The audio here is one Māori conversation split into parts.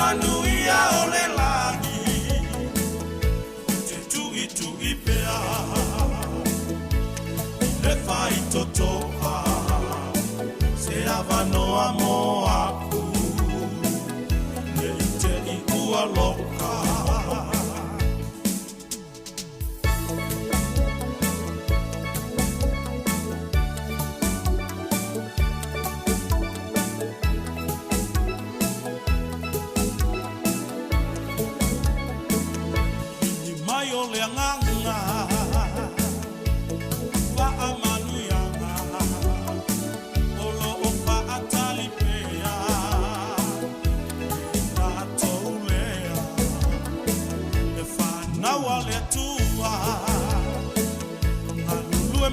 manuia o le lagi, te tui pea, le fai totoa, se avanoa mo aku, le te I ua loka.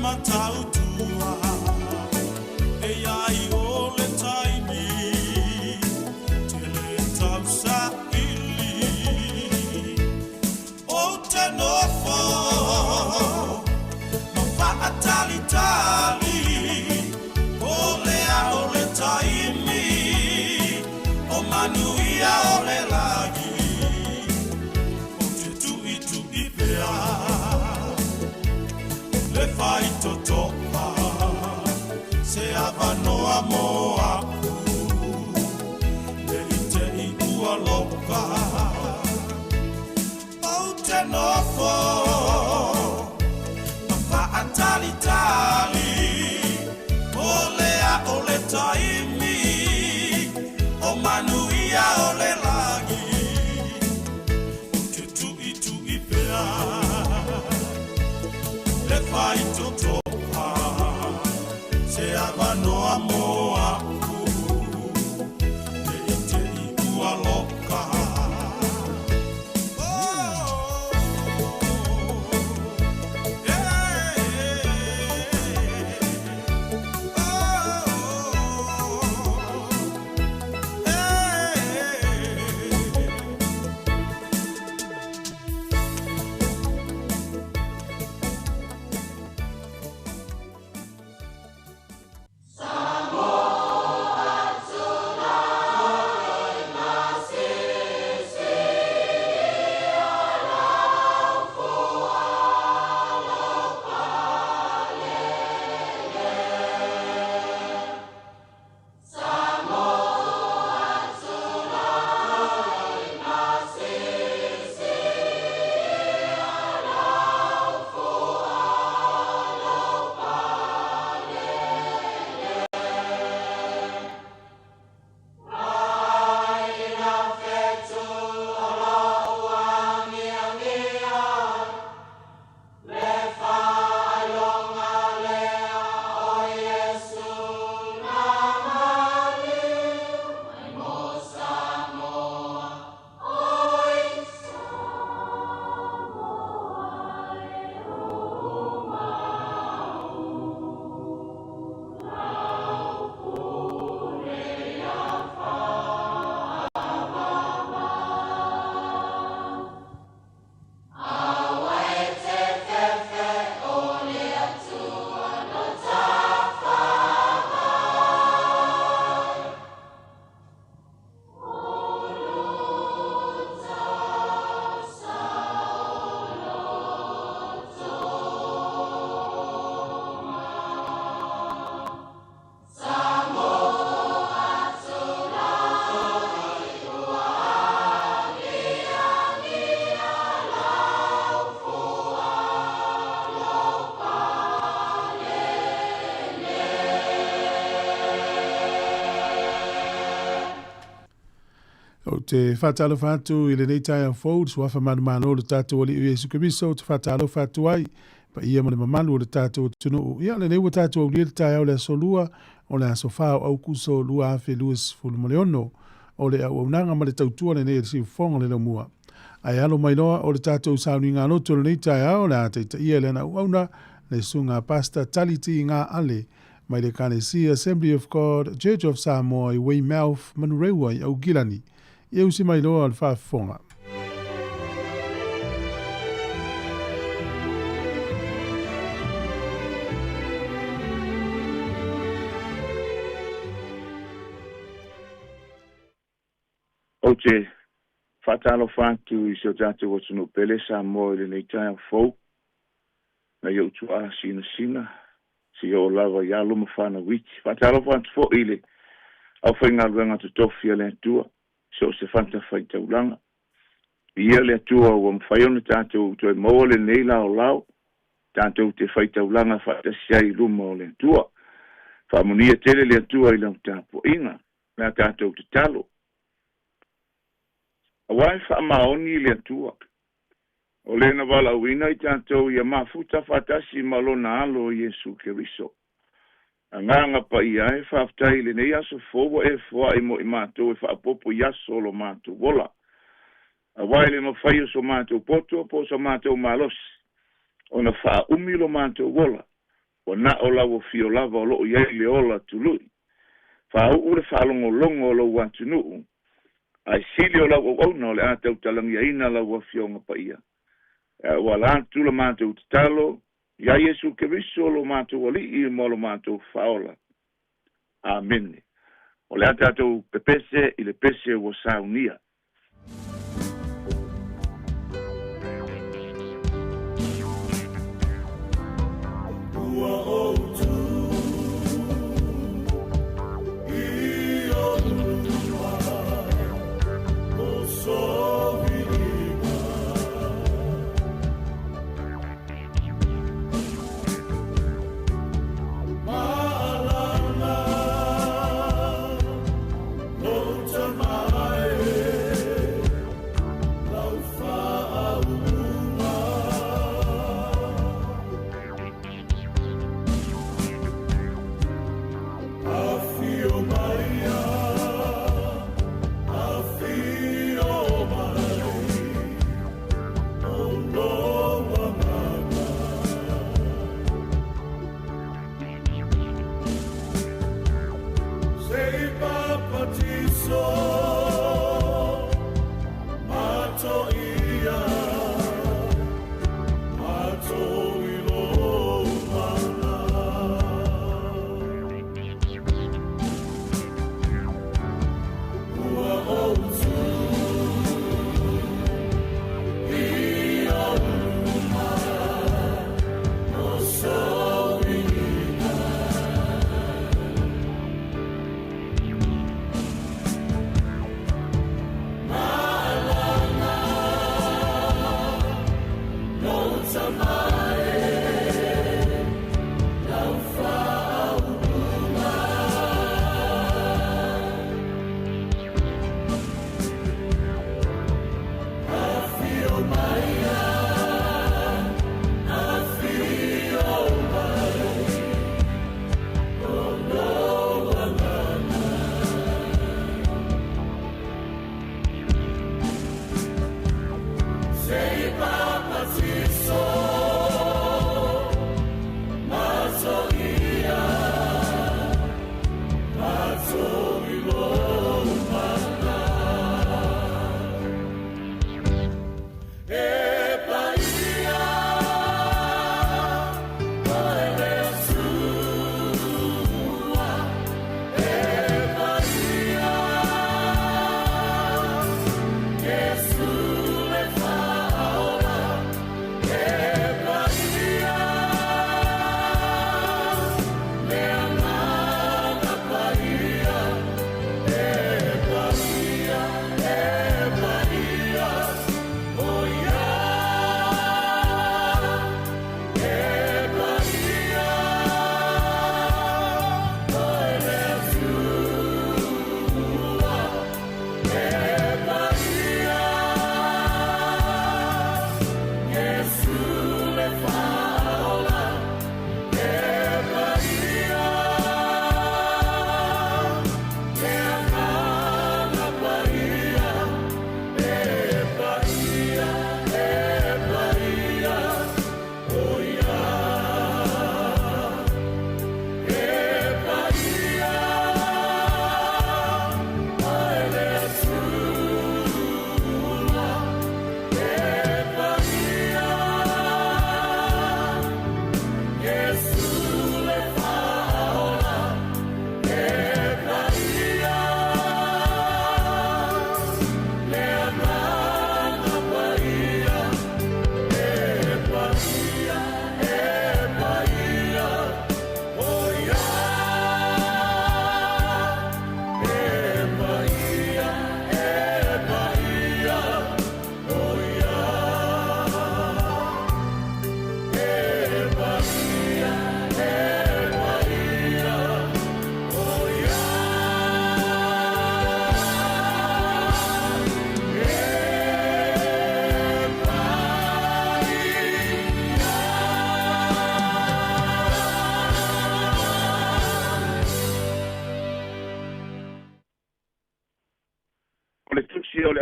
Matautua e ai o le taimi te le tausa ili o te nofo ma whaatali tali o le taimi o manuia o le lagi o te tui pea le fai totoa, se avanoa mo aku, le te I ua loka. O te nofo, ma whaatali tali, o le taimi, o manuia o le lagi, o te tui pea. Le fai totoa, se avanoa mo aku, le te I ua loka. O te whatalo whātu I le nei tai au fōu, te wafa manu mano le tātou ali Iesu Keriso, te whatalo whātu ai, pa ia mo le mamalu o le tātou tunu. Ia le nei wa tātou au lia le tai au le asolua, o le aso whao au kuso lua afe luas fulu maleono, o le au nanga ma le tautua le nei le si fonga le mua. Ai alo mai loa o le tātou sauni ngā loto le nei tai au, le ate ta ia le na uauna, le sunga pasta taliti ngā ale, mai le Kanesi Assembly of God, Church of Sāmoa I Weymouth, Manurewa I au Gilani. Ia usi mai loa al whaafonga. O te Whatalo whantu I se o tātou o tunu pele Sāmoa le nei tai fou. Na iau tu a sina. Si o lava ia luma whana witi. Whatalo whantu fo ile. Au whainga ruanga tu tofi le atua. Se o se whanta whai taulanga. Ia le atua o mwhaiona tātou tu e moa le nei lao lao. Tātou te whai taulanga whata siai luma o le atua. Whamonia tele le atua I lau tāpo inga. Nā tātou te talo. Awai whaamaoni le atua. O lena wala uina I tātou ia mafuta whatasi malona alo Yesu Keriso. A nganga pa ia e whaftai le nei aso fōwa e fua I mo I mātou e whaapopo yaso lo mātou wola. Awai le mawhai so mātou poto po so mātou malos. O na wha umi lo mātou wola. O na o lawo fio lava o loo iei le ola tului. Wha ure whalongo longo lo watu nuu. Ai sili o lau au na o le atau talangi a ina lau a fionga pa ia. Wa la tula mātou te talo, ia Yesu Keriso lo mātou ali I mo lo mātou faola. Amen. O le atau pepese I le pese o saunia. Mai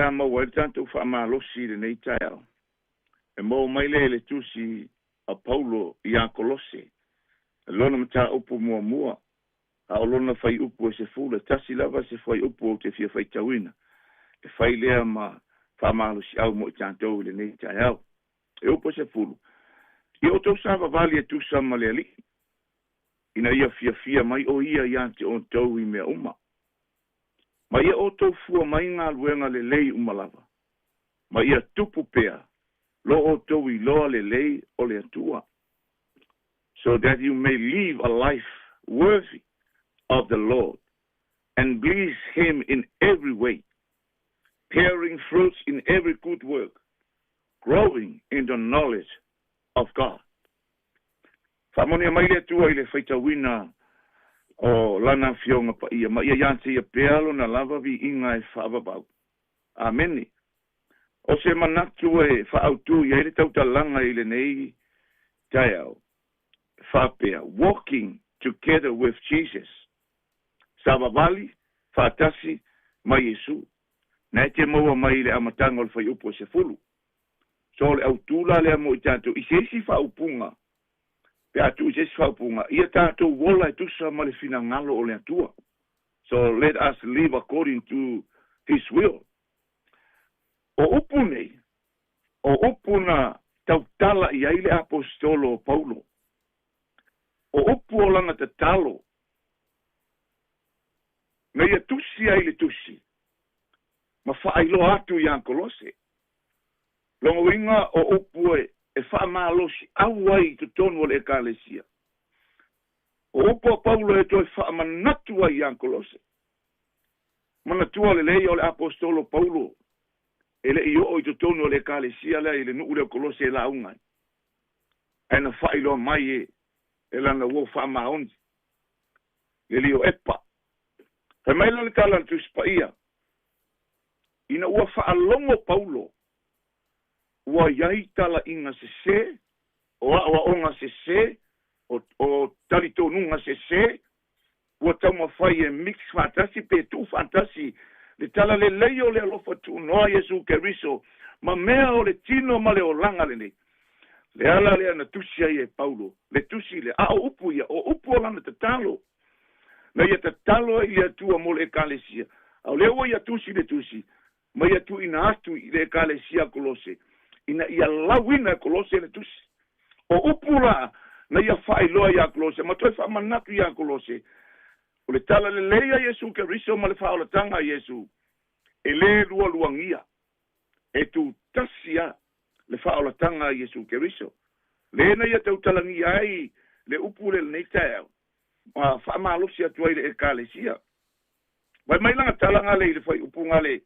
la mau e tanto whaamalosi le nei tae. E mo mai le tusi a Paulo I a Kolose. E lona mata upu mua. A olona fai upu e se fula. Tasi lava se fai upu o te fia fai tawina. E fai lea ma whaamalosi au mo I tanto le nei tae au. E upu se fulu. I o tau sava vali e tusa ma le ali. Ina ia fia mai o ia iante o tau I mea uma. Ma ia o tau fua mai ngā luenga le lei umalava. Ma ia tupu pea. Lo o tau I loa le lei o le atua. So that you may live a life worthy of the Lord and please Him in every way, bearing fruits in every good work, growing in the knowledge of God. Whamonia mai le atua I le whaitawina o lana fionga pa ia. Ma ia yanse ia pealo na lava vi inga e whaavabau. Ameni. O se manatu e whaautu ia ele tautalanga I le nei taiao. Whapea. Walking together with Jesus. Savavali, whaatasi, mai Yesu. Na te maua mai le amatanga o le whai upo se fulu. So le autula le amo I tātou. I sesi whaupunga. Pe atu jes whaupunga. Ia tātou wola e tusa ma le fina ngalo o le atua. So let us live according to His will. O upu nei, o upu na tautala I aile apostolo o Paulo. O upu o langa te talo. Na ia tusi aile tusi. Ma whailo atu I Kolose. Longo inga o upu e whaamalosi awai tu tonu o le ekalesia. O upo Paulo e toi whaamanatu ai Kolose. Manatua le lei o le apostolo Paulo. Ele I o tu tonu o le ekalesia le ile nuu le Kolose e laungai. E na whailo mai e lana wo whaamaondi. Le lio epa. He maila le tala tu spaia. Ina ua whaalongo Paulo. Ua iai tala inga se, o awa onga se, o talito nunga se, ua tauma whai e mix fantasi, pe tu fantasi, le tala le leio le alofa tu noa Yesu Keriso, ma mea o le tino ma le o langa le nei. Le ala le ana tusi ai e Paulo, le tusi le a upu ia, o upu o lana te talo. Na ia te talo I atua mo le ekalesia. Au lewa ia tusi le tusi, ma ia tu ina atu I le ekalesia Kolose. Ina ia lawina Kolose le tusi. O upula na ia whailoa ia Kolose. Ma toi whamanatu ia Kolose. O le tala le leia Yesu Keriso ma le whaolatanga Yesu. E le lua luangia. E tu tasia le whaolatanga Yesu Keriso. Le na ia tau talangi ai le upule le neitao. Ma whaamalosi atu ai le ekalesia. Wai mai langa talanga le whai upunga le.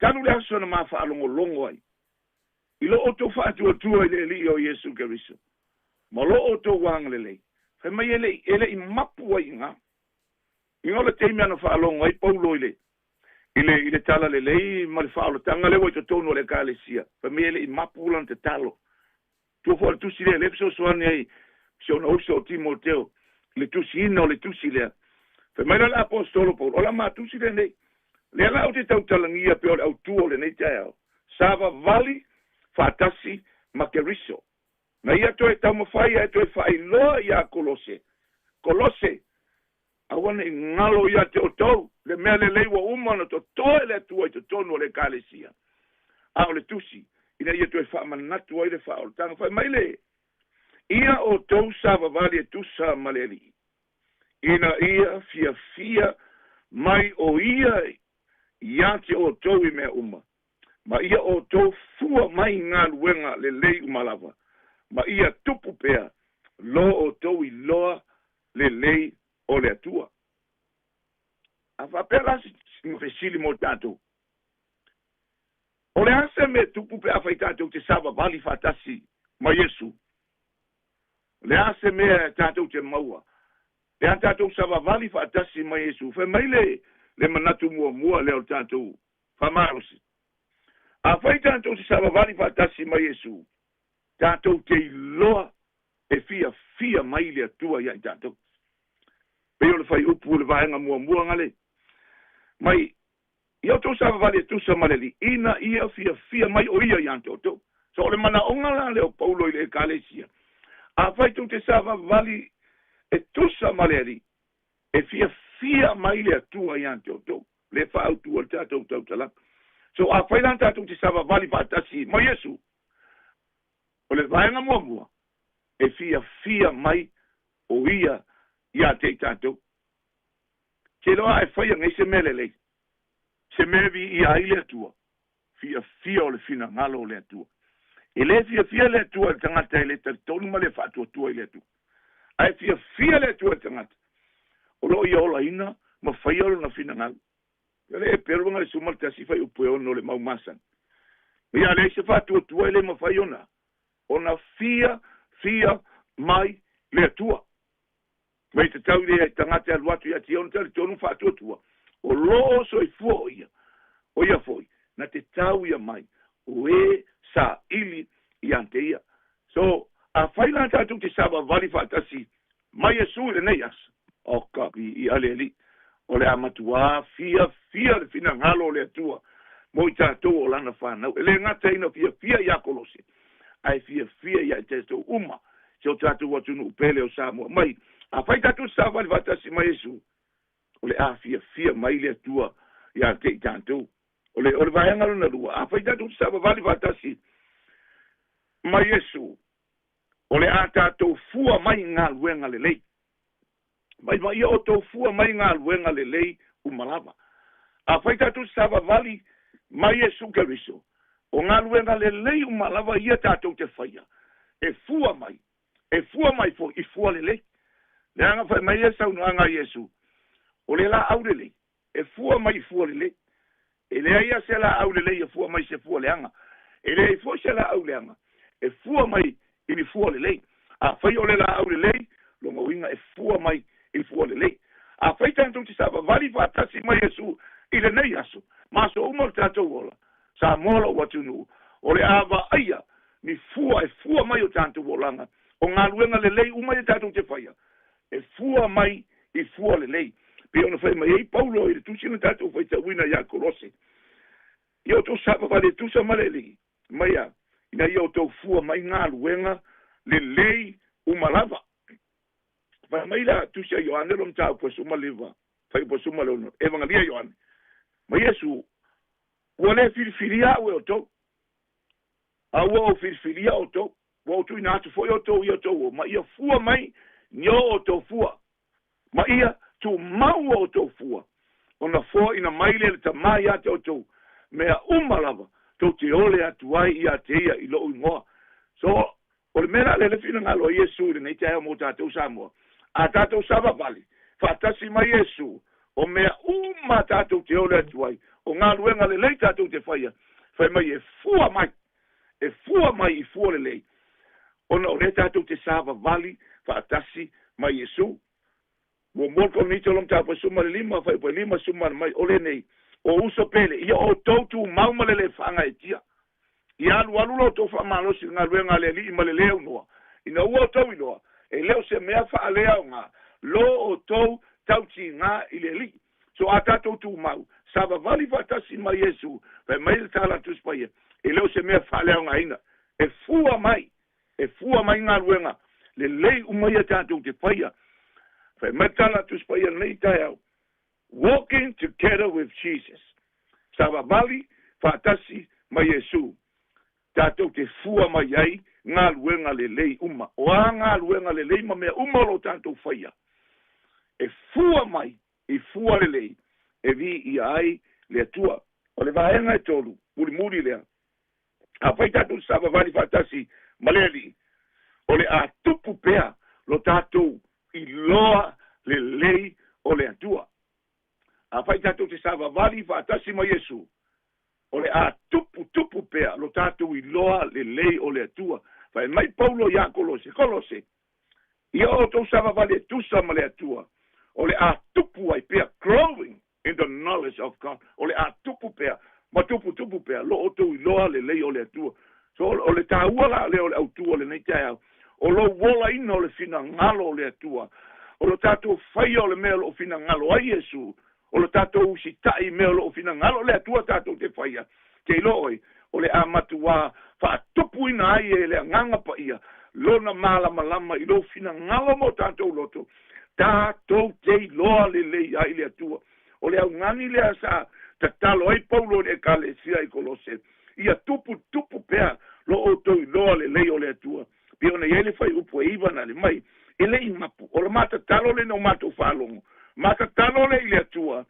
Tanu le aso na ma whaalongo longo ai. I lo oto whaatua tua I le li o Yesu Keriso. Ma lo oto wang le lei. Whai mai ele I mapu ai ngā. I ngola teimi ana whaalongo ai Paulo I le tala le lei ma le whaalo tanga le wai to tono le kalesia. Whai mai ele I mapu lan te talo. Tua wha le tusi le lepso soani ai siona uso o Timoteo. Le tusi ina o le tusi lea. Whai mai la apostolo Paulo. Ola ma tusi le nei. Le ala o te tautalangia pe o le autua le nei tae Sava vali Fatasi Makeriso. Na ia toe taumawhai e toe whailoa ia Kolose. Kolose. Awane ngalo ia te otou. Le mea le leiwa umana to toe le atua I to tonu o le kalesia. Ao le tusi. Ina ia toe whaamanatu ai le whaoltanga. Whai maile. Ia o tou sava vali e tusa maleli. Ina ia fia mai o ia te o tou I mea uma. Ma ia o tō fua mai ngā luenga le lei umalava. Ma ia tupu pea lo o tō I loa le lei o le atua. A whapera si mwhesili mo tātou. O le ase me tupu pea whai tātou te sava vali whatasi ma Yesu. Le ase me tātou te maua. Le a tātou sava vali whatasi ma Yesu. Whai maile le manatu mua leo tātou whamarosi. A whai tātou te savavali whatasi mai Yesu. Tātou te loa e fia mai le atua iai tātou. Peo le whai upu le vaenga mua ngale. Mai, Ia to sa vale tu sa maleli ina ia fia mai o ia yang to. So le mana onga la le o Paulo ile kalesia. A fai tu te sa vale e tu sa maleli e fia mai le tua yang to. Le fa tu o tato tala. So a fai lan tato te sa vale fatasi ma Yesu. O le vaenga mua e fia mai o ia te tato. Ke loa e fai ngai se melele. Se mevi ia ile tua. Fia o le fina ngalo le tua. E le fia le tua tangata ele te tonu ma le fatu tua ile tua. Ai fia le tua tangata. O lo ia ola ina ma fai o na fina ngalo. Ele e peru nga le sumal te si fai upo no le mau masan. Ia le se fatu tua ele ma fai ona. Ona fia mai le tua. Mai te tau le tangata aluatu ia tion te tonu fatu tua. O lo so i fo ia. O ia foi. Na te tau ia mai. O e sa ili i ante ia. So, a whaila tatu te saba vali fatasi. Mai e su le nei as. O kapi i ale li. O le amatua fia le fina ngalo le atua. Mo i tatu o lana whanau. E le ngata ina fia ia kolosi. Ai fia ia te sto uma. Se o tatu watu nu upele o Sāmoa. Mai, a whai tatu saba vali fatasi mai e su. O le a fia mai le atua ia te i tantu. O le vaenga luna lua. A whai tatu saba vali fatasi mai Yesu. O le a tātou fua mai ngā luenga le lei. Mai ia o tō fua mai ngā luenga le lei umalava. A whai tatu saba vali mai Yesu Keriso. O ngā luenga le lei umalava ia tātou te whaia. E fua mai fo i fua le lei. Le anga whai mai e sau noanga Yesu. O le la au le lei. E fua mai fua le lei. E le aia se la au le lei e fua mai se fua le anga. E le fua se la au le anga. E fua mai ili fua le lei. A whai o le la au le lei. Longa winga e fua mai ili fua le lei. A whai tantung ti saba vali fatasi mai Yesu. I le nei aso. Maso umal tātou ola. Sāmoa watu nu. O le awa aia. Ni fua e fua mai o tātou olanga. O ngā luenga le lei umai tātou te whaia. E fua mai i fua le lei. Pe ona fai mai ei Paulo i le tusina tātou fai tawina ia Kolose. Ia o tō sapa vale tusa maleli. Mai a. Ina ia o tō fua mai ngā luenga le lei umalava. Fai mai la tusia Ioane lom tāu po suma leva. Fai po suma leono. Evangelia Ioane. Mai Yesu. Ua le filifilia ue o tō. A ua o filifilia o tō. Ua o tui nātu foi o tō i o tō. Ma ia fua mai nio o tō fua. Ma ia tu mau o tō fua. Ona fua ina maile le ta mai ate o tō. Mea umalava. Tō te ole atu ai i a te ia i lo ingoa. So, o le mera le fina ngalo Yesu le nei te hea mo tātou Sāmoa. A tātou saba vali. Fatasi mai Yesu. O mea uma tātou te ole atu ai. O ngā luenga le lei tātou te whaia. Whai mai e fua mai. E fua mai i fua le lei. Ona o le tātou te saba vali. Fatasi mai Yesu. Mo molko ni tolom tāpua suma le lima. Whai po lima suma mai ole nei. O uso pele, ia o tautu maumale le whanga e tia. Ia alu lo tō whamalosi ngā ruenga le li ima le leo noa. Ina ua o tau inoa, e leo se mea wha lea o ngā. Lo o tau tauti ngā i le li. So a tātou tū mau, sava vali watasi mai Yesu, pe mai le tāla tuspaia. E leo se mea wha lea o ngā ina. E fua mai ngā ruenga. Le lei umaia tātou te paia. Pe mai tāla tuspaia nei tai au. Walking together with Jesus. Sava vali fatasi mai Yesu. Tātou te fua mai ai ngā luenga le lei uma. O a ngā luenga le lei ma mea uma lo tātou whaia. E fua mai, i fua le lei. E vi i ai le atua. O le vaenga e tolu, muri lea. A whai tātou sava vali fatasi maleli. O le a tupu pea lo tātou i loa le lei o le atua. A whai tātou te sava vali whaatasi mai Yesu. O le a tupu pea lo tātou i loa le lei o le atua. Whai mai Paulo ia Kolose. Ia o tau sava vali e tusa ma le atua. O le a tupu ai pea, growing in the knowledge of God. O le a tupu pea, ma tupu pea, lo o tau i loa le lei o le atua. So o le tāua la le o le autua le nei te au. O lo wola ina o le fina ngalo o le atua. O lo tātou whaia o le mea o fina ngalo ai Yesu. o le tātou si tai mea lo fina ngalo le atua tātou te whaia. Te loi, o le amatua whaatupu ina ai e le nganga pa ia. Lona malama lama i lo fina ngalo mo tātou loto. Tātou te loa le ai le atua. O le au ngani le asa ta talo ai Paulo le kalesia i Kolose. Ia tupu pea lo o toi loa le o le atua. Pia ona iele fai upu e iwa na le mai. Ele i mapu. O le mata talo le no mato whalongo. Mata talo le i le atua.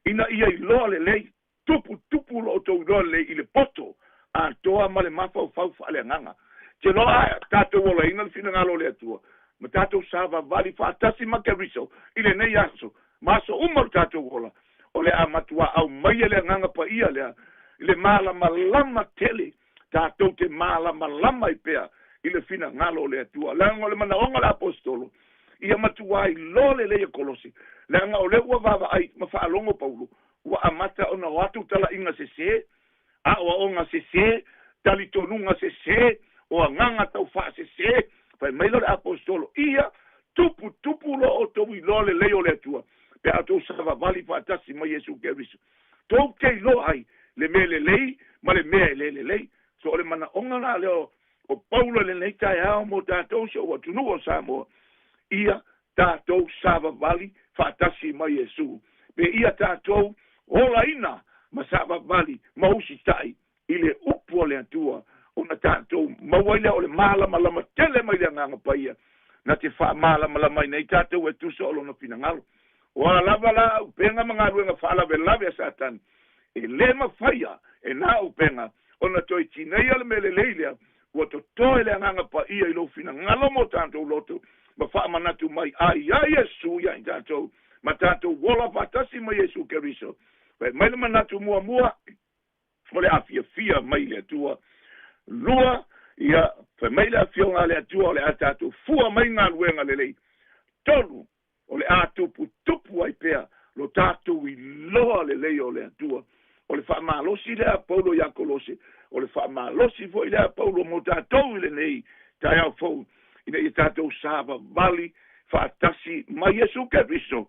Ina ia i loa le tupu lo o toi loa le i le poto. A toa ma le mafau fau whale nganga. Te loa tātou ola ina le fina ngalo le atua. Ma tātou sāwa vali whaatasi ma keriso. Ile nei aso. Maso umar tātou ola. O le amatua au mai le nganga pa ia lea. Ile malama lama tele. Tātou te malama lama i pea. Ile fina ngalo le atua. Leanga o le mana onga le apostolo. Ia matua i lole le Kolosi. Leanga o le ua vava ai ma whaalongo Paulo. Ua amata ona watu tala inga se. A oa onga se. Tali tonunga se. Oa nganga tau wha se. Pai mailo le apostolo. Ia tupu lo o tau i lole le o le atua. Pe atou sava vali whaatasi ma Yesu Keriso. Tau kei lo ai. Le me le lei. Ma le mea le lei. So o le mana onga la leo. O Paulo le nei tai ao mo tātou se o atunu o Sāmoa. Ia tātou sava vali whaatasi ma Yesu. Pe ia tātou ola ina ma sava vali ma usi tai. Ile upu o le atua. Ona tātou mawaile o le malama lama tele mai le nganga paia. Na te wha malama lama i nei tātou e tuso o lona pina ngalo. O ala lava la upenga mga ruenga whala ve lave a satan. E le mawhaia e nā upenga. Ona toi tinei ala me le leilea. Ua to toe le nganga paia i lo fina ngalo mo tātou loto. Ma wha manatu mai ai Yesu ia i tātou. Ma tātou wola whatasi mai Yesu Keriso. Mai le manatu mua. O le afia mai le tua. Lua, ia, whai meile a fionga le atua o le atatu, fua mai ngā luenga le lei. Tolu, o le atupu ai pea, lo tātou i loa le lei o le atua. O le whaamalosi lea Paulo ia Kolose, o le whaamalosi fo i lea Paulo mo tātou i le nei, tai au fau, ina i tātou sāva vali, whaatasi mai Yesu Keriso.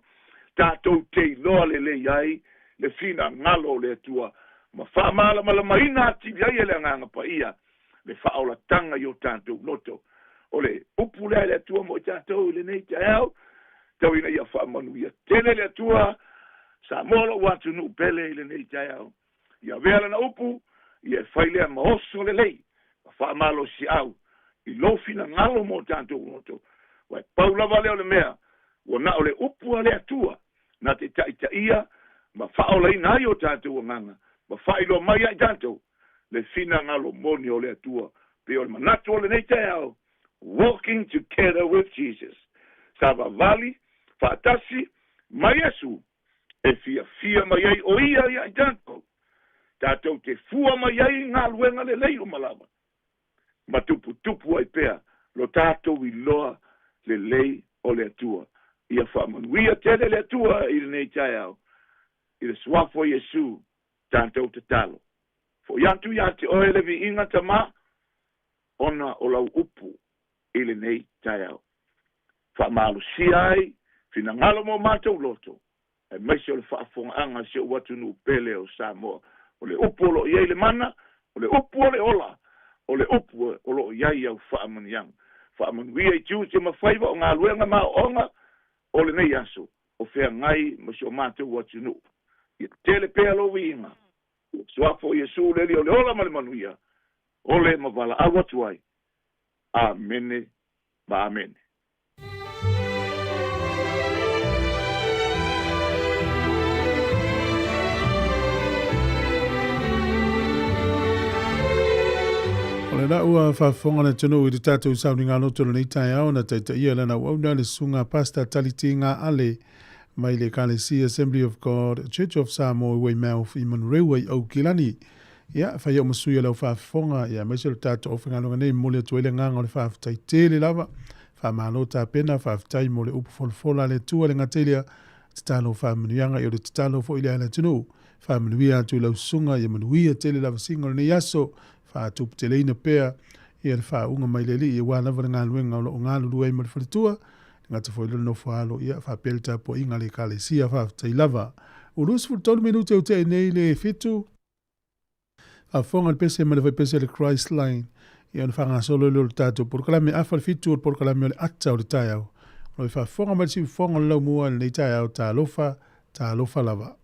Tātou te i loa le lei ai, le fina ngalo le atua. Ma whaamala malamaina ati ai ele nganga pa ia. Le whaola tanga yo tātou loto. O le upu lea le atua mo tātou le nei te au. Tau ina ia whaamanu ia tele le atua. Sāmoa watu nu pele le nei te au. Ia vela na upu. Ia whailea maoso le lei. Whaamalo si au. I lofina ngalo mo tātou loto. Wai paula vale o le mea. Wana o le upu le atua. Na te taita ia. Ma whaola ina ai o tātou nganga. Ma whailo mai ai tātou. Le fina ngalo moni o le atua. Pe o le manatu o le nei te au. Walking together with Jesus. Sava vali, whaatasi, mai Yesu. E fia mai ai o ia ai tātou. Tātou te fua mai ai ngā luenga le lei o malama. Ma tupu ai pea. Lo tātou i loa le lei o le atua. Ia whamanuia tele le atua i le nei te au. I le swafo Yesu. Tātou te talo. Fo yantu ia te oe le vi inga tama, ona o lau upu ile nei tai au. Wha malu si ai, fina ngalo mo mātou loto. E maise o le whaafonga anga se o watu nu pele o Sāmoa. O le upu o lo iei le mana, o le upu o le ola, o le upu o lo iei au whaamani yang. Whaamani wia i tiu te mawhaiva o ngā luenga mā onga, o le nei aso, o whea ngai ma se o mātou watu nu. Ia tele pea lo winga. Swafo Yesu le li o le ola male manuia. Ole mavala awatuai. Amene. Ba amene. Ole na ua whafonga na tunu i te tātou sauni ngā loto nei tai au na taita ia lana wauna le sunga pasta taliti ngā ale mai le Kalesi Assembly of God, Church of Sāmoa, Wai Mouth, i Manrewa i Aukilani. Ia, whai au masuia lau whaafonga, ia, maise le tātou o whangalonga nei, mole atuele nganga o le whaafutai tele lava, whaamalo tā pena, whaafutai mo le upu folfola le tua le ngatelia, te tālo whaamanuianga i o le te tālo fo i le ana tunu, whaamanuia atu lau sunga, ia manuia tele lava singa le nei aso, whaatupu tele ina pea, ia le whaunga mai le li, ia wālava le ngā luenga o ngā lulu ai mo le whalitua, ngata foi le no falo ia fa pelta po inga le Kalesi fa tai lava Ulus fu tolu minuti au te nei le fitu. A fonga le pese ma le vai pese le Christ line. Ia na whanga solo le o le tātou. Por kalame afa le fitu o por kalame o le ata o le tai au. Noi wha fonga ma si fonga lau mua le nei tai au tā lofa lava.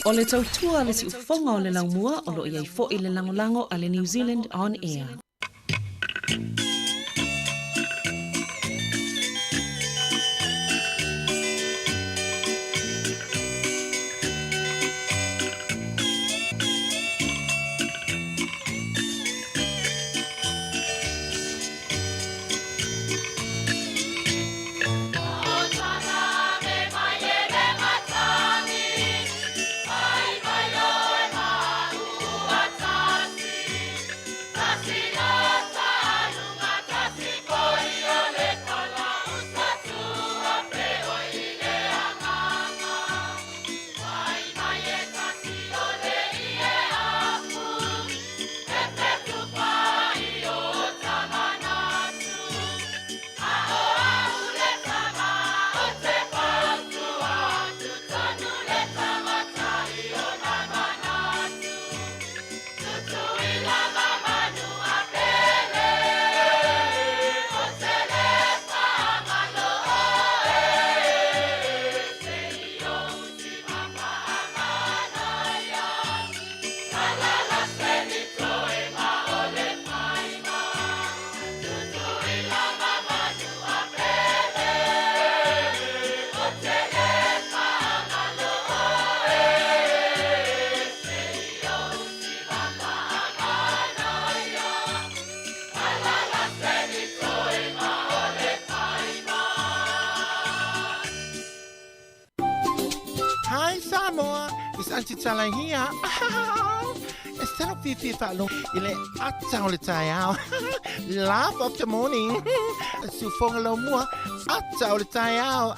O le tautua le si ufonga o le laumua o lo iai fo i le langolango a le New Zealand On Air. Hi Sāmoa, it's Auntie Tala here. Instead of Fifi Falo, ile atau le tayao. Laugh of the morning. Sufong lo mua, atau le tayao.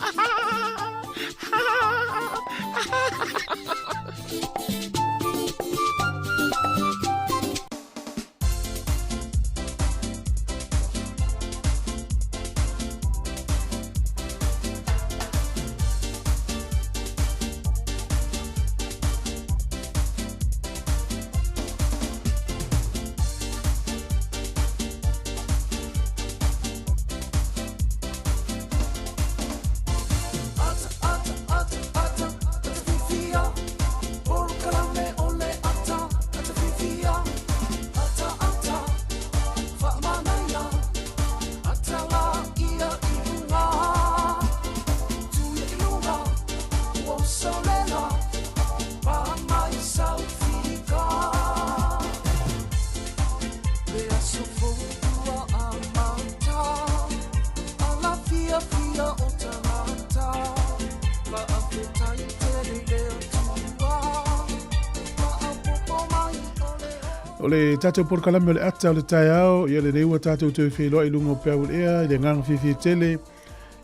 O le tatou porkalame o le ata o le taiao, ia le reua tatou te whelo i lungo pia ea, i le ngang whiwhi tele,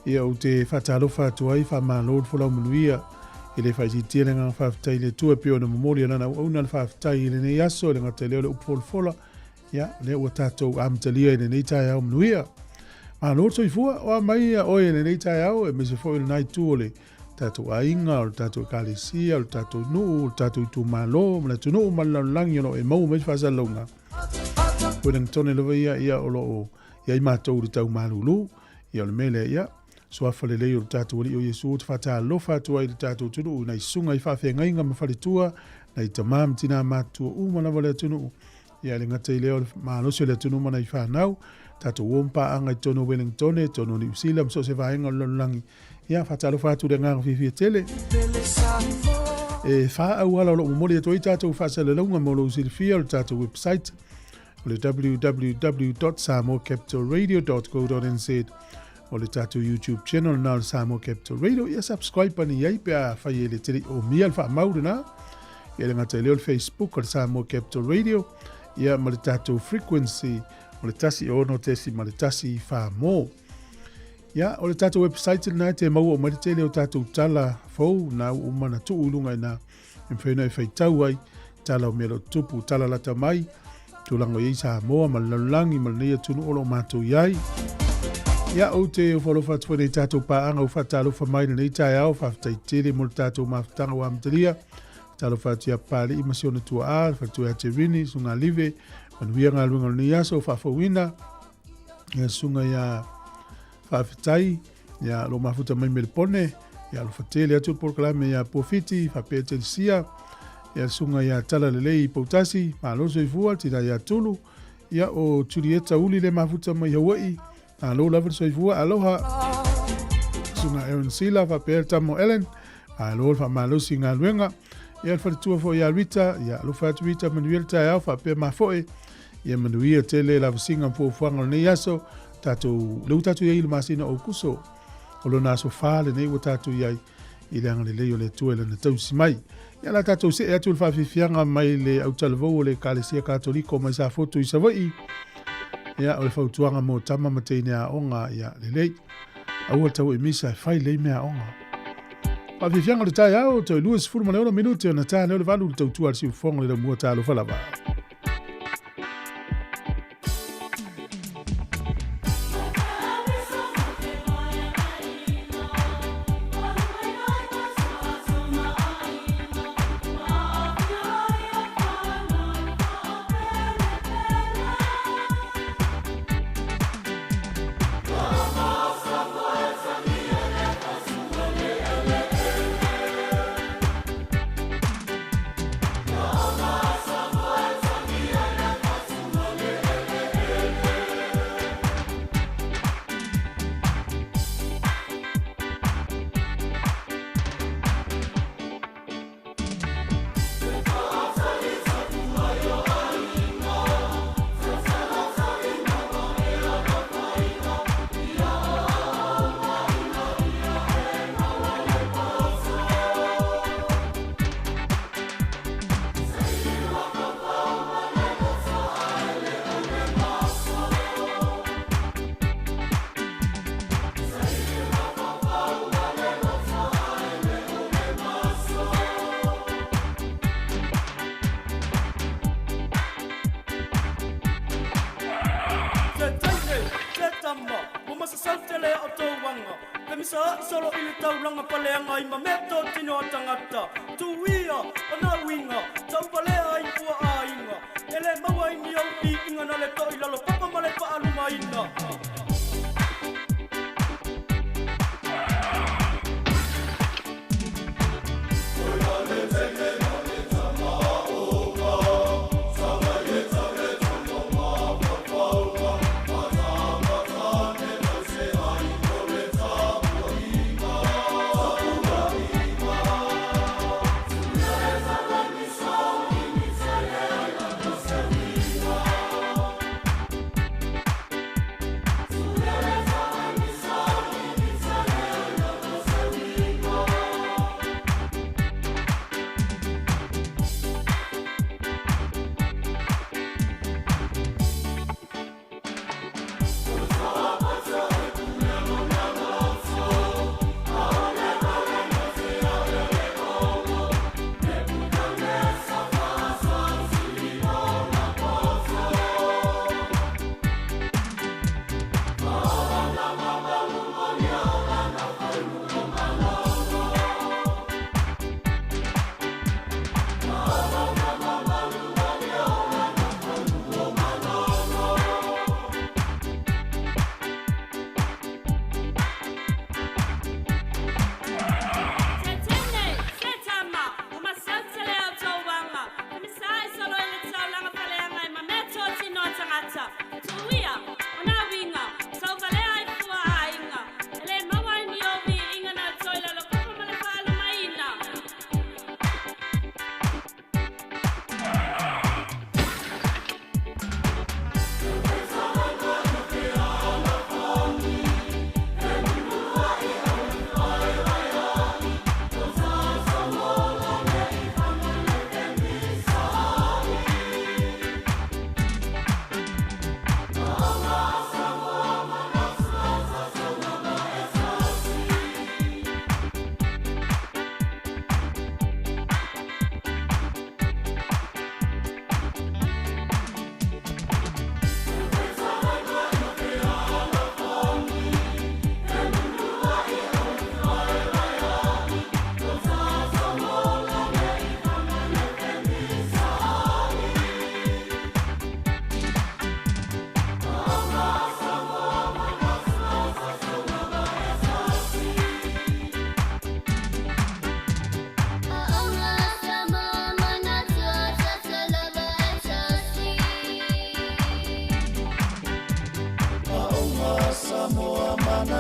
ia o te whatalofa atuai, whamalod wholau manuia, i le whaititia le ngang whawhitai le tua pio na momori anana o una le whawhitai i le nei aso, le ngata leo le upolfola, ia le ua tatou amtalia i le nei taiao manuia. Malod so i fua, o mai a oe le nei taiao, e mese fo i le nai tu o le tatou ainga, o le tatou kalesia, o le tatou nuu, o le tatou tu malo, ma le tu nuu malalangi ono e mau mei whasalonga. Koe nang tone lewa ia o lo o, ia i mātou le tau malulu, ia o le mele ia, so afa le leo le tatou wali o Yesu, te whata alofa atua i le tatou tunu, na i sunga i whawhia ngainga ma whalitua, na i tamam tina mātua umana wale tunu, ia le ngata i leo mālosi le tunu mana i whanau, tatou wompa anga i tono Wellingtone, tono ni usila, mso se vahenga lololangi, ia whatalo whatu le ngang whiwhi tele. E wha au ala o lo umori ato i tātou whasale launga mo lo usilifia o le tātou website o le www.samoacapitalradio.co.nz o le tātou YouTube channel na o le Sāmoa Capital Radio. Ia subscribe pani iai pia whai e le tele o mia le wha maure na. Ia le ngata leo le Facebook o le Sāmoa Capital Radio. Ia ma le tātou frequency o le tasi ono tesi ma le tasi wha mō. Ia, o le tātou website na te mau o maritele o tātou tala fau na umana tu ulunga na mwhena e whaitau ai tala o mero tupu tala lata mai tulango i Sāmoa ma lalangi ma nia tunu olo mātou iai. Ia o te o whalofa tuane tātou pāanga o whatalofa mai na nei tai au whaftai tere mo le tātou mawhtanga o amtaria talofa tia pāli i masiona tua a whatua te rini sunga live manuia ngā luenga ni aso whafawina ia sunga ia whawhitai, ia lo mafuta mai melepone, ia lo whatele atu porkalame ia pofiti, whapea telisia, ia sunga ia tala lelei pautasi, malo soifua, tira ia tulu, ia o Julieta uli le mafuta mai Hawaii, alo lava soifua, aloha, sunga Aaron Sila, fa pēr tamo Ellen, alo fa malo singa luenga, ia wharitua fo ia Rita, ia alo whatu Rita manuel tai au, fa pēr mafoe, ia manuia tele lava singa mpo fuanga nei aso, leu tatu iai le masina o kuso, o lo naso whale nei wa tatu iai, i le anga le leo le tuele na tausi mai. Ia la tatu se atu le whawhiwhianga mai le au talavou o le Kalesia Katoliko mai sa foto i Savai. Ia o le whautuanga mo tama matei nea onga ia le lei. Aua tau e misa e whai lei mea onga. Whawhiwhianga le tai au, tau luas furu mane ona minute o na tā neo le valu le tautua le si ufonga le mua tā lo whalava. Solo ili taulanga paleanga ima meto tino tangata tuia ona winga tau palea i pua ainga ele mawa i ni au pi inga na le to ilalo papa male pa alumaina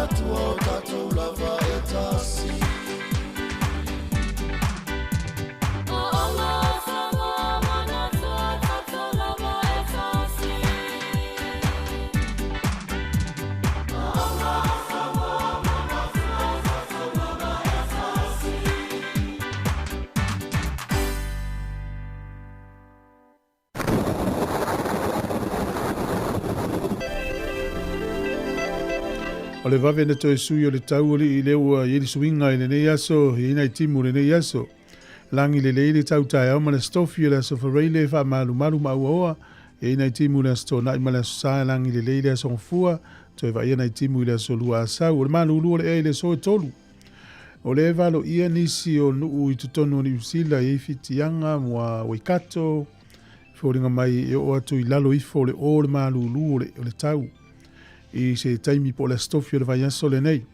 atua o tātou lava e tasi. O le vave na toe sui o le tau o li i leo i li suinga i le nei aso, i ina i timu le nei aso. Langi le leile tau tae au mana stofi o le aso whareile wha malu malu maua oa, i ina i timu le aso tōna i mana aso sae langi le leile aso ngafua, toe wa ia na i timu i le aso lua asau, o le malu ulua le e le so e tolu. O le valo ia nisi o nuu i tutonu ni usila i fitianga mua waikato, whoringa mai e o atu i lalo ifo le o le malu ulua o le tau. I se taimi po le stofi o le vaiaso le nei.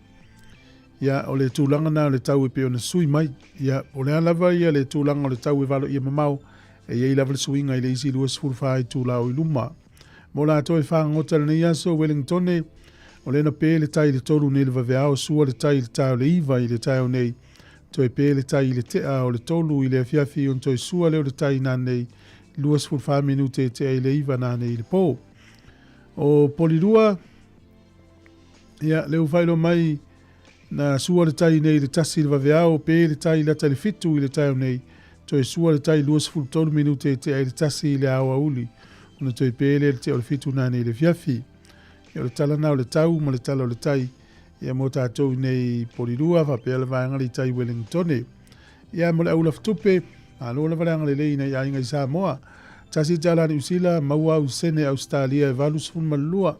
Ia o le tūlanga na o le tau e pe o na sui mai. Ia o le alava ia le tūlanga o le tau e valo ia mamau. E ia i lava le suinga i le isi lua sifurwha i tūlao i luma. Mo la toi whangota le nei aso Wellingtone. O le na pe le tai le toru nei le vaveao sua le tai le tau le iwa i le tai o nei. Toi pe le tai le tea o le tolu i le afiafi on toi sua leo le tai na nei. Lua sifurwha minute te ai le iwa na nei le po. O polirua. Ia, leo whailo mai na sua le tai nei le tasi le vaveao, pe le tai le tali fitu i le tai o nei. Toi sua le tai luas fultonu minute te ai le tasi le awa uli. Una toi pe le te o le fitu na nei le fiafi. Ia le tala nao le tau, ma le tala o le tai. Ia mo tātou nei polirua, whapea le vaanga le tai Wellingtone. Ia mo le aula ftupe, alo le vaanga le lei nei ainga i Sāmoa. Tasi tala ni usila, maua usene Australia e valus fun malua.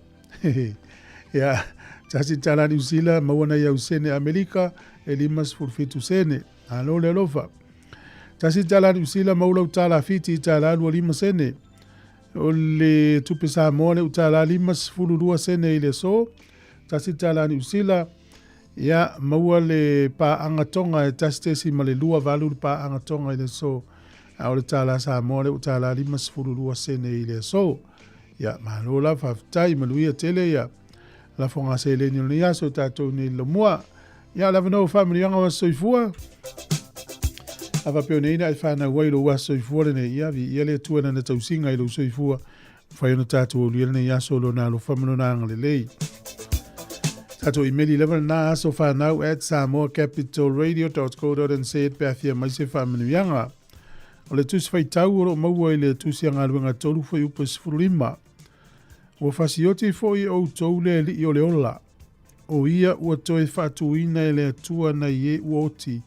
Ia, tasi tala ni usila, mawana ia usene Amerika, e limas furfitu sene. Alo le lofa. Tasi tala ni usila, maula utala fiti tala alua lima sene. O le tupe Sāmoa le utala limas fulurua sene i le so. Tasi tala ni usila, ia maua le pa angatonga e tasi tesi ma le lua valu le pa angatonga i le so. A o le tala Sāmoa le utala limas fulurua sene i le so. Ia, malola whaftai maluia tele ia. La fonga se le ni ya so tatou ni lo mua ya la vano family anga wa soifua ava pe nei na fa na wailo wa soifua le ya vi ya le tu na tau singa i lo soifua fa yo tatou le ni ya so lo na lo family na ngale le tatou email level na so fa now at samoacapitalradio.co.nz pe afia mai se family anga o le tu fai tau ro mau le tu si anga luenga tolu foi upes furima. Ua fasioti foi o tou le li o le ola. O ia ua toe whatuina e le atua na ie uoti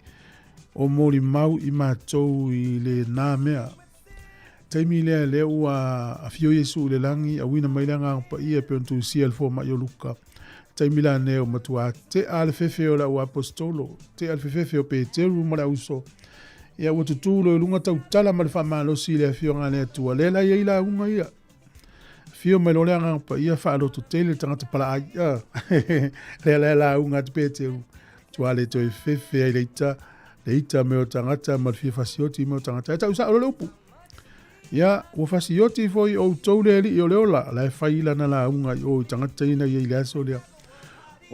o mori mau i mātou i le nā mea. Taimi lea le ua a fio Yesu le langi a wina mailanga pa ia pe ontu si alfo mai o luka. Taimi la ne o matua te alfefe o la ua apostolo, te alfefe o pe te ru mara uso. Ia ua tutulo i lunga tau tala ma le whamalosi le a fio ngā le atua. Lela ia ila unga ia. Fio mai lole anga pa ia whaaloto tele tangata pala ai. Le la unga te pete u. Tua le toi fefe ai leita me o tangata ma fia fasioti me o tangata. E tau sa ole upu. Ia, ua fasioti foi o tau le li o leola. La e whaila na la unga i o tangata ina i le aso lea.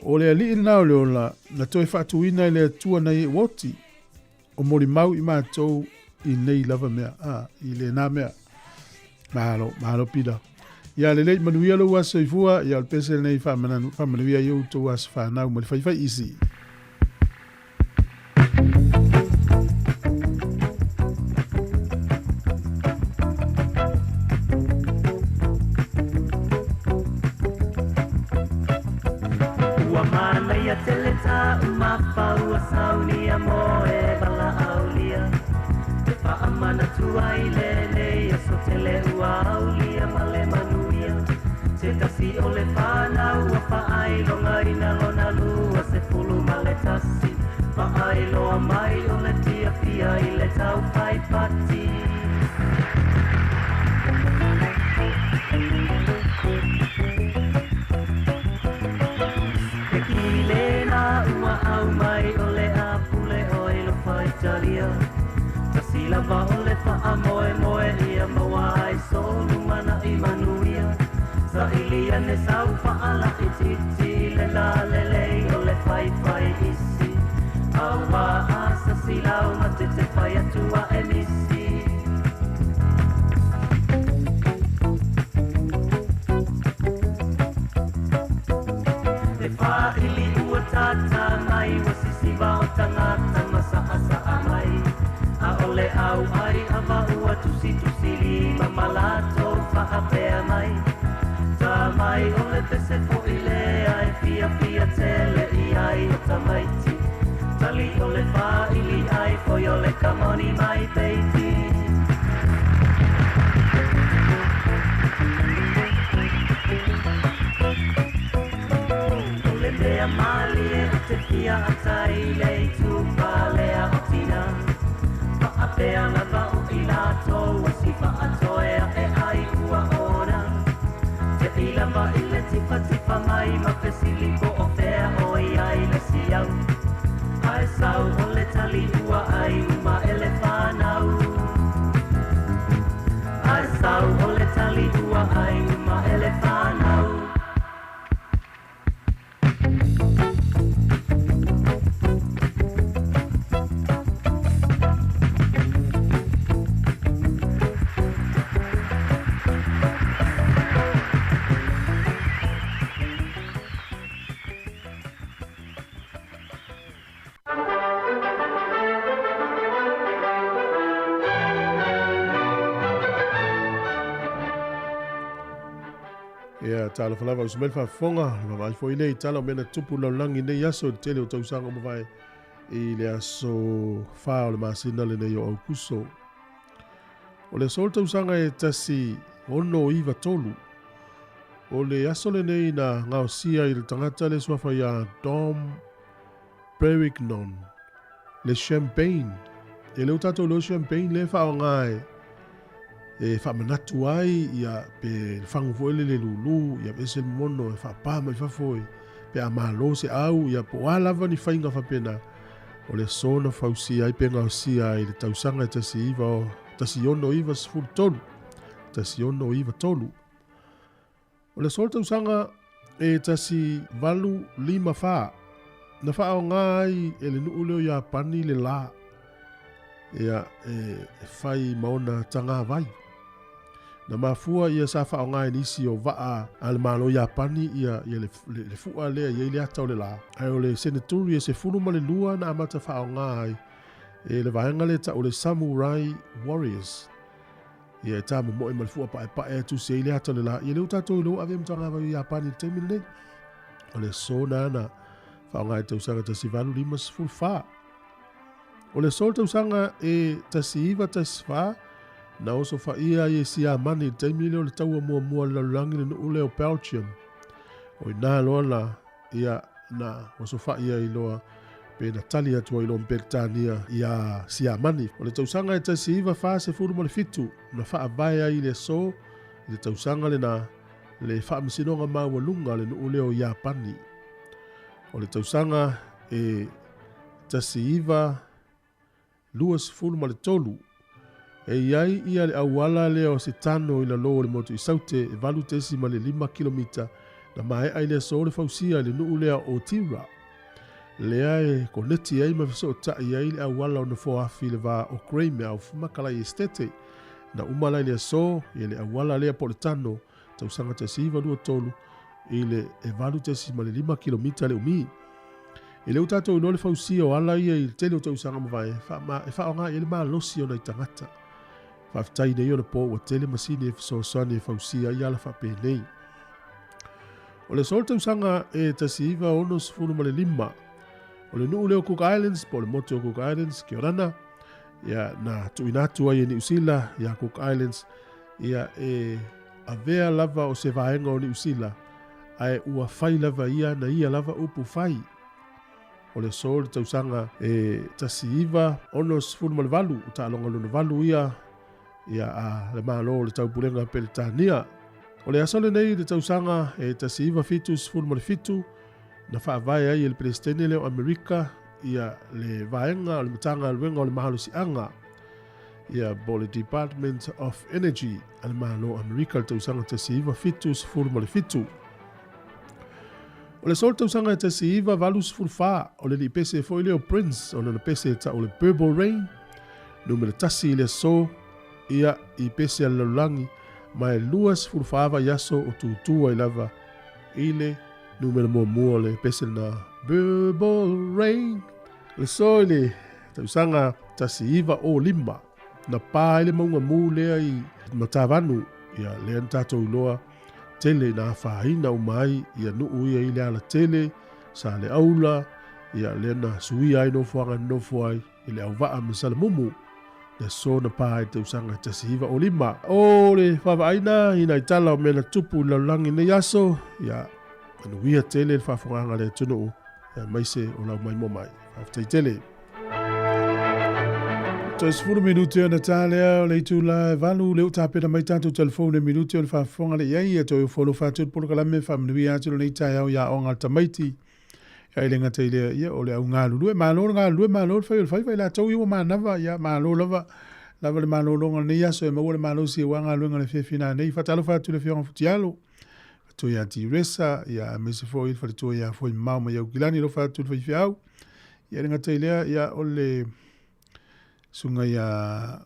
O le li ina o leola, na toi whatu ina i le tua na i woti. O mori mau i mātou i nei lava mea. I le nā mea. Mahalo pida. Ia le lei manuia lo wa soifua ia le pese nei whamanuia i uto was whanau ma le whaiwhai isi. Ua mana ia teleta umapa ua sauni amoe bala aulia. Te whaamana tua i lele aso tele ua aulia male manuia. Te tasi o le whanau ua whaai longa ina lona lua se fulu male tasi. Whaai loa mai o le tia pia i le tau whai pati. Te kile na ua au mai o le apule o ilo whai talia. Tasi lava o le wha moe moe ia maua ai solu mana i manuia. Sa ilia ne sau wha ala i titi le la le le wa asa silau matete whai atua e misi. E whaili ua tata mai wa sisiwa o tangata masa asa a mai. A ole au ai awa ua tusi lima malato whaapea mai. Ta mai ole pese fo ile ai fia tele i ai o tamaiti. Tali ole whaili ai foi ole kamoni mai baby. Ole mea mali e te fia atai lei tupa lea o tina. Whaapea na vau i lato wa si whaatoea e ai ua ona. Te ilama i le tipa mai ma pesili ko o fea o i ai le siau. Ai sau o le tali ua ai uma ele whanau. Ai sau o le tali ua ai uma ele whanau. Ia tala falava o smel fa fonga ma mai foi nei tala mena tupu la langi nei aso tele o tau sanga mo vai i le aso fa o le masina le nei o kuso o le sol tau sanga e tasi ono iva tolu o le aso le nei na ngao sia i le tangata le swafa ia Dom Perignon le champagne e le utato lo champagne le fa o ngai e fa manatu ai ia pe fangu foile le lulu ia ese mono e fa pa mai fa foi pe amalo se au ia po ala vani fainga fa pena o le sona fausi ai pe nga si ai le tausanga te si iva o tasi ono iva sful tolu tasi ono iva tolu o le sol tausanga e tasi valu lima fa na fa o ngai e le nuuleo ia pani le la ia e fai maona tanga vai na mafua ia sa fa ngai nisi o va al malo ia pani ia le fua le ia le ata le la ai o le senaturi se fulu male lua na mata fa ngai e le vaenga le ta o le samurai warriors ia ta mo i mal fua pa e tu se le ata le la ia le uta to lo ave mtanga va ia pani temile o le sona na fa ngai te usanga te sivalu limas full fa o le sol te usanga e ta siva ta sfa na oso fa ia e sia mani te mile o le taua mua la langi le ule o Belgium o ina loa ia na oso fa ia i loa pe na tali atua i loa Mpeltania ia sia mani o le tausanga e tasi iwa fa se furu mo le fitu na fa avaya i le so i le tausanga le na le fa msinonga maua lunga le ule o Japani o le tausanga e tasi iwa luas furu mo le tolu e iai ia le awala le o se tano i la loo le motu i saute e valu tesi ma le 5 kilomita na mae ai le so le fausia le nuu lea o tira. Lea e koneti ai ma fiso o ta iai le awala o na foafi le va o kreime au fumakala i estete na umala le so i le awala lea po le tano tau sanga te siva lua tolu i le e valu tesi ma le 5 kilomita le umi. I le utato i no le fausia o ala ia i tele o tau sanga mawai e fa o ngā i le maa losi o na i tangata. Whaftai nei o na po wa tele masini e fisosani e fausia i ala whape nei. O le sol tau sanga e tasiva ono sifunu ma le 5. O le nuu leo Cook Islands, po le moto o Cook Islands, ki orana, ia na tuinatu ai e New Zealand, ia Cook Islands, ia e avea lava o se vaenga o New Zealand, ai ua fai lava ia na ia lava upu fai. O le sol tau sanga e tasiva ono sifunu ma le valu, uta alonga luna valu ia a le malo le tau pulenga Peltania. O le asole nei le tau sanga e tasiva fitu sifunu ma le fitu, na whaavai ai le Palestine leo Amerika, ia le vaenga o le matanga luenga o le mahalo si anga, ia bo le Department of Energy, ale mahalo Amerika le tau sanga tasiva fitu sifunu ma le fitu. O le sol tausanga te si iwa valus fulfa, o le li pese fo ile o Prince, o le pese ta o le Purple Rain, numere tasi le so, ia I pese al laulangi, ma e luas fulfava yaso o tutua I lava, ile numere mua le pese na Purple Rain, le so ile tausanga tasi iwa o lima, na pā ile maunga mū lea I matavanu, ia lea ntato iloa, tele na whaina umai ia nuu ia I le ala tele sa le aula ia le na sui ai no fuanga no fuai I le au waa masala mumu le so na pā te usanga te sihiva o lima o le whawaaina ina I tala o mena tupu laulangi ne yaso ia anuia tele le whawhunganga le tunu ia maise o lau mai momai whawtai tele Tos 10 minuti na tale le tu la valu le utapena mai tanto telefone minuti o fa fonga le ia to follow fa tu por kala me fam ni ya tu le tai ya onga tamaiti ya ile ngata ile ia o le unga lu ma lo fa la to yo ma nava ya ma lo lava le ma lo longa ni ya so ma le ma lo si wanga lu ngale fe fina nei fa talo fa tu le fion futialo to ya ti resa ya me se foi fa tu ya foi mama ya gilani lo fa tu fa fiau ya ngata ile ya o le sunga ya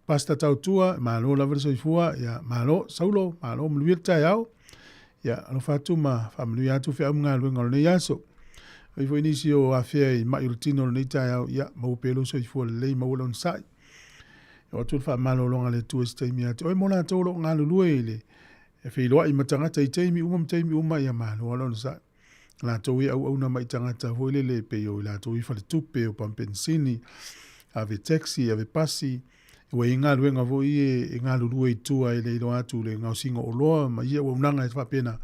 pasta tautua malo la verso ifua ya malo saulo malo mluirta yao ya lo fatu ma familia tu fe amnga lu ngol ne yaso I foi inisio afia I mai rutino ne ta yao ya mo pelo so ifua le mo lon sai o tu fa malo longa le tu este mi ati o mo la to lo ngalu luele e fe lo I matanga tai tai mi uma ya malo lon sai la to I au na mai tanga ta foi le pe yo la to I fa le tupe o pampensini ave taxi, ave pasi, ua inga luenga vo I ngā lurua I tua I le ilo atu le ngau singa o loa, ma ia ua unanga e whapena.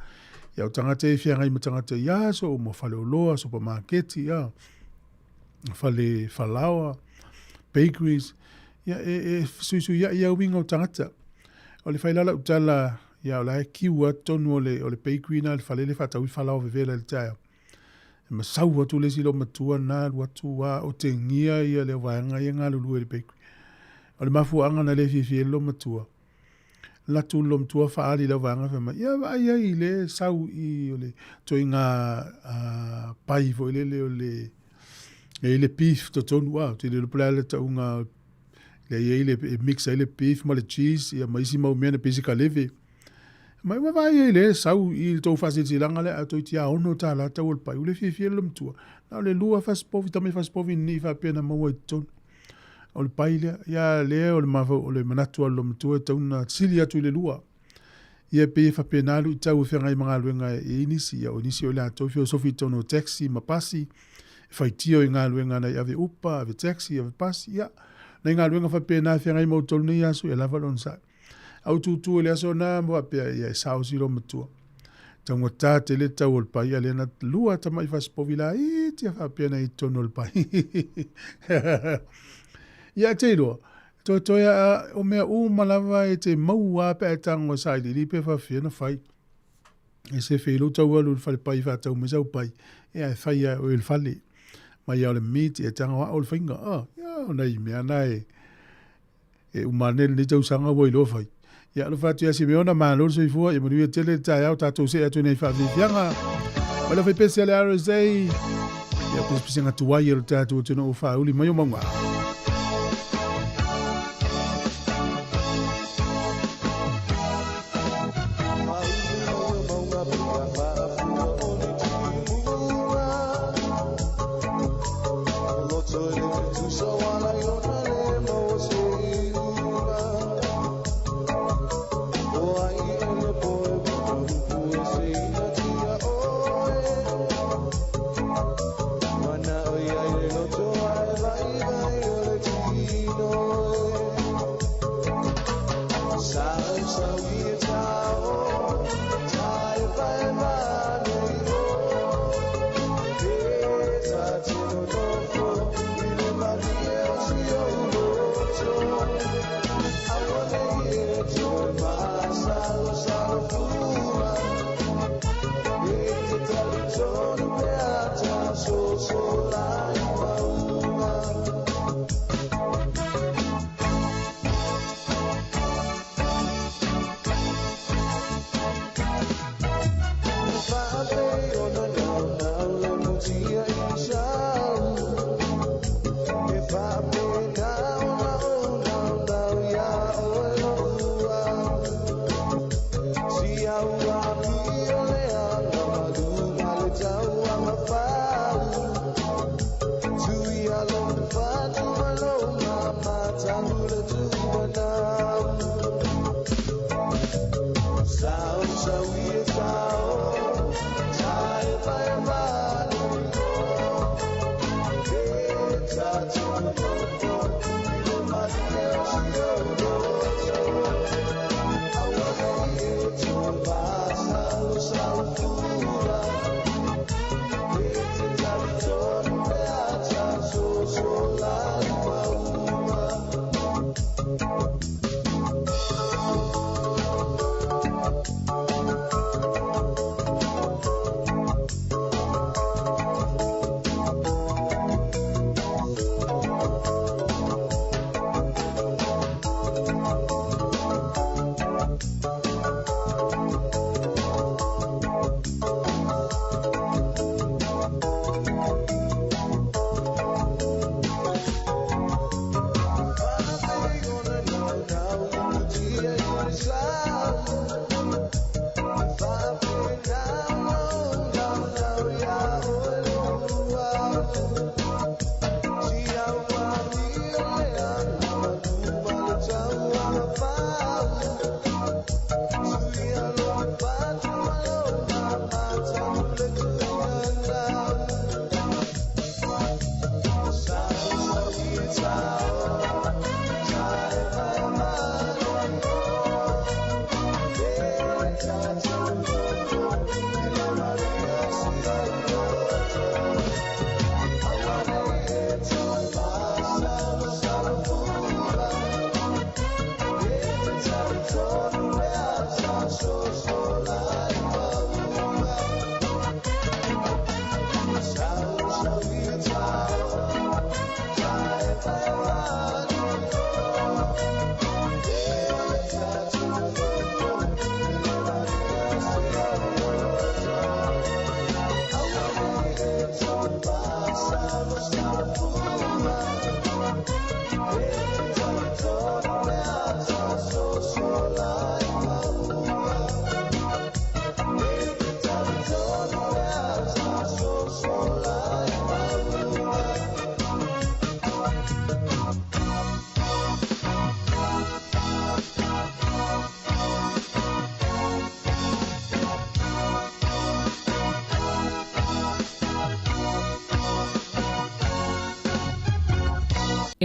Ia o tangata e whianga I ma tangata ia so, o mo whale o loa, supermarketi, ia, whale whalawa, bakeries, ia suisu ia winga o tangata. O le whailala utala, ia o la e kiwa tonu o le bakery na, le whale le whataui whalawa vevela le taia. Ma sau watu le silo matua na watu wa o te ngia ia le wanga ia ngā lulu e bakery. O le mafu anga na le fie lo matua. La tu lo matua whaari le wanga whema. Ia vai ai le sau I o le toi ngā pai fo le o le beef to tonu wa. Te le pula le tau ngā le mix le beef ma le cheese ia maisi mau mea na pesika leve. Mai vai le sau I to facility langa le ato tia ono ta la tau pai le fie lum tua na le lua fas povi tamai fas povi ni fa pena mo ton o le pai le ya le o le mavo o le manatu lum tua tau na silia tu le lua ia pe fa pena lu tau fe ngai manga luenga inisi o le ato fio sofi tono taxi ma pasi fa tio nga luenga na ave upa ave taxi ave pasi ya na nga luenga fa pena fe ngai mo tonu ya su e lava lon sa au tu le aso na mo pe ia sao silo matua tango ta te le tau ol pai ale na lua ta mai fas povila I tia fa pena I tono ol pai ia te ro to ya o mea malava e te maua pe tango sai li pe fa fina fai e se felo tau alu fa pai fa tau me sau pai e fai o il fali mai ya le meat e tango ol finga ya nei me nai e umanel ni tau sanga wo lo fai ya lo fatu ya si meona ma lo so ifua e mo tele ta ya ta to se atu nei fa vianga ma lo fe pese le RSA ya pus pisinga tua ya ta to no fa uli mai manga See you.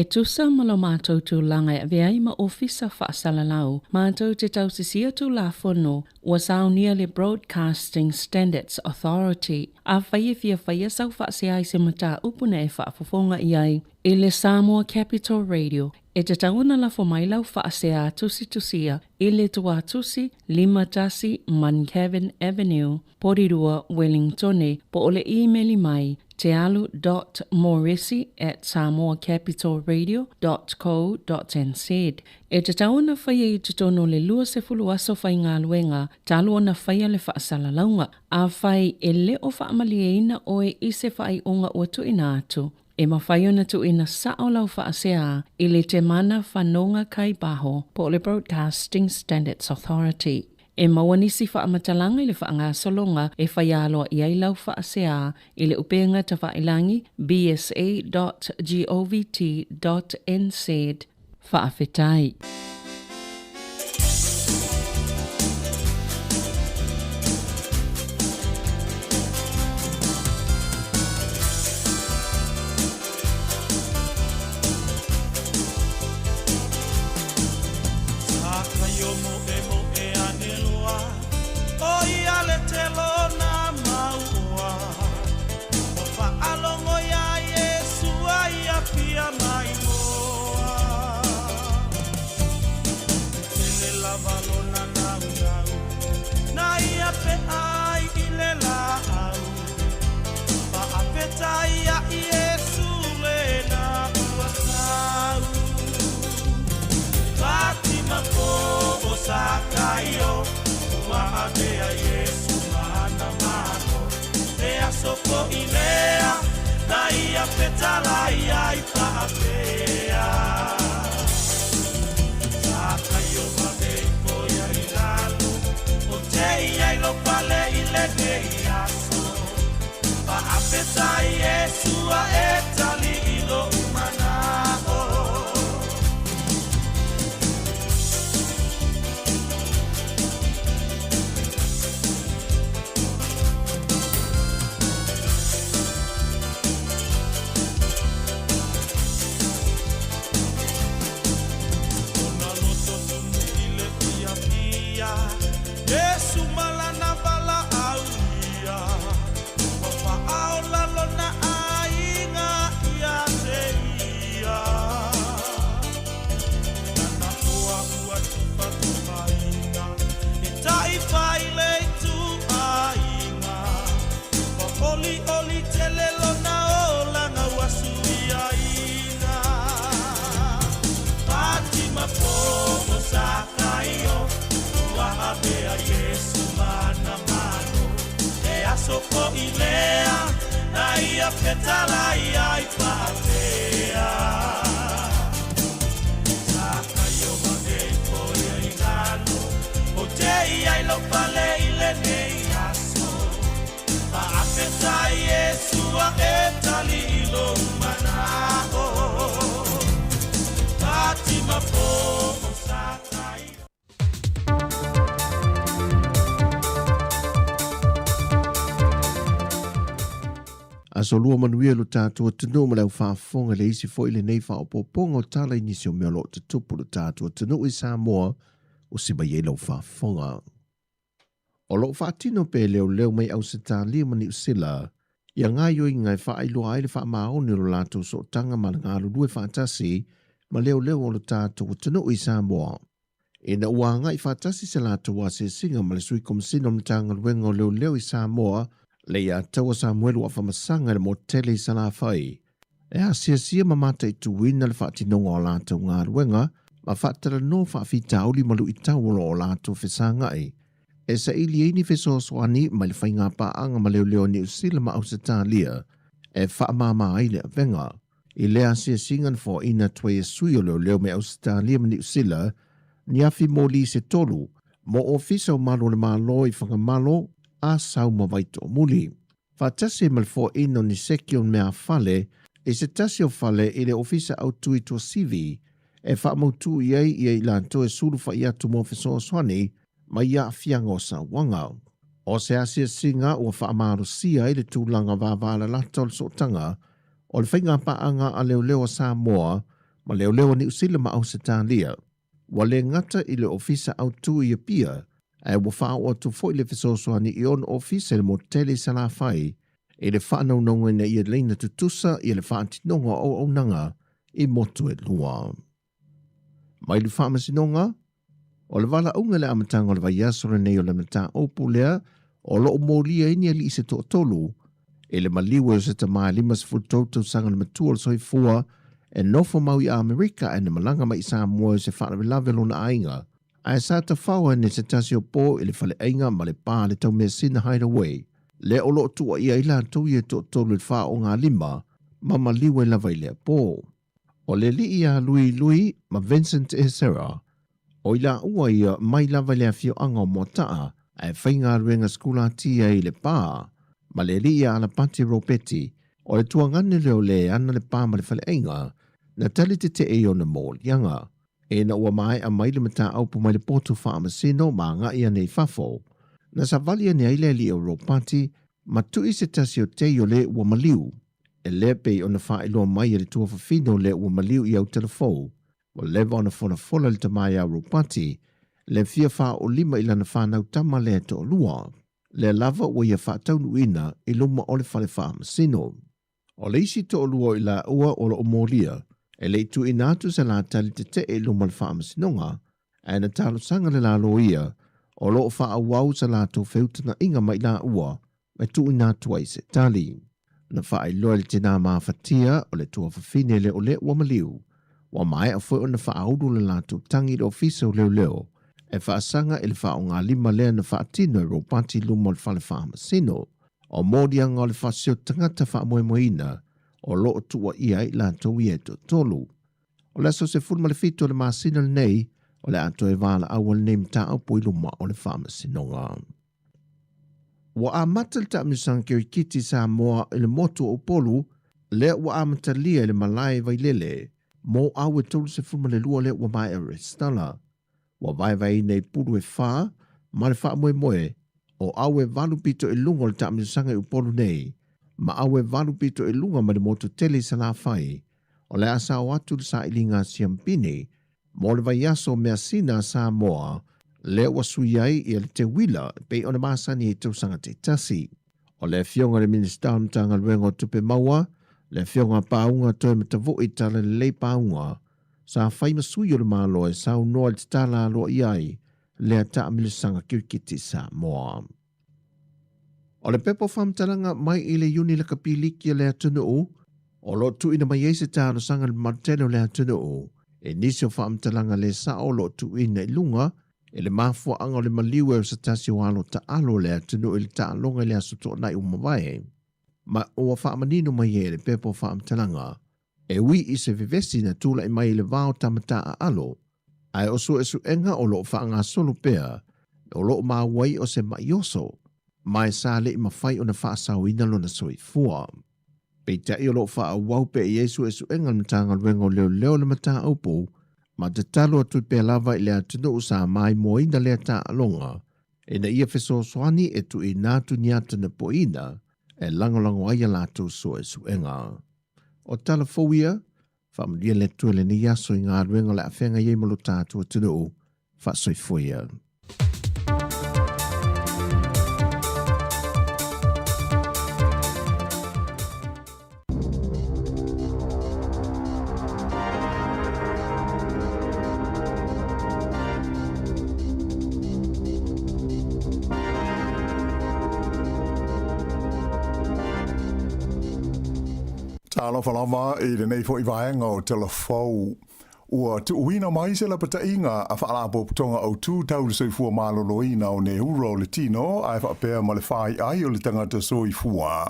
E tusa ma lo mātou tū langa e veai ma ofisa whaasalalau, mātou te tau sisia tū la whono, wa saunia le Broadcasting Standards Authority, a whaia fia whaia sau whaasea i se mata upuna e whaafofonga i ai, e le Sāmoa Capital Radio, e te tauna la whamailau whaasea tusi tusia, i le tua tusi, Lima Tasi, Mankavin Avenue, Porirua, Wellingtone, po ole e-maili mai, tealu.morrissey@samoacapitalradio.co.nz. E te tauna whaia i te tono le lua se fulu aso whai ngā luenga, talu ona whaia le whaasala launga, a whai e le o whaamalieina oe i se whai onga ua tuina atu. E mawhai ona tuina sao lau whaasea i le te mana whanonga kai baho po le Broadcasting Standards Authority. E mawanisi whaamatalanga i le whaanga solonga e whaialoa i ai lau whaasea i le upenga ta whailangi bsa.govt.nz. Whaafetai. Sakayo, maabea Yesu mahana mako, ea soko ilea, na ia petala ia ita ape. Yesu a etali ilo manao. Yesu malana bala aulia Wapa aola lona ainga ia seia Nana oa ua tupa tupaina Itai faile tu ainga Wapoli oli tele lona ola nga wasuia ina Fatima pomo sakaio Wahapea Yesu mana mano E asoko ilea Na ia petala ia ipatea Saka yo magei poia ingano O te ia ilo pale ile nei aso Pa apeta Yesu a etali ilo manao Fatima pomo sakai Asolua manuia lo tātua tunu ma lau whaafonga le isi fo ile nei whaopoponga o tala inisi o mea lo te tupu lo tātua tunu i Sāmoa o siba ye lau whaafonga. O lo whaatino pe leo mai au se tā lia mani usila, ia ngai o i ngai whaailoa aile whaamaoni lo lātou so tanga ma ngā lulue whaatasi ma leo o lo tātua tunu i Sāmoa. E na ua ngai whaatasi se lātou a se singa ma le sui komisino mtanga luenga o leo i Sāmoa, le ia taua Samuelu a whamasanga le motele i sana whai. E a sia mamata i tuwina le whaatinonga o lātou ngā ruenga, ma whaatara no whaafita auli malu i taulo o lātou whesanga i. E sa ili eini whesosoani ma le whainga paanga ma leo ni usila ma au se tālia, e whaamama aile a venga. I lea sia singan fo ina tue e sui o leo me au se tālia ma ni usila, ni afi mo li se tolu, mo ofisa o malo le malo i whangamalo, a sau mawaito muli. Whatase malfo ino ni sekio mea fale, e se tasi o fale i le ofisa au tui to CV, e whaamautu iei i lanto e suru wha ia tu mo feso swani, ma ia fiango sa wanga. O se asia singa ua whaamaro sia i le tūlanga wāwāla latol so tanga, o le whainga paanga a leo Sāmoa, ma leo ni usila ma au se tālia. Wa le ngata i le ofisa au tui a pia, e wa whao atu fo i le whesosoani i on ofisa le motele sala whai, e le whanau nonga na i e leina tutusa i le whaatinonga o nanga i motu e lua. Mai le whaamasinonga, o le wala unga le amatanga o le vaiasora nei o le mata opu lea, o lo o mōlia ini ali i se to tolu, e le maliwa o se tamai limas fultoutou sanga le matua o soi fua, e nofo mau i Amerika e na malanga mai Sāmoa se whaana lavelo na ainga, a e sa ta whaua ne se tasi o pō i le whale ainga ma le pā le tau mea sina hideaway. Le o lo tua ia ila tau i e to tolu le wha o ngā lima, ma maliwa i lava i lea pō. O le li ia lui ma Vincent e Sarah, o ila ua ia mai lava i lea fio anga o motaa, a e whainga ruenga skula tia i le pā, ma le li ia ala pati ropeti, o le tua ngane leo le ana le pā ma le whale ainga, na tali te e o na mō lianga. E na ua mai a mai le mata au po mai le potu whaamasino ma ngā ia nei whafo. Na sa valia ni aile li Europati, ma tu i se tasi o te o le ua maliu. E le pe o na wha iloa mai le tua whawhino le ua maliu i au telefou. Wa lewa o na fola le tamai a Europati, le fia wha o lima ila na whanau tama le to lua. Le lava ua ia wha taunu ina i luma o le whale whaamasino. O le isi to lua i la ua o lo o molia, e le tu inatu sa la tali te e luma le whaamasinonga, e na talo sanga le la loia, o lo o wha awau sa la to feutana inga mai la ua, me tu inatu ai se tali. Na wha ai loa le tina maa fatia o le tua whawhine le o le ua maliu, wa mai a fwoi o na wha audu le la to tangi le ofisa o leo, e wha sanga e le wha o ngā lima lea na wha atino e ropati luma le wha le whaamasino, o mōdianga o le wha sio tangata wha moemoina, o lo o tua ia i la tau i e to tolu. O le so se fulma le fito le masina le nei, o le ato e wala awal nei mta au po iluma o le whamasinonga. Wa a mata le ta misang kiri kiti Sāmoa i le motu o polu, Le wa amatalia le malai vai lele, mo awe tolu se fuma le lua le wa mai arestala. Wa vai nei puru e wha, ma le wha moe, o awe valu pito e lunga le taamisanga upolu nei, ma awe valu pito e lunga ma le moto tele sa la fai, o le asa o atu le sa ilinga siampini, mo le vai aso mea sina Sāmoa, le wa suyai i le te wila pe o le masani e tausanga te tasi. O le fionga le minister mtanga luengo tupe maua, le fionga paunga toi matavo i tala le lei paunga, sa fai masui o le malo e sa unoa le tala alo iai, le ata amilisanga kirkiti Sāmoa. O le pepo whamtalanga mai i le uni le kapiliki le atunu o lo tu ina mai eise tāno sanga le martelo le atunu e nisi o whamtalanga le sa o lo tu ina ilunga, e le mafua anga o le maliu e sa tasi o alo ta alo le atunu i le ta alonga le asoto nai umawai. Ma o wa whaamanino mai e le pepo whamtalanga, e wi i se vivesi na tula i mai le vao tamata a alo, ai o su esu enga o lo whaanga solo pea, o lo maa wai o se maioso, mai sa le i mawhai o na whaasau ina lo na soi fua. Peita i o lo wha wau pe i esu esu enga matanga luengo leo le mata upu, ma te talo atu pe lava i le atunu usa mai mo ina le ata alonga, e na ia feso soani e tu i natu niata na po ina, e langolango aia latu so esu enga. O tala fowia, whaamalia le tuele ni yaso i ngā ruenga le awhenga iei malo tātua tunu, whaasoi foia. Talo falava i le nei fo i vaenga o telefou. Ua tu uina mai se la pata inga a whaalapo putonga au tū taule soi fua malolo ina o ne uro le tino a e whaapea ma le whai ai o le tangata soi fua.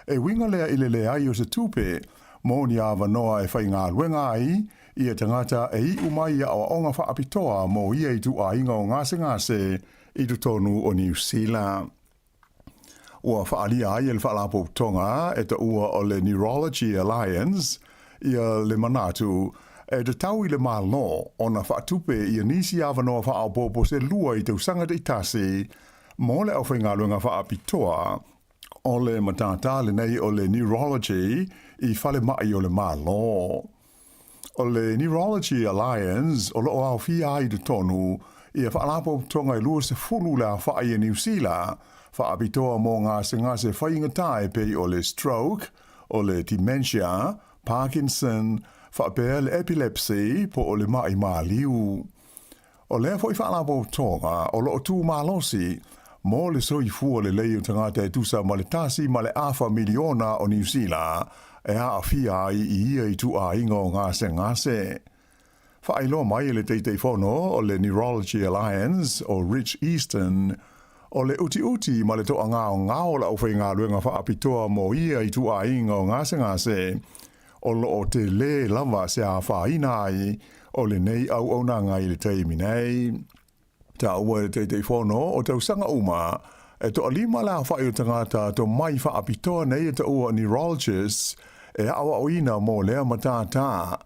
E winga lea i le ai o se tupe, mo ni awa noa e whai ngā luenga ai, i e tangata e i umai a o onga whaapitoa mo ia i tu a inga o ngase i tu tonu o New Zealand. Ua whaalia ai e le whaalapo putonga e ta ua o le Neurology Alliance, ia le manatu, e te tau i le malo o na whaatupe i a nisi awa noa whaapopo se lua i te usanga te itasi, mo le au whainga luenga whaapitoa, o le matata le nei o le Neurology i whale mai o le malo. O le Neurology Alliance, o lo au fia ai te tonu, i a whaalapo putonga i lua se fulu la whaai e New Zealand, whaapitoa mō ngase whainga tae pei o le stroke, o le dementia, Parkinson, whaapea le epilepsy po o le mai liu. O lea fwoi whaalapo tonga o lo tū malosi, mō le soi fua le leo tangata e tusa ma le tasi ma le awha miliona o New Zealand, e a fia i ia i tu a inga o ngase. Whaelo mai le teitei whono o le Neurology Alliance o Rich Eastern, o le uti ma le toa ngao la uwhai ngā ruenga whaapitoa mo ia i tu a inga o ngase, o lo o te le lava se a whaina ai, o le nei au nanga i le teimi nei. Ta ua le teitei whono o tau sanga uma, e toa lima la whai o tangata to mai whaapitoa nei e ta ua neurologist, e awa o ina mo lea matata,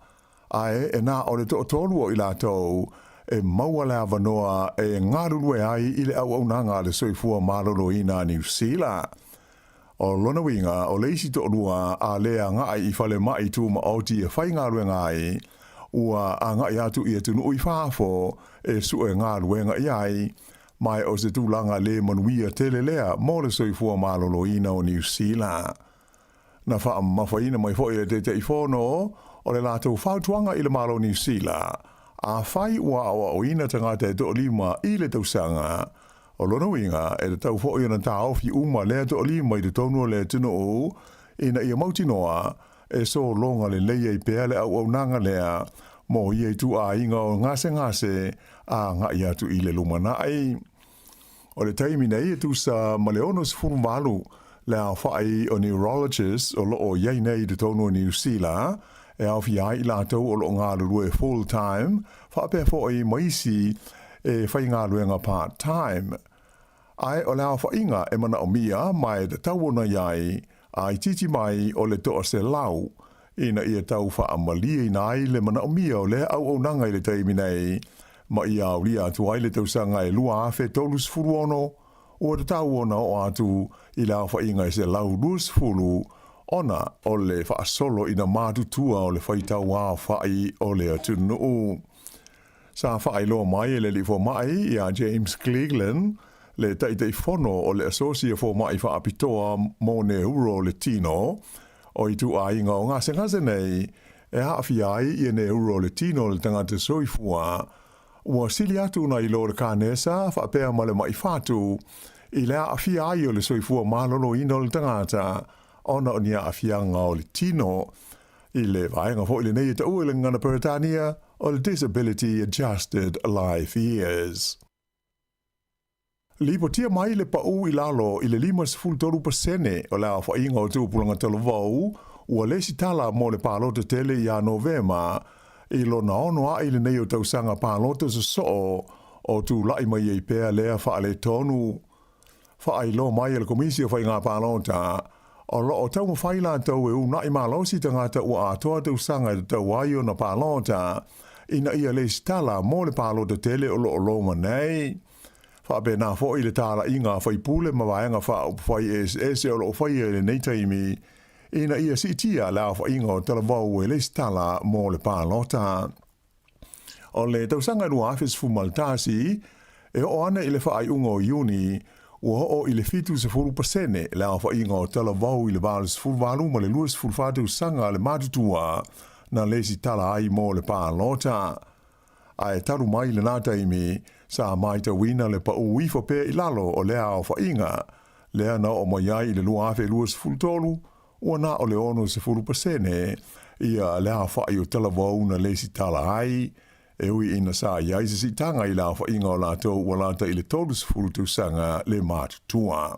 ai e nā o le toa tolu o i la tau, e maua la vanoa e ngarulue ai i le au nanga le soifua malolo ina New Zealand. O lona winga o leisi to lua a lea ngai i fale mai tu ma oti e whai ngarue ngai, ua a ngai atu i atunu ui whaafo e su e ngarue ngai ai, mai o se tūlanga le manuia tele lea mo le soifua malolo ina o New Zealand. Na wha mawhaina mai fo i te i whono, o le lātou whautuanga i le malo New Zealand, a whai ua awa o ina tangata e to lima i le tausanga, o lona winga e te tau fo i ana tā ofi uma lea to lima i te tonu le tino o, ina ia mauti noa, e so longa le leia i pēa le au nanga lea, mo ia i tu a inga o ngase, a nga ia tu i le lumana ai. O le taimi nei e tu sa maleonos furumwalu, le a whai o neurologist o loo iei nei te tonu o New Zealand, e au fi ai la tau o lo ngā rue full time, whapea fo i maisi e whai ngā ruenga part time. Ai o le au whainga e mana o mia mai te tau ona iai, Ai titi mai o le toa se lau, ina ia tau wha amalia ina ai le mana o mia o le au au nanga i le taimi nei, ma ia au lia atu ai le tau sanga e lua afe tolus furu ono, o te tau ona o atu i le au wha inga i se lau lus furu, ona o le wha solo ina mātutua o le whaitau a whai o le atu nuu. Sa whai loa mai e le li fo mai i a James Cleveland, le taitei fono o le asosia fo mai wha apitoa mo ne uro le tino, o i tu a inga o ngase ngase nei, e haafi ai i ne uro le tino le tangata soifua, ua sili atu na i lo le kānesa, wha pēr ma le mai whātu, i le haafi ai o le soifua mālolo ino le tangata, ona o ni haafi anga o le tino, i le vaenga fo i le nei ta ua le ngana Peritania, o le Disability Adjusted Life Years. Lipo tia mai le pau i lalo i le 5% o le awha inga o tūpulanga talavau, ua lesi tala mo le pālota tele i a Novema, i lo na ono a i le nei o tausanga pālota sa soo, o tū lai mai ei pēr lea wha le tonu. Wha ai lo mai le komisi o whai ngā pālota, o lo o tau mawhaila tau e una i mālosi tangata ua atoa tausanga i tau ai o na pālota, ina ia lesi tala mo le pālota tele o lo o loma nei. Whape nā fo i le tāla i ngā whai pūle mawaenga wha o whai SS o lo whai e le nei taimi, ina ia si tia la wha inga o talavau e le stala mō le pālota. O le tausanga nua awhis fumaltasi, e o ana i le whaai unga o Iuni, ua o i le 7% la wha inga o talavau i le vālis fulvalu ma le luas fulfatu sanga le matutua na le si tala ai mō le pālota. Ai taru mai le nā taimi, sa mai ta wina le pa ui fo pe ilalo o lea o fa inga, lea na o mai ai le lua afe luas fultolu, ua na o le ono se 4%, ia lea fa i o talavau na leisi tala ai, e ui ina sa iai se si tanga i la fa inga o lato ua lata i le tolus fultu sanga le mat tua.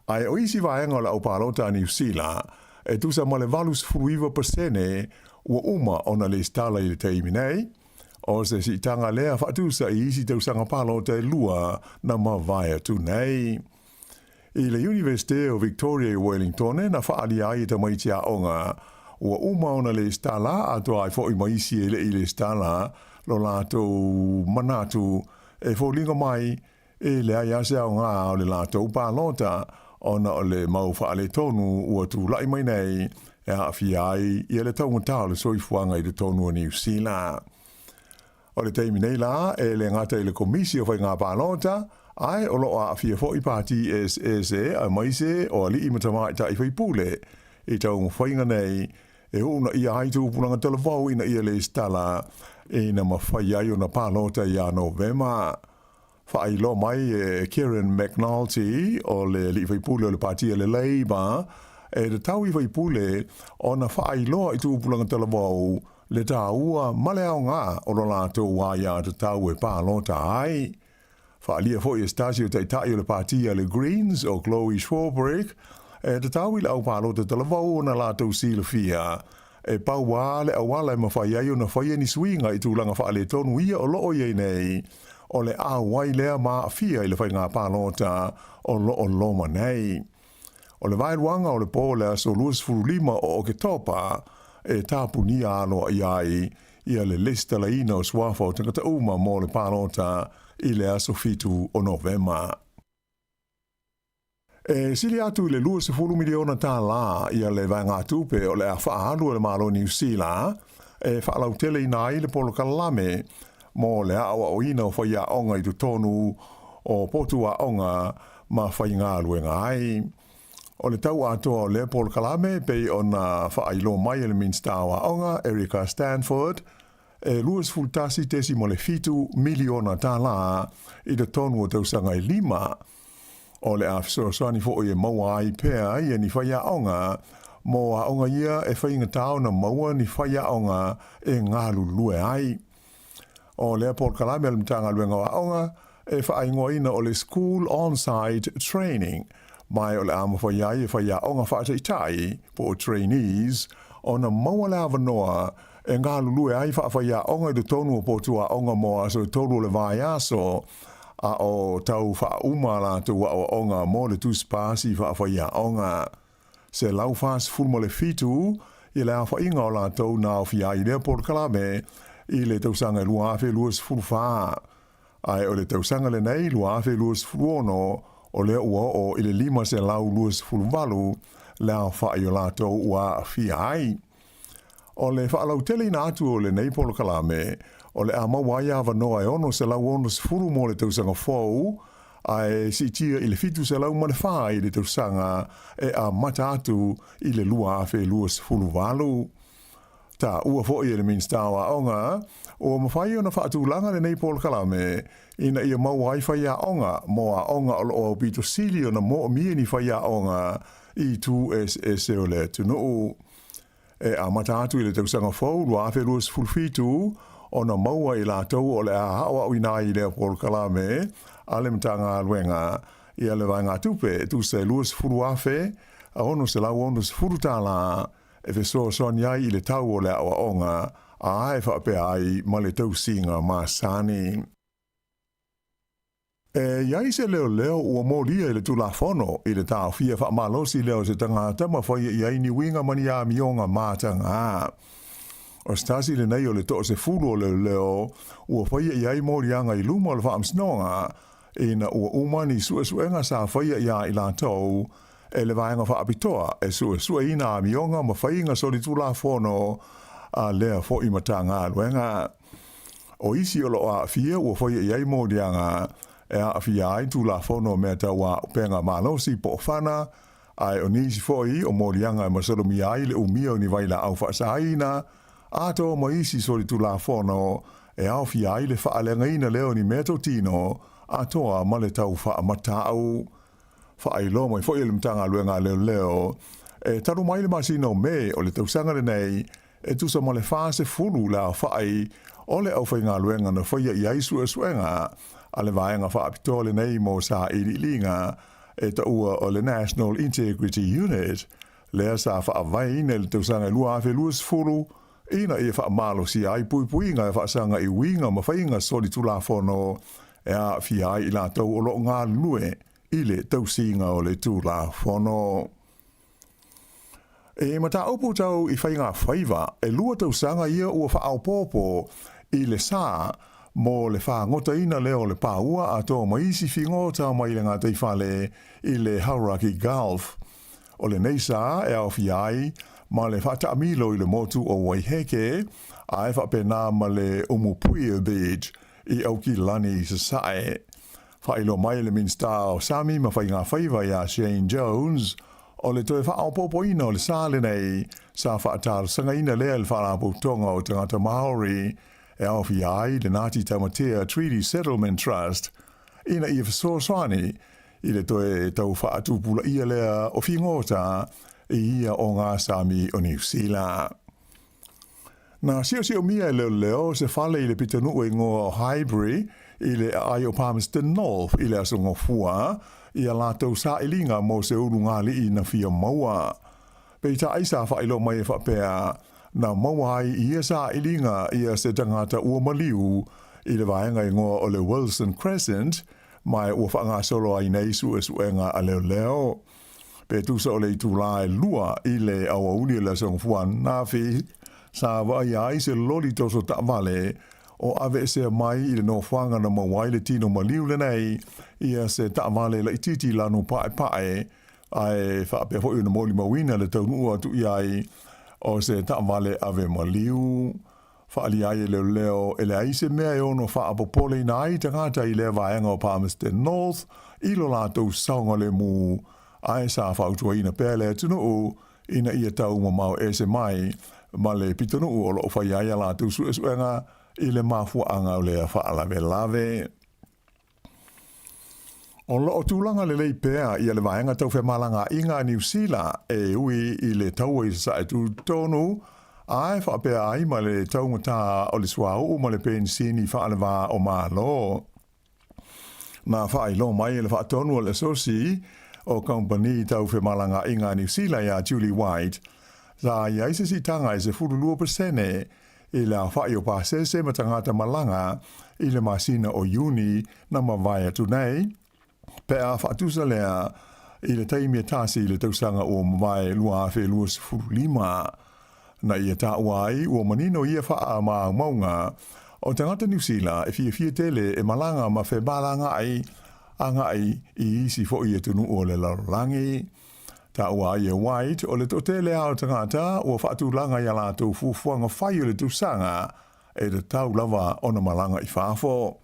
Ai o isi vaenga o la o palota New Zealand, e tu sa ma le valus 4% ua uma o na leisi tala i le teimi nei, o se si tanga lea whatu sa i isi tau sanga palo te lua na mawaya tu nei. I le University o Victoria i Wellington na whaali ai ta mai tia onga, ua uma ona le stala ato ai fo i maisi ele i le stala lo lato manatu e fo linga mai e le ai ase au ngā o le lato palota ona o le mau whaale tonu ua tu lai mai nei e hawhi ai i le taunga tau le soifuanga i le tonu o New Zealand. O le teimi nei la, e le ngata i le komisi o whai ngā pālota, ai o loa a fia fo i pāti SSA a maise o ali i matamai ta i whai pūle, i tau mwhainga nei, e una ia haitu pulanga talavau ina ia le stala, e na mawhai ai o na pālota i a Novema. Whai lo mai e Kieran McNulty o le li whai pūle o le pāti le Labour, e le tau i whai pūle o na whai loa i tu pulanga talavau, le tā ua male au ngā o lo lātou wāia te tau e pālota ai. Whaalia fo i Estasio te tai o le pātia le Greens o Chloe Schwarbrick, e te tau i le au pālota talavau o na lātou sila fia. E pau wā le awala e mawhai ai o na whai ni swinga i tūlanga whaale tonu ia o loo iei nei, o le awai lea maa fia i le whai ngā pālota o loo loma nei. O le vaeruanga o le pōlea so luas furulima o ke topa, e tāpuni alo i ai, ia le lista la ina o swafa o tangata uma mo le pālota i le aso fitu o Novema. E sili atu i le 2 miliona tā la ia le vai ngā tupe o le a whaalu le malo New Zealand, e whaalau tele ina i le polo kalame mo le awa o ina o whaia onga i tu tonu o potua onga ma whai ngā luenga ai. O le tau atoa o le Paul Kalame pei o na whailo mai ele minstawa onga Erika Stanford e luas fultasi tesi mo le 5 miliona tā la i te tonu o tausanga i 5. O le afisosani fo o e maua ai pēa i ni whaia onga mo a onga ia e whainga tau na maua ni whaia onga e ngālu lue ai. O le Paul Kalame le mtanga luenga wa onga e whaingoa ina o le School On-Site Training mai o le ama whaiai e whaia onga whaata i tai po o trainees o na maua le awanoa e ngā lulue ai whaia onga i te tonu o potua onga moa so tolu le vai aso a o tau wha umala tu wa o onga mo le tuspasi whaia onga. se lau fas fulmo le fitu, i le awha inga o lātou nā o fia i lea por kalame, i le tausanga lua awhe luas fulfaa. Ai o le tausanga le nei lua awhe luas fuluono, o le ua o i le 5 se lau luas fulvalu, le awha i o lātou ua fia ai. O le whaalau tele na atu o le nei polo kalame, o le amawai awa noa e ono se lau ono se furu mo le tausanga fōu, ai si tia i le fitu se lau mane wha i le tausanga e a mata atu i le lua awhe luas fulu walu. Ta ua fo i le minstawa onga, o mawhai o na whaatulanga le nei polo kalame, ina ia mawai whaia onga, moa onga o pito sili o na mo mie ni whaia onga i tu es o le tunu. E a mata atu i le tausanga fōu, lua awhe luas fulu fitu, o na maua i lātou o le a hawa uina i le polo kalame, ale mtanga luenga, i ale vanga tupe, tu se luas furu afe, a ono se lau ono se furu tala, e fe so niai i le tau o le awa onga, a ae whape ai ma le tau singa ma sani. E iai se leo ua mōlia i le tulafono i le tau fia wha malosi leo se tangata ma whaia i aini winga mani a mionga mātanga. O stasi le nei o le toa se fulu o leo, ua whaia i ai mōrianga i luma o le whaamsnonga, ina ua umani suesuenga sa whaia ia i lātou, e le vaenga whaapitoa, e suesue ina a mionga ma whainga soli tulafono a lea fo i matanga luenga. O isi o loa fia ua whaia i ai mōrianga, e a fia ai tulafono mea taua penga malosi po whana, ai o nisi foi o mōrianga e masolomi ai le umia o ni waila au whaasaina, ato mo isi soli tulafono, e au fia ai le whaalenga ina leo ni meto tino, atoa ma le tau wha matau. Wha ilo mo i fo ili mtanga luenga leo, e taru mai le masino me o le tausanga le nei, e tusa mo le fase fulu la whai, o le au whainga luenga na whaia i aisu e suenga, a le vaenga wha apito le nei mo sa iri linga, e ta ua o le National Integrity Unit, lea sa wha avai ne le tausanga lua afe luas fulu, ina e wha malo si ai puipuinga e wha sanga i winga ma whainga soli tulafono, e a fia ai i lātou o lo ngā lue i le tausinga o le tulafono. E mata upu tau i whainga whaiva, e lua tausanga ia ua wha au popo i le sā, mo le wha ngota ina leo le pāua a tō maisi whingota mai le ngā teifale i le Hauraki Gulf. O le neisa e au fiai, ma le whata amilo i le motu o Waiheke, a e whapena ma le Umupuia Beach i au ki lani sa sae. Whailo mai le minsta o Sami ma whainga whaiva ia Shane Jones, o le toe wha au popo ina o le sāle nei, sa whaatar sanga ina lea le whaarapu tonga o tangata Maori, e au fiai le Ngāti Tamatea Treaty Settlement Trust, ina i whasoaswani, i le toe tau whaatupula ia lea o whingota, i ia o ngā Sami o New Zealand. Nā sio mia e leo se whale i le pitanu e ngoa o Highbury, i le ai o Palmerston North, i le asunga fua, i a lātou sa ilinga mo se uru ngāli i na fia maua. Peita aisa whailo mai e whapea, na maua ai i sa ilinga i a se tangata ua maliu, i le vaenga i ngoa o le Wilson Crescent, mai ua whaanga solo ai nei suenga a leo. Pe tusa o le tūlae lua i le awa uni le asunga fua nā fi, sa vai ai se loli toso ta vale, o ave se mai i le no whanga na mawai le tino maliu le nei, ia se ta vale la ititi lanu pae, ai whape hoi na moli mawina le taunua tu iai, o se ta vale ave maliu, whaali ai leo ele ai se mea e ono whaapopole na ai tangata i le vaenga o Palmerston North, i lo lātou saunga le mu, ai sa whautua ina pēle tunu ina ia tau mamau e se mai, ma le pitanu o lo whai ai lātou suenga, i le mafuanga o lea whaalave. O lo tūlanga le lei pēa i le vaenga tau whemalanga inga New Zealand e ui i le tau i sa e tu tonu, ai whaapea ai ma le tau ngata o le suau ma le pensini whaalava o malo. Nā whailo mai le whaatonu o le sosi o company tau whemalanga inga New Zealand ia Julie White, sa ia se si tanga i se 42% i le whai o pāsese ma tangata malanga i le masina o Uni na mawai atu nei, pe a whaatusa lea I le taimi tasi le tausanga o mawai lua fe lua sifuru lima. Na ia ta wai o manino ia faa ma maunga o tangata New Zealand e fia tele e malanga ma fe balanga ai anga ai I isi fo ia tunu o le larangi. Ta wai e white o le totele au tangata o fatu langa ia la tau fufuanga whai o le tusanga e le tau lava o na malanga I fafo.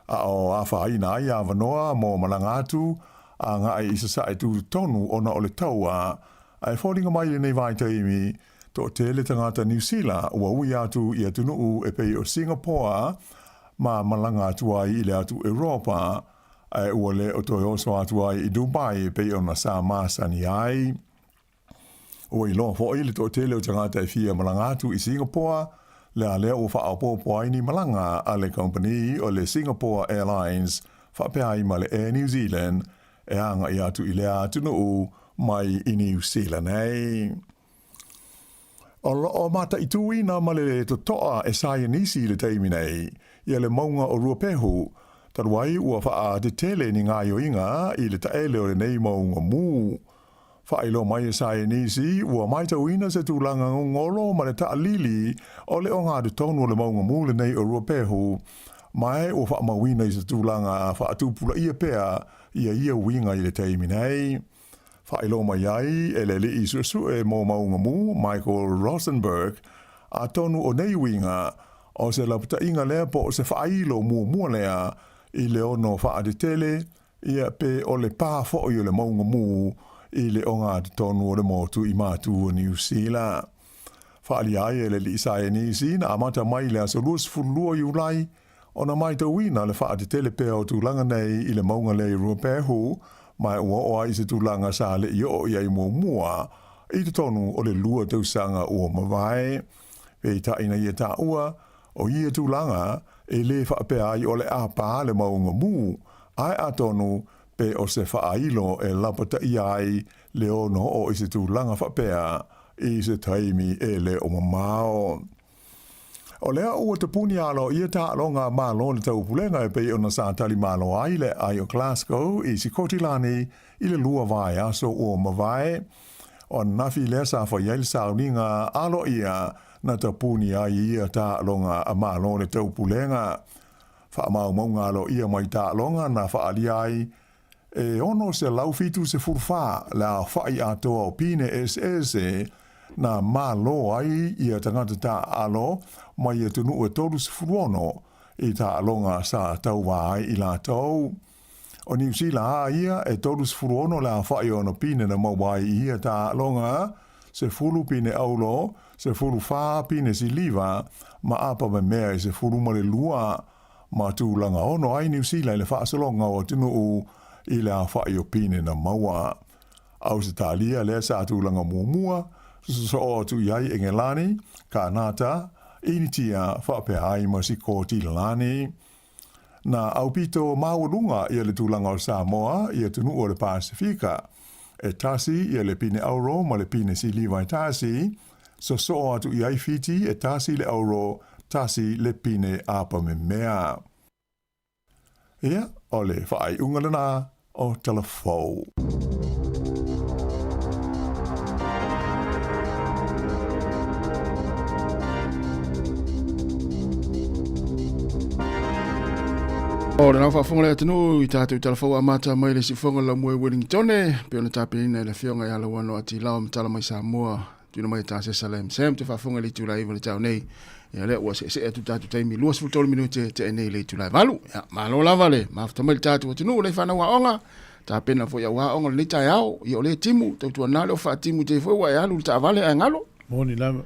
A o a whai na ia vanoa mo malanga atu a nga ai isa sa e tu tonu o na o le taua ai fōringa mai nei vai taimi to tele tangata New Zealand ua ui atu I atu nuu e pei o Singapore ma malanga atu ai I le atu Europa ai ua le o toi oso atu ai I Dubai e pei o na Sāmoa sani ai. Ua I loa fo le to tele o tangata e fia malanga atu I Singapore le a lea o whaapopo ai ni malanga a le company o le Singapore Airlines whapea ai ma le Air New Zealand e anga I atu I le atu nuu mai I New Zealand ei. O mata I tui na male to toa e saia nisi le teimi nei, ia le maunga o ruapehu, taruai ua wha te tele ni ngā yoinga I le taele o le nei maunga mū. Wha ilo mai e saia nisi, ua mai tauina se tūlanga ngolo ma le taa lili o le o ngā de tonu o le maunga mū le nei o ruapehu, mai o wha mawina I se tūlanga wha atupula ia pea ia winga I le teimi nei. Whailo mai ai e le li isusu e mō maunga mū, Michael Rosenberg, a tonu o nei winga o se lapta inga lea po o se whailo mua lea I le ono whaade tele, ia pe o le pāfo I o le maunga mū I le o ngā tonu o le motu I mātu o New Zealand. Whaali ai e le li isae nisi na amata mai lea so luas fulua Julai, o na mai tawina le whaade tele pe o tūlanga nei I le maunga lei ruapehu, mai ua oa I se tūlanga sa le I o iai mua I te tonu o le lua tausanga ua mawai. Pei ta ina ia ta ua, o ia tūlanga e le whaapea ai o le apa le maunga mū, ai a tonu pe o se whaailo e lapata I ai le ono o I se tūlanga whaapea I se taimi e le o mamao. O lea ua te puni alo ia ta alonga malo le tau pulenga e pei o na sātali malo ai le ai o Glasgow I si kotilani I le lua vai aso o mawai. O nafi lea sa whaiail sauninga alo ia na te puni ai ia ta alonga a malo le tau pulenga. Wha mau maunga alo ia mai ta alonga na whaali ai e ono se laufitu se furfa la whai atoa o pine SS na malo ai ia tangata ta alo mai e tunu e toru se furuono I ta alonga sa tau wai I la tau. O New Zealand ia e toru se furuono la whai ono pine na mawai ia ta alonga se furu pine aulo, se furu wha pine si liva ma apa me mea se furu mare lua ma tūlanga ono ai New Zealand le wha asalonga o tunu u I la whai o pine na maua. Au se talia le sa tūlanga mua so o tu iai Engelani, Kanata, initia whapea ai ma si kōti lani. Na aupito maurunga ia le tūlanga o Sāmoa ia tunu o le Pasifika. E tasi ia le pine auro ma le pine si liwai tasi, so o atu iai fiti e tasi le auro, tasi le pine apa me mea. Ia, o le whaai ungalana o telefou. O le nau whaafonga lea tanu I tātou telefou a mata mai le sifonga la mue Wellington pe ona tāpina le whionga I alawano ati lau mtala mai Sāmoa tuna mai tā se Salem Sam te whaafonga le tūlai iwa le tau nei ia le ua se atu tātou taimi luas fultolo minute te nei le tūlai valu ia malo lava le mafta mai le tātou tanu le whanau a onga tāpina fo ia wa onga le tai au I o le timu tautua nale o wha timu te fo wa e alu le tā vale a ngalo Moni lama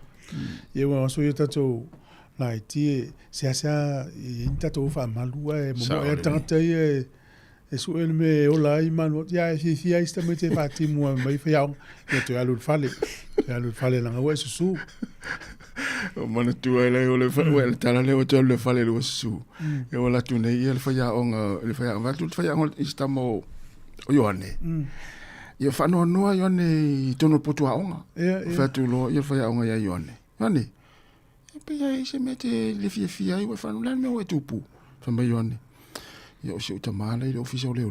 ia wa so ia tātou lai tie se I tātou wha malua e mo e tangata e su ele me o lai manu ia e fia ista me te wha timu mai whiau ia tu alu le fale langa ua susu o mana tua ele o le wha le tala leo tu le fale lua susu e o la tu nei ia le whiaonga le whiaonga tu whiaonga ista mo o Ioane ia whanua noa Ioane tono potua onga whatu lo ia whiaonga ia Ioane Ioane pia se mete le fia I wa fanu lan me o tupu fa mai Ioane ia o se utamala I le ofisa o leo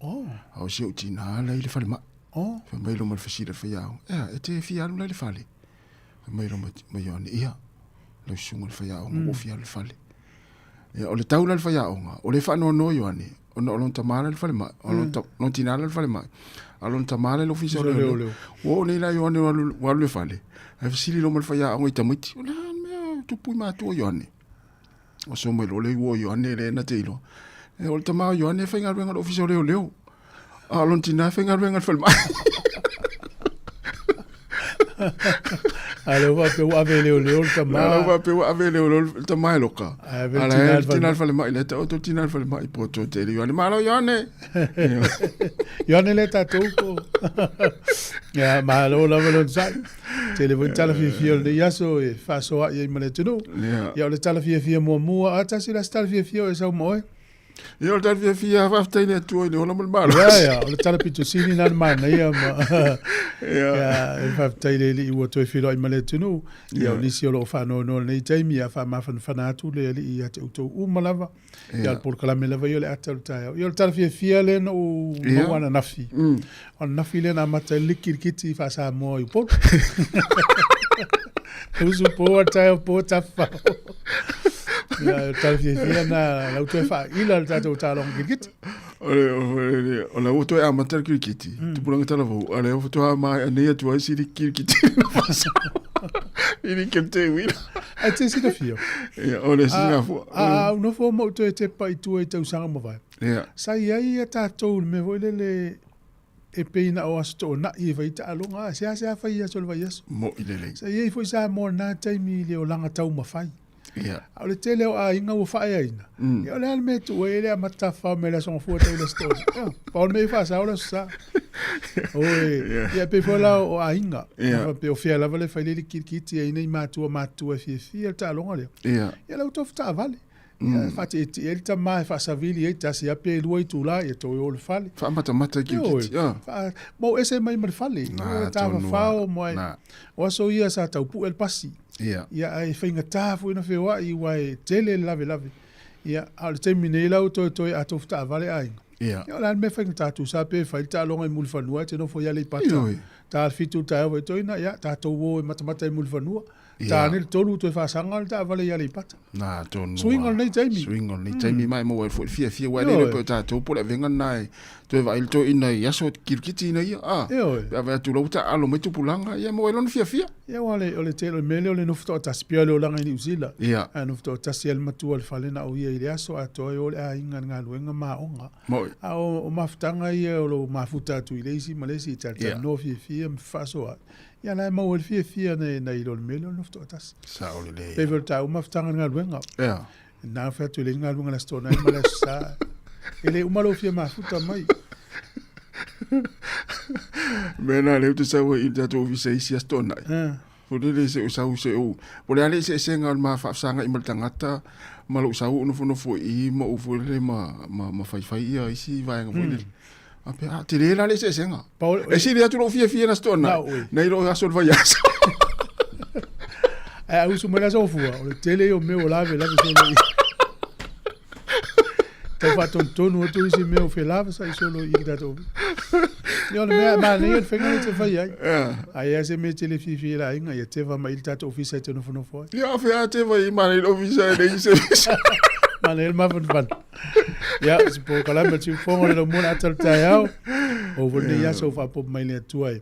Au se o tina la ile fale ma. Fa mai lo mal fasira fa yao. E te fia lo le fale. Fa mai lo ma yo ni ia. Lo sunga fa yao mo fia le fale. O le tau le fa yao nga. O le fa no no yo ani. O no lon tamala le fale ma. O lon tina le fale ma. A lon tamala le ofisa le. O ni la yo ani wa le fale. Ai fasili lo mal fa yao ngai tamiti. O la me tu pui ma tu yo ani. O so mo lo le wo yo ani le na te lo. E o le tamao yo ani fa ngal ngal ofisa le leo. A lon tina fa ngal fale ma. Ale wa pe wa vele o le tama. Ale wa pe wa vele o le tama loka. Ale tina fale mai le to tina fale mai po to te yo ni malo yo ne. Yo ne le ta to ko. Ya malo la velo sai. Te le von tala fi le yaso e fa so ai male tunu. Ya le tala fi mo ata si la tala fi e sa mo. Yo tal via after ile tu ile ona mal mal. Ya, o tala pitu sini na man ya ma. Ya, after ile i wo to fi lo male tunu. Ya ni si lo fa no nei time ya fa ma fa tu le ya te to malava. Ya por kala me lava yo le atal ta. Yo tala fi le no wana nafi. On nafi le na mata likirkiti fa sa mo i po. Usu po ta fa. Ya tal fi na la tu fa ila ta ta long kirkit o la auto a matar kirkiti tu pulang ta la vo ale o to ma ne tu ai si kirkiti ini kente wi a te si da fio ya o le si na fo no fo mo to te pa tu e te usanga mo vai ya sai ai ta to me vo le e peina o asto na i vai ta longa sia fa ia sol vai yes mo ile sai ai foi sa mo na taimi le o langa tau ma fai. Yeah. Au le tele o a inga o whae aina. Ia le me tu e le a matafa me le songa fua tau le stone. Paul me fa sa o le sa. Oe, ia pe fola o a inga. Pe o fia lava le whaile li kirkiti e ina i mātua e fia ta longa leo. Ia le utofu ta vale. Fate e ta mai fa savili e ta si ape lua i tu la e to o le fale. Fa mata kirkiti. Mo ese mai ma le fale. Ta fao mo o so ia sa tau pu el pasi. Ia ai whainga tāfu ina whewa i wai tele lave. Ia au te mine lau toi a tofu ta vale ainga. Ia la me whainga tātu sa pe whai ta longa i muli whanua te no fo ia le pata. Ta fitu ta ewa i toina ia tātou wo i matamata i muli whanua. Ta nil tolu toi whasanga ta vale ia le pata. Nā tonu. Swing on nei taimi. Swing on nei taimi mai mo e fia wai le pe tātou po le venga nai. Toi vai to ina yaso kirkiti ina ia. Ia vai tu lauta alo mai tupulanga ia mo e lon fia. Ia wale o le telo mele o le nufto o taspia le o langa i New Zealand. Ia. A nufto o tasi el matua le falena o ia i le aso a toi o le a inga ngā luenga maonga. Moi. A o mafutanga ia o lo mafuta tu i leisi malesi i tata no fia mfaso a. Ia lai mau el fia na i lo le mele o nufto o tasi. Sa o le le. Pevel ta o mafutanga ngā luenga. Ia. Nā whea tu le ngā luenga la stona i male sa. Ele umalo fia mafuta mai. Mena le tu sa i tatu ofisa isi astona. Fole le se usau se o. Pole ale se nga ma fa sanga i maltangata malo usau no fo i mo u fole ma fai ia isi vai nga fole. Ape a te le ale se nga. E si le tu lo fia na stona. Nei lo aso vai aso. A usu mena so fu. O tele o meu lave solo. Te fa tontonu o tu isi meu fe lava sai solo i dato. Io le ma ne fenga te fai ai. Ai se me tele fi la inga ia te va ma il tato office te no fo. Ia fe a te vai ma il office nei se. Ma ne ma van. Ja, se po kala me tu fo le mo na tal taiao. O vo ne ia so fa po mai le tu ai.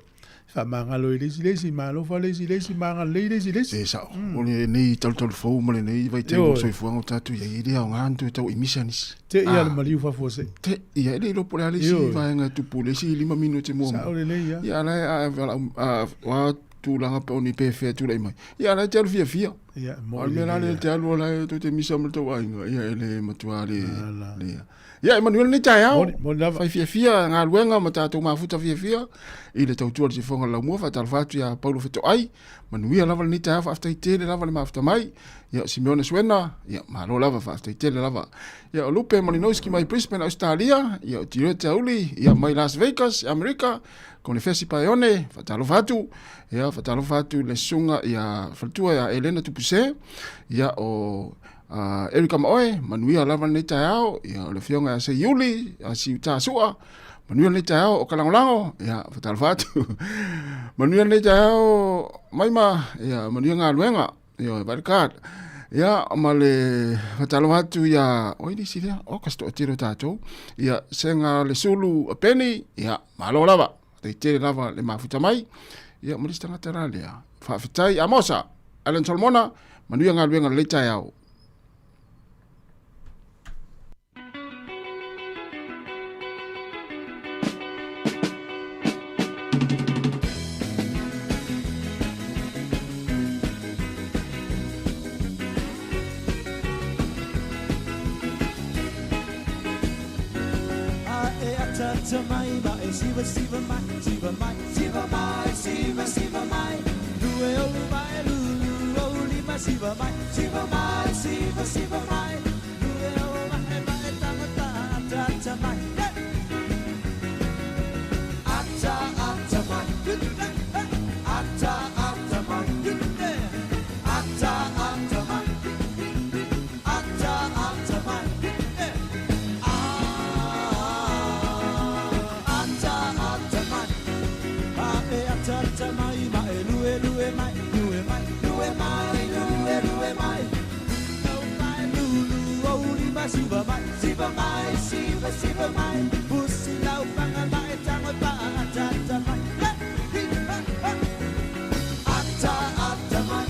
Fa manga lo lesi ma lo fa lesi manga lesi. Sa. O le nei tal fo mo le nei vai te so fo ngo tatu ia ia o ngantu tau imisanis. Te ia le maliu fa fose. Te ia le lo por ali si vai nga tu polisi 5 minutos mo. Sa o le ia. Ia la wa tu la pa oni pe fe tu le mai. Ia la te fia. Ia mo. Al mena le te alu la tu te misa mo to ai nga ia le matuale. Ia Emmanuel ni tai au. Fai fia nga luenga mata tu mafuta fia. Ile tau tu se fonga la mo fa tal fatu ya Paulo feto ai. Manuia lava ni tai fa after tele lava le mafuta mai. Ia Simeone Swena, ia malo lava fa after tele lava. Ia Lupe Malinowski mai Brisbane Australia, ia tiro te uli, ia mai Las Vegas, Amerika. Con fesi paione, fatalo fatu le sunga ia fatua ia Elena Tupuse, ia o Erika Maoe, manuia lava nei tai au, ia o le fionga se Yuli, a si Tāsua, manuia nei tai au o Kalangolango, ia Fatalfatu, manuia nei tai au Maima, ia manuia ngā luenga, ia Barikat, ia ma le Fatalfatu ia, oi ni siria, o kasto atiro tātou, ia senga le sulu a peni, ia malo lava, te tere lava le mafuta mai, ia maristanga terale, ia whaafitai, a Mosa, Alan Salmona, manuia ngā luenga le tai au. Siva mai, lue olu mai, lulu oli mai, siva mai, siva mai, lue olu mai, tanga ta mai, ata mai, ata mai, ata mai, ata mai. Siva mai, pusi lau panga mai, tango pa ata mai, ata mai, ata mai,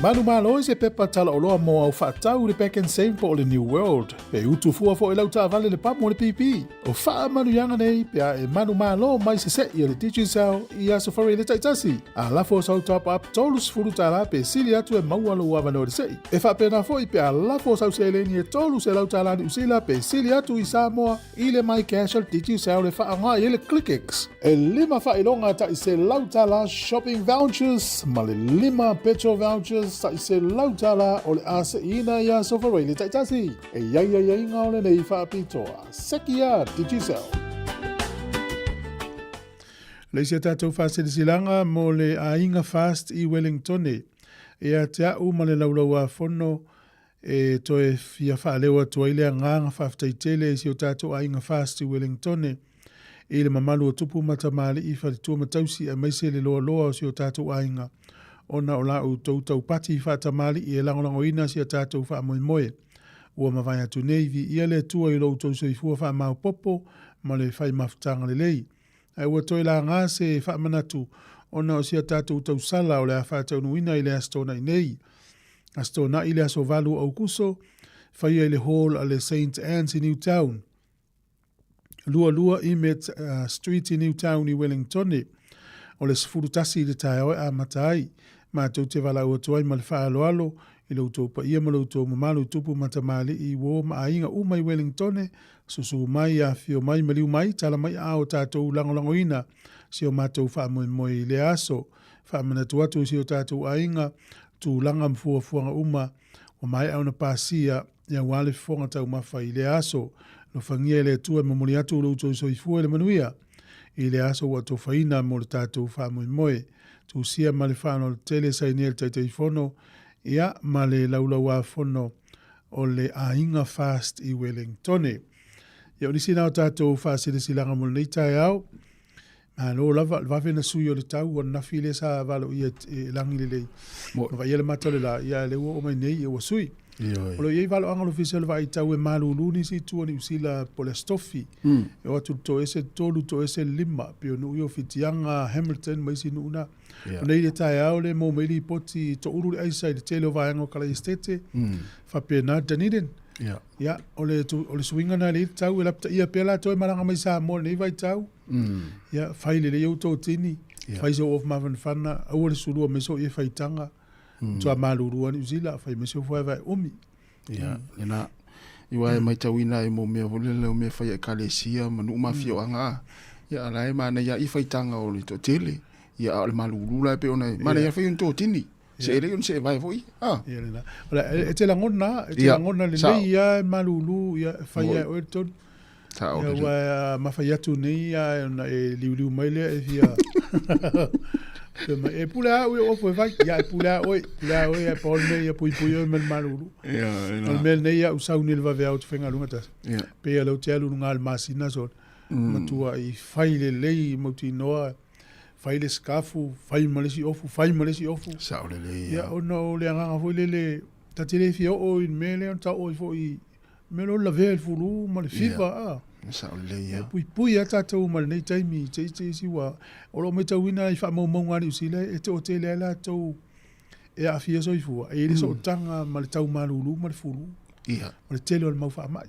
Manu malo se pepa tala o loa mo au whaatau le back and save po o le New World. Pe utu fua fo e lau ta vale le pamu o le pipi. O wha manu yanga nei, pe a e manu malo mai se se i le teaching sao i aso whare le taitasi. A lafo sau top up tolus furu tala pe sili atu e maua lo wava no le sei. E wha pena fo i pe a lafo sau se leni e tolus e lau tala ni usila pe sili atu i Sāmoa i le mai casual teaching sao le wha anga i le ClickX. E lima wha ilonga ta i se lau tala shopping vouchers, ma le lima petrol vouchers sa i se lautala o le asa ina ia sofarei le taitasi. E iai ngā ole nei whaapitoa. Sekia, Tichisau. Leisia tātou whāsirisilanga mo le ainga fast i Wellingtone. E a te au ma le laulaua whono e toe fia whaalewa tua ile a nganga whaftaitele e si o tātou ainga fast i Wellingtone. E le mamalu o tupu matamali i wharitua matausi a maise le loa loa o si o tātou ainga. Ona o la u tau pati whātamali i e langolango ina si a tātou wha moe moe. Ua mawai atu neivi i ale tua i lau tau soifua wha mau popo ma le whai mafutanga le lei. Ai ua toi la ngā se wha manatu ona o si a tātou tau sala o le a whātau nuina i le astona i nei. Astona i le aso valu au kuso, whai i le hall a le St. Anne's i Newtown. Lua i met street i Newtown i Wellingtone. O le sfurutasi le tae oe a matai. Ma tau te wala ua tuai ma le wha alo i lau tau pa ia ma lau tau mamalu tupu matamali i wo ma ainga umai Wellingtone susu mai a fio mai maliu mai tala mai a o tātou langolango ina si o mātou wha moe le aso wha manatu atu si o tātou ainga tu langa mfua fuanga uma o mai au na pāsia ia wale fonga tau mawhai le aso no whangia le tua mamuri atu lau tau soifua le manuia i le aso wa tau whaina mo le tātou wha moe tu sia ma le whano le tele sa inel taitai fono ia ma le laulaua fono o le ainga fast i Wellingtone. Ia nisi nao tātou whaasere silanga mo nei tai au. Ma lo lava wawena sui o le tau o nafi le sa valo ia langi le lei. Ma ia le matole la ia le ua o mai nei ua sui. O lo iei valo angalo fisele vai tau e malulu ni si tua ni usila po le stofi. E watu to ese tolu to ese lima pio nu io fitianga Hamilton mai si nuuna. Nei le tae au le mo meili poti to uru le aisa i le tele o vaenga o kala estete. Whapena Dunedin. Ia, o le swinga na le tau e lapta ia pela toi maranga mai Sāmoa nei vai tau. Ia, whai le leo tau tini. Whai se of mawhan whana. Au le surua meso i whaitanga. Tua malurua ni uzila. Whai meso fwai vai umi. Ia, nena. Iwa e mai tau ina e mo mea vole leo mea whai e kalesia manu mafia o anga. Ia, alae mana ia i whaitanga o le to tele. Ia al malulula pe ona mana ia fai un to tini se ele un se vai foi ia la e te langona le nei ia malulu ia fai o ton ta o ia ma fai atu nei ia na e liu mai le e via e pula o foi vai ia pula o ia por nei ia pui o malulu ia al mel nei ia usau ni le va vea o fenga lunga ta pe ia lo telu ngal masina so matua i fai le lei motinoa fai le skafu, fai malesi ofu. Sao le le. Ia ono le anga foi le tatile fi o in mele on ta o foi melo la vel fulu ma le fiva Sao le ia. Pui ata tau ma nei taimi te si wa o lo meta wina i fa mo ngani usile e te o te le la tau e a fia so i fu e le so tanga ma le tau malulu ma le fulu. Ia. Ma le tele o mau fa mai.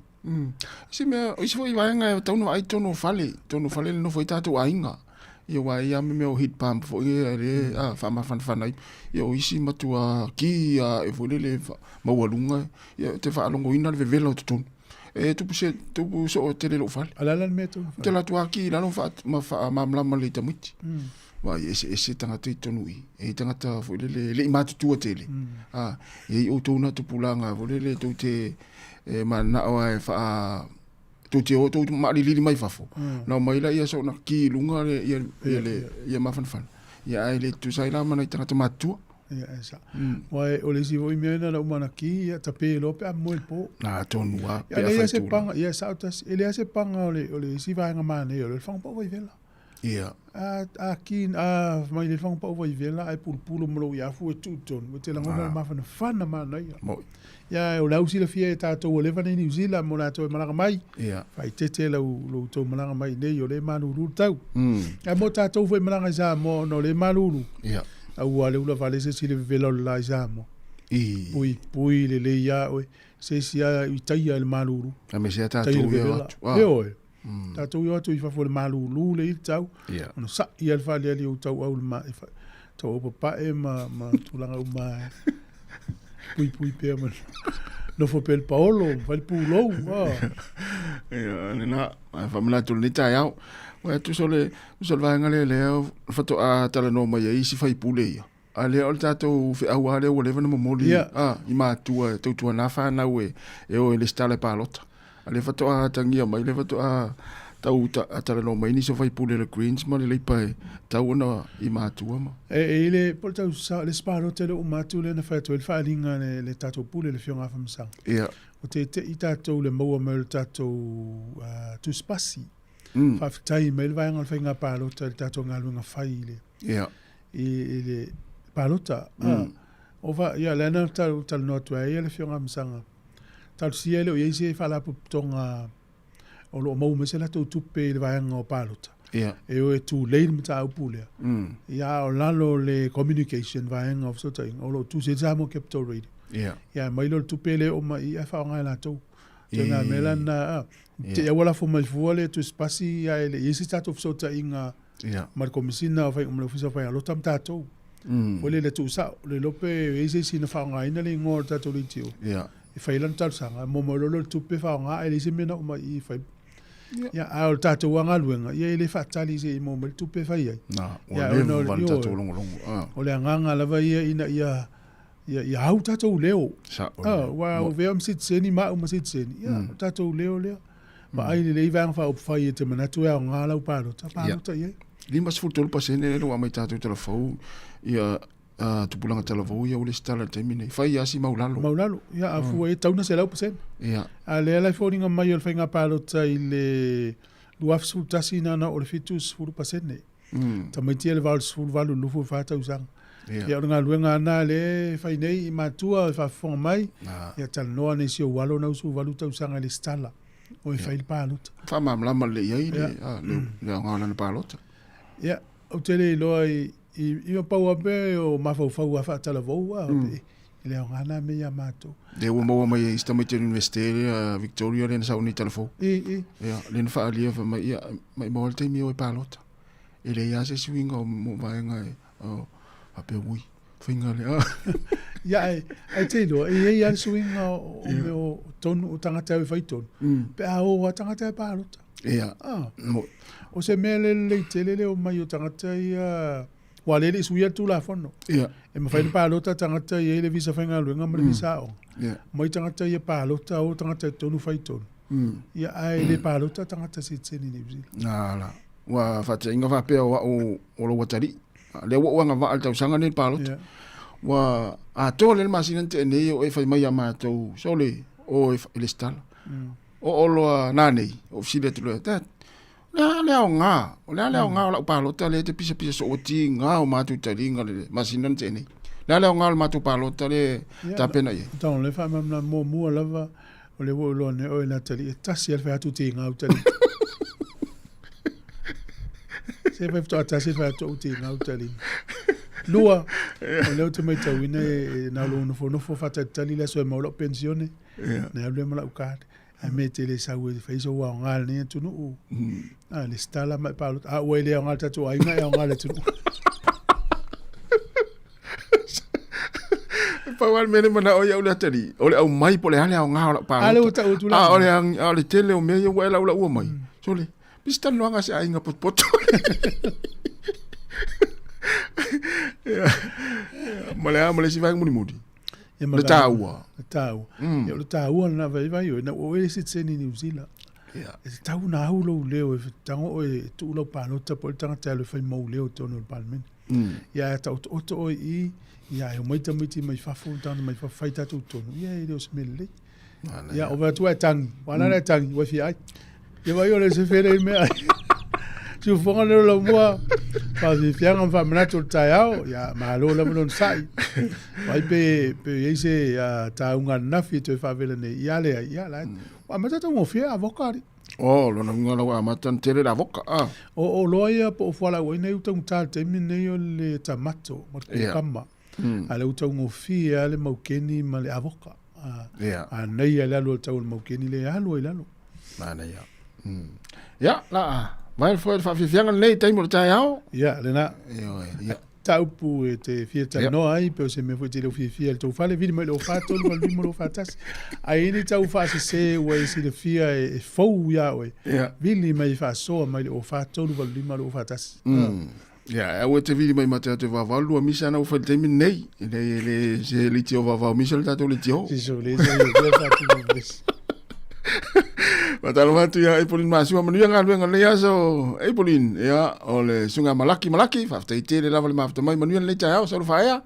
Si me o si foi vai nga tau no ai tono fale no foi tatu ainga. Ia wai ia me o hit pump fo ia le fa ma fan ai ia o isi matua ki e fo le ma walunga ia te fa longo ina le velo tutun e tu so te le lo fal ala la meto te la tua ki la no fa ma ma le tamuti wa ese tanga te tonui e tanga ta fo le matu tu tele e o to na tu pulanga fo le tu te ma na o fa tu ma li mai fafo na mai la ia so na ki lunga ia ma fan ia ele tu sai la mana tanga te matu ia esa wai o le si voi mena la umana ki ia tape lo pe mo po na tonua ia le se panga ia sautas ele se panga o le si vai nga mane o le fang po vai vela ia kin mai le fang po vai vela ai pulpulo mo ia fu tu ton o te la ngona ma fan na mana ia ia o lau sila fia e tātou o lewa nei New Zealand mo nātou e malanga mai. Whai tete lau tau malanga mai nei o le maluru tau. Ia mo tātou fai malanga i Sāmoa no le maluru. Au a le ula wale se sile vela o la i Sāmoa. Pui le ia oe. Se sia i taia le malulu. A me se tātou ia atu. Oe. Tātou ia atu i whafo le malulu le i tau. Ono sa i al whale ali o tau au le ma. Tau opa pae ma tulanga u ma. Pui pēr man. No fo pel paolo, vai pulou. Nena, whamana tulu ni tai au. Wai tu sole vaenga le whato a tala no mai isi whai pule ia. A le o le tātou whi au a le o lewa na momoli. I mātua, tautua nā whanau e o le stale pālota. A le whato a tangia mai, le whato a tau tala no mai nisi whai pule le greens ma le leipai tau ana i mātua ma. E le pol tau sa le spālota le o mātua le na whato e le whaalinga le tātou pule le whionga whamasang. O te i tātou le maua mai le tātou tu spasi. Whawhitai mai le vaenga le whainga pālota le tātou ngā luenga whai le. I le pālota. O wha, le ana tau no atua e le whionga whamasanga. Tau sia le o yeise e whala putonga o lo mau me se la tau tupe le vaenga o pālota. E o e tu leil mta au pulea. Ia o lalo le communication vaenga of sotaing. O lo tu se Sāmoa Capital Radio. Ia mai lo tupe le o mai e whaonga la tau. Tena mela na te awala fo mai fuale tu spasi ia ele yeise tato of sotaing mar komisina o whainga mle ofisa whainga lo tam tato. Ole le tu sa le lope yeise sina whaonga ina le ngor tato li tio. E whailan tau sanga mo lo tupe whaonga e le se mena o mai i whai. Ya al tatu wanga luenga ia ile fatali se mo mel tupe fai ai ya no tatu longo o le nganga lava ia ina ia hau tatu leo wa o veam sit seni ma o sit seni ya tatu leo ma ai le vang fa op fai te manatu e ngala pa ta ia lima sfutol pasene lo mai tatu telefon ia tupulanga telefon ia o le stala termine fai asi maulalo ia afu e tauna se lau pasen a le ala foringa mai o whainga pālota i le luafsu tasina na o le fitus furu pasene ta mai tia le valu lufu whātau sang ia o ngā luenga ana le whai nei i mātua e whafonga mai ia tala noa nei si o walo na usu valu tau sanga le stala o e whai le pālota whamamlama le iai le ngāna na pālota ia o tele loa i pau ape o mafau a whaatala vau i leo ngana me ia mātou. Le ua maua mai i Stamate University Victoria le na sauni telefo. Ia, le na whaalia mai maua le teimi o i pālota. E le ia se siwinga o mo vaenga o ape ui. Whinga le Ia ai te loa, e ia le siwinga o tonu o tangata e whaitonu. Pe a o tangata e pālota. Ia. O se mea le tele o mai o tangata ia wa lele suia tu la fono e ma faina palota tangata ye le visa fainga luenga ma le visa o mai tangata ye palota o tangata tonu faitonu ia ai le palota tangata se tseni ni visi la wa fata inga va pe o lo watari le wa nga va alta sanga ni palota wa a to le masinante ne o e fai mai ama to sole o le stala o lo nane o sile tu le tat leo nga o la palota le te pisa so o ti nga o matu taringa le masinan tene leo nga o matu palota le tapena ye don le fa mamna mo lava o le wo lo ne o la tali tasi al fa tu ti nga o tali se fa to tasi fa tu ti nga o tali lua o le te mai tawine na lo no fo fa tali le so mo lo pensione na le mo la ukad a mete le sa we fa so wa ngal ne tu no le stala mai pa a we le ngal tatu ai ngai ngal tu pa wal mene mana o ya ula tali o le au mai po le ale au ngal pa o le tele o me yo wela ula o mai so le pista no anga se ai nga pot mole si vai mudi le taua le taua na vai na o e sit seni New Zealand e tau na haulo leo e tango o e tu lo palota po tanga tele fai mo leo tono palmen ia tau o i ia o mai tamiti mai fa fontan mai fa faita tu tono ia e os mele ia o va tu tang wana le tang wa fi ai ia vai o le se fere me ai tu fonga le lo mo fa vi fianga fa manato taiao ia ma lo la non sai vai pe ese ta unga nafi te fa vele ne ia la wa mata to fia avocado lo na ngala wa mata tere la avocado o lo ia po fala we nei uta un tal te mine yo le tamato mo kama A le utau ngofia le maukeni ma le avoka. A nei a le alo tau le maukeni le alo i lalo. Mana ia. Ia, la, vai foi fa fianga nei tai mo tai ao. Ia, le na. Ia. Taupu e te fia tau no ai, pe o se me foi te leo fia le tau fale vidi mai leo fato, le vali mo leo fatas. A ini tau fa se wei si le fia e fou ia we. Vili mai fa soa mai leo fato, le vali mo leo fatas. Ia, e te vidi mai mate te vavalu, a misa na ufa le teimi nei, le se li tio vavau, misa le tatou li tio. Si so, le se le fatu vesi. Matalo watu ia Epolin Masua manuia ngā luenga le aso Epolin ia o le sunga malaki whaftai te le lava le mafta mai manuia le tai au sauru whaea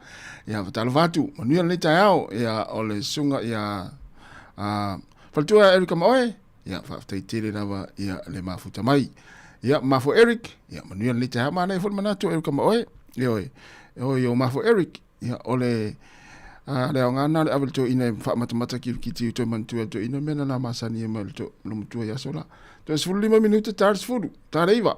ia matalo watu manuia le tai au ia o le sunga ia whaltua Erika Maoe ia whaftai te le lava ia le mafuta mai ia mafo Eric ia manuia le tai au mana e fol manatu Erika Maoe ia oi o mafo Eric ia o le le o ngana le avel to ina fa matamata ki ti to man to ina mena na masani e mal to no to ya sola to 5 minutos tars furu tareiva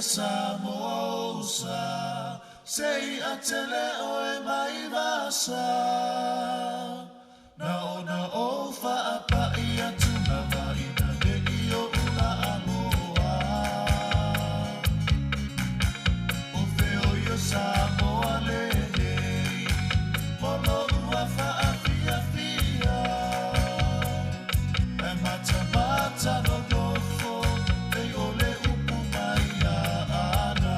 Sāmoa sei atele oe mai vasa na ona o whaapa i atu na maina de i o una aloa o wheo i o Sāmoa le nei mono ua whaafia fia e mata mata no nofo e o le upu mai a ana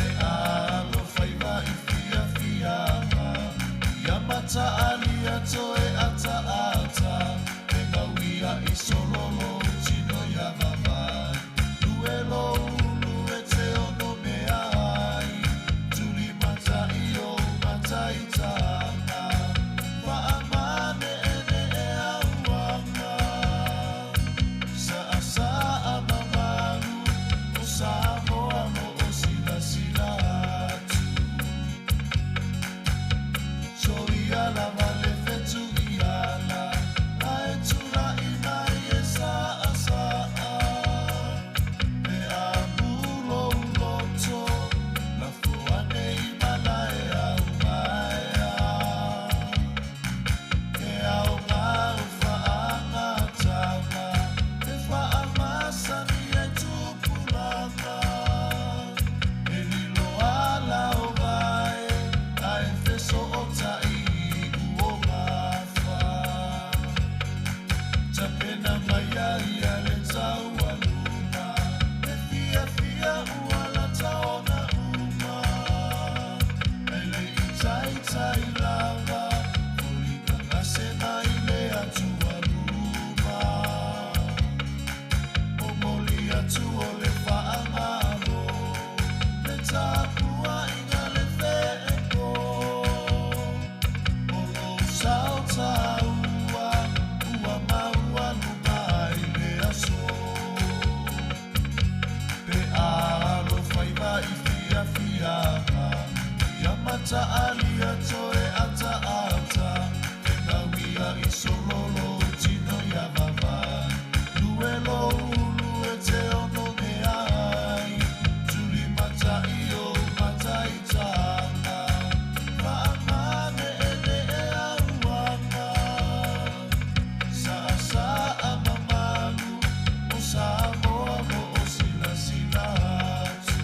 e alo whaiva i fia fia ia mata alia toe ata ata e gauia i sololo tino ia vavai luelo ulu e te ono mea ai tuli mata i o mata i tanga Whaamane ene e auanga Saa mamaru o Sāmoa mo o sila sila atu So iala vale fetu iala Ae tura i mai e saa E a mulo uloto La fuane i mala e au maea E au ngau whaangatanga E whaamasani e tupulanga E lilo ala o vai Ai feso o tai uonga wha Tapena mai ai ale tau aluna E fia fia uala taona uma E le i tai tai lava Olika ngase mai le atu aluma O moli atu o le whaangaro Le tāpua inga le wheeko O lo sau taua Ua maua luma i le aso Pe alo whaiva i fia fia Ia mata alia toe ata ata E gauia i sololo tino ia vavai Luelo ulu e te ono mea ai Tuli mata i o mata i tanga Whaamane ene e auanga Saa mamaru o Sāmoa mo o sila sila atu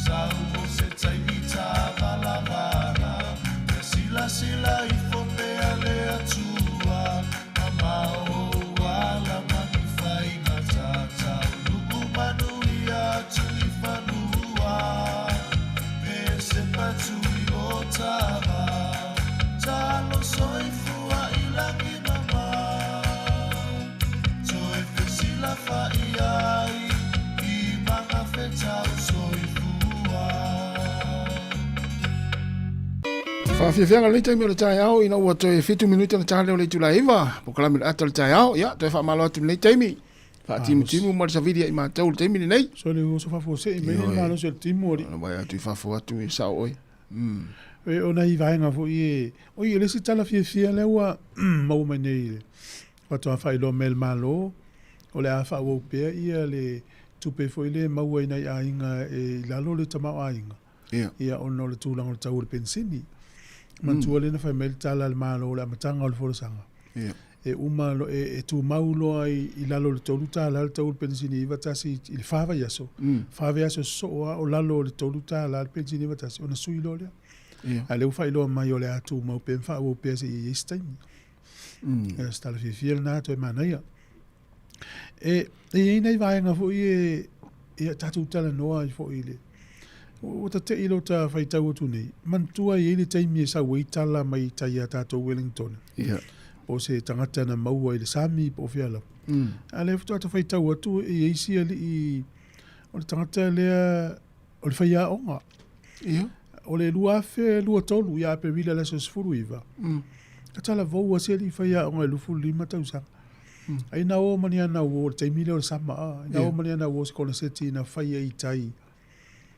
Sau o se taimita valavara E sila sila i whopea le atua Mama o wala mani whainga tātau Luku manu i atu i whanua Me se patu i o tawa Talo soifua i langi mama Toe whesila whai ai I manga whetau soifua Whawhiawhianga le taimi o le tai au, ina ua toi 5 minuta na tāle o le tula iwa. Pokalami le ata le tai au, ia, toi whamalo atu le taimi. Whaatimu timu ma le saviria i mātau le taimi le nei. So le uso fafo se i mene malo se timu ori. Ana wai atu i whafo atu i sao oi. E ona i vaenga fo i o i lesi tala fia le ua mau mai nei le. Watoa whai lo mel malo o le awha ua upea ia le tupe fo i le mau ai nei ainga e lalo le tamau ainga. Ia ono le tūlanga le tau le pensini. Mantua le na whai mel tala le malo le amatanga o le forosanga. E uma lo e tu maulo ai i lalo le tolu tala le tau le pensini i vatasi i le whawa yaso. Whawa yaso soa o lalo le tolu tala le pensini i vatasi. Ona sui lo lea. A leu whai loa mai o le atu mau pen wha o pea se i istaimi. E stala fia le nātua e manaia. E nei vaenga fo i e tatu tala noa i fo i le. O ta te ilo ta whai tau atu nei. Mantua i ele taimi e sa wei tala mai tai a tātou Wellington. O se tangata na maua i le Sami po fiala. A le futu ata whai tau atu e eisi ali i o le tangata lea o le whai a onga. O le lua fe lua tolu ia pe vila la sos furu iva. Ka tala vou a se li whai a onga lufu lima tau sang. Ai na o mani ana o le taimile o le sama a. Na o mani ana o se kona seti na whai a i tai.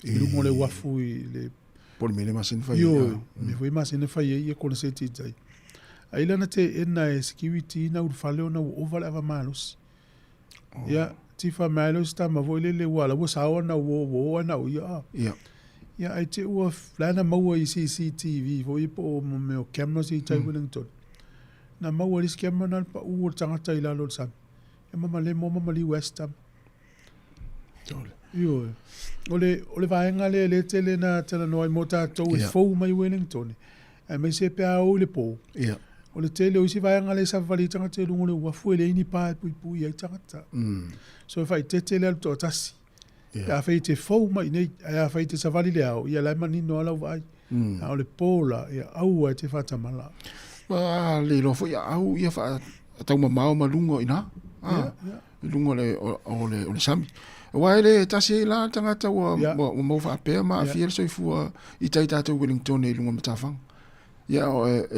I lungo le wafu i le... Poli mele masini whai. Yo, me fui masini whai i e kona seti i tai. Ailana te ena e security na ur faleo na over ava malos. Ya tifa mai lo sta ma vo le wala wo sawa na wo na o ya ya ai te ua flana maua i CCTV vo i po mo me o camera si tai Wellington na maua lis camera na pa u tangata i lalo sa e mama le mama li West Ham yo ole vaenga le tele na tele no mo tatou e fou mai Wellington e me se pe o le po o le tele o si vaenga le sa vali tangata e lungo le ua fu le ini pa pui ai tangata so fai te tele al to tasi a fai te fou mai nei a fai te sa vali le au ia la mani no ala vai o le pola ia au ai te fata mala le lo fo ia au ia fa tau mamao malungo ina lungo le o le sami wa ele tasi la tangata wa mo fa pe ma fiel so fu i tai tatu Wellington e lungo matafang ya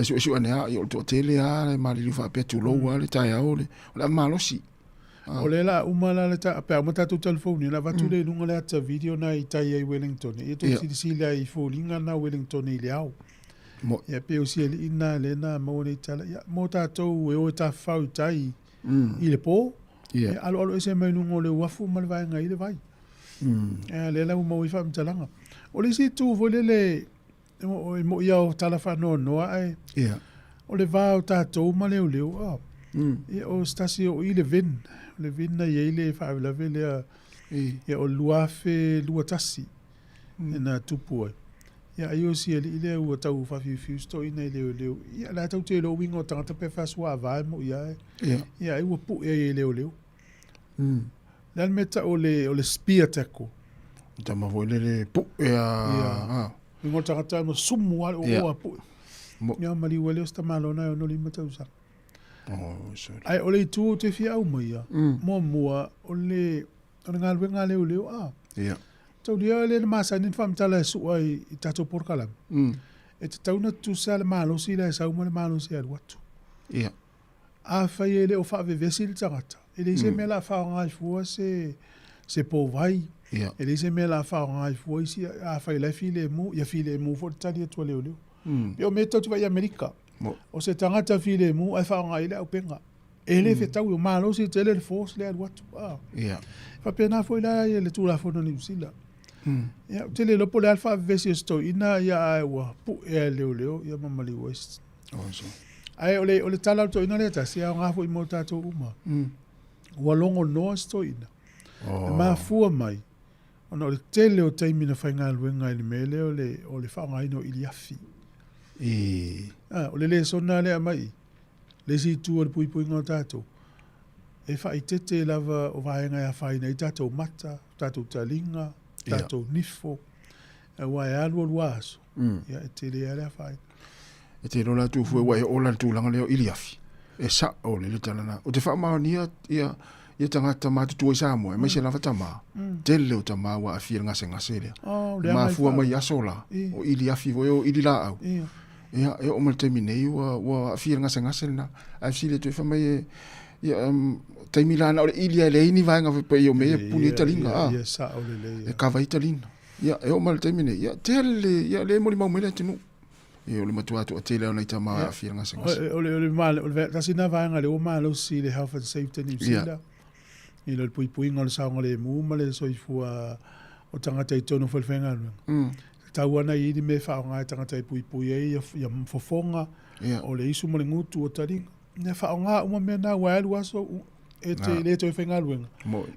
su ana yo to tele a ma li fa pe tu lo wa le tai au le la malosi o le la umala le ta pe mo tatu telefoni la va tu le lungo le ta video na i tai ai Wellington e to si la i fo linga na Wellington i le au ya pe o si ina le na mo le tala ya mo tatu e o ta fa tai i le po alo ese mai lungo le wafu mal vai ngai le vai le la mo i fa mtalanga o le si tu vo le mo ia o tala fa no ai o le va o tatu ma le o o stasio i le vin na ye le fa la vele ya o luafe luatasi na tupu ya io si ile o tau fa fi sto ina le ya la tau te lo wingo tanga pe fa swa va mo ya i o pu ye le dan meta o le spear tackle tama vo le pu ya wingo tanga mo sumu o pu ya mali wele sta malona no li meta usa ai o le tu te fia au mai mo mua o le ngal le tau dia le masa ni fam tala su ai tato por kalam e te tau na tu sal malo si la sa mo malo si al watu a fa ele o fa vesil tangata ele se me la fa ngai fu se po vai ele se me la fa ngai fu si a fa la file mu fo tali to le o me to vai America o se tangata file mu a fa ngai le o penga ele fe tau malo si tele force le al watu fa pena foi la ele tu la fo no ni sila ya tele lo pole alfa vesi sto ina ya wa pu leo ya mamali west ai ole tala to ina le ta sia nga fo mo tato uma wa longo no sto ina ma fu mai ona le tele o taimi na fainga luenga ile mele ole fa nga ino iliafi ole le sona le mai le si tu o pui nga tato e fa itete lava o vaenga ya faina tato mata tato talinga tato nifo wa ya lo waso ya tele ala fai te lo la tu fu wa o la tu langa le iliafi e sa o le talana o te fa ma ni ia tanga tama tu Sāmoa mai se la fatama tele o tama wa afia ngase le ma fu ma ya sola o iliafi o ilila au ia e o mal terminei wa afia ngase na afsi le tu fa mai ia taimilana o ilia le ini vaenga pe yo me puni talinga e ka vai talinga ya e o mal termine ya tele ya le moli mau mele tinu e o le matua to tele ona itama afia ngasa ole mal ole tasina vaenga le o malo si le health and safety ni sila i le pui ngol sa ngole mu male so ifua o tangata itono folfenga tawana i me fa nga tangata pui e ya fofonga o le isu mole ngutu o talinga ne fa nga uma mena wa waso ete le to fenga luenga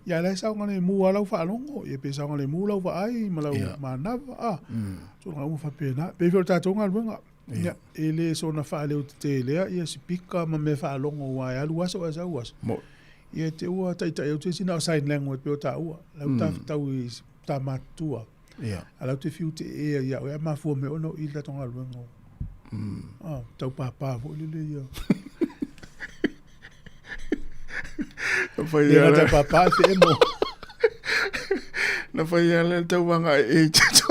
ya la sa ngale mu ala fa longo e pe sa ngale mu la va ai mala mana so nga fa pena pe volta to ngal luenga ya ele so na fa le te le ya spika ma me fa longo wa ya waso asa was ye te ua tai te sina sign language pe ta ua la ta ta matua ala te fiu te ya ma fu me ono i la to ngal luenga tau papa vo le ya Fai ala papa se mo na fai ala tau wanga e chato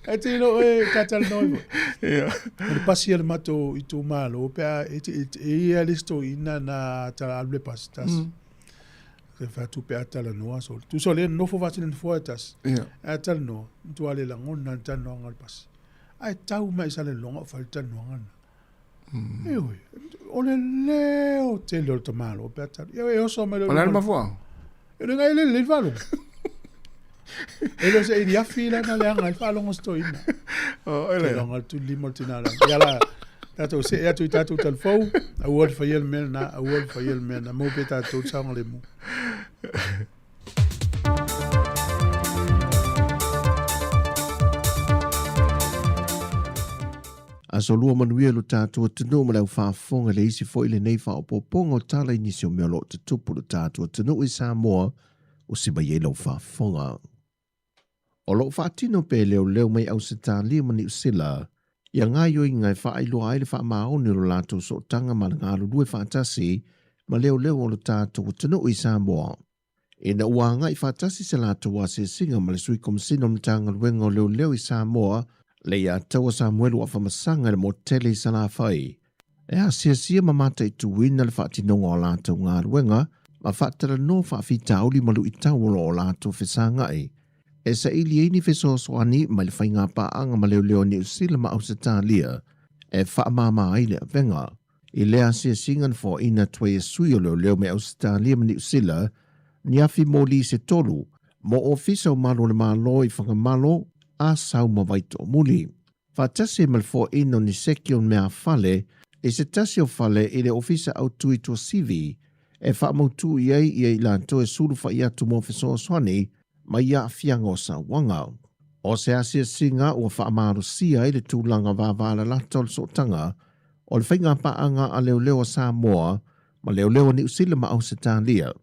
ati no e katal no le pasi al mato i tu malo pe e listo ina na ta albe pastas se fa tu pe atala no so tu so le no fo vatin foetas atal no tu ale la ngona tan no ngal pas ai tau mai sale longa falta no ngana Ewe, o le leo te leo te malo, beata. Ewe, o so me leo. O le mafua. E le ngai le valo. E lo se iria fila na le anga, il falo ngosto ina. O, ele. Te longa tu limo tinala. Yala, tato se ea tu tatu talfou, a uol fa yel mena, a uol fa yel mena, mo pe tatu saunga le mu. A so lua manuia lo tātua tunu ma lau whaafonga le isi fo ile nei wha o popongo tala inisio mea lo te tupu lo tātua tunu i Sāmoa o si mai e lau whaafonga. O lo whaatino pe leo mai au se tā lia mani usila, ia ngā yoi ngai whaailoa aile wha maoni lo lātou so tanga ma ngā lulue whaatasi ma leo o lo tātua tunu i Sāmoa. E na ua ngai whaatasi se lātou wa se singa ma le sui komisino na tanga luenga o leo i Sāmoa le ia taua Samuelu a whamasanga le motele i sana whai. E a sia mamata i tuwina le whaatinonga o lātou ngā ruenga, ma whaatara no whaafita auli malu i tauolo o lātou whesanga e. E sa ili eini whesosoani ma le whainga paanga ma leo ni usila ma au sa tālia, e whaamama aile a venga. I lea sia singan fo ina tue e sui o leo me au sa tālia ma ni usila, ni afi mo li se tolu, mo ofisa o malo le malo i whangamalo, a sau mawaito muli. Whatase malfo ino ni sekio mea fale, e se tasi o fale i le ofisa au tui tua sivi, e whaamautu iei i lanto e suru wha ia tu mo fesoa swani, ma ia fianga o sa wanga. O se asia singa ua whaamaro sia i le tūlanga wāwāla lata o le sotanga, o le whainga paanga a leo Sāmoa, ma leo ni usila ma au se tālia.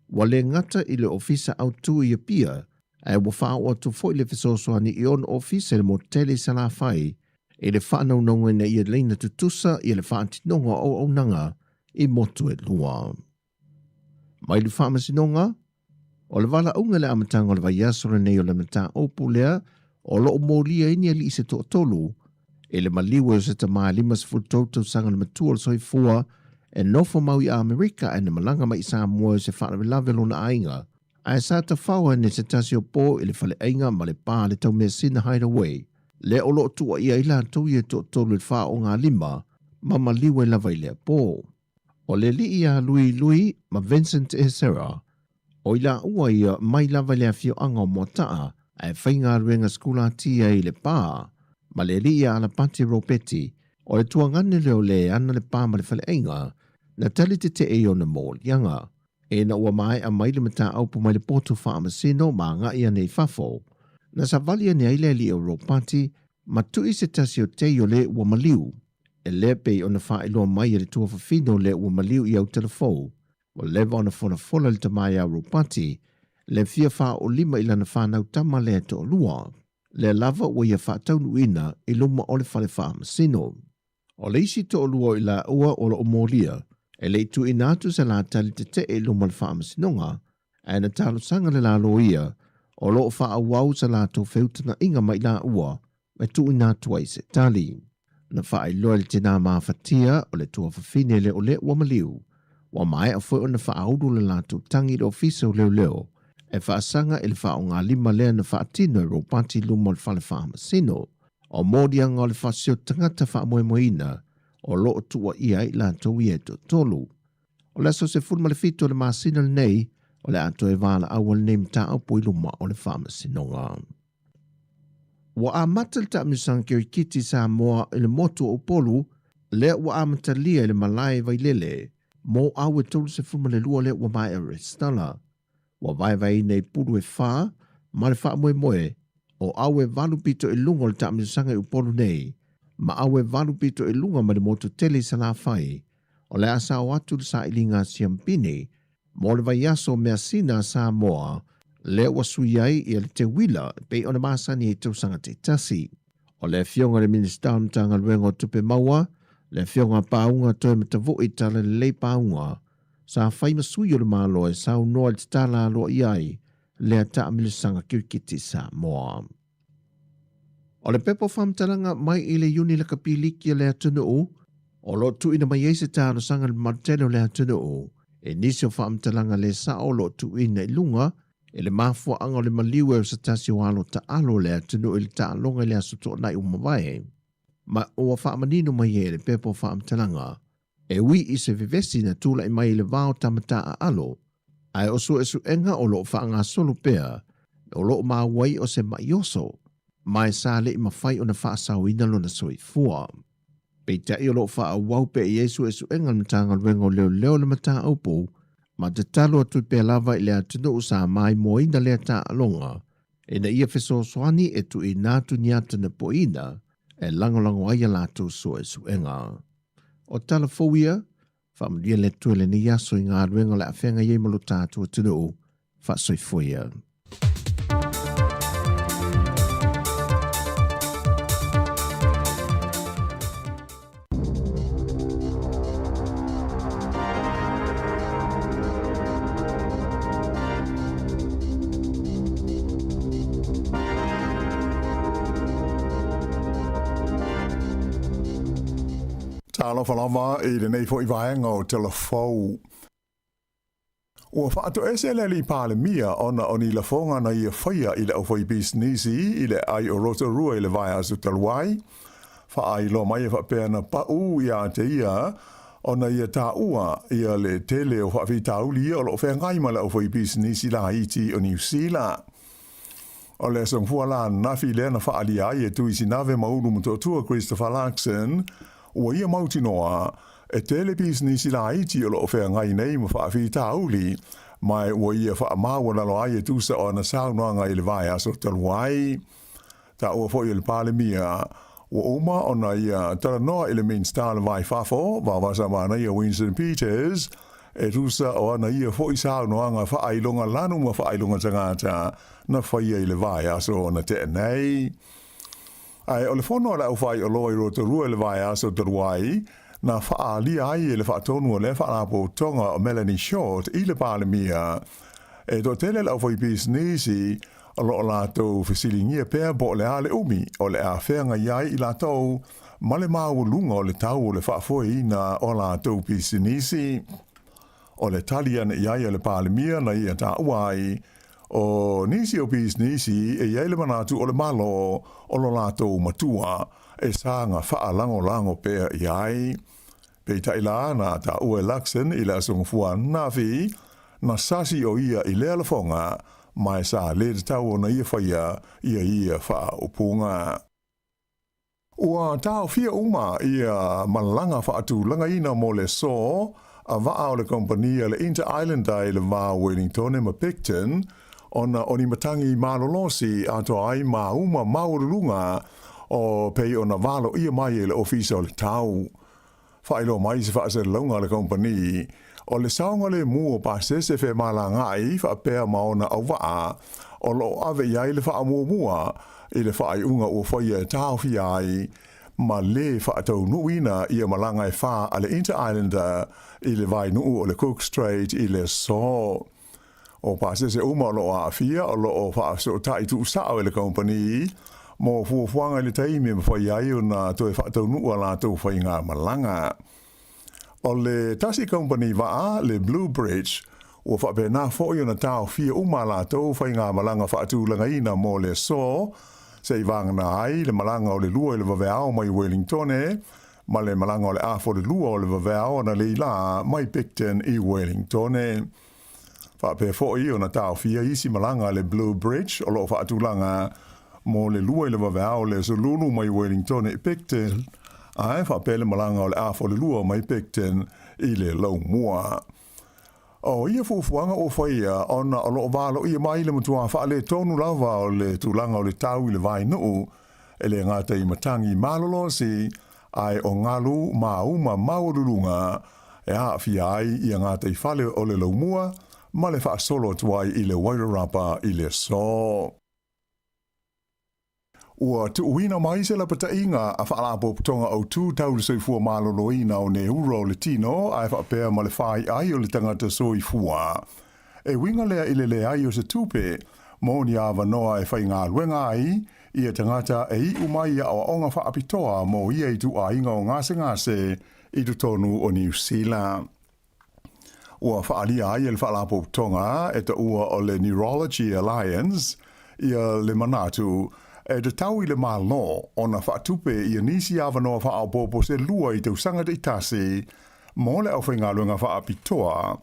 Wa le ngata i le ofisa au tui ia pia, e wa whao atu fo i le whesosoani i on ofisa le motele sana whai, e le whanau nonga na i leina tutusa i le whaatinonga o nanga i motu e lua. Mai le whaamasinonga, o le wala unga le amatanga o le vaiasora nei o le mata opulea, o lo o molia ini ali i se to tolu, e le maliwe o se tamaa limas fultoutou sanga le matua le soifua, e nofo mau i Amerika e na malanga mai Sāmoa se whaanavelawelo na ainga, ai sa ta whaua ne se tasi o pō i le whale ainga ma le pā le tau mea sina hideaway. Le o lo tua ia ila tau i e to tolu le wha o ngā lima, ma maliwe lava i lea pō. O le li ia lui ma Vincent e Sarah, o ila ua ia mai lava lea fio anga o motaa, ai whainga ruenga skula tia i le pā, ma le li ia ala pati ropeti, o le tua ngane leo le ana le pā ma le whale ainga, na tali te e o na mō lianga. E na ua mai a mai le mata aupu mai le potu whaamasino ma ngā ia nei whafo. Na sa valia ne aile li Europati, ma tu i se tasi o te o le ua maliu. E le pei o na whaeloa mai e le tua whawhino le ua maliu i au telefou. Wa lewa o na fola le tamai a Europati, le fia wha o lima ila na whanau tama le to lua. Le lava ua ia whaataunu ina i luma o le whale whaamasino. O le isi to lua ila ua o lo omolia, e le tu inatu sa la tali te e luma le whaamasinonga, e na talo sanga le la loia, o loo wha awau sa la tō whiutana inga mai la ua, me tu inatu ai se tali. Na wha ai loa le tina maa whatia o le tua whawhine le o le ua maliu, wa mai a whai o na wha audu le la tō tangi le ofisa o leo, e wha asanga e le wha o ngā lima lea na wha atino e ropati luma le whale whaamasino, o mōdi anga o le wha sio tangata wha moemoina, o loo tua ia i la tau i e to tolu. O le so se fulma le fito le maasina le nei, o le ato e wala awal nei mta au pui luma o le whaamasinonga. Wa a mata le taamisang kio i kiti Sāmoa i le motu o polu, le wa a matalia i le malai vai lele, mo au e tolu se fulma le lua le wa mai e restala. Wa vai nei puru e wha, ma le wha moe, o au e valu pito i lungo le taamisanga i upolu nei, ma awe valu pito e lunga ma le moto tele sa la whai, o le asa o atu le sa ilinga siampini, mo le vai aso mea sina Sāmoa, le wasui ai i le te wila pe o le masani e tausanga te tasi. O le fionga le minister mtanga luenga o tupe maua, le fionga paunga toe matavo i tala le lei paunga, sa whai masui o le malo e sa unoa le tala alo iai, le ata amilisanga kirkiti Sāmoa. O le pepo whamtalanga mai i le uni la kapiliki le atunu o lo tu ina mai eise tāno sanga le marteno le atunu e nisi o whamtalanga le sa o lo tu ina i lunga, e le mafua anga o le maliwe o sa tasi o alo ta alo le atunu i le ta alonga le asuto nai umawai. ma o whaamanino mai e le pepo whaamtalanga, e wi I se vivesi na tula I mai le vao tamata a alo, ai o su esu enga o lo whaanga solo pea, o lo maa wai o se maioso, mai sa le I mawhai o na whaasawina lo na soi fua. Pei tai o lo wha wau pe I Yesu esu enga matanga luengo leo le mata aupu, ma te talo atu pe lava I le atunu usa mai moina le ata alonga, e na ia feso soani e tu I natu niata na poina, e lango aia latu so esu enga. O tala fowia, whaamalia le tuele ni yaso I ngā luenga le awhenga ye malo tātua tunu, wha soifoia. Alofa lava I le nei fo I vaenga o telefou. Ua whaato ese le li pāle mia ona oni la fonga na ia whaia I le au whai businessi I le ai o Rotorua I le vai asu taluai. Whaai lo mai e whapea na pau ia te ia ona ia tā ua ia le tele o whaafi tauli o lo whengai ma le au whai businessi la Haiti o New Zealand. O le song fuala nafi le na whaali ai e tu isi nave maunu mutotua Christopher Larkson ua ia mauti noa, e tele business la Haiti o lo whea ngai nei ma whaafi tauli, mai ua ia wha maua na lo ai e tusa o na saunua ngai le vai aso taluai. Ta ua fo I le pāle mia, ua uma o na ia tara noa ele main star le vai fafo, wawasa mana ia Winston Peters, e tusa o na ia fo I saunua ngai whaailonga lanu ma whaailonga tangata, na whaia I le vai aso o na te nei. Ai o le fono ala ufai o loi Rotorua le vai aso taruai, na whaalia ai le whaatonu o le whaapo tonga o Melanie Short I le pāle mia. E do tele la ufai businessi o lo lato fisilingia pēr bo le ale umi o le a whenga iai I lato ma le mau lunga o le tau o le whaafoi na o lato businessi. O le talian iai o le pāle mia na ia ta uai, o nisi o businessi e iai le manatu o le malo o lo lato matua e sanga wha lango pea iai. Pei taila na ta ue Laksen I le asungfua nafi na sasi o ia I le alafonga mai sa le tau o na ia whaia ia wha upunga. Ua tau fia uma ia malanga wha atu langa ina mo le so a waa o le kompania le Inter-Islander le va Wellington ma Picton ona oni matangi malolosi ato ai mauma maurulunga o pei ona valo ia mai le ofisa o le tau. Whailo mai se whaase launga le kompani o le saunga le mua pa se fe malangai whapea maona au waa o lo ave iai le wha mua I le whaai unga o whaia tau fi ai ma le whaatau nuina ia malanga wha a le Inter-Islander I le vai nuu o le Cook Strait I le so. O pasese uma lo a fia o lo o fa so tai tu sa o le company mo fu fuanga le taimi me foi ai na to fa to nu ala to foi nga malanga o le taxi company va le Blue Bridge o fa be na fo yo na ta fia uma la to foi nga malanga fa tu langa ina mo le so se vang na ai le malanga o le lua le va o mai Wellington ma le malanga o le a fo le lua o le va o na le la mai Picton I Wellington Fa pe fo I ona tau fia isi malanga le Blue Bridge o lo fa atulanga mo le lua le vavao le so lulu mai Wellington I Picton ai fa pe le malanga o le afo le lua mai Picton I le lau mua. O ia fufuanga o faia ona o lo valo ia mai le mutua fa le tonu lava o le tulanga o le tau I le vai nuu e le ngata I matangi malolosi ai o ngalu mauma maurulunga e a fia ai I ngata I fale o le lau mua ma le wha solo tuai I le Wairarapa I le so. Ua tu uina mai se la pata inga a whaalapo putonga au tū tauru soi fua malolo ina o ne uro le tino a wha pēr ma le whai ai o le tangata soi fua. E winga lea I le ai o se tūpe, mo ni awa noa e whai ngā luenga ai, ia tangata e I umai a o onga wha apitoa mo ia I tu a inga o ngase I tu tonu o New Zealand. Ua whaalia ai e le whaalapo putonga e ta ua o le Neurology Alliance, ia le manatu e te tau I le malo o na whaatupe I nisi awanoa whaapopo se lua I te usanga te itase mo le au whainga luenga whaapitoa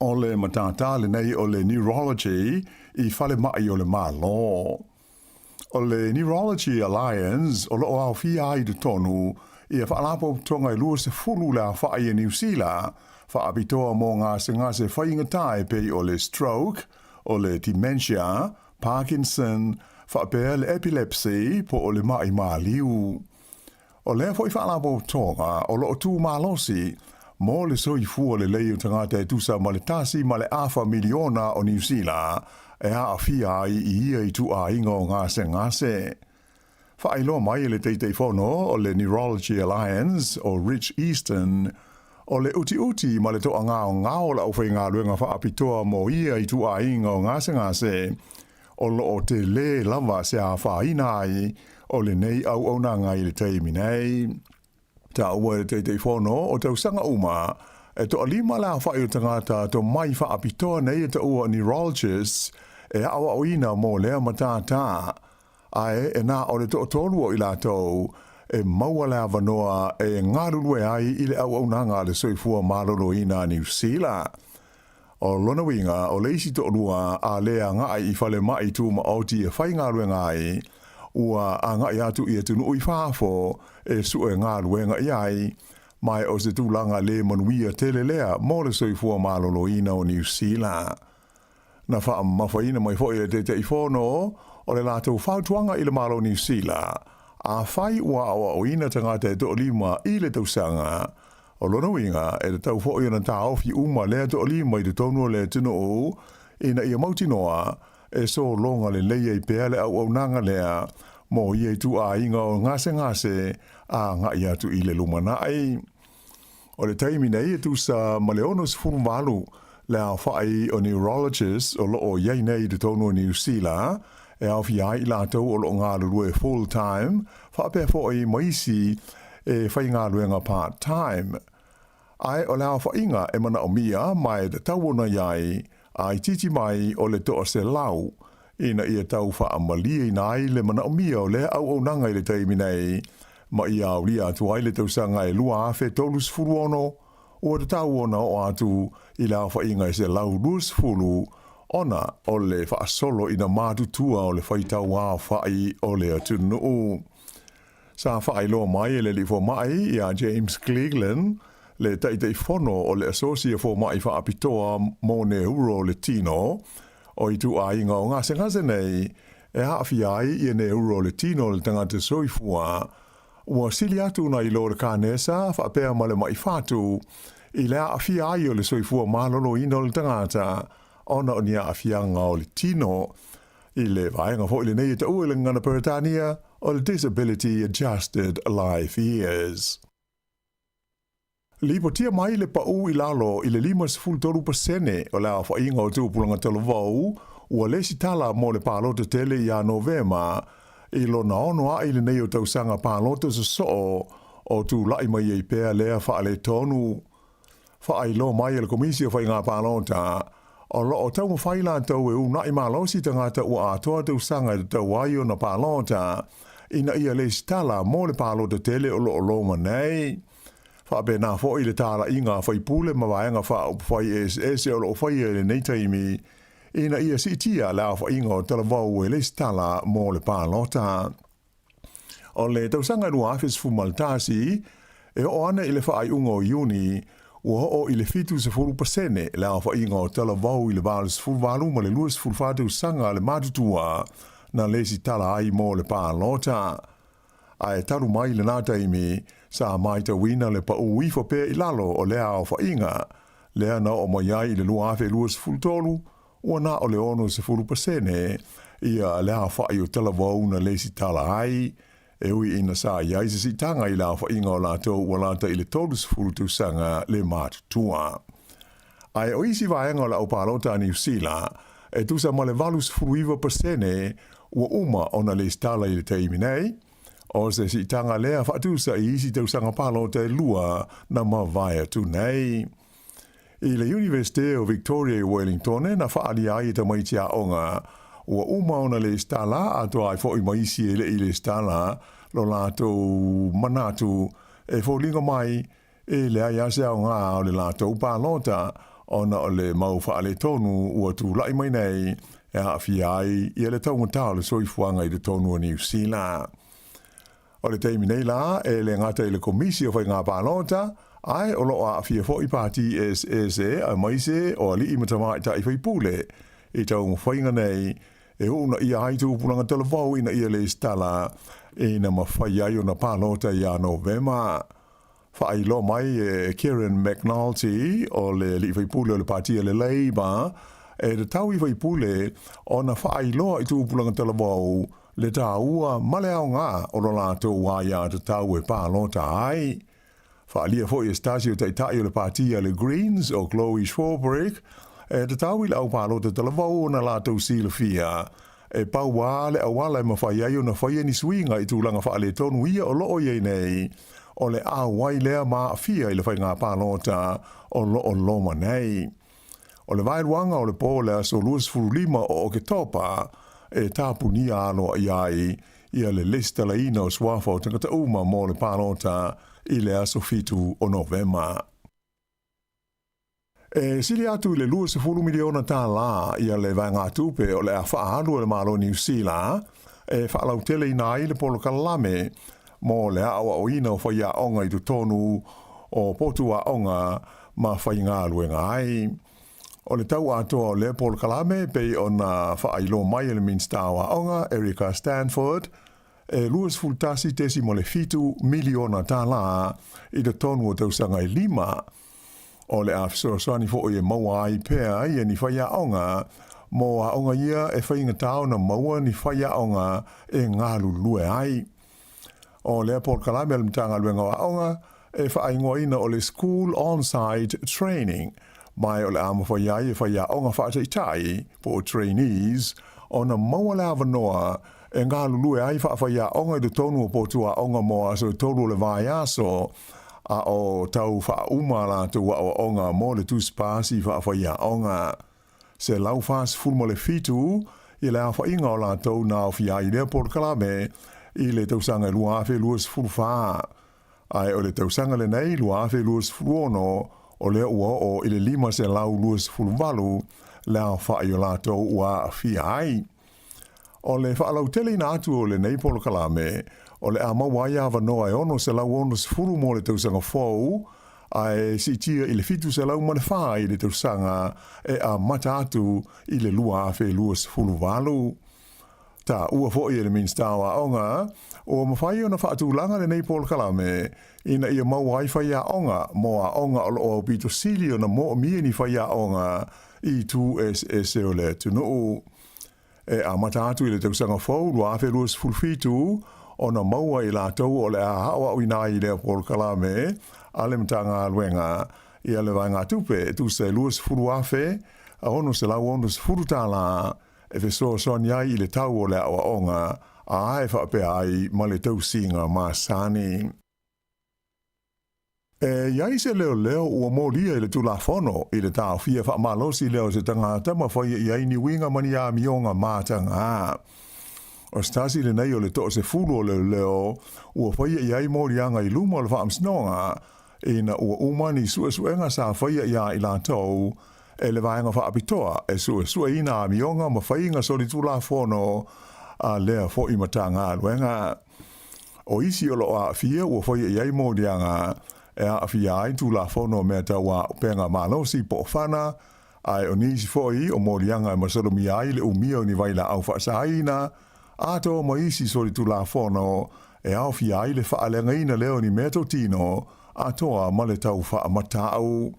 o le matata le nei o le neurology I whale mai o le malo. O le Neurology Alliance o lo au fia I te tonu I a whaalapo tonga I lua se fulu la whaai New Zealand whaapitoa mo ngā se whainga tae pe o le stroke, o le dementia, Parkinson, whaapea le epilepsy po o le mai liu. O lea fo I whaalapo tonga o lo tu malosi mo le soifua le leo tangata e tusa ma le tasi ma le awha miliona o New Zealand e a fia I ia I tu a inga o ngase. Whaailoa mai le teitei whono o le Neurology Alliance o Rich Eastern o le uti ma le toa ngao la uwhai ngā luenga whaapitoa mo ia I tu a inga o ngase o lo o te le lava se a whainai o le nei au nanga I le teimi nei. Ta ua le teitei whono o tau sanga uma e toa lima la whai o tangata to mai whaapitoa nei e ta ua neurologist e awa o ina mo lea matata ai e nā o le toa tolu o I lātou e maua la vanoa e ngarulue ai I le au nanga le soifua malolo ina New Zealand. O lona winga o leisi to lua a lea ngai I whale mai tu ma auti e whai ngarue ngai ua a ngai atu I tunu ui whaafo e su e ngarue ngai ai mai o se tūlanga le manuia tele lea mo le soifua malolo ina o New Zealand. Na wha mawhaina mai fo I te whono o le lātou whautuanga I le malo New Zealand a whai ua awa o ina tangata e to lima I le tausanga o lona winga e le tau fo I na tau fi uma lea to lima I le tonu le tino o ina ia mautinoa e so longa le leia I pea le au nanga lea mo ia tu a inga o ngase a nga ia tu I le lumana ai. O le taimi nei e tu sa maleonos furumvalu le a whai o neurologist o lo o iei nei de tonu New Zealand e au fi ai I lātou o lo ngā lue full time whapea fo I maisi e whai ngā luenga part time. Ai o le a whainga e mana o mia mai de tauona iai ai titi mai o le toa se lau ina ia tau wha amalia I nai le mana o mia o le au nanga I le taimi nei ma I au lia atu ai le tausanga e lua awhe tolus furuono o te tauona o atu I le a whainga se lau lus furu ona o le whaasolo ina mātutua o le whaitau a whai o le atunu. Sa whai loa mai le li fo mai I a James Cleveland le taitei whono o le asosia fo mai whaapitoa mo ne uro le tino o I tu a inga o ngase nei e haafi ai I ne uro le tino le tangata soifua ua sili atu na I lo le kānesa whaapea ma le mai whātu I le haafi ai o le soifua malolo ino le tangata ona o nia afianga o le tino I le vaenga fo I le nei ta ua le ngana Peritania o le Disability Adjusted Life Years. Lipo tia mai le pau I lalo I le 5% o le a whainga o tūpulanga talavau ua lesi tala mo le pālota tele I a Novema I lo na ono a I le nei o tausanga pālota sa soo o tū lai mai I pēa lea whaale tonu. Whaai lo mai le komisi o whainga pālota o lo o tau mawhaila tau e unai malosi tangata ua atoa tausanga I tau ai o na pālota ina ia lesi tala mo le pālota tele o lo loma nei. Whape nā fo I le tāra inga whai pule mawaenga wha whai e o lo whai e le nei taimi ina ia si tia la wha inga o talavau e le stala mo le pālota. O le tausanga nua awhis fu maltasi e o ana I le whaai unga o Iuni ua o I le fitu se 4% la wha inga o talavau I le valis fulvalu ma le luas fulfatu sanga le matutua na le si tala ai mo le pālota. Ai taru mai le nā taimi sa mai ta wina le pa ui fo pe I lalo o lea o whainga. Lea na o mai ai le lua awhe luas fultolu, ua na o le ono se 4% ia lea whai o talavau na lesi tala ai, e ui ina sa iai se si tanga I la whainga o lato ua lata I le tolus fultu sanga le mātutua. Ai o isi vaenga o la o pālota New Zealand, e tusa ma le valus 4% ua uma o na lesi tala I le teimi nei, o se si tanga lea whaatusa I isi tausanga pālota e lua na mawai atu nei. I le University o Victoria I Wellington na whaali ai ta maitia onga ua uma ona le stala ato ai fo i maisi i le stala lo lato manatu e fo linga mai e le ai ase au ngā o le lato palota ona o le mau wha le tonu ua tu lai mai nei e hawhi ai i le taunga tau le soifuanga i le tonu o New Zealand. O le teimi nei la e le ngata i le komisi o whai ngā palota ai o loa a fia fo i pāti SSA a maise o li i matamai ta i whai pule i tau mwhainga nei e una i haitu upulanga televau ina ia le stala e na mawhai ai o na palota i a Novema. Whai lo mai e Kieran McNulty o le li whai pule o le pāti le Labour e le tau i whai pule o na whai loa i tu upulanga televau le tā ua male au ngā o lo lato waia te tau e palota ai. Whaalia fo i estasi o taitai o le pātia le Greens o Chloe Schwarbrick e te tau i le au palota televau o na lato sila fia e pau wā le awala e mawhai ai o na whai ni swinga i tūlanga whaale tonu ia o loo iei nei o le awai lea maa fia i le whai ngā palota o loo loma nei. O le vaeruanga o le pōlea so luas furulima o ke topa e tāpuni alo ai ia le lista la ina o swafa o tangata uma mo le palota i le aso fitu o Novema. E sili atu i le 2 miliona tā la ia le vai ngā tupe o le a whaalu le malo New Zealand e whaalau tele ina i le polo kalame mo le awa o ina o whaia onga i tu tonu o potua onga ma whai ngā luenga ai. O le tau atoa o le polo kalame pei o na whaailo mai le minstawa onga Erika Stanford e luas fultasi tesi mo le 5 miliona tā la i te tonu o tausanga i 5. O le afisosani fo o e maua ai pēa i ni whaia onga mo a onga ia e whainga tau na maua ni whaia onga e ngālu lue ai. O le polo kalame al mtanga luenga wa onga e whaingoa ina o le school on-site training mai o le ama whaiai e whaia onga whaataitai po o trainees o na maua le avanoa e ngā lulue ai whaia onga i te tonu o potua onga moa so tolu le vai aso a o tau wha umala tu wa o onga mo le tu spasi whaia onga. Se lau whaas fulmo le fitu i le awha inga o la tau na o fia i lea por kalame i le tausanga lua afe luas fulwha. Ai o le tausanga le nei lua afe luas fuluono o le ua o i le 5 se lau luas fulwalu le awha i o la tau ua fia ai. O le whaalau tele ina atu o le nei polo kalame, o le ama waia wanoa e ono se lau ono se furu mo le tausanga fōu, ai si tia i le fitu se lau manewha i le tausanga e a mata atu i le lua afe luas fulu walu. Ta ua fo i le minstawa onga, o mawhai o na whaatulanga le nei polo kalame, ina ia mau ai whaia onga, moa onga o pito sili o na mo mie ni whaia onga i tu es o le tunu. E a mata atu i le tausanga fōu, lua afe luas fulfitu, o na maua i la tau o le a hawa o ina i le polo kalame, a le mtanga luenga, i a le vai ngā tupe, tu se luas fulu afe, a ono se lau ono se fulu tala, e fe so niai i le tau o le awa onga, a ae whapea ai ma le tau singa ma sani. E iai se leo ua mōlia i le tulafono i le tau fia whaamalosi leo se tangata ma whaia iai ni winga mani a mionga mātanga. O stasi le nei o le toa se fulu o leo ua whaia iai mōlianga i luma o le whaamsnonga ina ua umani suenga sa whaia ia i la tau e le vaenga whaapitoa e ina a mionga ma whainga so li tulafono a lea fo i matanga luenga. O isi o loa fia ua whaia iai mōlianga e a fia ai tu la fono me tawa penga malosi po fana ai onisi foi o morianga e masolo mi ai le umio ni vai la au fa saina ato mo isi soli tu la fono e a fia ai le fa alengaina leo ni metotino ato a male tau fa matau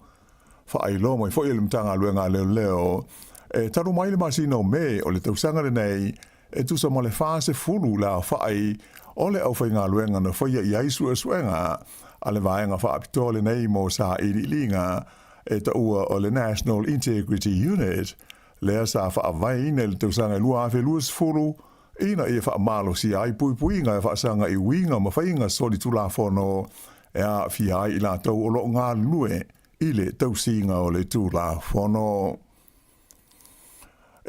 fa ai lo mo foi le mtanga luenga leo e taru mai le masino me o le tausanga le nei e tu so mo le fase fulu la fa ai ole au fa luenga no foi ia suenga ale vaenga whaapitole nei mo sa irilinga e ta ua o le National Integrity Unit lea sa whaavai ne le tausanga lua afe luas furu ina e whaamalo si ai puipuinga e whaasanga i winga ma whainga soli tulafono e a fia ai i la tau o lo ngā lue i le tausinga o le tulafono.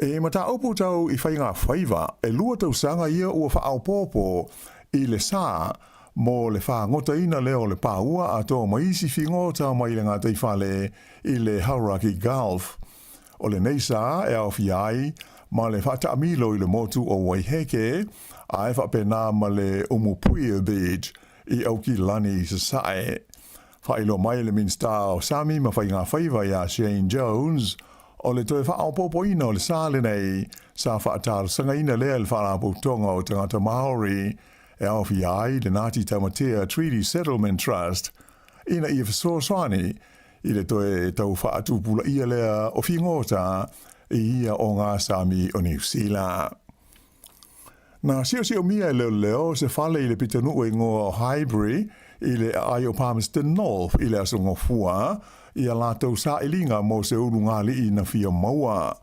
E mata upu tau I whainga whaiva, e lua tau sanga ia ua whaaupopo I le sā, mo le wha ngota ina leo le pāua a tō maisi whingota mai le ngā teifale I le Hauraki Gulf. O le neisa e au fiai, ma le whata amilo I le motu o Waiheke, a e whapena ma le Umupuia Beach I au ki lani sa sae. Whailo mai le minsta o Sami ma whainga whaiva ia Shane Jones, o le toe whaaupopo ina o le sāle nei, sa whaatāra sanga ina lea le whaarapo tonga o tangata Maori, e au fiai le Ngāti Tamatea Treaty Settlement Trust, ina I whasoswani, I le toe tau whaatupula ia lea o whingota I ia o ngā Sami o New Zealand. Nā sio mia leo se whale I le pitanu o ingoa o Highbury, I le ai o Palmerston North, I le asonga fua, I a lātou sa ilinga mo se uru ngā li I na fia maua.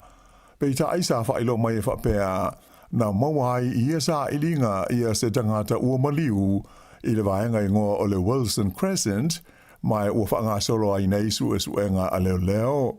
Pei ta aisa whailo mai e whapea, na maua ai I a sa ilinga I a se tangata ua maliu, I le vaenga ingoa o le Wilson Crescent, mai ua whaanga solo ai nei su e suenga a leo.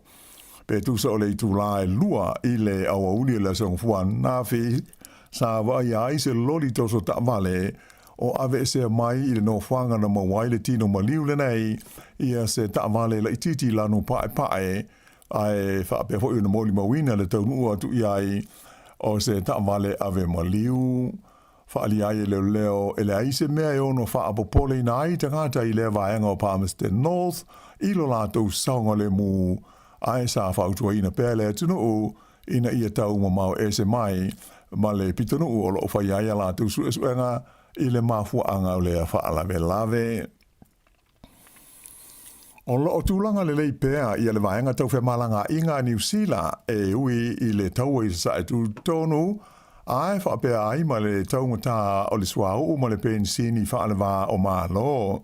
Pe tusa o le tūlae lua I le awa uni le asonga fua nā fi, sa vai ai se loli toso ta vale o ave se mai I le no whanga na mawai le tino maliu le nei ia se ta vale la ititi lanu pae ai whaapea fo una moli mawina le taunua tu iai o se ta vale ave maliu whaali ai leo ele ai se mea e ono whaapopole na ai tangata I le vaenga o Palmerston North ilo lato saunga le mu ai sa whautua ina pele tunu o ina ia tau mamau e se mai ma le pitonu o lo whai ai ala tu suenga I le mafuanga o lea whaalave. O lo o tūlanga le lei pēa I le vaenga tau whai malanga inga New Zealand e ui I le tau e sa e tu tonu ai whaapea ai ma le tau ngata o le suau ma le pensini whaalava o malo.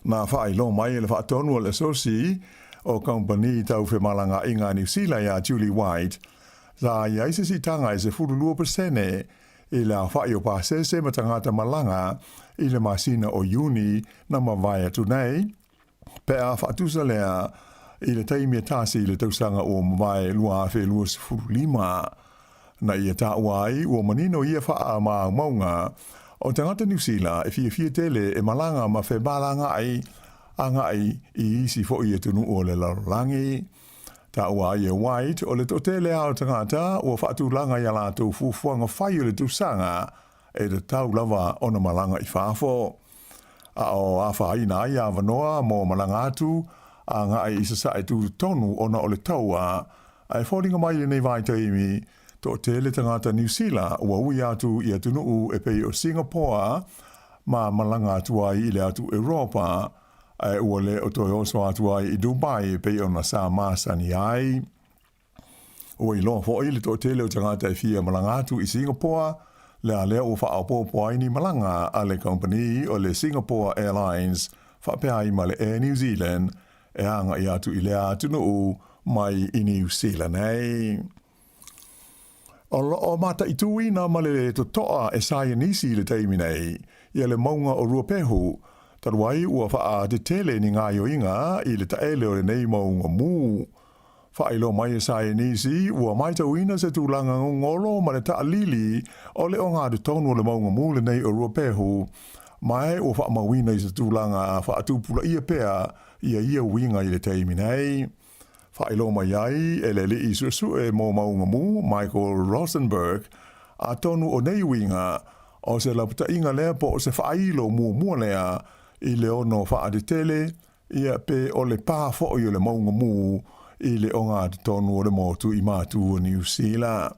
Nā whai lo mai le whaatonu o le sosi o company tau whai malanga inga New Zealand ia Julie White sa ia ise si tanga I se 42% I la whai o pāsese ma tangata malanga I le masina o uni na mawai atu nei. Pea whaatusa lea I le taimia tāsi I le tausanga o mawai lua awhi lua sifuru lima. Na ia tā uai ua manino ia wha maa maunga o tangata New Zealand e fia tele e malanga ma whe malanga ai I isi fo I tunu o le larolangi. Ta ua ia White o le totele ao tangata ua whaatulanga ia lātou fufuanga whai o le tusanga e te tau lava o na malanga I whafo. A o a whai na ia wanoa mo malanga atu a ngā I isa sa e tu tonu o na o le taua ai whoringa mai nei vai taimi totele tangata New Zealand ua ui atu I atunu e pei o Singapore ma malanga atu ai I le atu Europa ai ua le o toi oso atu ai I Dubai pe o na sa masani ai. Ua I loa fo I le tele o tangata I fia malanga atu I Singapore, le a lea o whaapopo ai ni malanga a le company o le Singapore Airlines, whapea ai ma le Air New Zealand, e anga I atu I lea atu no mai I New Zealand ei. O mata I tuina ma le totoa e sayanisi le teimi nei, ia le maunga o ruapehu, Taruai ua wha te tele ni ngā yoinga I le taele o le nei maunga mū. Whailo mai e sae nisi ua mai tauina se tūlanga ngolo ma le taalili o le o ngā de tonu o le maunga mū le nei o ruapehu. Mai ua wha mawina I se tūlanga a wha atupula ia pea ia winga I le teimi nei. Whailo mai ai e le I susu e mō maunga mū Michael Rosenberg a tonu o nei winga o se lapta inga lea po o se whailo mua lea I le ono whaadetele, ia pe o le pā fo I le maunga mū I le o ngā tonu o le motu I mātu o New Zealand.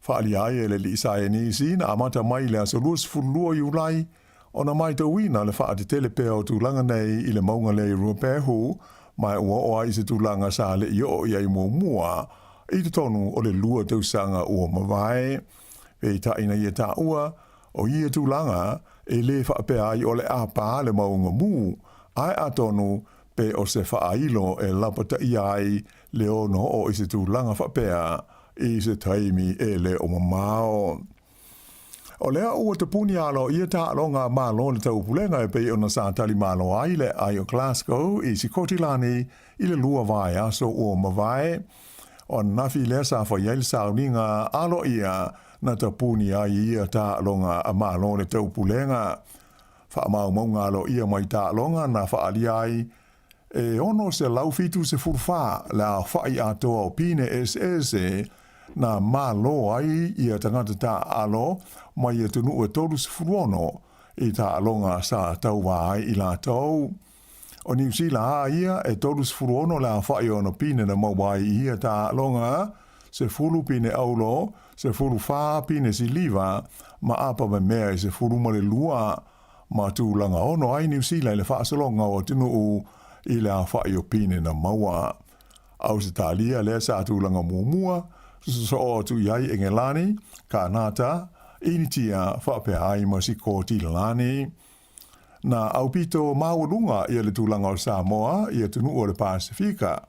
Whaali ai e le li isae nisi na amata mai le aso luas fulua I ulai, o na mai tauina le whaadetele pe o tūlanga nei I le maunga le ruapehu, mai ua o ai se tūlanga sa le I o I mua, I te tonu o le lua tausanga o mawai. Pei taina ia tā ua, o ia tūlanga, e le whaapea ai o le apa le maunga mū, ai atonu pe o se whaailo e lapata I ai le ono o I se tūlanga whaapea I se taimi e le o mamao. O lea ua te puni alo ia tā alonga malo le tau pulenga e pe o na sātali malo ai le ai o Glasgow I si kotilani I le lua vai aso o mawai. O nafi lea sa fa yail sa uninga alo ia na tapuni ai ia ta longa a malo le tau pulenga. Fa mau maunga alo ia mai ta longa na fa ali ai e ono se lau fitu se furfa la fa i atoa o pine na malo ai ia tangata ta alo mai e tunu e toru se furuono i ta longa sa tau ai i la tau. O New Zealand ia e toru se furuono la fa i ono pine na mawai ia ta longa se fulu pine aulo, se fulu fa pine si liva ma apa me mea se fulu male lua ma tu langa ono ai New Zealand le fa salonga o tunu u i le fa i o pine na maua. Australia le sa tu langa muamua so o tu iai Engelani, Kanata, initia fa pe ai ma si ko ti lani. Na aupito maulunga i le tulanga o Sāmoa i tunu o le Pasifika.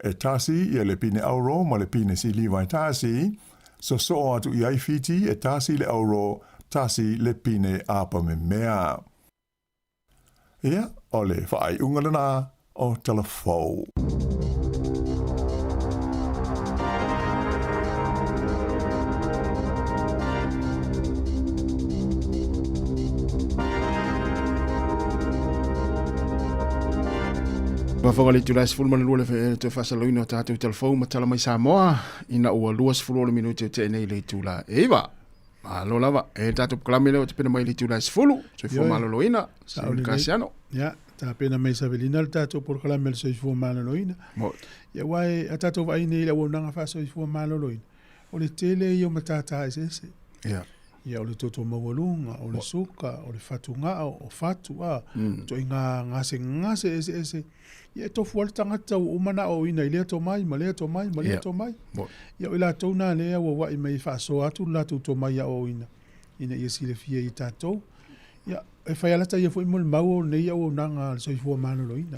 E tasi i le pine auro ma le pine si liwa tasi, so atu iai fiti e tasi le auro tasi le pine apa me mea. Ia, o le whaai ungalana o telefou. Whawhanga le turai sifuru mana lua le te whasaloina o tātou telefou ma tala mai Sāmoa ina ua lua sifuru le minute te nei le tula. Ewa, malo lava, e tātou kalame leo te pena mai le turai sifuru, so i fua maloloina, sa uli kasiano. Ja, tā pena mai sa velina le tātou por kalame le so i fua maloloina. Ia wai a tātou vai nei le wonanga wha so i fua maloloina. O le tele i o matata ese. Ia. Ia o le toto mawalunga, o le suka, o le fatunga, o fatu, to i ngase ese. Ia tofu al tangata o umana o ina ilea to mai, malea to mai. Ia o ila tau nā lea wa wai mai whaaso atu latu to mai o ina. Ina ia sile fia i tātou. Ia e whai alata ia fo imol mau o nei au nanga so i fua manolo ina.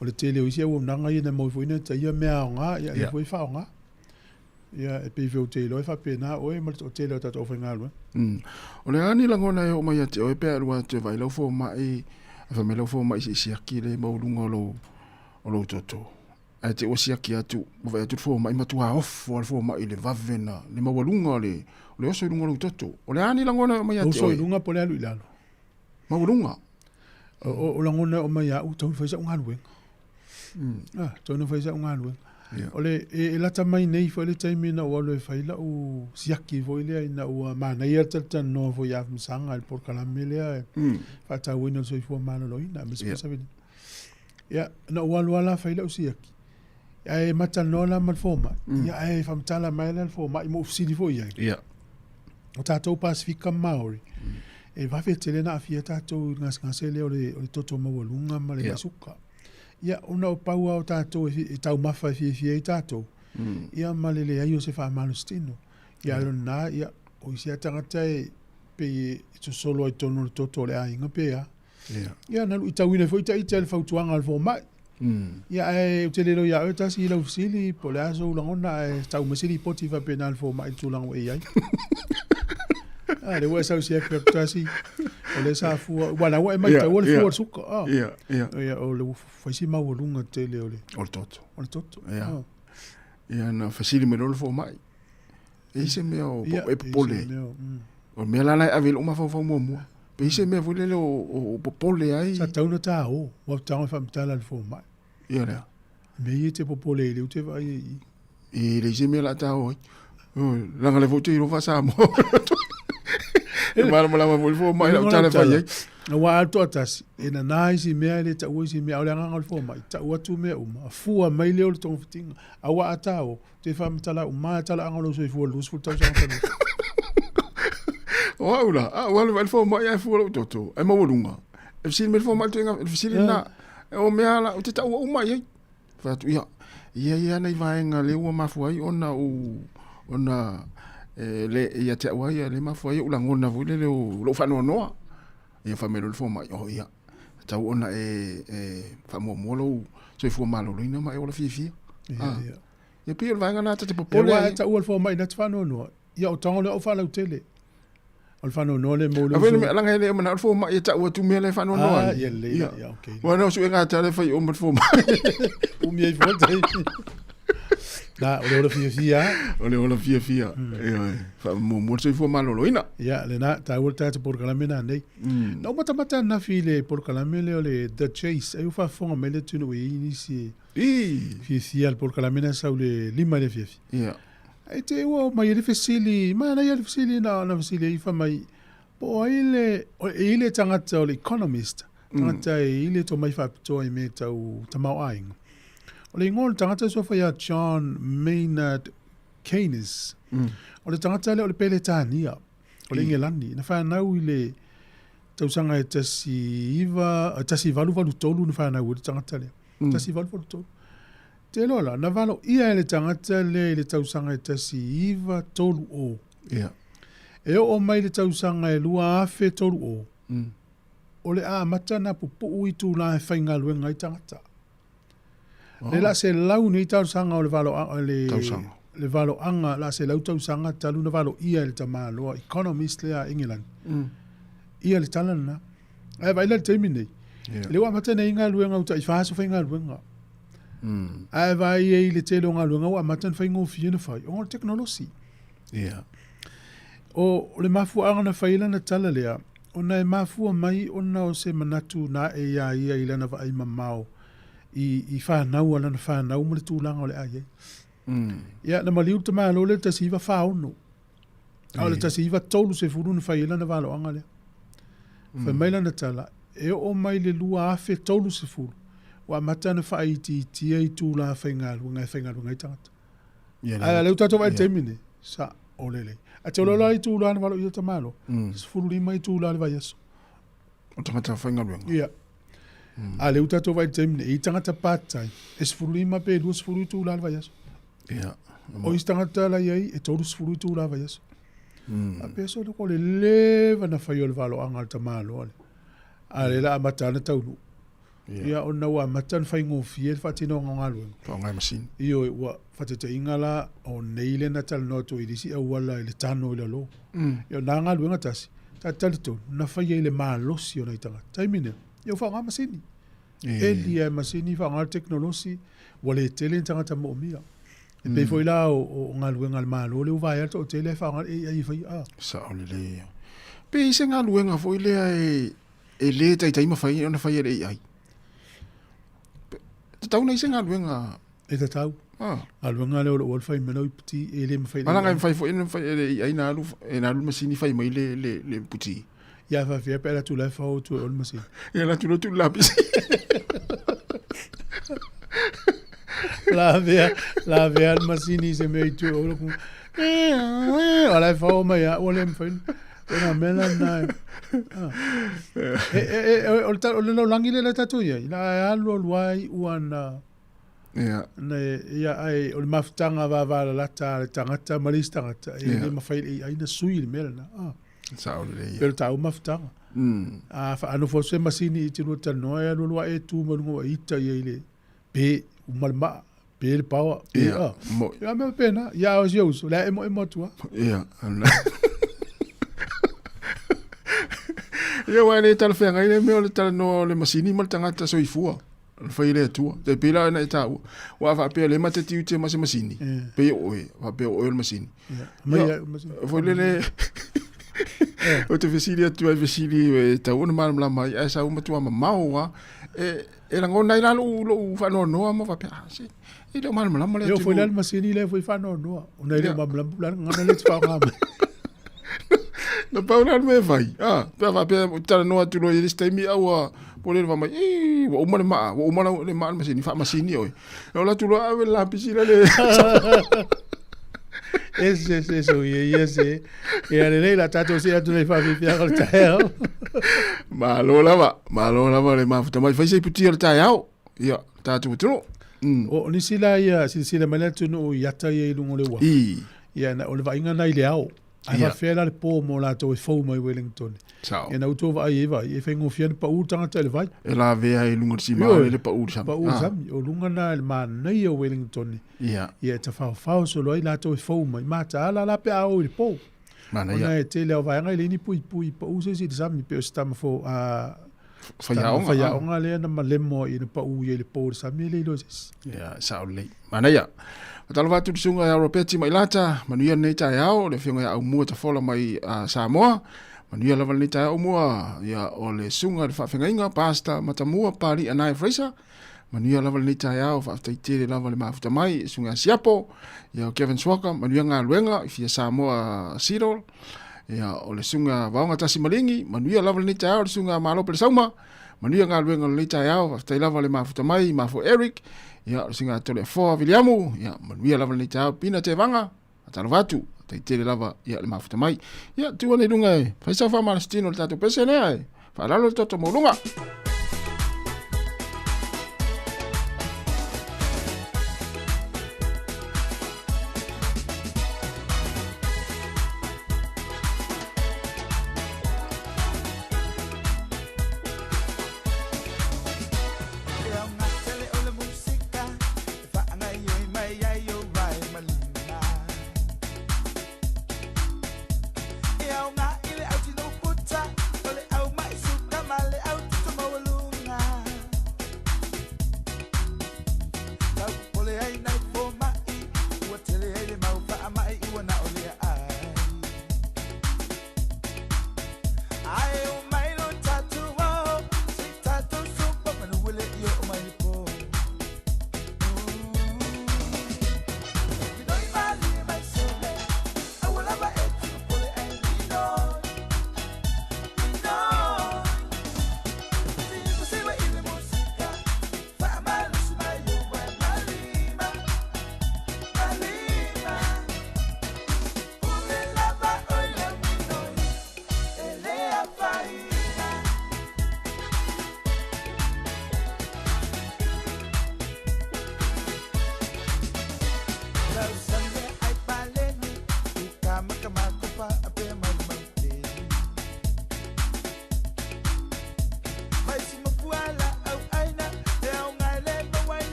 O le tele o isi au nanga ina mo i fo ina ta ia mea o ngā, ia e fo i wha o ngā. Ia e pe veo tele o e wha pēnā o e malta o tele o tato o whainga alua. O le ani langona e o mai ate o e pēr ua te vai lau fo mai fa me lo fo mai si aki le maulunga o lo toto. A te o si aki atu, vai atu fo mai matua off o fo mai le vavena, le maulunga le oso lunga lo toto. O le ani langona o mai ate. Oso lunga po le alu ilalo. Maulunga. O langona o mai au tau faisa unga luenga. Tau no faisa unga luenga. O le e lata mai nei fo le taimi na o alo e faila o siaki fo ilea ina ua mana ia tata no fo ia msanga al por kalame lea e fata wina so i fua mana lo ina me se vini. Ia na o alo ala faila o siaki. Ia e mata no la mal foma. Ia e famtala mai la foma i mo ufsili fo ia. Ia. O tātou Pasifika Maori. E wafe tele na afia tātou ngase leo le toto mawalunga ma le masuka. Ia ona o paua o tātou e tau mawha fie i tātou. Ia malele ai o se wha malustino. Ia alo nā, ia o isi a tangata e pe i to solo ai tono le toto le ainga pe a. Ia nalu i tau ina fo i ta ita le fautuanga al fo mai. Ia e o te lero ia o tasi i lau sili po le aso ulangona e tau masili poti fa pena al fo mai tulango e ai. Le wa sa usia pe tasi o le sa fu wana wa mai ta wa fu suka ia o le faisi ma wolunga te le ole o toto ia ia na fasili me lo fo mai e se me o e pole o me la la avil uma fo mo pe se me vole o pole ai sa tau no ta o wa ta fa mtala le fo mai ia le me te pole le te vai e le se me la ta o langa le voto i ro fa sa mo Mara mala mo fo mai la tala fa ye. Na wa alto atas ina naisi mea le ta uisi mea ole nganga fo mai ta watu mea uma fua mai le ole ton fitinga awa atao te fa mtala uma tala ngalo so fo lus fo ta sa fa. Waula, wala fo mai ai fo toto. Ai mo lunga. E fisi me fo mai tenga fisi na o mea la o te ta uma ye. Fa tu ia. Ia nei vai nga le uma fu ai ona le ia te wa ia le mafua ia ulangona vule le lo fa no ia fa melo fo mai o ia ta ona fa mo lo so fo malo ina mai ola fi ia pio vai ngana te popole ia ta ul fo mai na fa no ia o tongo le o fa lo tele o fa no le mo lo ave me langa le mana fo mai ta o tu me le fa no ia le ia okay wa no so nga ta le fa o mo fo mai o mi ai fo Na, ole fia. Ole fia. Fa mo se fu malo ina. Ya, le na ta volta te por kalamena nei. No mata na file por kalamele ole the chase. Eu fa fonga mele tunu ini si. Fia por kalamena sa ole lima le fia. Ya. Ai te wo mai le fesili, ma na le fesili na fesili fa mai. Po ile tangata ole economist. Tangata ile to mai fa to me tau tamau ainga. Ole ngol tangata so fa ya John Maynard Keynes. Ole tangata le ole pele tania. Ole ngelani na fa na ile tau sanga e tasi valu tolu na fa na ile tangata le. Tasi valu tolu. Te lola na valo ia ele tangata le tau sanga e tasi tolu o. Yeah. E o mai le tau sanga e lua afe tolu o. Ole a matana pupu i tu la e whainga luenga i tangata. Le la se lau ni tau sanga o le valo le valo anga la se lau tau sanga talu na valo ia le tamaloa economist le a England. Ia le talana. Ai vai le termine. Le wa matana inga luenga uta I faso whainga luenga. Ai vai e le telo nga luenga wa matana whainga o fia na whai. O teknolosi. Yeah. O le mafu anga na whaila na tala lea. Ona e mafua mai ona o se manatu na e ia ilana wa ai mamao I whanau ala na whanau mo le tūlanga o le ai. Ia na maliu te maa lo le tasiva whaono. Au le tasiva tolu se furu na whaila na walo anga le. Whamaila na tala. E o mai le lua afe tolu se furu. Wa mata na wha iti I tūla whaingalu ngai tangata. Ai leu tato vai temine. Sa o lele. A te olola I tūla na walo I ta malo. Se furu lima I tūla le vai aso. O tangata whaingalu. Ia. A leu tato vai temine. I tangata pātai. E se furu lima pe lua se furu I tūla le vai aso. Ia. O I tangata la iai e tolu se furu I tūla vai aso. A peso le ko le leva na whai o le walo anga ta malo. A le la amata na taunu. Ia ona wa matan fai ngofi e fatino ngalo. Pa ngai machine. Io wa fatete ingala o neile na tal noto I disi wala le tano le lo. Io na ngalo ngatasi. Ta talito na fai le malo si ona itanga. Taimine. Io fa nga machine. E dia machine fa nga teknolosi wale tele tanga ta mo mia. E pe foi la o ngalo ngal malo le vai alto tele fa nga e fai a. Sa o le. Pe se ngalo nga foi le e le tai ma fai ona fai le ai. Tau nei senga luenga e ta tau aluenga le o fai meno puti e le fai ala ngai fai fo ina fai ai na lu masini fai mai le puti ya fa fia pera tu la fa o tu ol masini ya la tu la pisi la vea al masini se me tu o ku ala fa o mai o le fai ona mela na o le langi le tatu ia la alu luai uana na ia ai o le maftanga va la tangata malistangata e le mafai ai na sui le mela na sa o le pero tau maftanga fa anu fo se masini ti no tal no ia lo e tu mo ngo ita ia ile pe umalma pe le pawa ia me pena ia o jous la emo tua ia ia wale tal fe ngai me o tal no le masini mal tangata so ifua fai le tua te pila na ta wa fa pe le mate ti te masini pe o va pe o le masini foi le o te vesili tu e vesili ta una mal la mai esa uma tua mamau e la ngona ila lo fa no ma va pe se e le mal la eu foi le masini le foi fa no una ile mal la ngana le fa ngam na paula me vai pe va pe tala no atu lo este mi awa pole va mai o ma le ma masini fa masini oi o la tu lo ave la piscina le eso ese e ale la tato si atu le fa fi al tael malo lava le ma futa mai fa sei puti al tael ia tato tu o ni sila ia sila mala tu no yata ye lungo le wa ia na o le va inga na ile au ai va fela le po mo la to fo mai Wellington e na uto va e fengo fian pa utanga tele vai e la ve ai lungo si ma le pa utsam o lunga na le man nei o Wellington ia ta fa so lo la to fo mai mata la pe au le po mana ia e tele va ngai le ni pui pa uso si sam pe sta fo Whaiaonga lea na malemo i na pa ui le pōre sa mele ilo sis. Ya, sao lei. Mana ia. Talo watu tusunga ya Ropeti mai lata, manuia nei tai au, le whiunga ya au mua ta whola mai Sāmoa, manuia lava nei tai au mua, ia o le sunga le whawhengainga, pasta matamua, pari anai Fraser, manuia lava nei tai au, whawhtaitere lava le mafuta mai, sunga Siapo, ia o Kevin Swaka, manuia ngā luenga, i fia Sāmoa Sidol, ia o le sunga waonga tasi malingi, manuia lava nei tai au, le sunga Malope le Sauma, manuia ngā luenga nei tai au, whawhtai lava le mafuta mai, mafo Eric, ia o singa tole foa Viliamu, ia manuia lava nei tai au, pina te vanga, atalo watu, taitere lava, ia le mafuta mai, ia tua nei lunga e, whaisa wha malastino le tato pese nea e, whalalo le toto maulunga.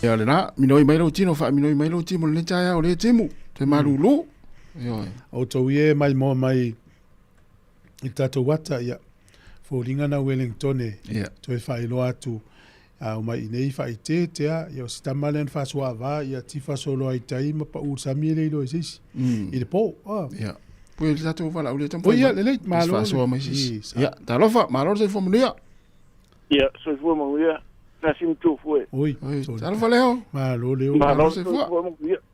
Ya le na minoi mai lo tino fa minoi mai lo timo le taia o le temu te malulu yo o to ye mai mo mai i tato wata ya fo linga na Wellington e to e fai lo atu o mai nei fai te ya yo sta malen fa so va ya ti fa solo ai tai ma pa u samile lo sis il po ya poi il tato va la o le tempo ya le malo fa so mai sis ya ta lo fa malo se fo mulia ya so fo mulia na sim tu foi oi tal valeo malo leo malo se foi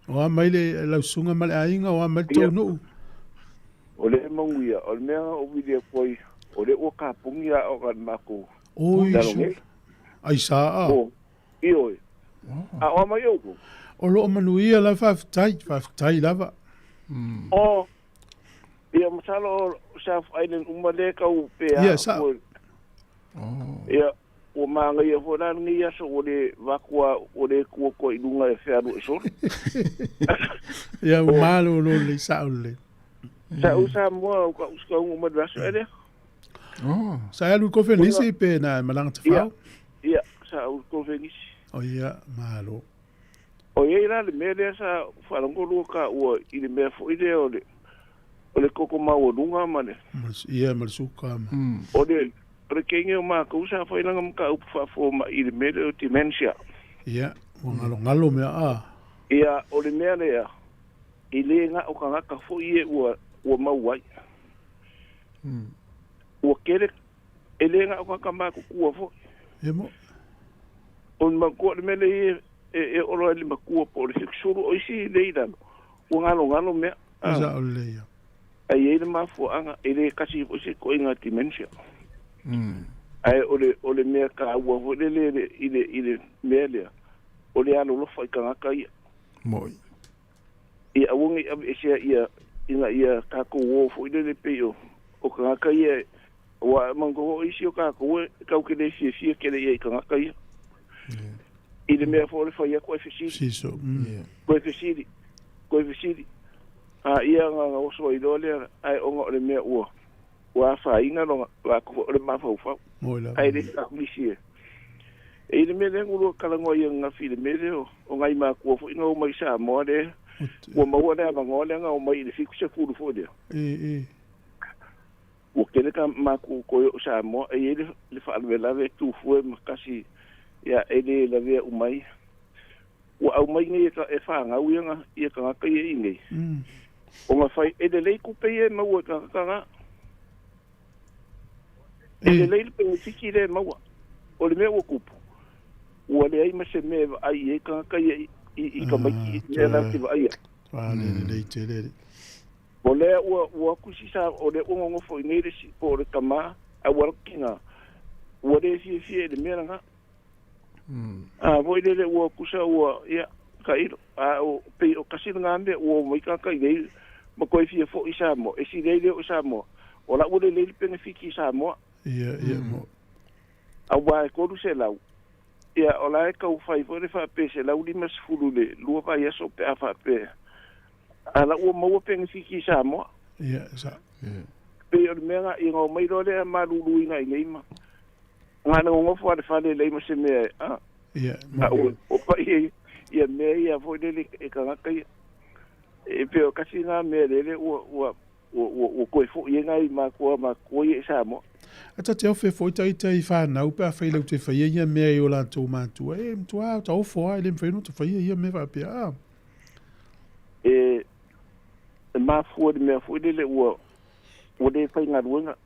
o mai le la sunga mal ainga o mai to no o le monguia o me o video foi o le o ka pungia o kan mako oi ai sa o io o mai o lo manuia la fa tai lava o ia masalo South Island umale ka u pe ia sa ia o manga ia fora ngi aso o le vakua o le ko ilunga e fearu so ia malo lo le saule sa usa mo ka uska un madrasa ele sa alu ko fe nisi pe na malanga tafau ia sa u ko fe nisi o ia malo o ia ira le mele sa falango lu ka o ile me fo ide o le koko ma o lunga mane ia malsuka o le rekenge o ma ka usa fo ilanga ka u fa fo ma ile mele o dementia ia o ngalo me ia o le mele ia ile nga o ka fo ie o mauai o kere ele nga o ka ma ku fo emo on ma ko le mele e o lo le ma ku po le suru o isi le ida o ngalo me za ole ia ai ele ma fo anga ele kasi o se ko inga dementia ai o le me ka o vo le ile mele o le alo lo fa ka ia moi ia wongi e se ia ka ko wo fo ile pe o ka ia wa mango isi o ka ko ke le si ke le ia ka ia ile me fo le fa ia ko fisi siso ko fisi ia nga o so idole ai o le me wa fa inga no wa ko le ma fa ai le ka misi ile me le ngulo kala ngo ia nga fi le me o ngai ma ko fo inga o mai sa mo de o ma wa le ma ngole nga o mai le fiku se fu fo de o kele ka ma ko sa mo ile le fa le la ve tu fu ma kasi ya ele la ve o mai o mai ni ka e fa nga uanga ia ka ka ia ingi o ma fai ele le ku pe e ma o ka ele le pe fiki le ma o le me o ku o le ai ma se me ai e ka i ka mai i la ti vai le tele o le o ku si sa o le o ngo fo ni le si po le kama a workinga o le si le me nga voi le o ku sa o ia ka ilo o pe o kasi nga me o mai ka ile ma ko fi fo isa mo e si le o sa mo o la o le pe fiki sa mo ia mo a wa ko du se lau ia o la ka u fai fo le fa pe se lau di mas fulu le lu pa ia so pe fa pe ala o mo pe fiki sa mo ia sa pe o me nga i ngo mai do le ma lu ina i ma nga no fo fa le ma se me ia o pa ia me ia fo le e ka ka e pe o kasi nga me le o ko fo ia nga i ma ko ia sa mo ata te ofe foi tai fa na upa fa ile te fa ia me o la to ma tu e mtua ta o fo ile me no te fa ia me va pe ma fo de me fo ile o de fa nga ruanga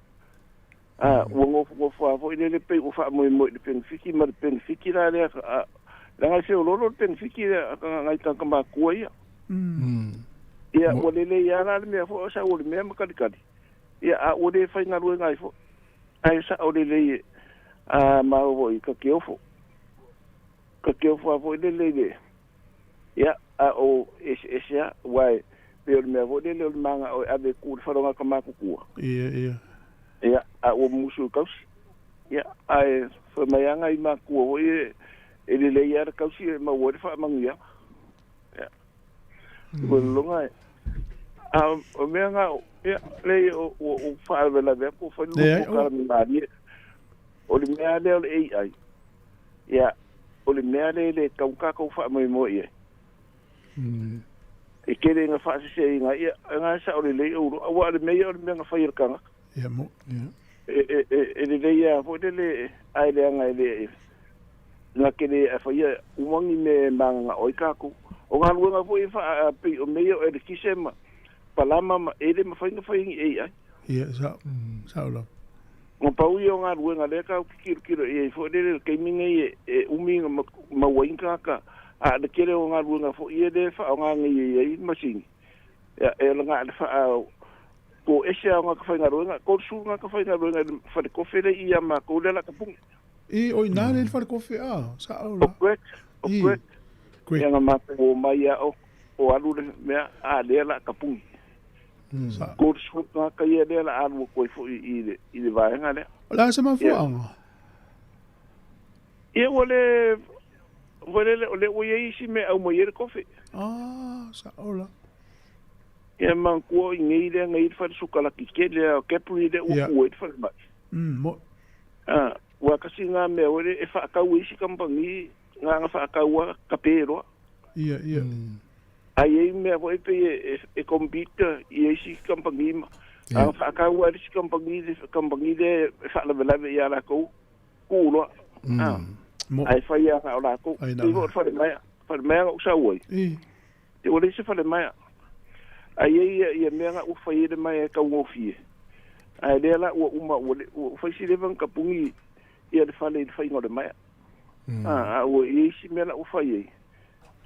o ngo fo ile pe o fa mo de pen fiki ma pen fiki la le la nga se o lo pen fiki nga ka ma ko ia ia o le ia la me fo sa o me ma ka ia o de fa nga ruanga i fo ai sa o le ma o i ka keofo a fo le ia o esia wai pe me vo le manga o ave ku fa ronga ka ma ku ia o musu kaus ia ai fa mayanga i ma ku o e le ia kaus ma o fa mangia ia ko longa o me nga ia le o fa la ve ko fa lu ka mi o le mea le ai ia o le mea le ka fa mo ia e kere nga fa se nga ia nga sa o le o wa le mea o le nga fa irkanga ia mo le ia fo le ai le nga le nga kere fa ia umangi me manga o ka ko o nga lu nga fo fa pe o mea o le kisema palama ele ma fa ai ia sa lo mo pau yo nga ruenga le ka kiro e fo le ke minga e uminga ma wainga ka a le kere o nga ruenga fo ie le fa nga ngi e machine ya e nga le fa ko ese nga ka fa nga ruenga ko su nga ka fa nga ruenga fa ko fele ia ma ko le la ka pung e o ina le fa ko fe sa lo ko nga ma ko mai ya o alu me a le la ka pung ko su nga ka ia le la alu ko fo i le vai nga le la se ma fo anga Ia wale le o ye isi me au mo ye kofi. Sa ola. Ia man ko ngi le ngi fa sukala ki ke le ke pui de u wait for ba. Mo. Wa kasi nga me o le e fa ka wi si kampangi nga fa ka wa kapero. Ia. Ai me o e computer ye si kampangi ma. Ang fa ka wa si kampangi de fa la ya la ko lo. Ai fa ya ka la ko. Ti vo fa mai o sa woi. Te o le se fa le mai. Ai ia me nga u fa ye de mai ka wo fie. Ai de la o uma o fa si le van kapungi ia de fa le fa ngo de mai. O ye si me la u fa ye.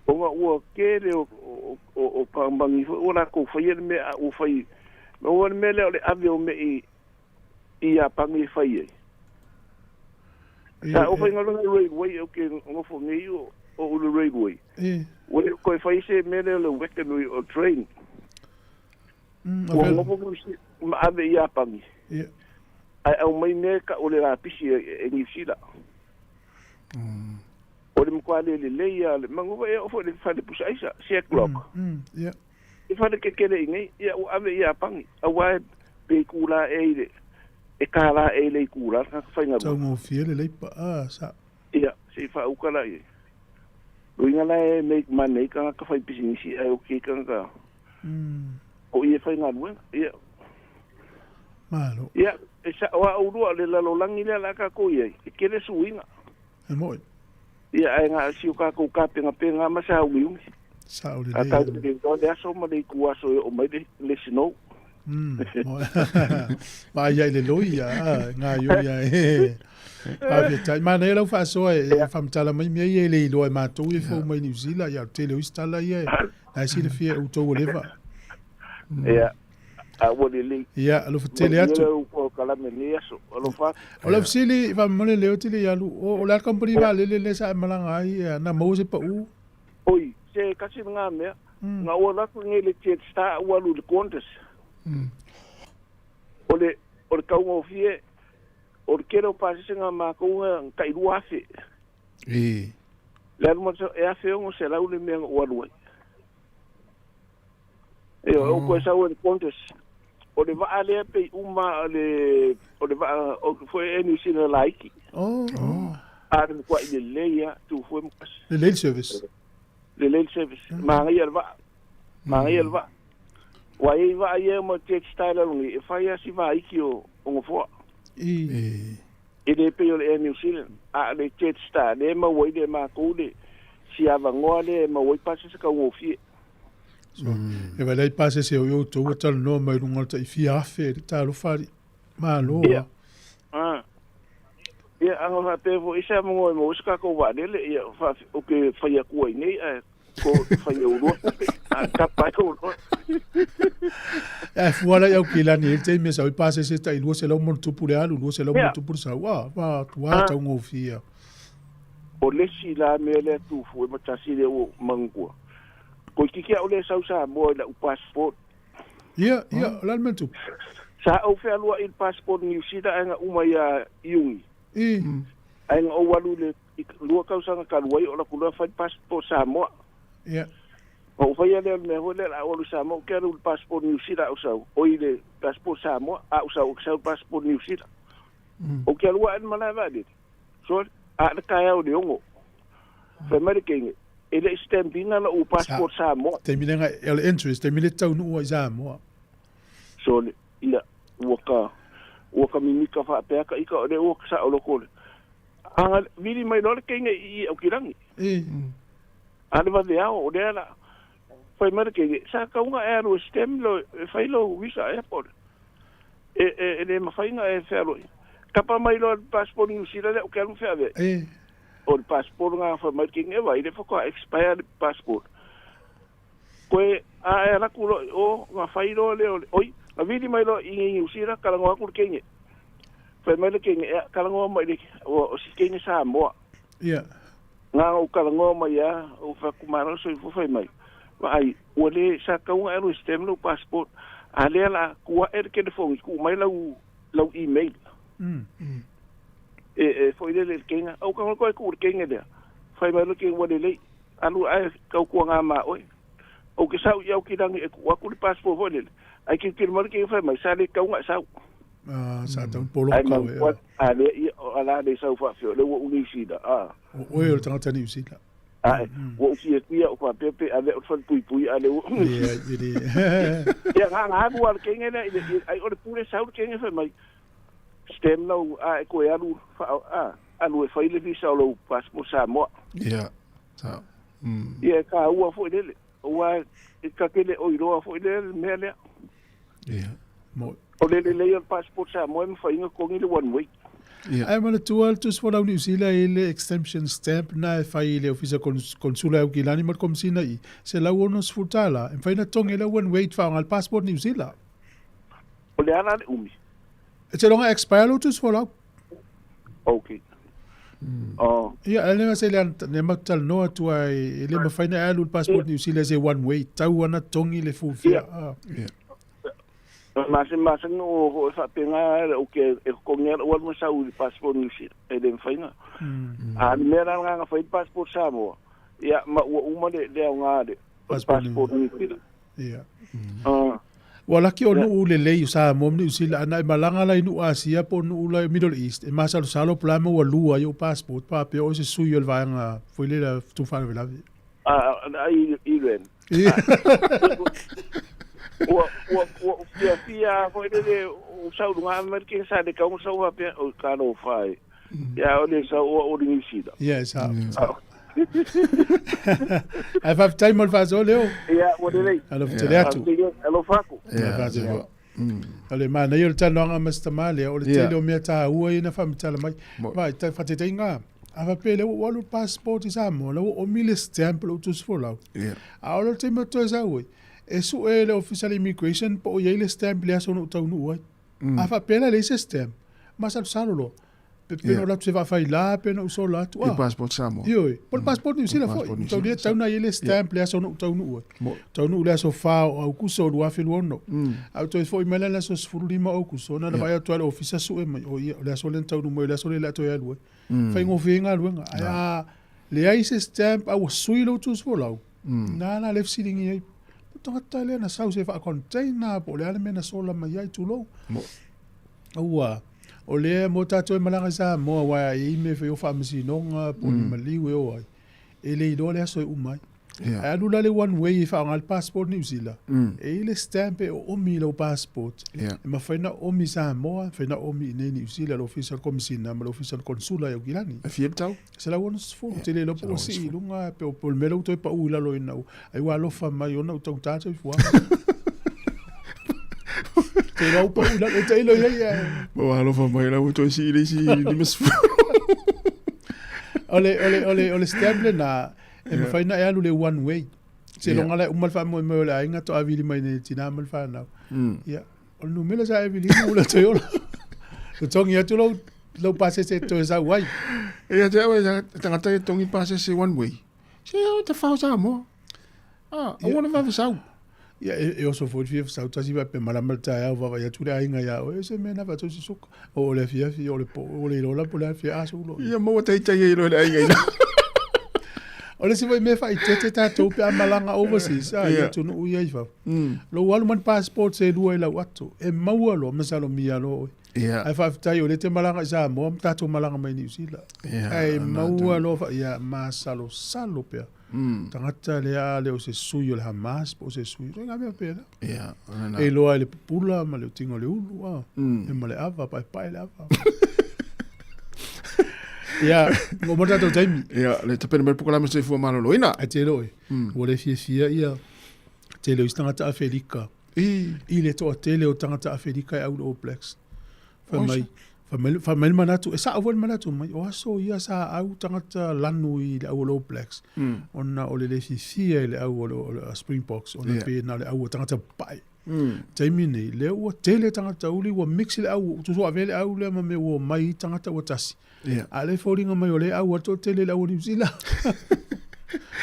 O nga o ke le o kambangi o la ko fa ye me o fa ye. O me le ave o me i a pangi fa ye. Sa o fa ngalo railway o ke ngo fo ngi o le railway. O le ko fa se me le wekenui o train. O ngo fo ma ave i a pangi. Ai au mai ne ka o le la pisi e ngi sila. O le mkwale le ia le mango e o fo le fa le pusa isa 6 o'clock. E fa le ke kele ngi ia o ave i a pangi. A wa pe kula e kala e le kula ka fa nga. Tau mo fiele le pa sa. Ia, se fa u kala e. Luinga la e make money ka fa pisi si ai o ke ka. O ia fa nga lu. Ia. Malo. Ia, e sa wa o lu le la lo langi le la ka ko ia. E kele suinga. E mo. Ia ai nga si o ka ko ka penga ma sa u. Sa o le. Ka de do de aso ma de ku aso o mai de le sino. Ma ia le loia nga yo ia ma ne lo fa so e fam tala mai me ia le lo ma to e fo mai New Zealand ia te lo instala ia na si le fie o to leva ia a wo le ia lo fatele atu o kala me ni aso lo fa o lo sili va mo le o te le ia o la company va le sa malanga ia na mo se pa u oi se kasi nga me nga o la ko ngele te sta o lu de contes o le kaunga o fie o le kero pasi nga ma kaunga ka iru afe le aruma e afe o se lau le mea o aluai o koe sa o le contes o le vaa lea pe uma o le vaa o foi e New Zealand laiki a le kwa i le leia tu foi mkas le leil service ma ngai alva wa e va ia mo te style lungi e fa ia si va iki o ngo fo e de pe le New Zealand a le te style le ma wo de ma ko de si ava ngole ma wo pase se ka ngo fi e va lei pase se o yo to tal no mai lungo ta fi afe ta lo fari ma lo ia anga fa pe vo isa mo ska ko va de le ia fa o ke fa ia ko nei ko fa ia ulo ka pa ko fuala eu que lá nele tem mesmo e passa esse tá ilu se lo mo tu pure alu lo se lo mo tu pure sa wa tua ta ngo fia o le si la me le tu fu mo ta si le o mango ko ki o le sa mo la o passport ia la mentu sa o fe alu il passport ni si da nga uma ya iungi ai nga o walu le lu ka usa ka luai o la ku fa passport sa mo ia o fa ia le me ho le la o sa mo ke ru passport ni si da o sa o ile passport sa mo a usa o sa passport ni si da o ke lu an mala va dit so a le ka ya o le ngo fa american ele stamping na o passport sa mo termina ele interest termina tau no o sa mo so ia o ka mimika fa pe ka ika o le o sa o lo ko anga vili mai no le kenga I o kirangi ale va de o de la fa american sa ka unga aero stem lo fa lo visa airport e le ma fa inga e fa lo kapa mai lo passport ni usira le o ka fa ve o passport nga fa american e vai le fa ko expired passport ko a era ku o nga fa lo le oi a vili mai lo I usira kala nga ku kenye fa american e kala nga mai o si kenye sa mo nga o kala nga mai ya o fa ku maro so fa mai ai o le sa ka un aero stem lo passport ale la ku er ke de fon ku mai lau email foi le kenga au ka ko ku kenga de fai mai lo ke wa le anu ai ka ku nga ma oi o ke sau ia ki dangi ku ku passport ho le ai ki mo ke fai mai sa le ka nga sau sa tau polo ka e ale ala de sau fa fio le wo uni sida o e o tangata ni usila wo ki e o fa pepe ale o fa pui ale wo ya nga bu al kenga ne ai o pure sau kenga fai mai stem no ko ya lu anu e fai le visa lo passport Sāmoa sa ka ua fo le ua ka kele o iro fo le mele mo o le passport Sāmoa me fai ngo ngi le one way ai mana tual tu spo New Zealand ile extension stamp na fai le ofisa consula o kilani mar kom sina I se la uno sfutala en fai na tonge le one way fa al passport New Zealand o le ana le umi e longa expire lo tu spo la okay ia ale se le matal no tu ai le ma fai na alu passport New Zealand se one way tau ana tongi le fu fia mas no ho fa penga o ke ko nger o mo sa u passport New Zealand e den fai na mera nga fai passport Sāmoa ia ma o mo de nga de passport New Zealand ia wala ki onu le le sa mom New Zealand ana malanga la inu Asia po nu la Middle East e masalo salo plama wa lua yo passport pa pe o se suyo el vanga foi le la tu fa la ai Iren o fia foi de o sau do American sa de kao sau pa o kano fai ya o le sa o New Zealand yes I have time al fazo leo o de lei alo teleatu alo faku ale mana yo talonga mastamale o le tele o meta ua ina famitala mai vai ta fatete inga ava pele o lo passport Sāmoa lo o mile stamp lo tu sfola a lo te moto za oi e su ele official immigration po ye le stamp le aso no tau no ava pele le stamp masal salo pero la tu va fai la pena uso la tu il passport Sāmoa yo por passport New Zealand foi tau dia tau na ele stamp le aso no tau no le aso fa o kuso do afil wono au to foi mele la so sfurlima o kuso na vai to le officer su e o le aso le tau no mo le aso le la to ya lu fai ngo vinga luenga ai le ai se stamp au suilo tu sfolau na le sitting ai tata le na sau se fa container po le ale mena sola mai ai tu lo ua o le mo tato e malanga Sāmoa wa I me fe o fa masinonga po ni maliwe o ai ele do le aso umai ai lula le one way fa ngal passport New Zealand e le stamp o mi lo passport e ma fa na o mi Sāmoa fa na o mi ne New Zealand official commissioner ma official consula yo gilani e fi tau se la won sfo te le lo po si lunga pe o melo to pa u la lo ina ai wa lo fa mai ona to tato fo te lo pa u la te lo ya mo alo fa mai la to si ni mes ole stamp le na e ma fai na e alu le one way se longa le umal fa mo le ainga to avili mai ne tina mal fa na ia o no mela sa avili mo le te ola to tongi atu lo pase se to sa wai ia te wa tanga te tongi pase se one way se o te fa Sāmoa o wona va sa ia e o so foi fia sa tasi va pe mala malta ya va ya tu le ainga ya o se mena va to si sok o le fia o le po o le rola po le fia aso lo ia mo te tai lo le ainga ole si voi me fa tete ta to pe malanga overseas ia tu no ia fa lo wal man passport se lu ila watu e maua lo masalo mia lo ai fa tai ole te malanga Sāmoa ta to malanga mai New Zealand ai maua lo fa ia masalo salo pe tangata le ale o se suyo le Hamas po se suyo nga me pe e lo ale pula ma le tingo le ulu e ma le ava pai le ava ia mo mota to taimi ia le te pena me pokola me se fu malo loina a te loi o le fia ia te le istangata Afrika i le to tele o tangata Afrika e au Blacks fa mai manatu e sa avol manatu mai o aso ia sa au tangata lanu i le au Blacks ona o le fia le au Springboks ona pe na le au tangata pai taimi nei le o tele tangata uli o mix le au tu so avele au le ma me o mai tangata o tasi ale foringa mai o le au to tele le au New Zealand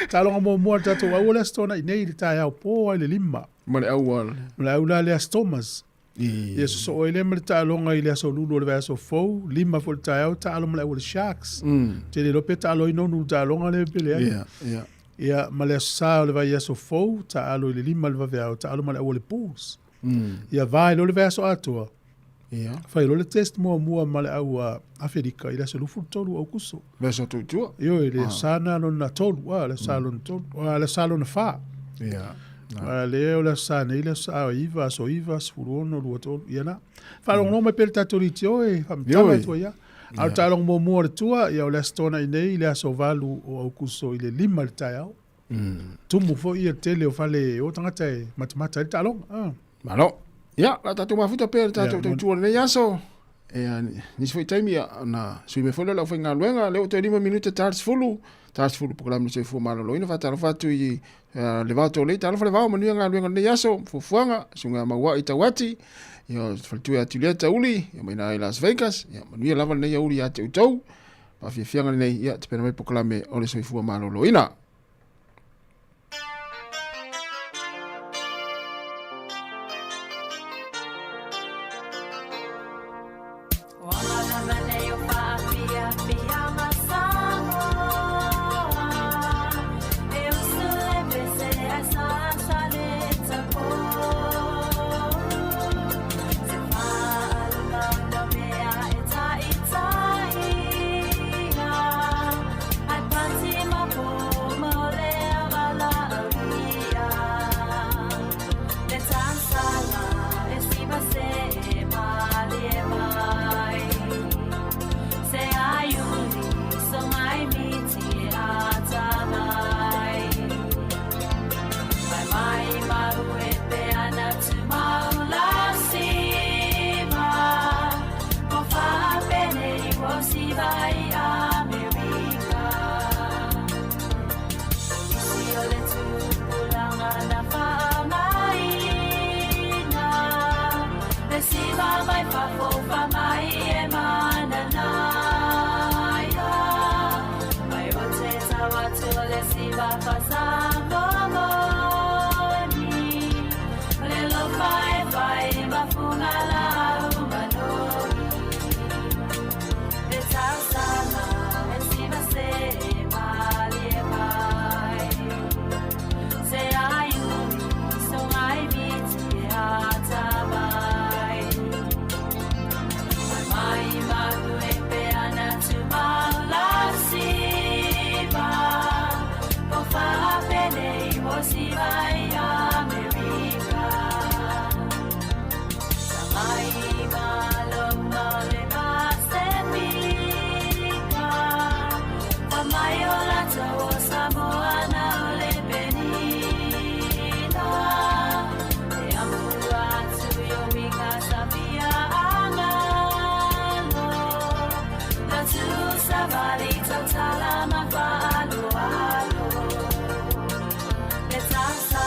talonga mo tato au le stona nei le tai au po le lima ma le au le au le stomas Ia so o ele mele tālonga i le aso lulu o le vai aso fou, 5 fo le tāiau tālo mele o le Sharks. Te le lope tālo ino nulu tālonga le pele ai. Ia ma le aso sā o le vai aso fou, tālo i le 5 le vaveau, tālo mele o le Bulls. Ia vai lo le vai aso atua. Fai lo le test mua ma le au Afrika i le aso lufu tolu au kuso. Vai aso tutua? Io i le sāna no na tolu, le sālo na tolu, le sālo na whā. Le o le sāna i le sā iwa, so iwa, sfuruono, lua tolu, ia na. Whalong no mai pere tātori ti oe, whamtama tua ia. Au tālong mua le tua, ia o le astona i nei, le aso valu o au kuso i le 5 le tai au. Tumu fo ia tele o fale o tangata e matamata i tālong. Malo. Ia, la tatu mafuta pere tatu tua le yaso. Nisi foi taimi na sui me folo la foi ngā luenga, leo te 5 minuta tarts fulu program ni se fu malo ina fata la fatu i le vato le talo fale vao manuia ngā luenga le yaso, fuanga, sunga maua i tawati, ia faltu atu lea tauli, ia maina i Las Vegas, ia manuia lava nei auli a te utau, pa fianga nei, ia te pena mai pokalame o le sui fu malo ina. Let's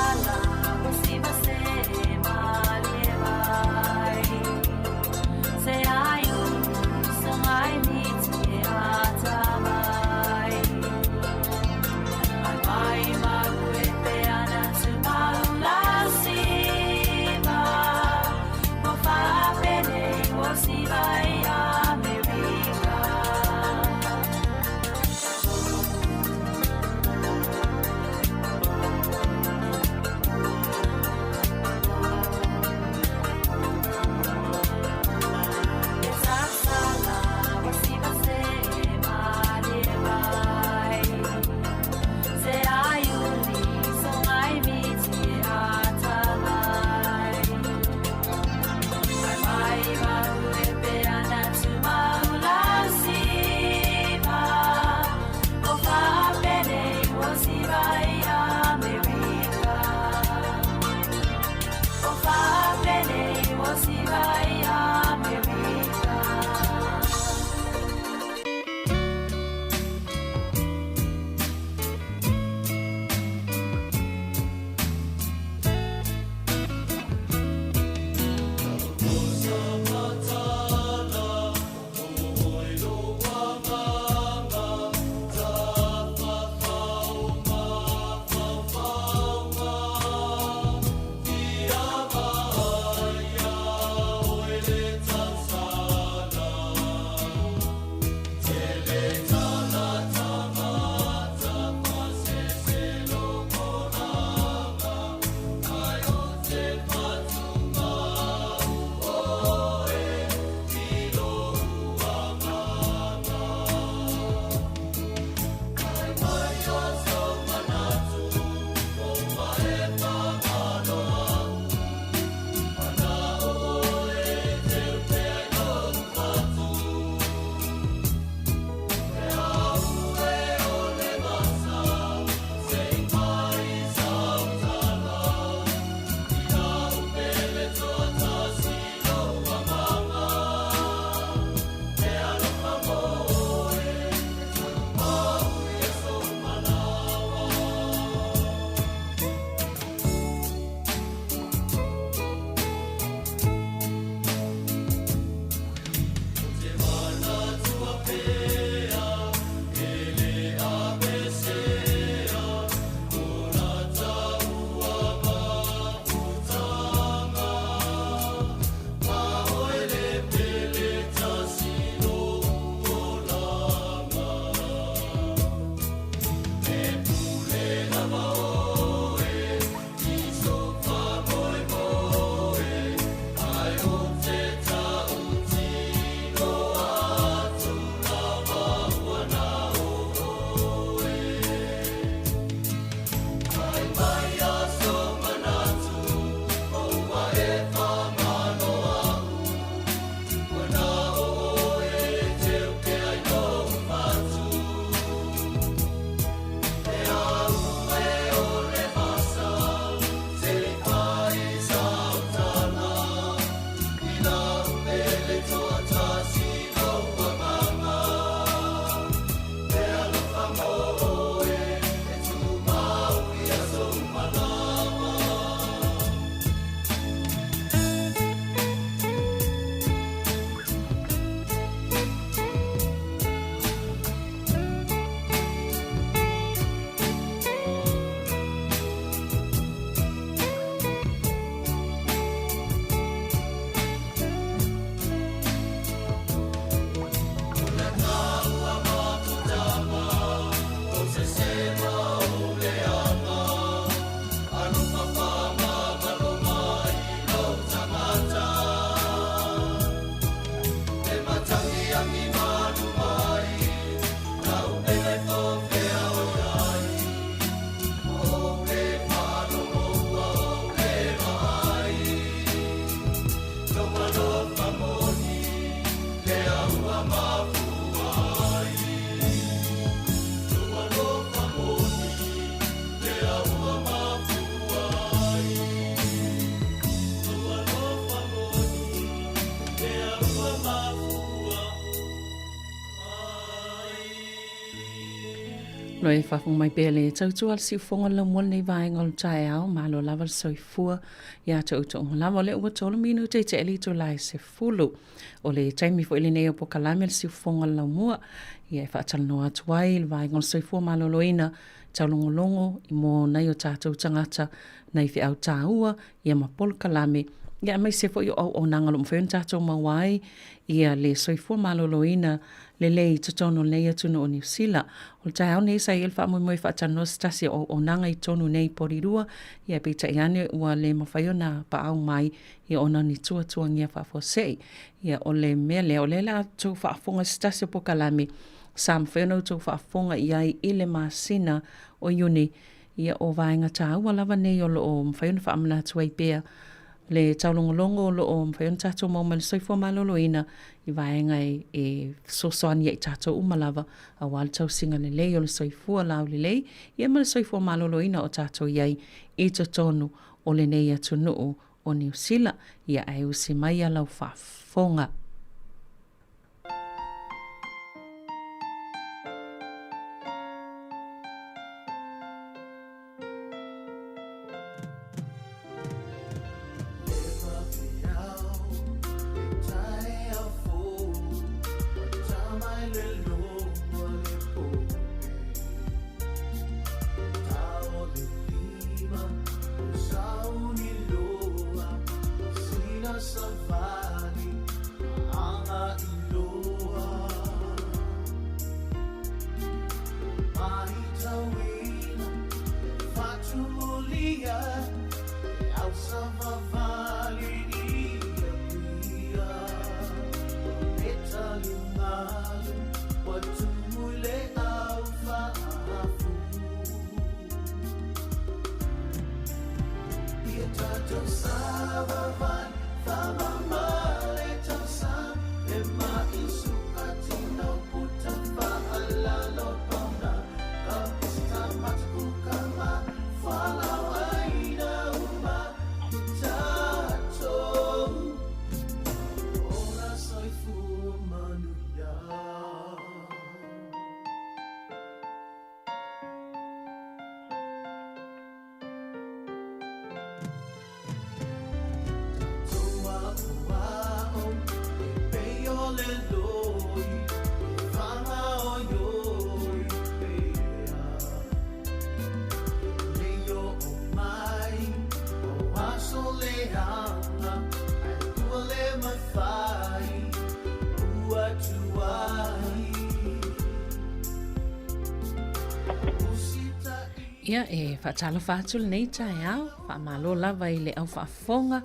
Malo e whafung mai pele tautua al siufonga la mwal nei vaenga o tae au malo lava soifua ia tautua lava le ua tolu minu te te elito lai se fulu o le taimi fo ele nei o pokalame al siufonga la mua ia e whaatano atuai le vaenga o soifua malo loina taulongolongo i mo nei o tātou tangata nei fi au tāua ia ma pol kalame ia mai se fo i o nanga lo mwhen tātou mawai ia le soifua malo loina le lei totono nei atunu o New Zealand. O le tae au nei sa il wha moi whaatano stasi o nanga i tonu nei porirua ia pita iane ua le mawhaio na pa au mai ia ona ni tua ngia whafosei. Ia o le mea le o le la tau whaafonga stasi o pokalame sa mwhenau tau whaafonga ia i ile masina o iuni ia o vaenga tā ua lava nei o lo o mwhaio na whaamana tua i pea le taulongolongo lo o mwhaio na tātou maumali soifua maloloina i vaenga e sosoani i tātou umalava a wale tau singa le lei o le soifua lau le lei ia ma le soifua maloloina o tātou iai i totonu o le nei atunuu o New Zealand ia ai usi mai a lau whafonga. Ia e whaatalo whaatul nei tae au, whaamalo lava i le au whaafonga,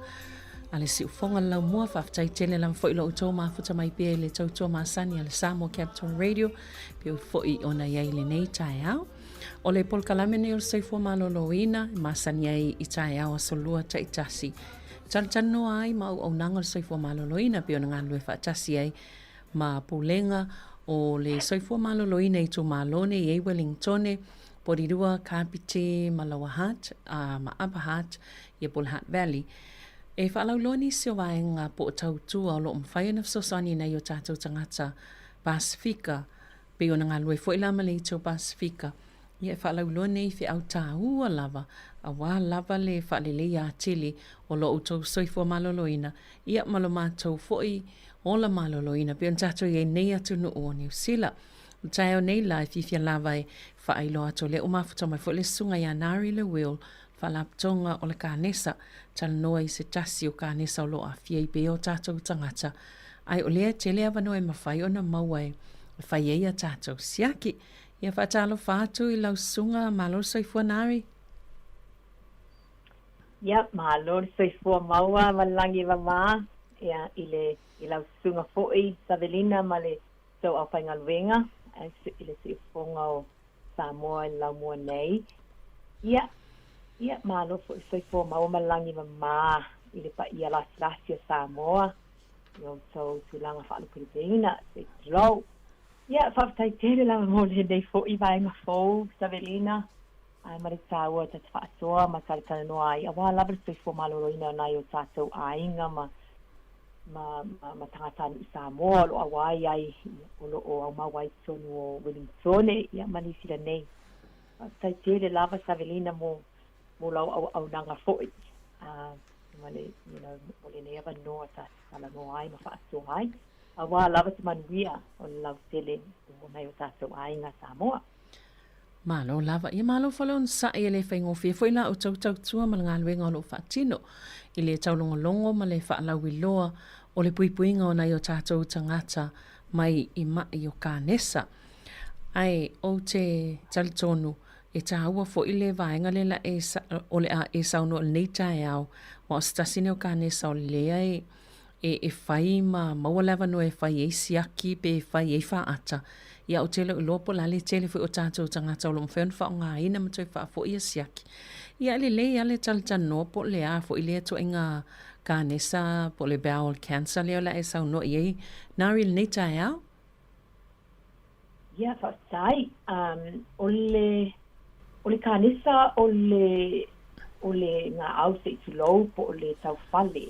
a le siufonga lau mua, whaafitai tele lam fo ilo utou mafuta mai pia i le tautua maasani a le Sāmoa Capital Radio, pia u fo i ona iai le nei tae au. O le polkalame nei o le saifua maloloina, maasani ai i tae au a solua ta itasi. Talitano ai ma au nanga le saifua maloloina, pia ona ngalue whaatasi ai ma pulenga o le saifua maloloina i tu malone i Wellingtone, Porirua, Kapiti, Malawahat, ma Abahat, ia Bullhat Valley. E whaalauloni se o vaenga po tautua o lo mwhaia na fsosani nei o tātou tangata Pasifika, pe o nga lue fwoi lama le tau Pasifika. Ia e whaalauloni fi au tāua lava, a wā lava le whaalele a tili o lo utou soifua maloloina, ia malomātou fwoi o la maloloina, pe on tātou ia nei atu no o New Zealand. Tae o nei lai fifia lava e whaailo ato le umafuta mai fwole sunga ia nari le will whalaptonga o le kānesa tal noa i se tasi o kānesa o lo a fia i beo tātou tangata. Ai o lea te lea wano e mawhai o na maua e whai eia tātou siaki. Ia whaatalo whātu i lau sunga malo soifua nari. Ia malo soifua maua walangi wa maa. Ia i lau sunga fwoi Savelina ma le so au whainga luenga. I le siufonga o Sāmoa i lau mua nei. Ia malo soifua maua malangi wa maa. I le pa ia lasi o Sāmoa. Iau tau tulanga whaalupiripeina. Se tlau. Ia whaftai tere lava mo le nei fo i vaenga fo Savelina. Ai mare tāua tata whaatoa ma taritana noa ai. Awa lava soifua maloroina nai o tātou ainga ma tangata ni Sāmoa lo awai ai o lo o au mawai tonu o Wellingtone ia mani sila nei Tai te le lava Savelina mo lau au nanga fo'i. Male, mo le nea no ta sala no ai ma fa'aso ai. Awa lava te manuia o lau tele o nei o tātou ai ngā Sāmoa. Malo lava, ia malo whalon sa e le whaingo fia. Fwoi la o tau tua ma ngā luenga o lo whaatino. I le tau longo ma le whaalau I loa o le puipuinga o nei o tātou tangata mai I mai o kānesa. Ai, o te talitonu e tāua fo I le vaenga le la o le a e sauno le nei tae au. Ma o stasine o kānesa o le lea e whai ma maua lava no e whai e siaki pe whai e whaata. Ia o tele o lopo la le tele fo o tātou tangata o lo mwhen wha o ngā ina ma toi wha fo I a siaki. Ia le le ale talitano po le a fo I le to inga kānesa po le bowel cancer leo la e sauno I ei. Nari le nei tae au? Ia, whaasai. O le kānesa o le ngā au se I lou po o le tau whale.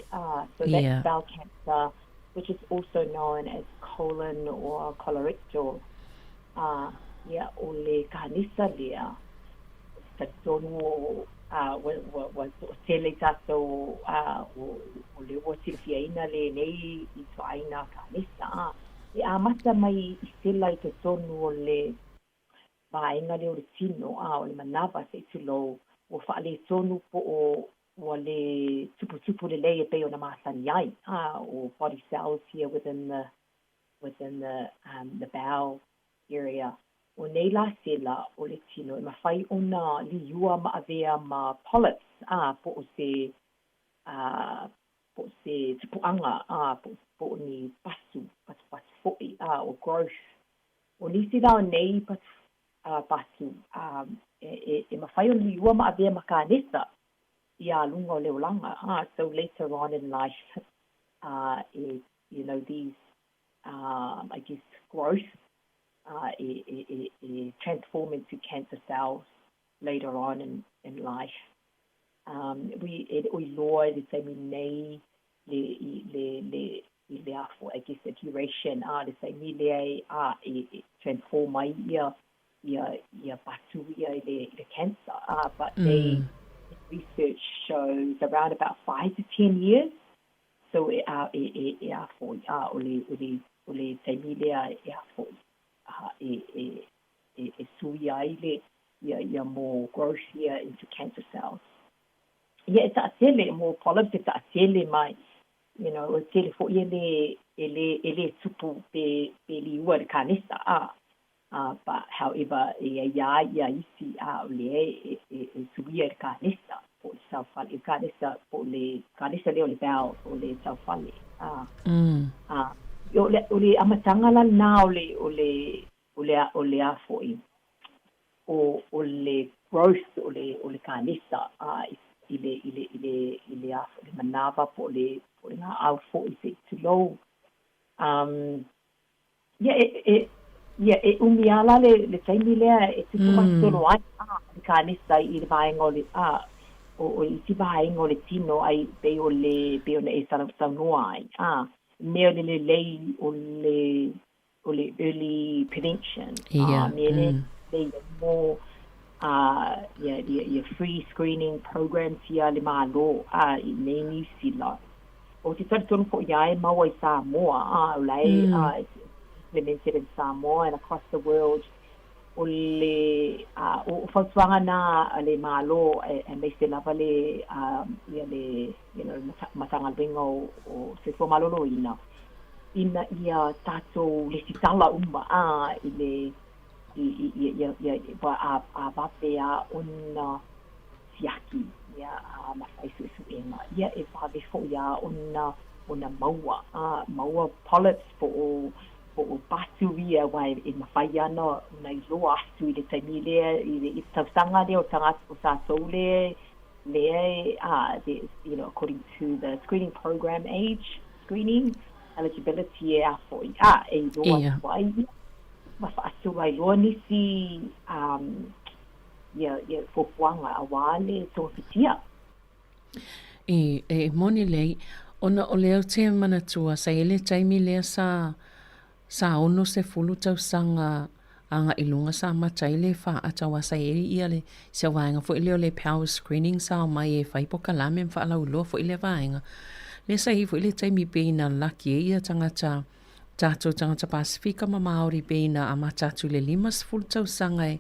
So that's bowel cancer, which is also known as colon or colorectal. O le kānesa lea. Ta tonu was tele tātou o le ua silfiaina le nei I to aina kānesa. E a mata mai I sela I te tonu o le vaenga le o le tino o le manawa se I lo o wha le tonu po o le tupu le lei e pei o na mātani ai o body cells here within the bowel area. O nei la sela o le tino e mawhai o na liua ma avea ma polyps po o se tupuanga po ni pasu fo'i o growth. O nisi rao nei pasu e mawhai o liua ma avea ma kānesa ia lunga o leolanga. So later on in life, these, I guess, growth transform into cancer cells later on in life. We loa le say nei le afo, I guess, the duration le say mi le transform mai ia patu ia le cancer. But research shows around about 5 to 10 years. So afo ole say mi le afo sui ai le ia more growth here into cancer cells. Ia ta tele more polyps ta tele mai, o tele fo ia le tupu pe liua de kānesa but however ia isi ole sui de kānesa po saufale kānesa po le kānesa le ole bowel o le saufale ole amatanga la na ole afoi o le growth ole kānesa ile afo le manava po le nga au fo I se low umiala le taimi lea e tupu masolo ai kānesa I le vaenga le o I si vaenga le tino ai pe o na e saunoa ai mea le lei o le early prevention mea le more free screening programs here le malo I nei ni sila o te tonu po ia maua I Sāmoa ulai implemented in Sāmoa and across the world o le o fautuanga na le malo e me se lava le matanga winga o se fo malolo ina ia tato le sitala I a vapea ona siaki ia mawhai suena ia e whawe fo ia ona maua polyps po o patu ia wai e mawhai ana ona I loa atu I le taimi lea I tausanga lea o tangata o tātou lea according to the screening program age screening eligibility e afo e loa wai ma whaatu ai loa nisi fopuanga a wale tō whitia. E moni lei, ona o leo te manatua sa ele taimi lea sa ono se fulu tausanga anga ilunga sa matai le fa atawa sa ia le se wainga fo ile le power screening sa mai e fai po kalame fa la ulo fo ile wainga le sa i fo ile tai mi pe na laki ia tangata tangata Pasifika ma Maori pe na amata tu le limas full tau sanga e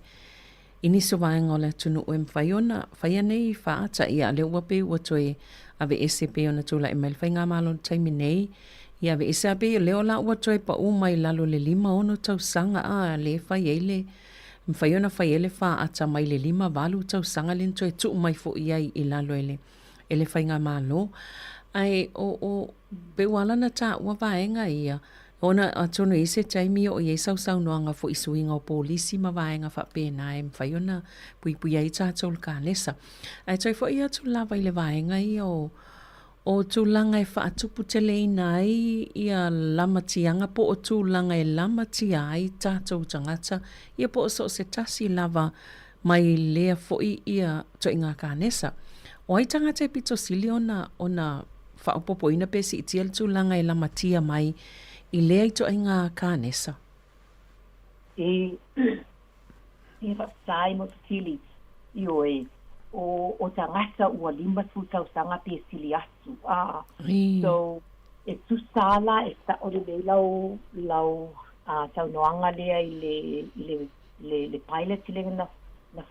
ini se wainga o le tunu o mwhaiona whaianei fa ata ia le wape watoe ave ese pe ona tula e mail whainga malo taimi nei ia ave ese abe leo la watoe pa umai lalo le lima ono tau sanga a le whaiele mwhaiona whaiele fa ata mai le lima valu tau sanga le ntoe tu mai fo iai i lalo ele whainga malo ai o be wala na ta ua vaenga ia ona atono ese taimi o ye sau noanga fo isuinga o polisi ma vaenga fa pena e mwhaiona pui ai tātou ka nesa. Ai toi fo ia tu lava i le vaenga i o tūlanga e whaatupu te leina ia lamatianga po o tūlanga e lamatia ai tātou tangata ia po o so se tasi lava mai lea fo ia to inga ka nesa. O ai tangata e pito sili ona whaupopo ina pesi iti al tūlanga e lamatia mai i lea i to inga ka nesa. E whaasai mo tili i oe o tangata ua lima tūtau sanga pe sili atu. So, e tu sala e sa ore le lau tau noanga lea i le pilot le na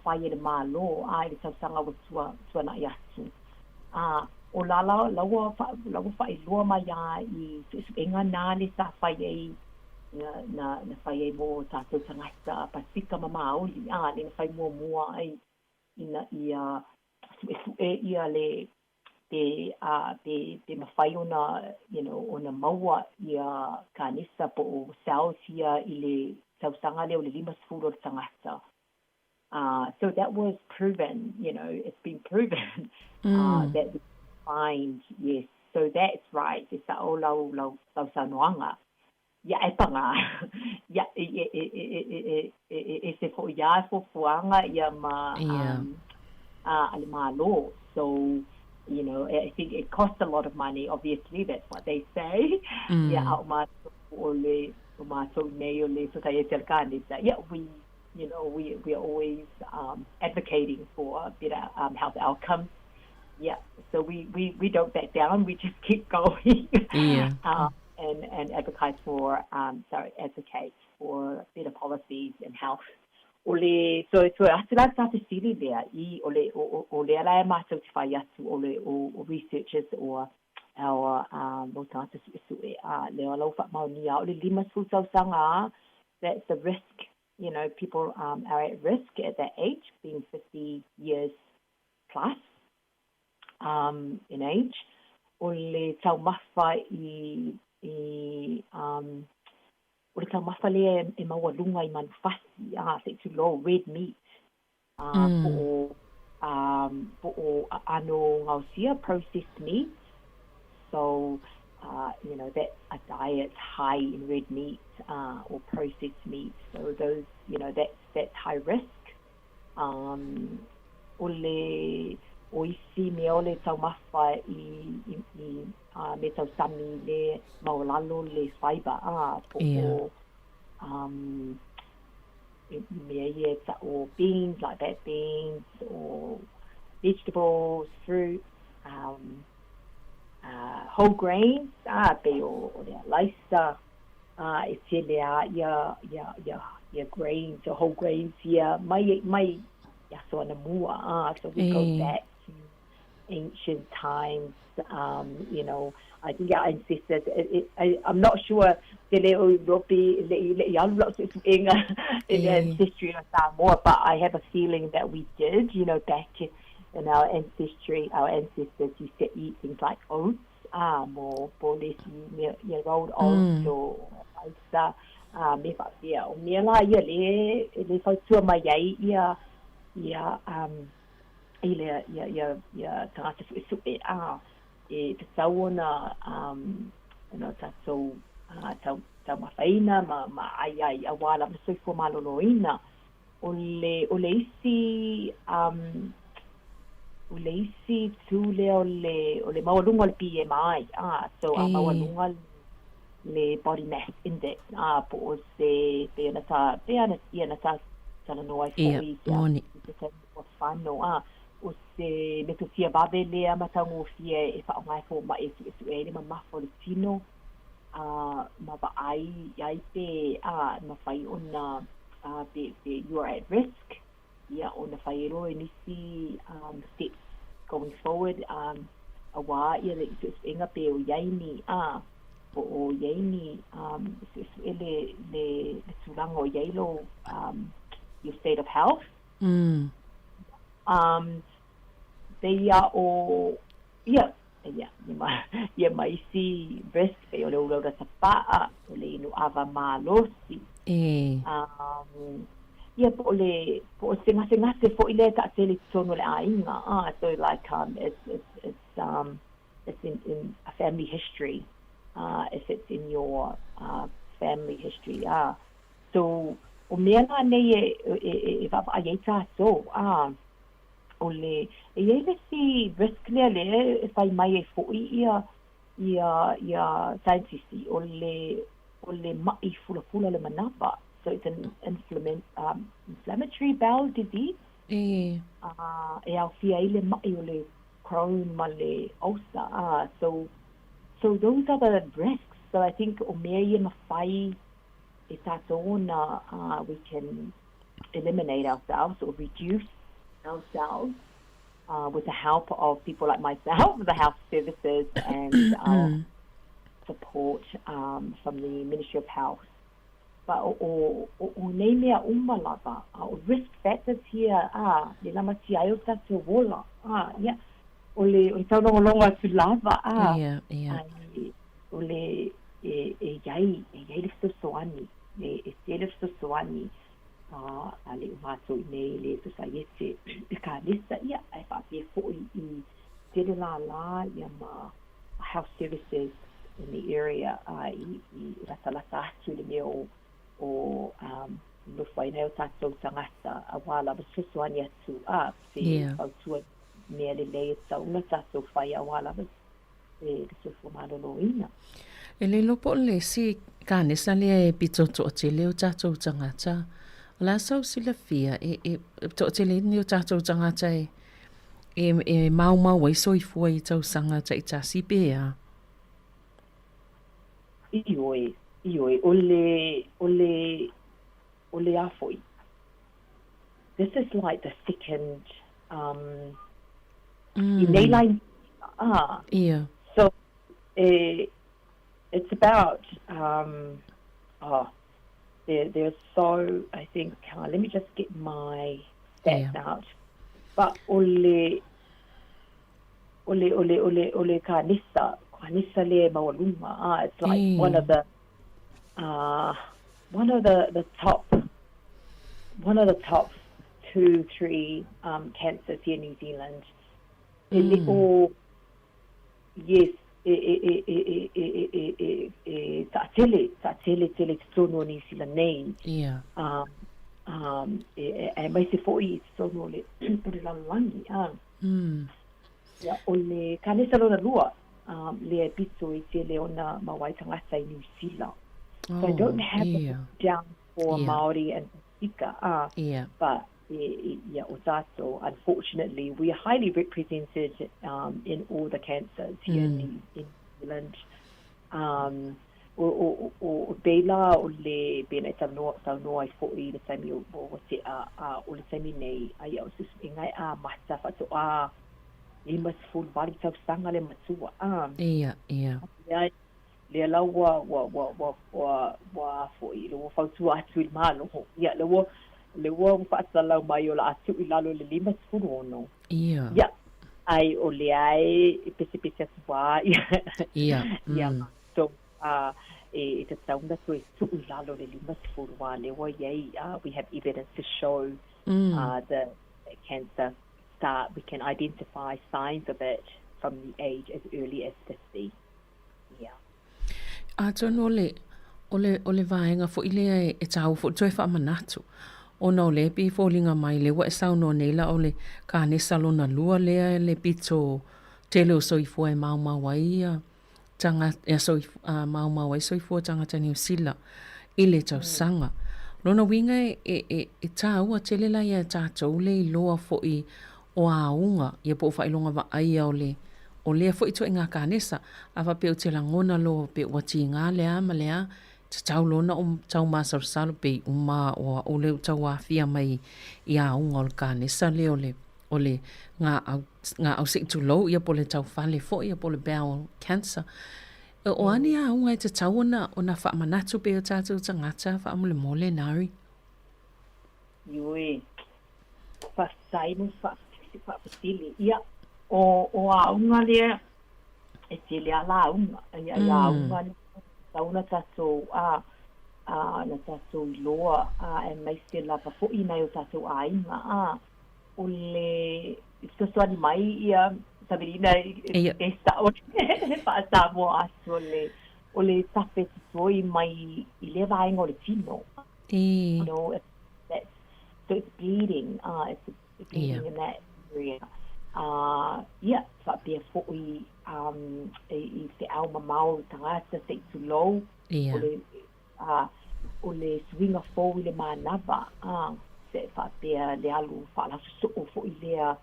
whaia le malo i le tau sanga wa tua na i atu. O lala laua whai lua mai i enga nā le sa whaia i na whaia i mo tātou tangata Pasifika ma Maori le na whai mua ai ina ia ia le te mawhai ona ona maua ia kanisa po o saos ia i le tausanga leo le 5 tangata. So that was proven, it's been proven that we find, yes. So that's right. It's a o lau saunoanga. Ya e panga. Ya e se fo ya fo fuanga ya ma ale malo. So, I think it costs a lot of money. Obviously, that's what they say. Yeah, out ma ole ma so neo le so tai terkanisa. Yeah, we are always advocating for better health outcomes. Yeah, so we don't back down. We just keep going. Yeah. And advocate for better policies and health. Ole so asila sa sili there I ole ala ma so fai atu ole o researchers or our motata su le ala fa ma ni ole lima su sanga. That's the risk. People are at risk at that age, being 50 years plus in age. Ole tau mafa ole tau mafa le e mawalunga I manufasi se tu lo red meat po ano ngausia processed meat. So that's a diet high in red meat or processed meat. So those that's high risk. Ole oisi me ole tau mafa me tau sami le maulalo le fiber po me or beans like that, beans or vegetables, fruit, whole grains pe o le laisa e te lea ia grains or whole grains ia mai ya so na mua so we go back to ancient times. I think our ancestors, I'm not sure in the ancestry of Sāmoa, but I have a feeling that we did, back in our ancestry, our ancestors used to eat things like oats, more rolled oats or me whapia. O mea la ia le whautua mai ai ia tangata fuisupe e te tau ona tau mawhaina ma ai awala ma soifua maloloina o le isi tu le o le mawalunga le PMI so a mawalunga le body mass index po o se pe na ta sana no ai foi se o fano o se me tu fia babe le matango fia e fa mai fo ma e le ma fo le tino ma ba ai pe ma fai ona be you are at risk ona fai ro inisi steps going forward awa ia le inga pe o yaini o yaini le tulango yailo your state of health they are all mai si risk pe o le ura ta pa o le inu ava malosi po singa fo ile ta tele tono le ainga so like it's in a family history if it's in your family history so o mena ne e va aieta so o le e si risk le fai mai e fo ia scientist o le mai fula le manapa. So it's an inflammatory bowel disease. E au fia ile mai o le Crohn ma le ulcer. So those are the risks. So I think o mea ia mawhai e tato ona we can eliminate ourselves or reduce ourselves with the help of people like myself, the health services and our support from the Ministry of Health. But o nei mea umalava, o risk factors here le lama ti ai o tato wola. O le tau longa tu lava. O le yai le soani, le le soani. Ale umato nei le society e ka lista ia ai fa pe fo I te la ma health services in the area I rata tu le meo o no fai neo tato tangata a wala ba soani atu se au tu me le sa una tato fai a wala ba e so formado no ina ele lopo le si kane sa le pitoto te le tato tangata la sau sila fia e to te le ni tato tangata e mau wai soi foi tau sanga tai tasi pe Ioi, ole afoi. This is like the second, in line, so, it's about, there's so, I think, let me just get my stats out, but ole kanisa le mawaluma. It's like one of the top 2-3 cancers here in New Zealand. Yes, tele sono New Zealand name. E mai se foi sono le langi. Ole kanisa lona lua. Le pizzo te le ona mawai tangata I New Zealand. So I don't have it down for Maori and Tika. But Otato, unfortunately, we are highly represented in all the cancers here in New Zealand. O Bela o le bena tau ai fo'i le taimi o te o le taimi nei ai au suspingai mata fatu limas full body tau sanga le matua le la wa fo'i le fatu atu I malo le fatu la mai o la atu I lalo le limas full ono ai o le ai pese wa so it's a sound that we have evidence to show the cancer start. We can identify signs of it from the age as early as 50. Ole vaenga fo ile e tau fo toi fa manatu. Ona ole pi fo linga mai le wa sau no nela ole ka ne salona lua le pito tele o soi fo e mau waia. tanga ya mau soifua tangata New Zealand i le tausanga. Lona winga e tā ua telela ia tātou le I loa fo'i o aunga ia po whailonga wa aia o lea fo'i to inga kānesa a wa pe o te langona lo pe wati ngā lea ma lea te tau lona o tau māsarasalo pe o leo tau awhia mai I aunga o le kānesa o le ngā au sikitu lau ia po le tau whale fo'i ia po le bowel cancer. O ani a unga te tau ona wha manatu pe o tātou tangata wha amule mole nari. Iui, whasaimu whapatili. Ia, o a unga lea, e te lea la unga. Ia a unga tauna tātou na tātou loa e maise la pafo'i nei o tātou a inga. O le, iskasoani mai ia, Sabrina esta o Sāmoa aso o le tape toi mai I le vaenga o le tino. You know, so it's bleeding. It's bleeding in that area. Yeah, fa pe fo'i I te au mamau tangata se tu low. O le swinga fo I le manava. Se fa pe le alu fa la so fo'i lea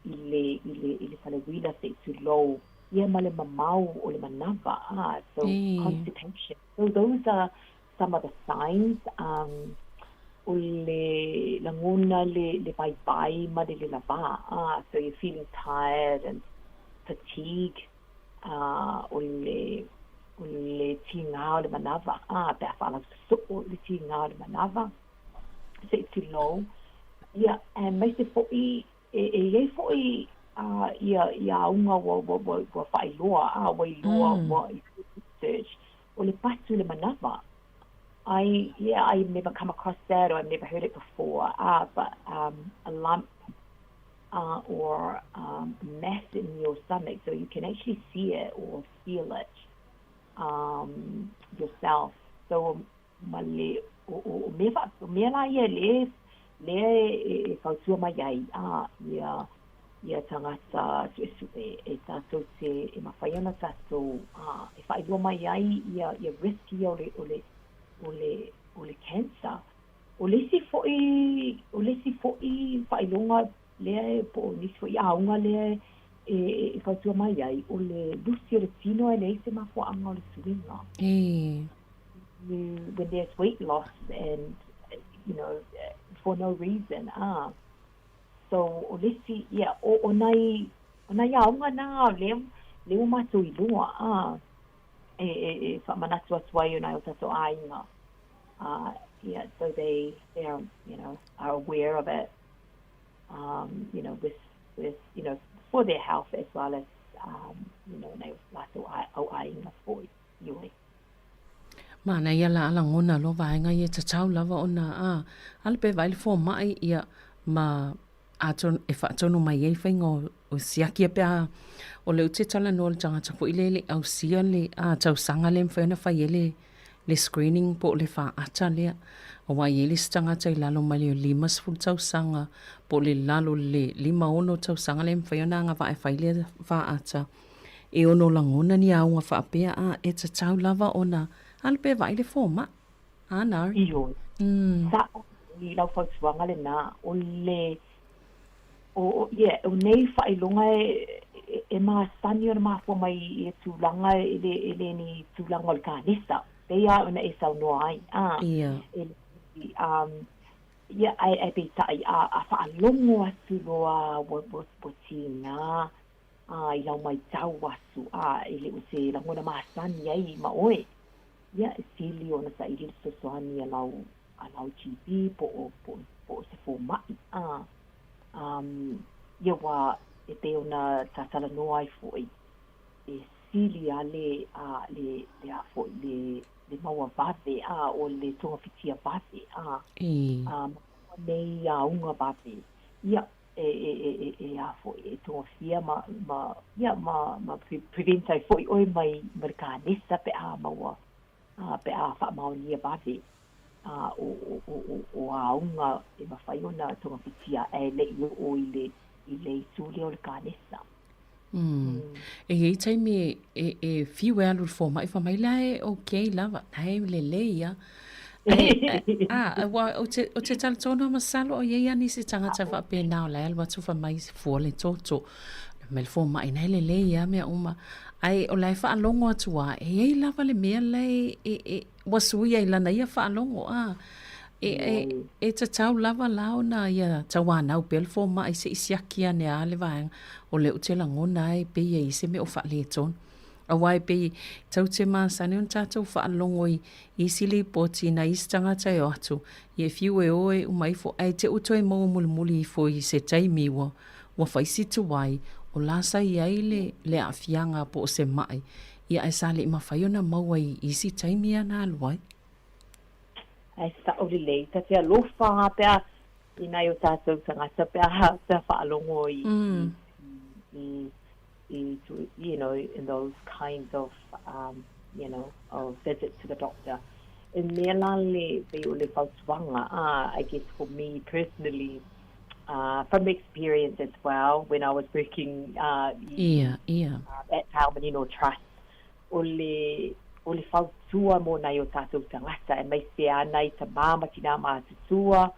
I le falewina se tu low. Ia ma le mamau o le manava. So constipation. So those are some of the signs. O le langona le bye ma le lava. So you're feeling tired and fatigue. O le tinga o le manava. Pe a whala so le tinga o le manava. Se tu low. Ia, and mai se fo'i e fo'i ia unga wa whailoa, wa iloa, wa research, o le patu le manava. I've never come across that, or I've never heard it before, but a lump or mass in your stomach, so you can actually see it or feel it yourself. So, me la ia le e kautua mai ai ia tangata suesue e tātou te e mawhaiona tātou e whaidua mai ai ia riski o le cancer o lesi fo'i whailonga lea po nisi fo'i aunga lea e kautua mai ai o le lusi o le tino e le se mafua anga o le suinga when there's weight loss and you know for no reason. So olesi o nai aunga na leo matu ilua e fa manatu atwai na o tato ainga. So they are, you know, are aware of it. You know, with you know, for their health as well as you know, na lato au ainga for you. Mana ia la ala ngona lo vaenga ia te tau lava ona alpe vaile fo mai ia ma aton e whaatono mai ei whainga o siakia pia o leo te tala no le tangata po ile au sia le tau sanga le mwhaina whai le screening po le wha ata lea o wai ele tangata I lalo mai leo 5 tau sanga po le lalo le 5 tau sanga le mwhaina nga vae whai le wha ata e ono langona ni aunga wha apea e te tau lava ona alpe vaile forma. Ana. Iyo. Sa I lau whautuanga le nā o le o nei whailonga e maa sani o na maa fua mai e tūlanga ele ni tūlanga o le kānesa. Pea ona e sau noa ai. Ia ai pe tai a whaalongo atu loa wo tina. I lau mai tau asu. Ele o se langona maa sani ai ma oe. Ia sili ona sa ili sosoani alau GB po se fo mai ia wa e pe ona tatala no ai foi e sili ale le afo le maua vave o le tonga fitia vave nei unga vave ia e afo e tonga fia ma preventa foi oi mai mercanesa pe maua pe a wha maonia bawe o aunga e mawhai ona tonga pitia e le i o i le suli o le kānesa. E hei taimi e fiu e alu fo mai fa mai lai okay lava nai le leia. O te tala tonu masalo o yeia ni se tangata fa pe nao lai alwa tu fa mai fo le toto. Mel fo mai nai le leia mea uma. Ai o lai fa alongo atua e hei lava le mea lai wasui ai lana ia fa alongo e ta tau lava lao na ia tawana u pel fo mai se isiakia ne ale vaeng o le utela ngona ai pe ia ise me o fa le ton a wai pe tau te ma sane on tatou fa alongo i sili poti na istanga tai atu e fiu e oe u mai fo ai te uto e mo muli fo i se taimi wa fa situ wai o lasa i ai le afianga po se mai ia ai sale i mawhaiona maua i si taimi ana aluai. Ai sa o le ta te alofa pea ina yo tatou tangata pea te whaalongo to, you know, in those kinds of, you know, of visits to the doctor. In Melale, they only Fauswanga, I guess for me personally, from experience as well, when I was working at Harmony Trust, ole Fausua mo na yo tatou tangata, e mai se ana I ta mama tina mātutua,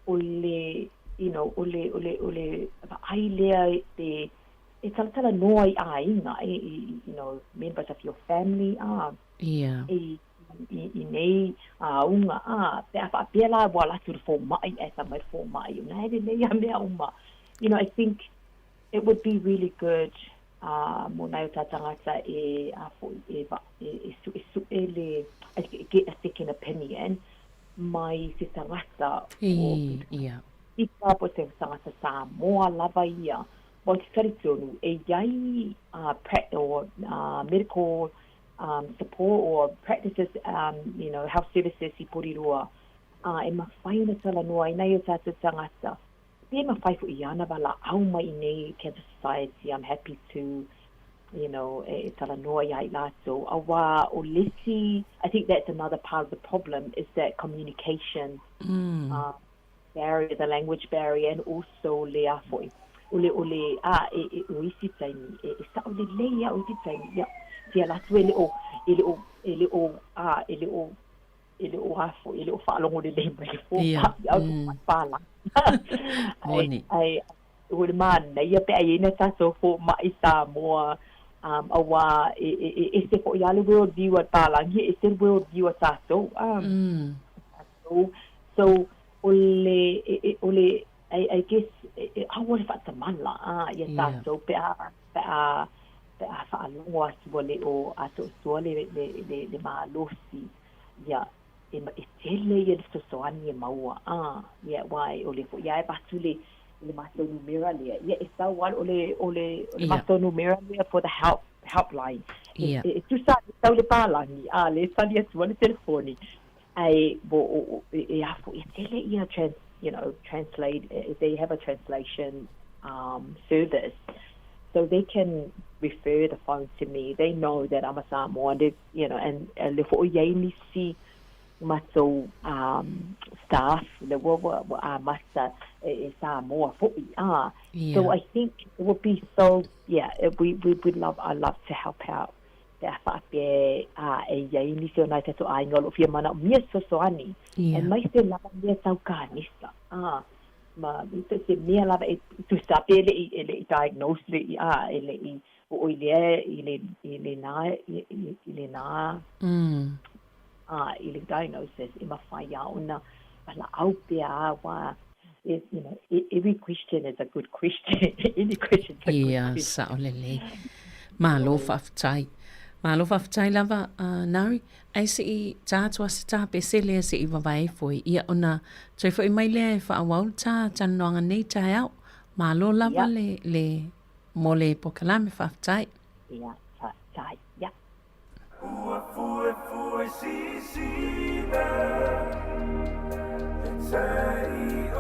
ole, you know, ole, ai lea te, e tala noa I ainga, you know, members of your family, I nei unga, pe a pela wala tu fo mai, e ta mai fo mai, una he nei mea uma. You know, I think it would be really good, mo na ta tangata get a second opinion, mai se tangata, ika po se tangata Sāmoa lava ia, mo te karitonu, e iai medical support or practices, you know, health services I porirua, e mawhaina tala noa, I nei o tātou tangata. Pe mawhai fu I ana wala au mai I nei Cancer Society, I'm happy to, you know, e tala noa I lato. Awa o lesi, I think that's another part of the problem, is that communication barrier, the language barrier, and also lea foi. Ole uisi taimi, sa ole lea uisi taimi, ya. Tia la tu ele o hafo, ele o whaalongo le lei mai fo, au pala. Ai, ule mana, ia pe ai ina tato fo mai Sāmoa, awa, e se fo iale world view at palangi, e se world view at tato. So, ole, I guess, I want to fata manla, ia tato, pe a whaalongo asua le o ato sua le maalosi, ia, e tele ia le sosoani e maua, ia, wai, o le fo, ia e batu le matonu mera lea, ia, e sau wale o le matonu mera lea for the helpline. E tu sa, e sau le pālangi, le sali asua le telefoni, ai, bo, e afo, e tele ia translate, they have a translation service, so they can refer the phone to me. They know that I'm a Samoan, you know, and le fo ye ni si maso staff le wo masa Samoa fo So I think it would be so we would love. I love to help out. Te fa pe e ye ni so na te so ai ngolo fia mana mi so ani and mai se la mi tau ka nisa ma se mi la tu sa pe le diagnose le ele o ile na ile diagnosis I ma fai ona la au pe wa you know every question is a good question. Any question is a good question. Sa olele malo faftai lava nari ai se I tātua se tā pese lea se I wawai foi ia ona toi foi mai lea e whaawau tā tanoanga nei tai au malo lava le mole pokalame faftai faftai Ua fue si na tai o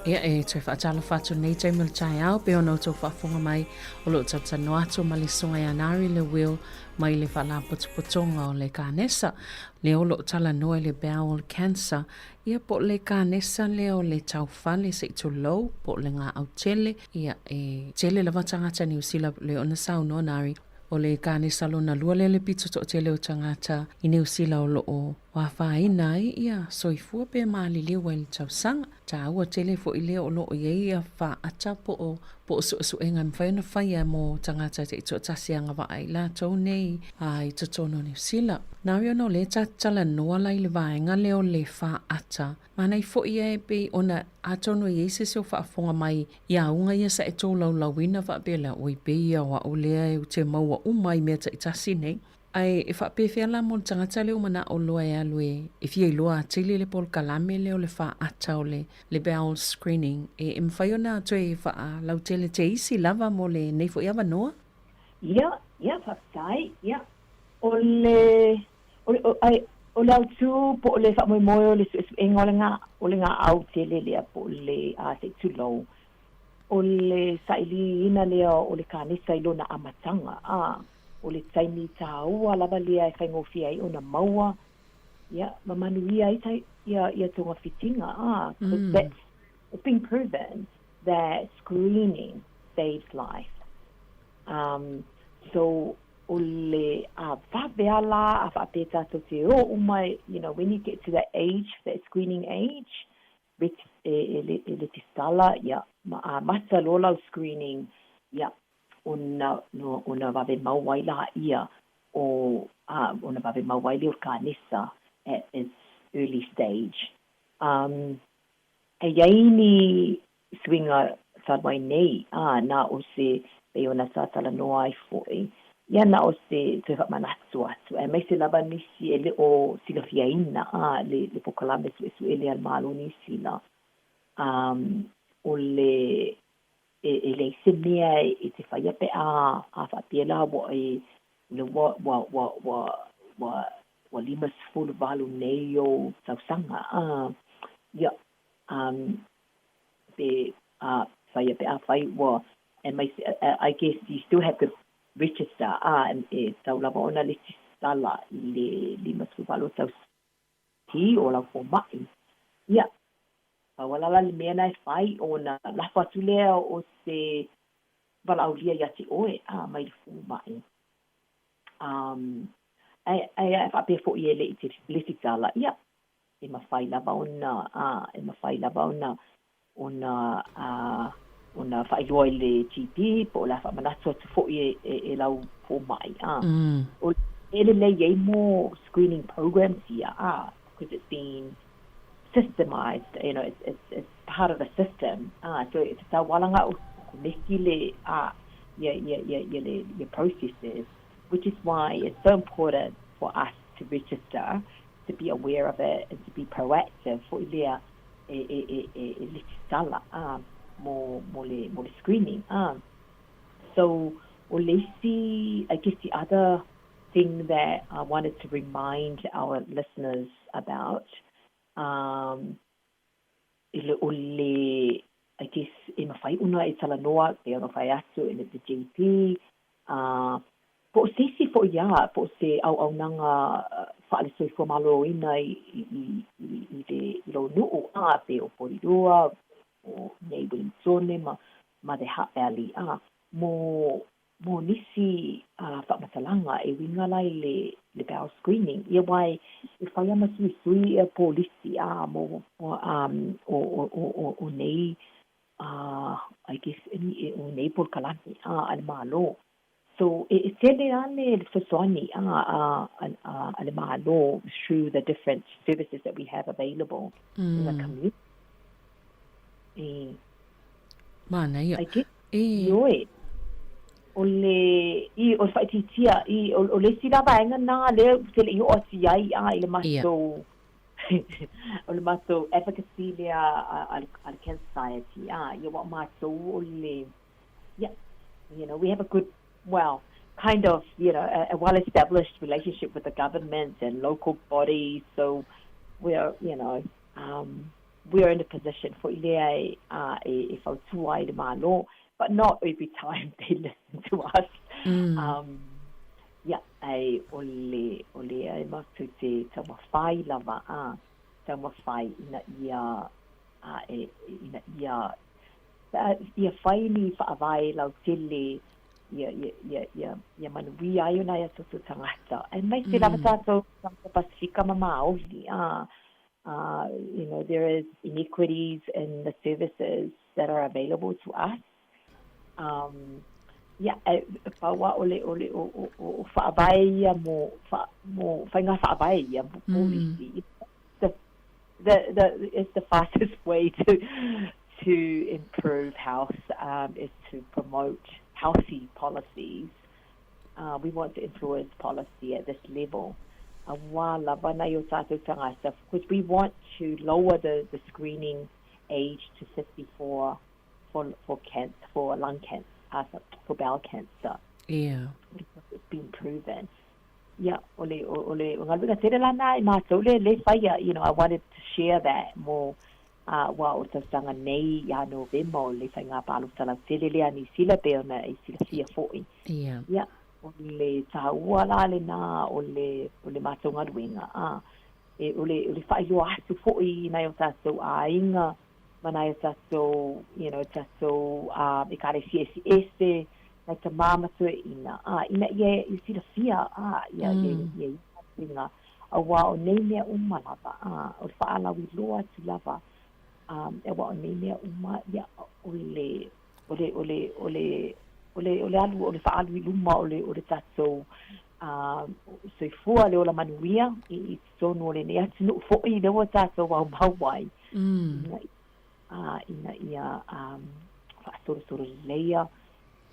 Ia e te whaatala whatu nei te mil tai au pe ono tō whafunga mai o lo tata no atu ma le sunga yanari le will mai le whala putuputonga o le kānesa le o lo tala noe le bowel cancer ia po le kānesa le o le tau whale se tu low po le ngā au tele ia e tele la watangata ni usila le ona sau no nari o le kānesa lo na lua le pito to tele o tangata i ne usila o lo o whawhaina ia soifua pe maali liwa ili tau sanga ta ua tele fo i leo o lo o ia wha ata po o su enga mwhaina whaia mo tangata te ito tasi anga wa ai la tau nei i to tono ni usila. Nārio no le tala noa lai le vaenga leo le wha ata. Mana i fo ia e pe ona atono i eise seo whaafonga mai ia unga ia sa e tō lau lawina wa bela o i pe ia wa o lea e te maua umai mea ta itasi nei. Ai e whapewhia la mo tangata leo mana o loa e alue e fia i loa atili le pol kalame leo le wha ata o le bowel screening e mwhaiona to e wha lau tele te isi lava mo le neifo ia wanoa? Ia, whaptai, ia. O le au tū po le wha moi moi o le suenga o le ngā au tele lea po le te tū lau. O le saili ina lea o le kānesa ilo na amatanga o le taimi tāua lava lea e whaingofia ai o na maua. Ia, mamanuia ia tonga fitinga. It's been proven that screening saves life. So, ole a vabeala a vapeta to te o umai, when you get to that age, that screening age, which ele tistala, masa lola screening, una vabe mauaila ia o una vabe mauaili o kanisa at its early stage. E yaini swinga salwai nei, na o se pe ona sa tala noa ai foi. Ia na o se te whamanatu atu. E mai se laba nisi ele o silafia ina, le pokalame su ele al malo nisi na. O le le se mea e te whaia pe a whapiela wa e le wa limas fulu valu nei o sausanga. Ia, pe whaia pe a whai wa, and I guess you still have to register and tau lava ona le tala le limas fulu valu tau ti o la fo mai. Ia, walala le mea nai whai o na lafa tulea o se walaulia yati oe mai le fu mai. Ai whape fo i ele i te leti tala. Ia, e ma whai lava ona whai loa i le GP po la wha manatu atu fo i e lau fu mai. O ele le yei more screening programs here because it's been systemized, it's part of the system. So it's a walanga o mekile your processes, which is why it's so important for us to register, to be aware of it, and to be proactive for ilea more screening. So Olesi, I guess the other thing that I wanted to remind our listeners about, I guess e mawhai una e tala noa te ona whai atu e the GP po se fo ia po se au nanga whaale soi fo malo ina i lo nuu pe o Porirua o nei Wellingtone ma de Hutt Valley mo nisi whamatalanga e winga lai le bowel screening ia wai e whai ama sui e polisi o nei I guess o nei por kalani al malo. So it's le fasoni al malo through the different services that we have available in the community. Mana ia. I guess yoi o whaititia o le sila vaenga nā le te le i o ati ai i le maso o le maso advocacy le al Cancer Society i o maso o le we have a good kind of a well-established relationship with the government and local bodies, so we're we're in a position for ilea if I tuai le malo, but not every time they listen to us. Ai ole ai matu te tamawhai lava tamawhai ina ia whai ni whaavai lau tele ia manui ai ona ia tutu tangata. Ai mai te lava tātou Pasifika mamaohi. There is inequities in the services that are available to us. Paua ole o whaavai ia mo whainga whaavai ia polisi. It's the fastest way to improve health is to promote healthy policies. We want to influence policy at this level. Because we want to lower the screening age to 54 for cancer, for lung cancer, for bowel cancer. Yeah. Because it's been proven. I wanted to share that more. O tausanga nei ia November o le whainga pālu tala telelea ni sila peona e sila fia fo'i. Yeah. O le taua la le nā o le mātonga ruenga. O le whailo asu fo'i nai o tātou ainga, ma nai o tātou, tātou e kare CSS, like a mama to ina ye you see the fear ye inga a wa o nei mea uma lava o whaala wi loa tu lava e wa o nei mea uma ia ole alu ole whaalu i luma ole tatou soifua le ola manuia i tonu ole nei atu no fo'i lewa tatou au mauai ina ia sort of layer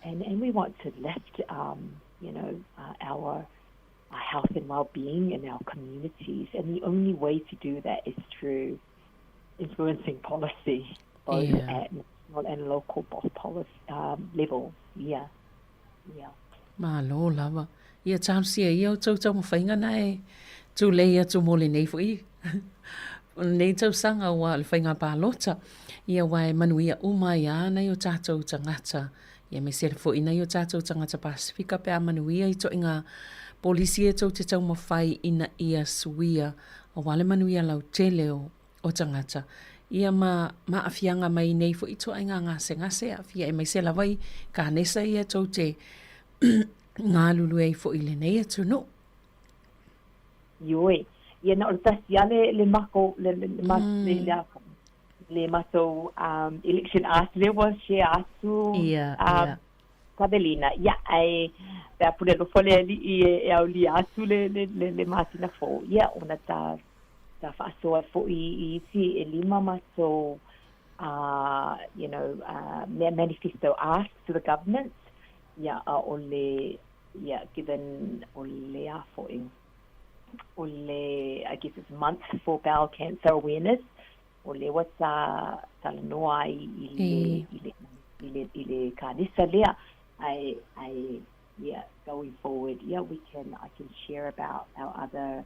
and we want to lift our health and well-being in our communities, and the only way to do that is through influencing policy both at national and local policy levels. Malo lava ia chamsia ia tau mawhainga nai tu leia tu mole nei fui nei tau sanga wa le whainga pālota ia wai manuia umai ana i o tātou tangata ia me sere fo ina i o tātou tangata Pasifika pe a manuia i to inga polisi e tau te tau mawhai ina ia suia o wale manuia lau tele o tangata ia ma afianga mai nei fo i to inga ngase a fia e mai se lawai ka nesa ia tau te ngā lulu e fo i le nei atu no Ioi ia na o tasi ale le mako le maso election le was she atu Kabelina ai da pure lo fole e au li atu le masina fo ia ona ta fa so fo I si e lima maso manifesto asked to the government given ole for I guess it's month for bowel cancer awareness ole what's talanoa ile kanisa lea I going forward I can share about our other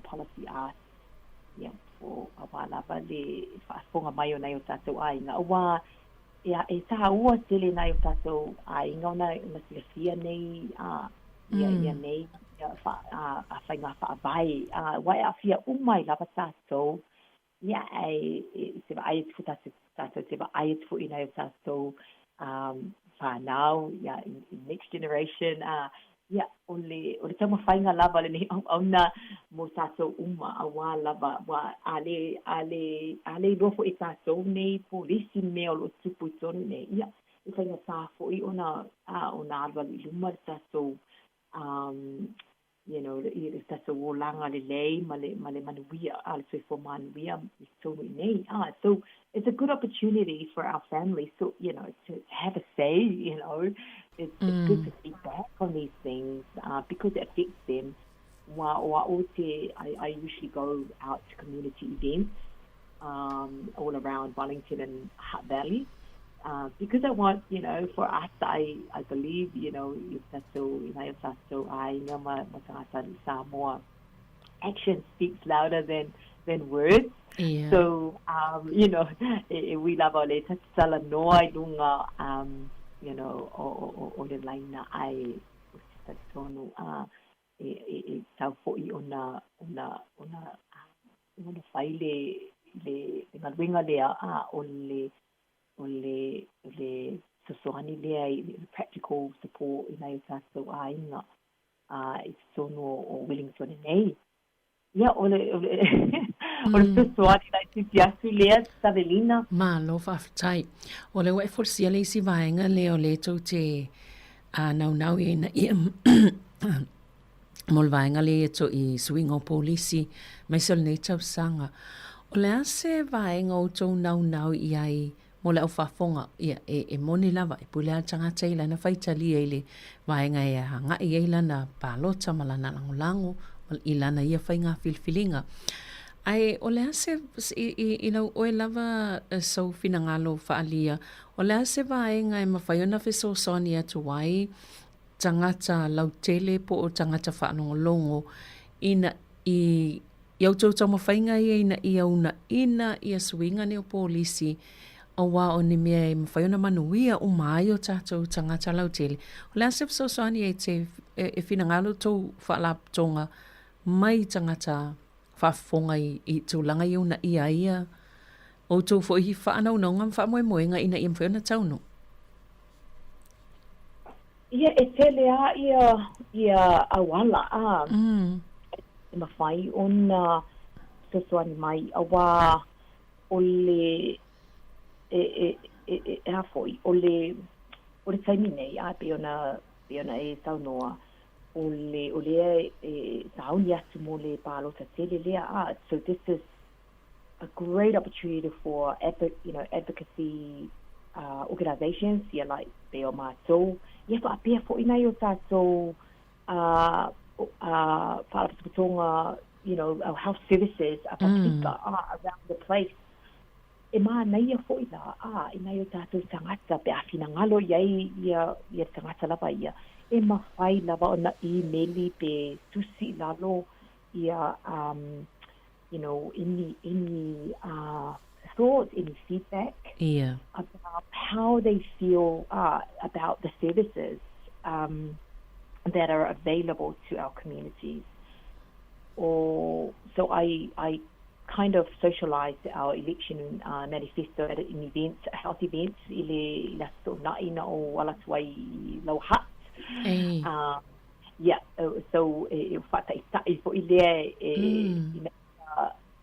policy asks for a while le whaafonga mai o nei o tātou ainga wa e taha ua tele nei o tātou ainga o na silafia nei ia nei a whainga whaavai wai a fia umai lava tātou ia se va ai fu tātou se va ai fu ina o tātou whanau in next generation ole tama whainga lava le nei ona mo tātou uma a wā lava wa ale rofo e tātou nei polisi me o lo tupu I tonu nei ia I whainga tāfo I ona alwa li luma tātou I tātou o langa le lei ma le manuia ale soifo manuia I tonu nei so it's a good opportunity for our families to to have a say it's good to feed back on these things because it affects them. I usually go out to community events all around Wellington and Hutt Valley because I want, for us, I believe, if that's so, I know my Sāmoa action speaks louder than words. Yeah. So, we love our letters, sala noa lunga, o le laina ai o tonu tau fo'i ona whai le ngaruenga lea o le sosoani lea I practical support I nei tātou ainga I tonu o Wellington nei. Ia o le sosoani nei titi atu lea Savelina. Ma lo whawhitai. O le wai forsia le isi vaenga leo le tau te nau I ia mol vaenga le to I swing o polisi mai sol nei tau sanga. O le ase vaenga o tau nau I ai mo le au whafonga ia e moni lava I pule a tangata I lana whaitali e le vaenga e hanga I lana pālota malana langolango I lana ia whainga filfilinga. Ai o le ase I nau oe lava sau finangalo whaalia o le ase vaenga e mawhaiona fiso soni atu wai tangata lautele po o tangata whaanongolongo ina I iau tau tau mawhainga ina ia swinga ne o polisi o wā o ni mea e mawhaiona manuia o mai o tātou tangata lautele. O le ase fiso soni e finangalo tau whaalaptonga mai tangata whafonga I tūlanga I una ia o tō fo I whaanau nonga mwhamoe moenga ina I mwhaona tauno. Ia e tele a ia awala a. E mawhai ona sosoani mai awa ole e hafoi ole taimi nei a peona e saunoa ole e sauni atu mo le palo ta tele lea a. So this is a great opportunity for advocacy organizations ia like peo mātou ia whaapea fo ina o tātou whaapatotonga, our health services around the place. E mā nei a fo ina ina o tātou tangata pe awhina ngalo ia tangata lava ia. E mawhai lava o na emaili pe tusi lalo ia any thoughts, any feedback about how they feel about the services that are available to our communities. So I kind of socialized our election manifesto at events, health events, ile lasto na ina o wala tuai lau hat. So fata itai fo ile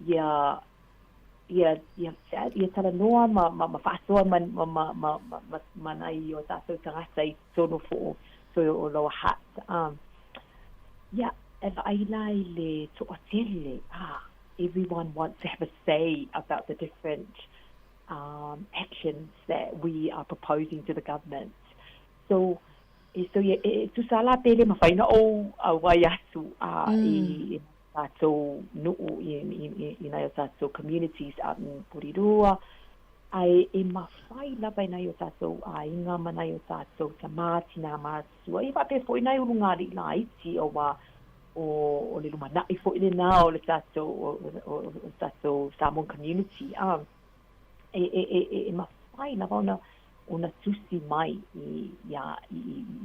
ia tala noa ma whaasoa manai o tātou tangata I tono fo so o loa hat. E whaila I le to'atele, everyone wants to have a say about the different actions that we are proposing to the government. So tusala pele mawhaina o wai asu I tātou nuu I o tātou communities out in Porirua. Ai e mawhai lava I o tātou inga mana I o tātou ta mātina mātua. I whape fo ina urungari la iti o le lumanai fo ile nā o le tātou Samoan community. E mawhai lava ona tusi mai I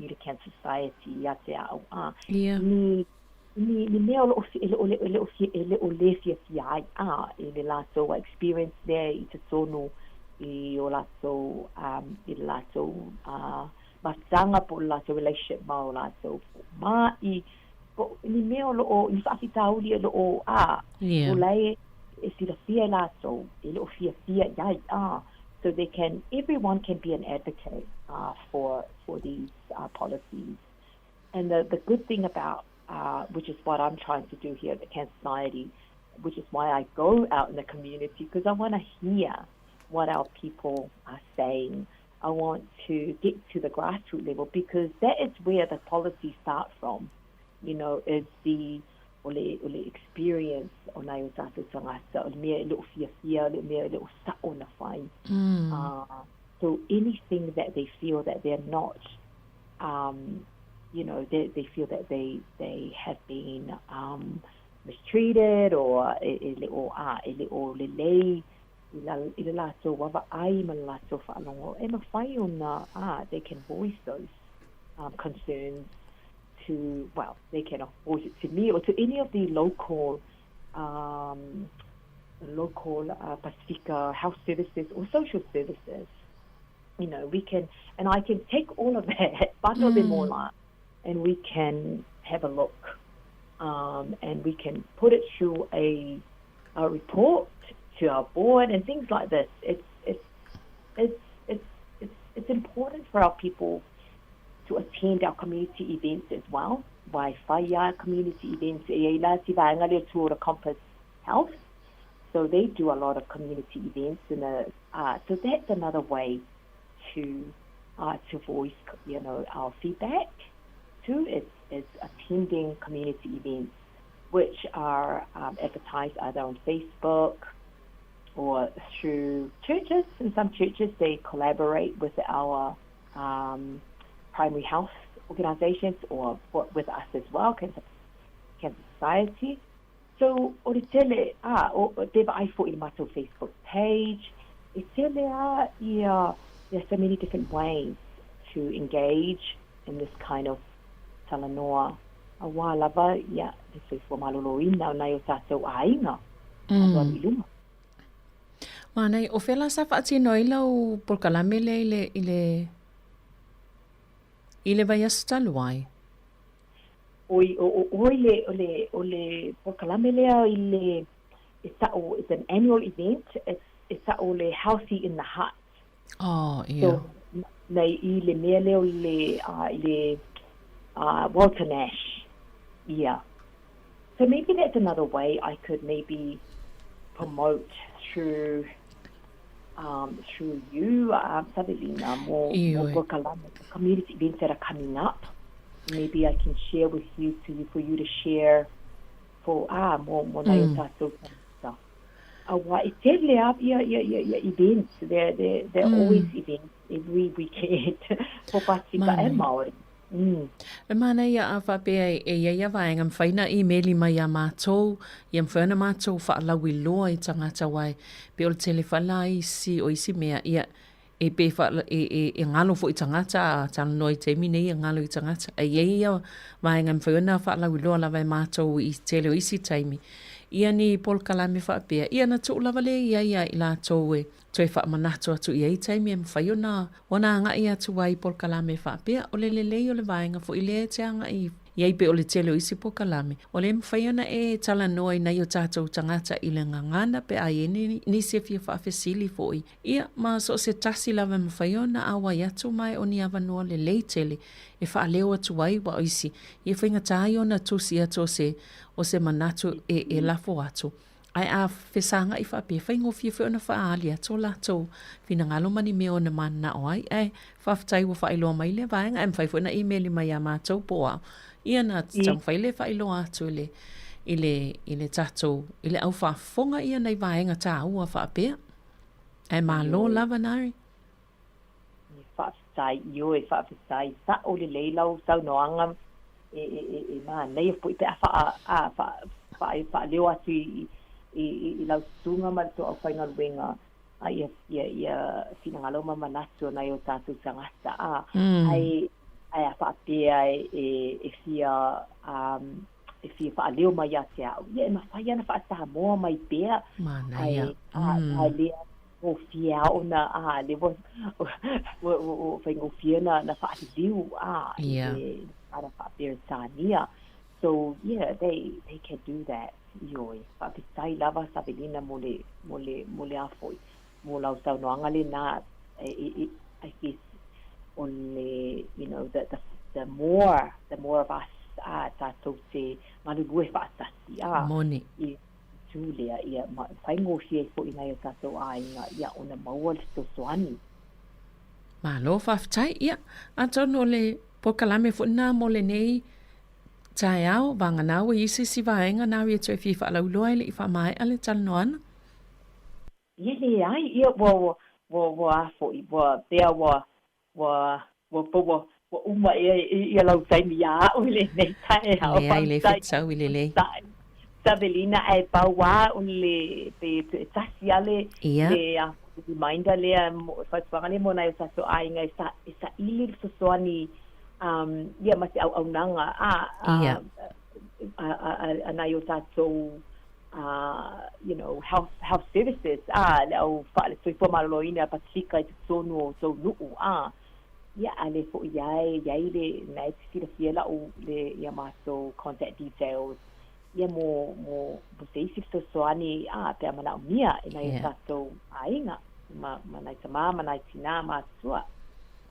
the Cancer Society ia te au. Ni mea o le fia ai le lato experience there I te tonu I o lato I le lato matanga po le lato relationship ma o lato ma I ni mea o I whaafitauri o o lai e fira fia lato le o fia ai so everyone can be an advocate for these policies. And the good thing about which is what I'm trying to do here at the Cancer Society, which is why I go out in the community, because I want to hear what our people are saying. I want to get to the grassroots level because that is where the policies start from. Is the ole experience o nai o tātou tangata, o mea leo fia, o mea leo sa'o na whai. So anything that they feel that they're not they feel that they have been mistreated or they can voice those concerns to, they can voice it to me or to any of the local Pacifica health services or social services. We can, and I can take all of that, bundle them all up, and we can have a look, and we can put it through a report to our board and things like this. It's important for our people to attend our community events as well. Wi-Fi community events, to Compass Health. So they do a lot of community events, and so that's another way to voice, our feedback too. Is attending community events, which are advertised either on Facebook or through churches. In some churches, they collaborate with our primary health organizations or with us as well, Cancer Society. So, o tele o deva ai fo I mato Facebook page. I tele there's so many different ways to engage in this kind of talanoa. Awa lava this is for maloloina na yo tātou ainga. Mana o fela sa whaatino I lau porkalame le I le vai astalu ai? Ole Pokalame lea ile it's an annual event. It's ole Healthy in the Heart. Oh, yeah. So nei ile mea leo ile Walter Nash. Yeah. So maybe that's another way I could maybe promote through you, Savelina, more Pokalame community events that are coming up. Maybe I can share with you for you to share for more na yung tato stuff. It's definitely up events. They're always events every weekend for Pasifika and Maori. E mana ia a whapea e ia vaenga mwhaina I meli mai a mātou, ia mwhaina mātou whaalau I loa I tangata wai, pe o le telewhala isi o isi mea ia e pe e ngalo fo I tangata, tala noi te mine I ngalo I tangata, e ia vaenga mwhaina whaalau I loa lawa e mātou I tele o isi taimi. Ia ni Pokalame whapea, ia na tō lava le ia I la tō e toi whaamanato atu I taimi e mwhaiona, wana anga I atu wai Pokalame whapea, o le o le vaenga fo I le te anga I iai pe o le tele o isi Pokalame. O le mwhaiona e tala noa I nei o tātou tangata I le ngangana pe ai ni se fia whaafesili fo I. Ia ma so se tasi lava mwhaiona awa I atu mai o ni awa noa le tele e whaaleo atu wai wa o isi. Ia whainga tāi o na tusi ato o se manatu e lafo atu. Ai a whesanga I whape, whaingo fia ona whaali ato lato, whina ngalo mani me ona mana o ai, whaftai wa whailoa mai le vaenga, e mwhai fwena emaili mai a mātou poa. Ia na tam whaile whailoa atu ile tatou, ile au whafonga ia nei vaenga tā ua whapea. E malo lava nari. Whaftai, whaftai, sa o le leilau sau noanga, e maa nei e pui pe a whaaleo atu I lau sunga ma to au whainga luenga ia whina ngalo ma manatu na o tātou tangata ai a whaapea e whia whaaleo mai a te au ia e mawhai ana Sāmoa mai pēr ai lea o whia ona le o whaingo whia na whaaliu e ara whaapea tānia so yeah they can do that Ioi, whapitai lava Savelina mole afoi. Mo lau sau noanga le nā, I guess, on the, you know, the more of us, tātou te manulue whaatasi. Moni. I tūlea, ia, whaingo fie ko ina o tātou ainga, ia, ona maua le soani. Malo whapitai, ia. Antono le Pokalame funa mo le nei, tai au vanga nau isi si vaenga nau I tue fifa lau loa le I whamai ale talanoana? Ie ai, ia wa afo I wa pea wa uma ia lau taimi ia o le nei tai au. Le ai le fitau I le lei. Savelina ai pau wā o le pe tasi ale le reminder le whaitwanga le mona I saso ainga I sa ili sosoani ia masi au nanga anai o tātou you know health services le au whaale soi fua maloloina Pasifika I te tonu o tau nuu ia ale fo iai le nai te fira fiela o le ia maso contact details ia mo seisi soani pe amana o mia nai o tātou ainga manai tamā manai tina mātua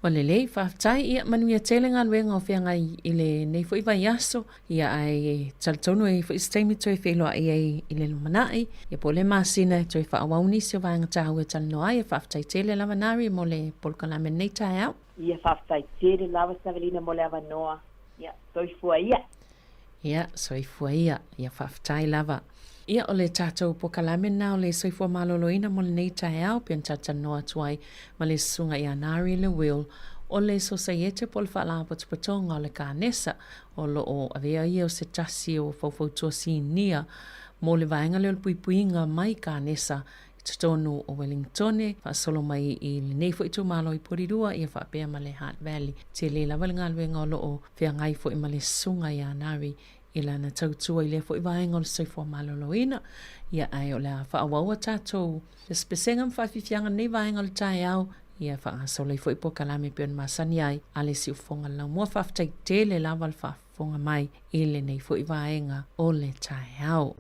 O le lei whaftai ia manuia telenga luenga o whianga I le nei fo iwa yaso ia ai talatono e fo istaimi toi wheloa I le lumanai ia po le masina toi whaawauni se o vanga tahu e talanoa ia whaftai tele lava nari mo le Pokalame nei tai au. Ia whaftai tele lava Savelina mo le avanoa ia soifua ia. Ia soifua ia whaftai lava. Ia o le tātou Pokalame nā o le soifua maloloina mo le nei tai au pian tatanoa tuai ma le sunga I anari le will o le sosaiete po le whaalawa tupatonga o le kānesa o lo o avea ia o se tasi o fawfautua sinia mo le vaenga le puipuinga mai kānesa Tonu o Wellingtone, whaasolo mai I le nei fo I tu malo I Porirua ia whaapea ma le Heart Valley. Te le lawa le ngalwe ngolo o whia ngai fo I ma le sunga I anari ila na tautua I le fo I vaenga o le soifua maloloina. Ia ai o le whaawaua tātou. Le spesenga mwhawhiwhianga nei vaenga o le tai au Ia whaasole fo ipo kalame pion masani ai, ale si ufonga lau mua whaftai te le lava le whafonga mai, ele nei fo i vaenga o le tai au.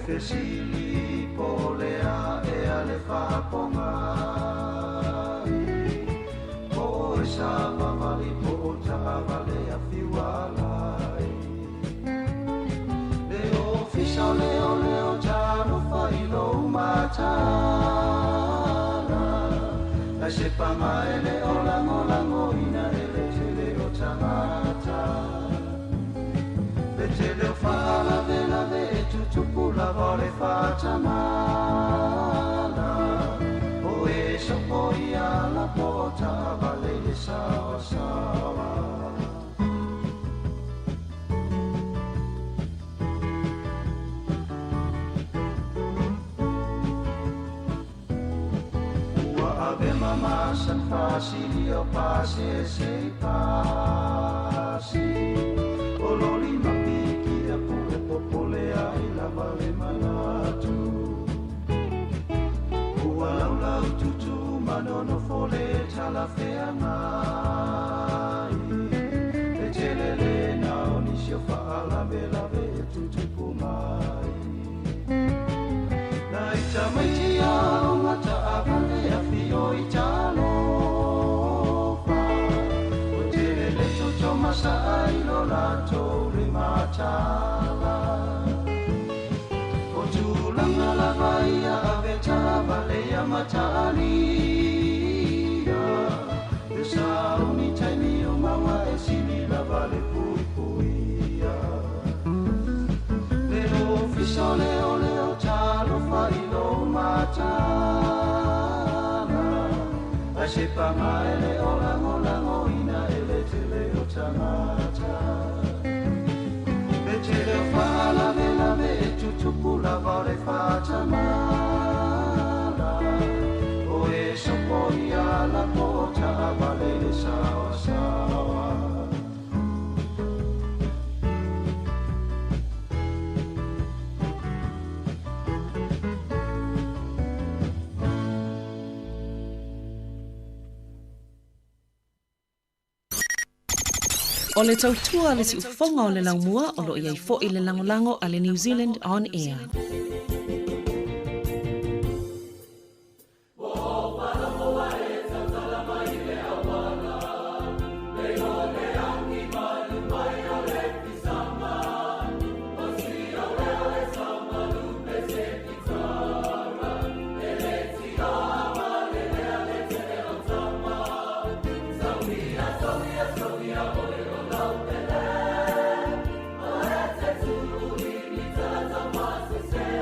Fesili polea e ale whaponga o e sa wawali po o ta wale a whiwalai leo fisa leo tano whailo matana a se panga ele o lango ina ele te leo tangata le te leo whala vela ve e tutupula vole whatamana o e sopo ia la pota vale e sawa sawa Mama san fasili o pase se pasi o loli mapiki a pule popole ai la vale malatu ua lau tutu manono fole tala fea mai e telele na o nisio faala vela ve tutu pumai na ita maiti a o ngata a vale a fio i Masa ailo la tole matala O tulanga la vaia aveta valea matalia E sauni taimi o maua e sili la vale pui puia Leo fiso leo talo failo matala A se pama ele o lango ina ele te leo tangata Bete leo whala vela ve e tutupula vale whatamala O e sopo ia la pota vale e sawa sawa O le tautua le si ufonga o le laumua o lo iai fo i le langolango a le New Zealand On Air. Say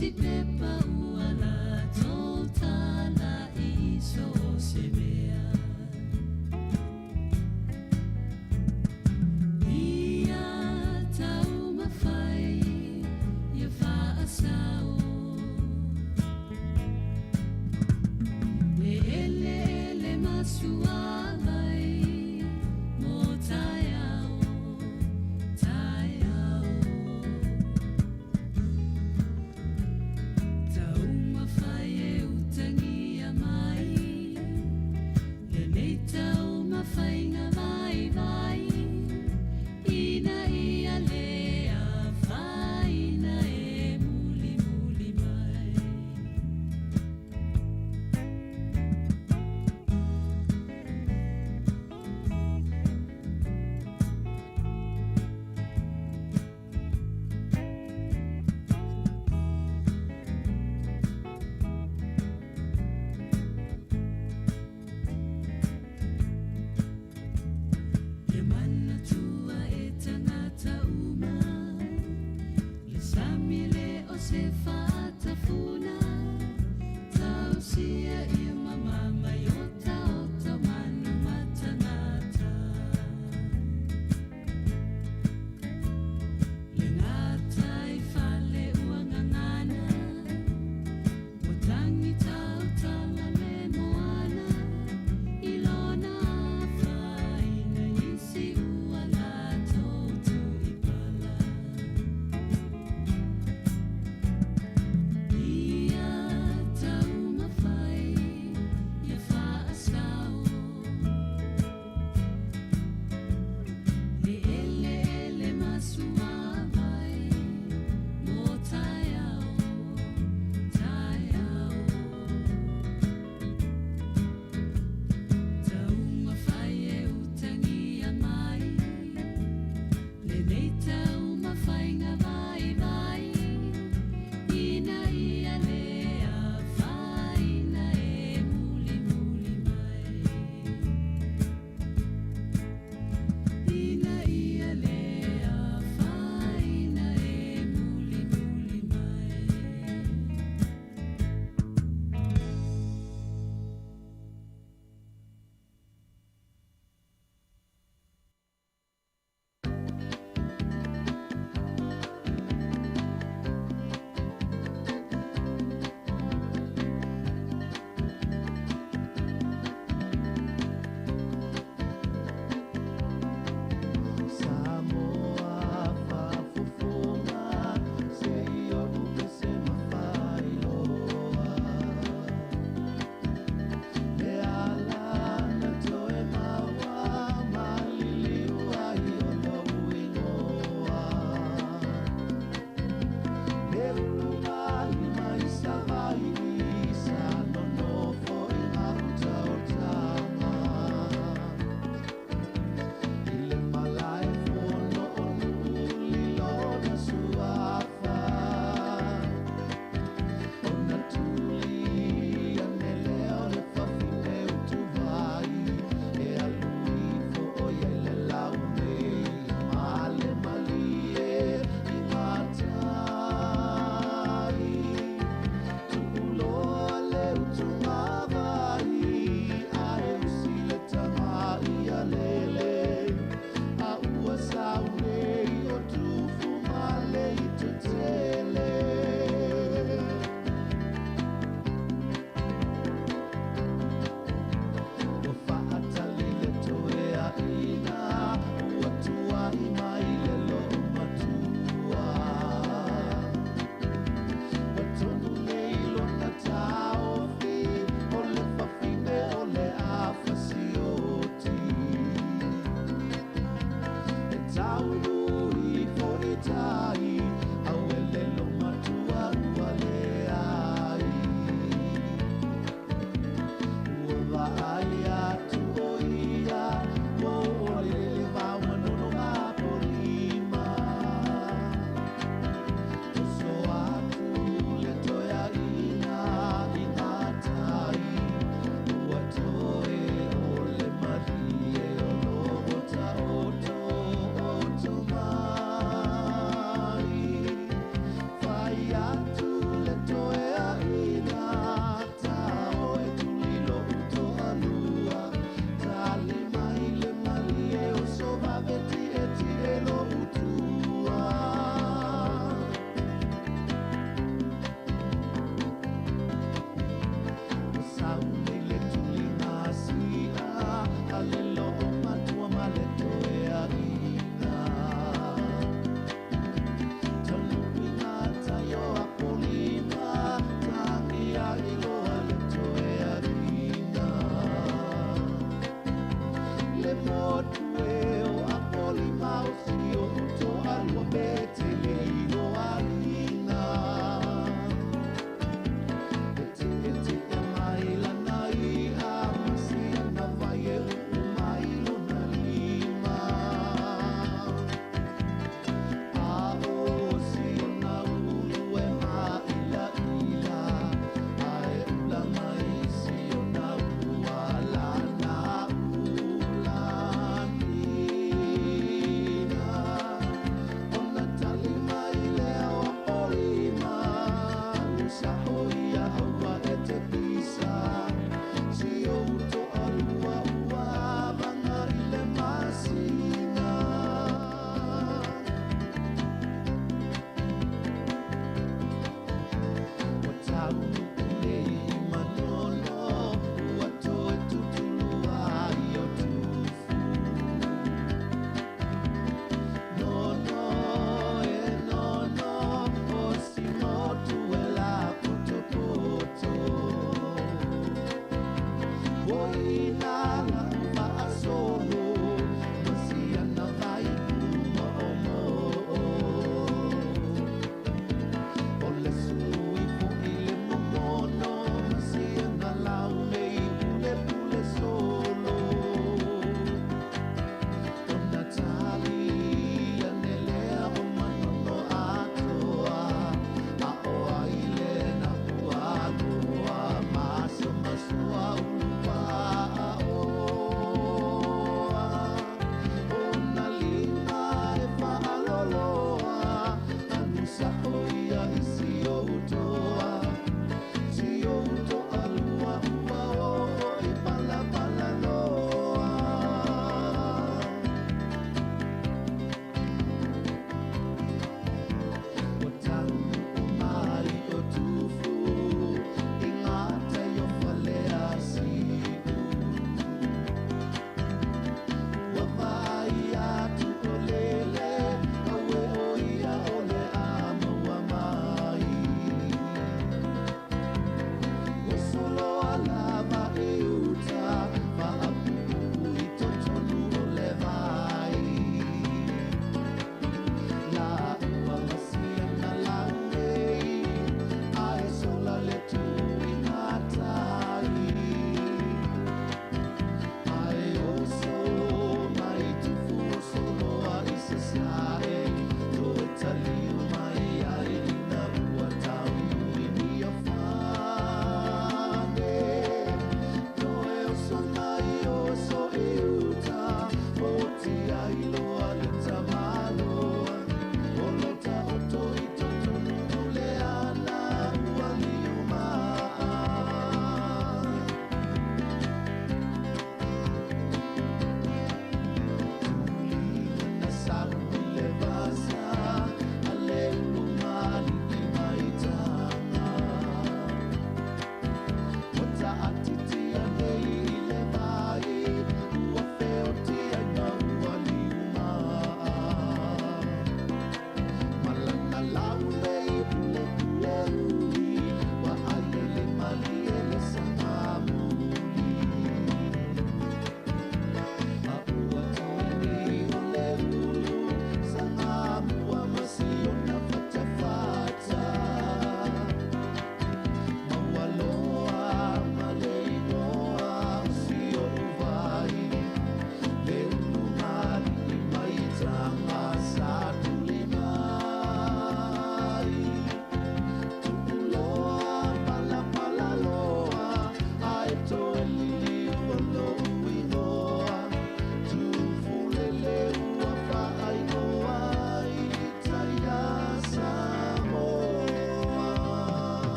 Ia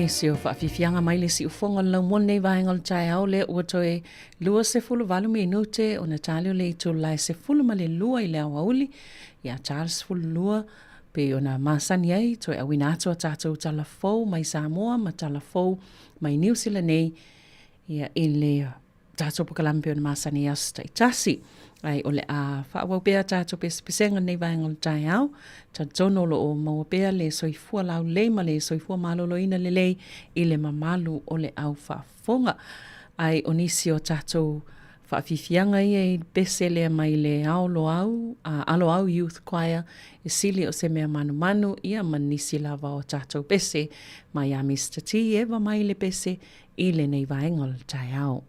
Inisio whaafifianga mai le si ufonga lau mone vaenga le tai au le ua toe lua se fulu valu minute o na talio le itu lai se fulu ma le lua i le awauli ia Charles fulu lua pe o na masani ai toe awina ato a tātou talafou mai Sāmoa ma talafou mai New Zealand nei ia i le tātou pukalampe o na masani as taitasi. Ai ole a whaawau pēr tātou pesenga nei vaenga le tai au, ta tono lo o maua pēr le soifua lau le ma le soifua malolo ina le lei i le mamalu o le au whaafonga. Ai onisi o tātou whaafifianga i e pese lea mai le alo au youth choir e sili o se mea manu manu ia manisi lava o tātou pese mai a Mr. T eva mai le pese i le nei vaenga le tai au.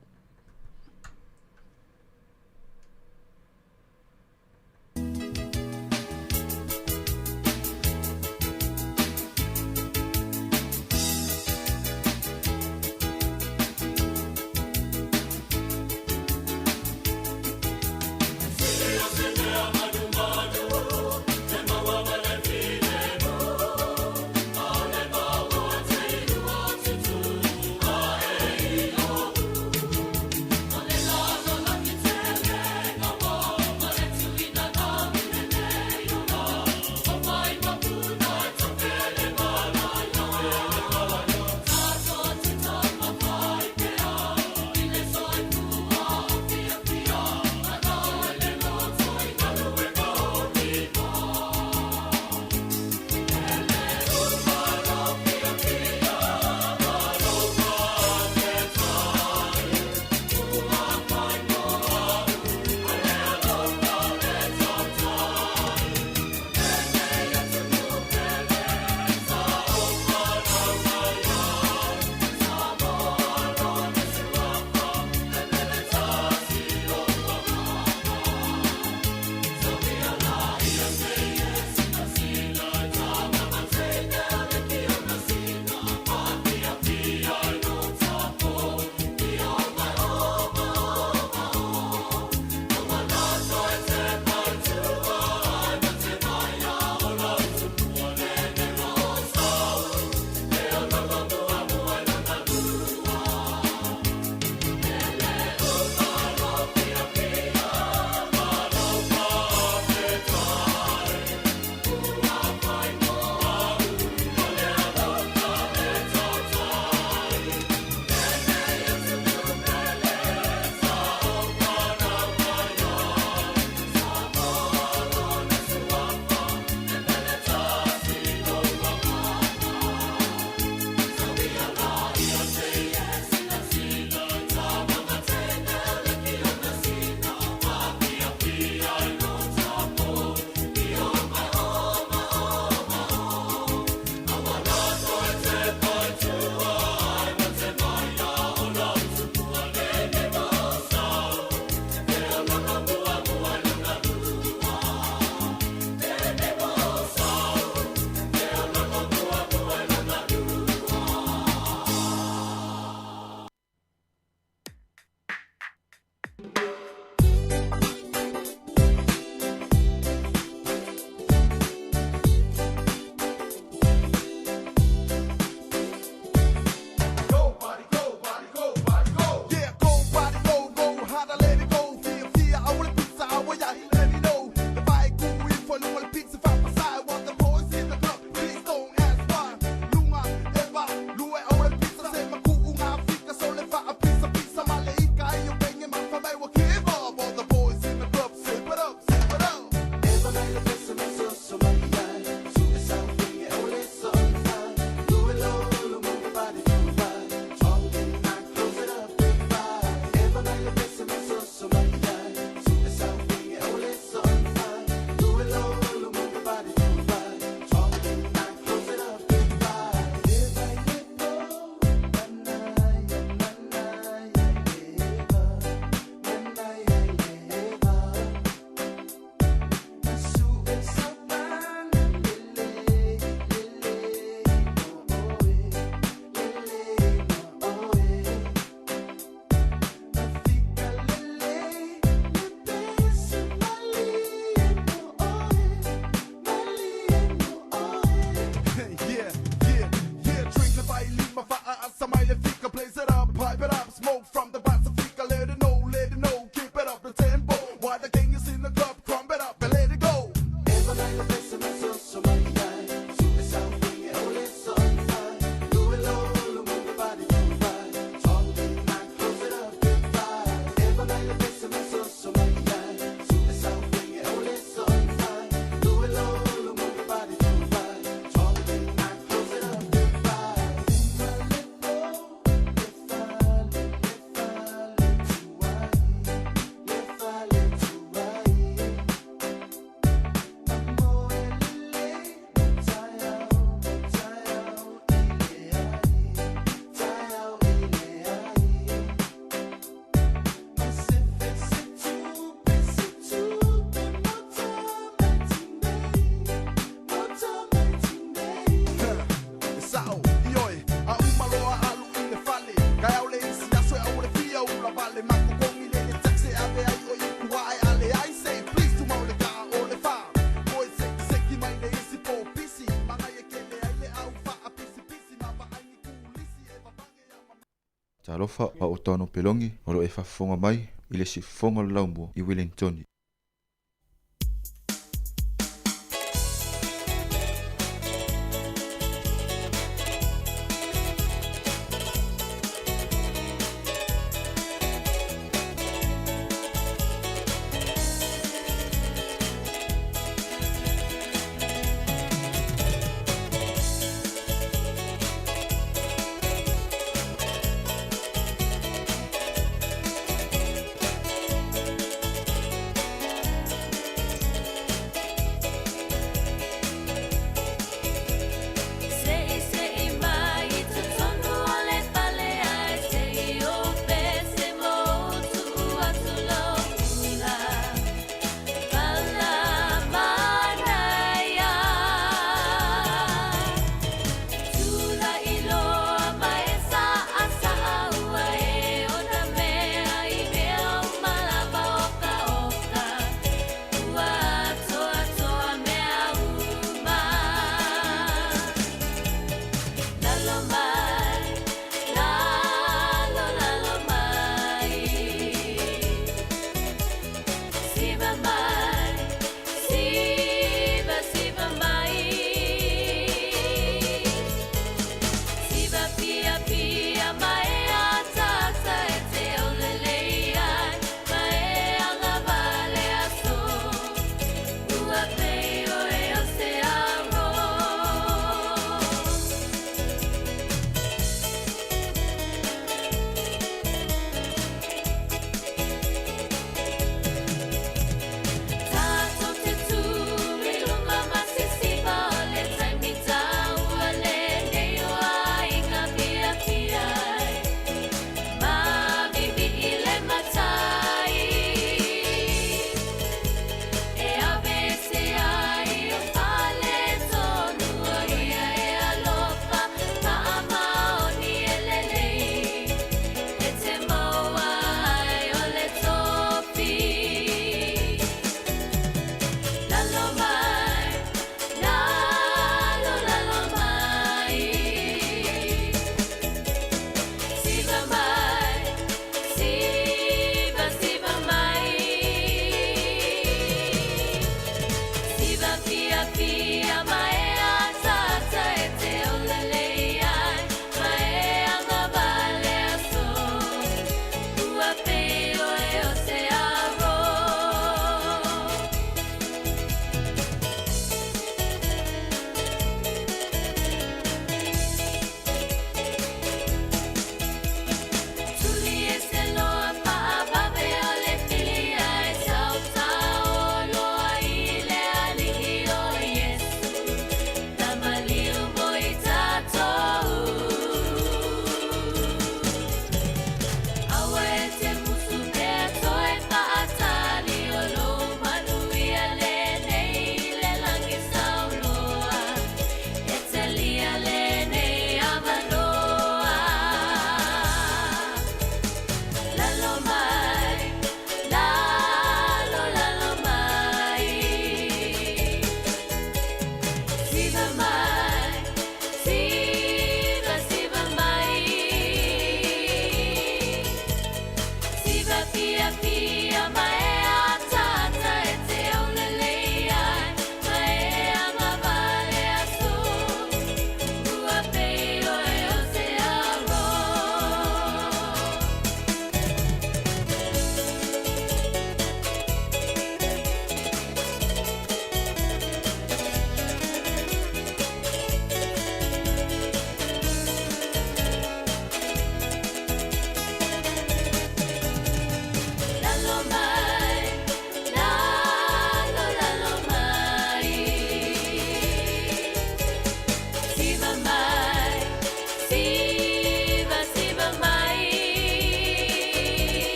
alofa o tono pelongi o lo e whafonga mai i le si fonga laumua i Wellington.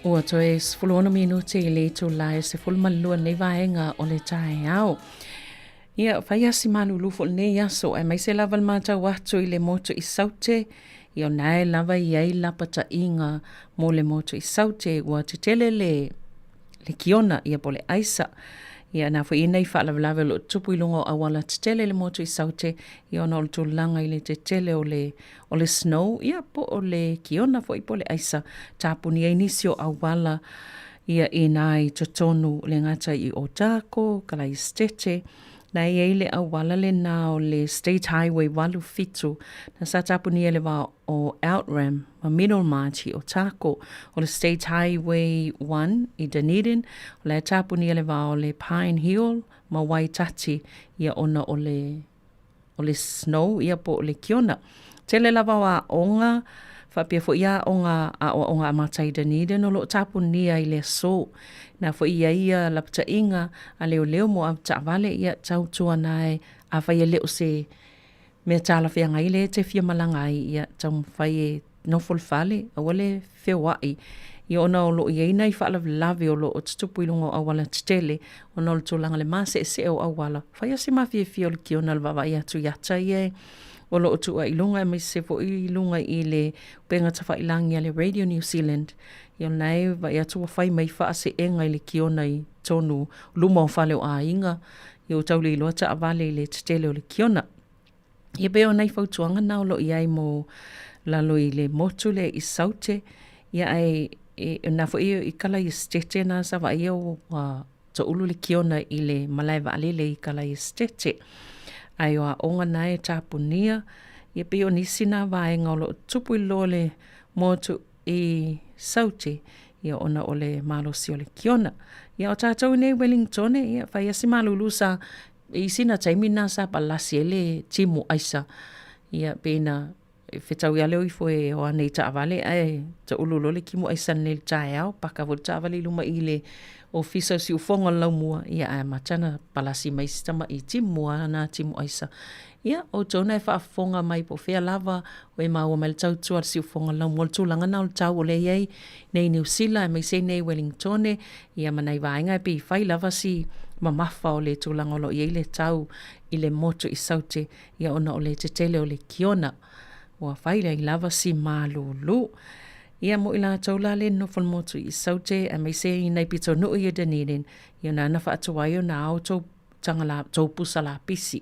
Ua toe sefuluona minuti I le tu lai se fulmalua nei vaenga o le tae au. Ia whaiasi malulufu nei aso e mai se lava le mātau atu I le moto I saute. Ia nae lava I ai lapata inga mo le moto I saute ua te tele le kiona ia po le aisa. Ia na fo ina I whaalawalawe lo tupu ilunga awala te tele le moto I saute. Ia ona o le tūlanga I le te tele o le snow. Ia po o le kiona fo I po le aisa. Tāpuni ai nisio awala. Ia I nai totonu le ngata I Otako, Kalai Stete. Na ia le awala le na o le State Highway walu fitu. Na sa tapuni le wa o Outram, ma Middle March I Otako. O le State Highway 1 I Dunedin. O le tapuni le wa o le Pine Hill, ma Waitati. Ia ona o le snow, ia po o le kiona. Tele lava wa onga, whapia fo ia onga a matai Dunedin. O lo tapuni I le so. Na fo ia lapta inga a leo mo a vale ia tau tua nae a whaia leo se mea tala whia ngai le te whia malanga ia tau whaie nofol fale a wale whewai. Ia ona o lo iei nei whaala lawe o lo o tutupu ilungo a wala titele ona o lo tūlanga le mase se o a wala. Whaia se mawhia whia o le ki ona le wawa ia tu yata ie. O lo o tua ilunga mai se fo ilunga I le penga tawa ilangi a le Radio New Zealand. Ia nei wa ia tua whai mai wha se enga I le kiona I tonu luma o whale o a inga. Ia o taule I loa ta avale I le titele o le kiona. Ia beo nei whautuanga nao lo iai mo lalo I le motu le I saute. Ia ai na fo I kala I stete na sa wa ia o ta ulu le kiona I le malai wa alele I kala I stete. Ai o a onga nae tāpunia. Ia beo nisina vaenga o lo tupu I lo le motu I saute. Ia ona o le malosi o le kiona. Ia o tātou nei Wellington ia whaia si malulusa I sina taimina sa palasi e le timu aisa. Ia pena whetau ia leo I foe o anei taavale ai ta ululo le kimu aisa nei tae au paka vo taavale luma I le ofisa si ufonga laumua. Ia ai matana palasi mai sistema I timu ana timu aisa. Ia o tona e whaafonga mai po whea lava o e maua mai le tautua si ufonga laumua le tūlanga na o le tau o le iei nei New Zealand mai se nei Wellington. Ia manai vaenga e pi whai lava si mamafa o le tūlanga o lo iei le tau I le moto I saute. Ia ona o le te tele o le kiona. Ua whai le lava si malulu. Ia mo ila taula le no fol moto I saute a mai se I nei pito no I Dunedin. Ia na wha atuwaio na au tau tangala tau pusa la pisi.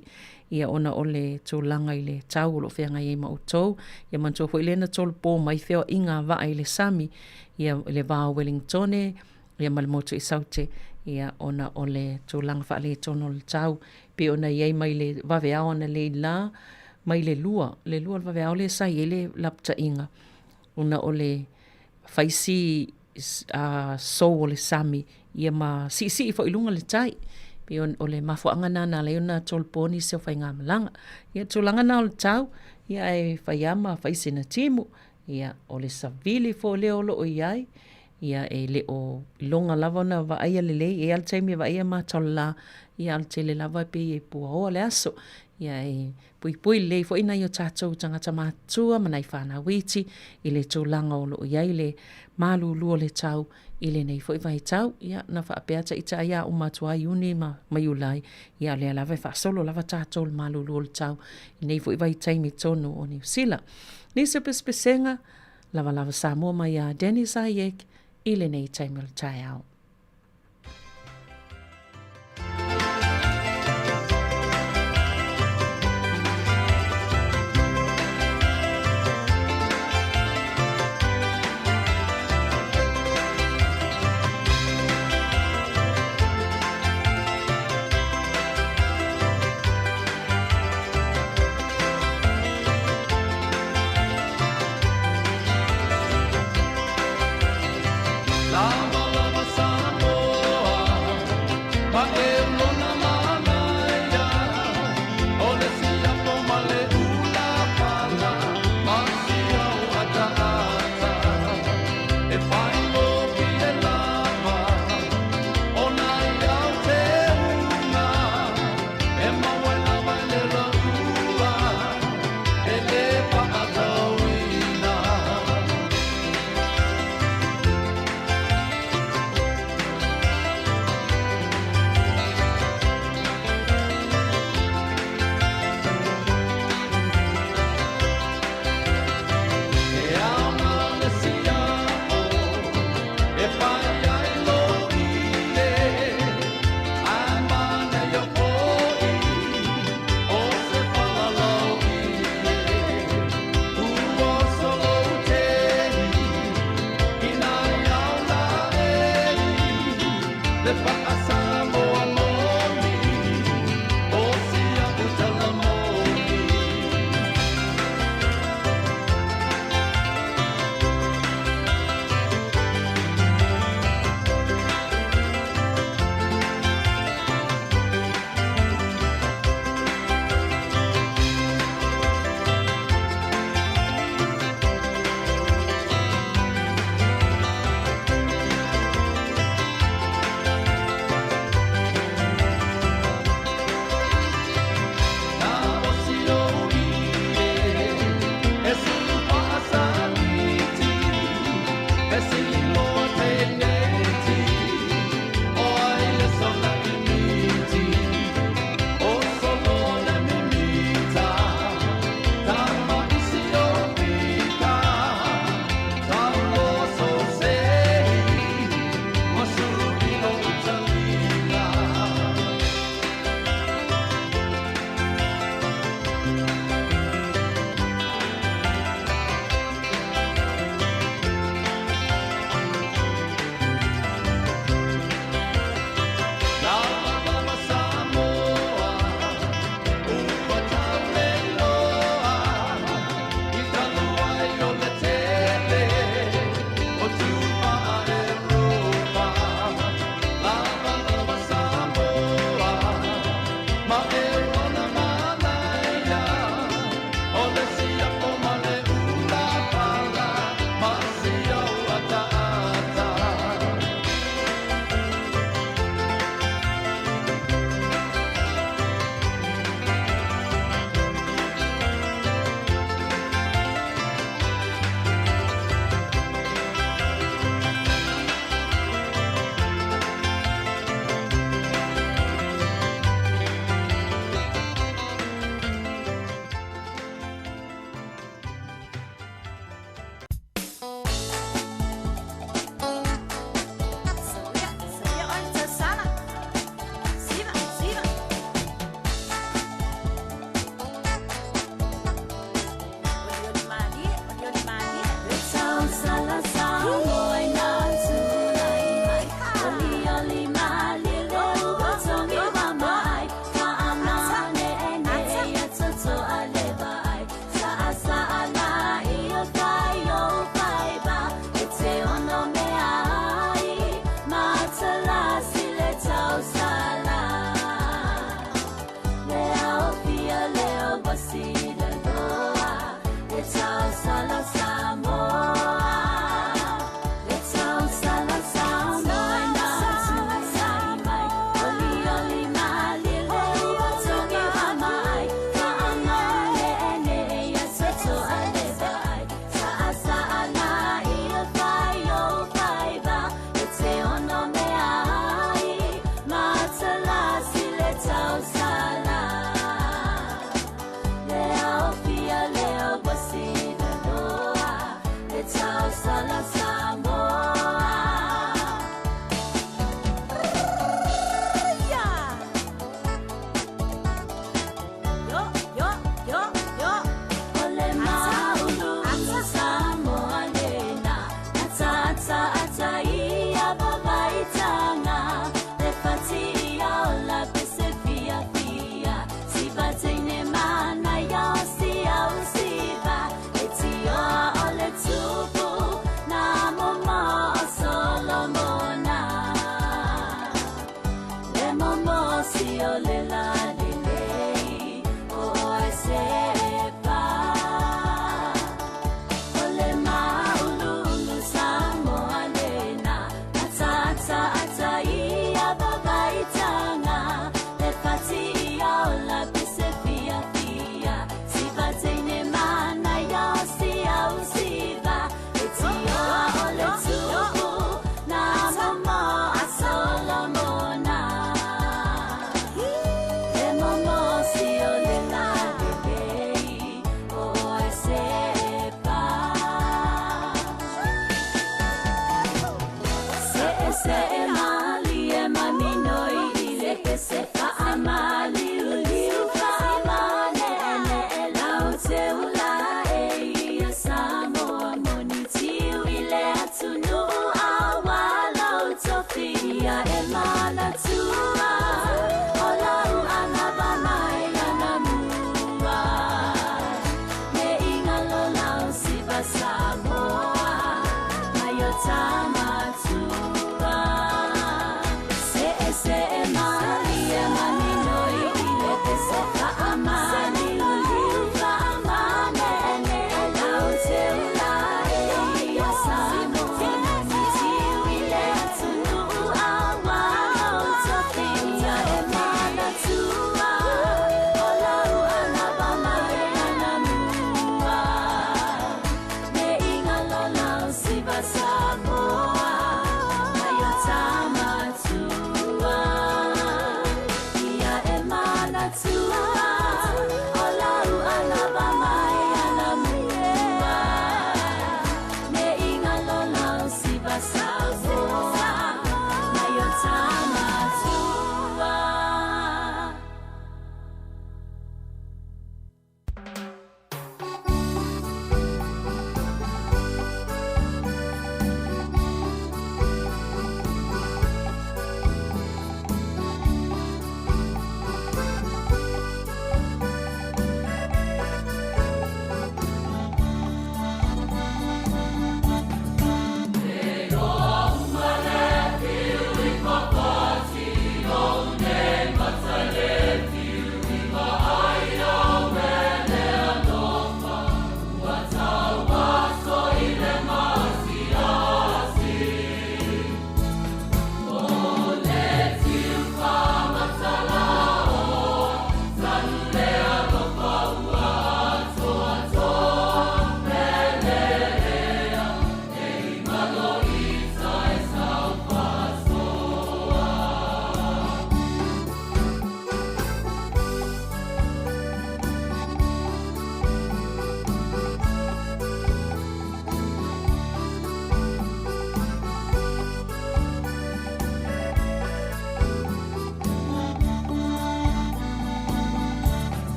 Ia ona o le tūlanga I le tau o lo whenga I mautou. Ia mantua po I le na tolu pō mai wheo inga wa I le sami. Ia le vāo Wellington. Ia mal moto I saute. Ia ona o le tūlanga wha le tono le tau. Pe ona iei mai le waweao na le la. Mai le lua. Le lua le waweao le sa I le lapta inga. Ona o le whaisi so o le sami. Ia ma si fo ilunga le tai. Pe o le mafuanga na le ona tolponi se o whai ngā malanga. Ia tūlanga na o le tau. Ia e whaiama whaisi na timu. Ia o le savili fo leo lo o iai. Ia e le o longa lava na wa aia le lei. E al taimi wa aia mātola. Ia al te le lava pe e pua hoa le aso. Ia e pui lei fo ina I o tātou tangata mātua manai whāna witi. I le tūlanga o lo o iai le mālulu o le tau. I le nei fo I vai tau. Ia na whaapeata I ta ia o mātua I uni mai ulai. Ia le lava e whaasolo lava tātou le mālulu o le tau. I nei fo I vai taimi tono o New Zealand. Nisa pespesenga lava Sāmoa mai a Dennis Ayek. I le nei taimi o le tai au. Lava, lava,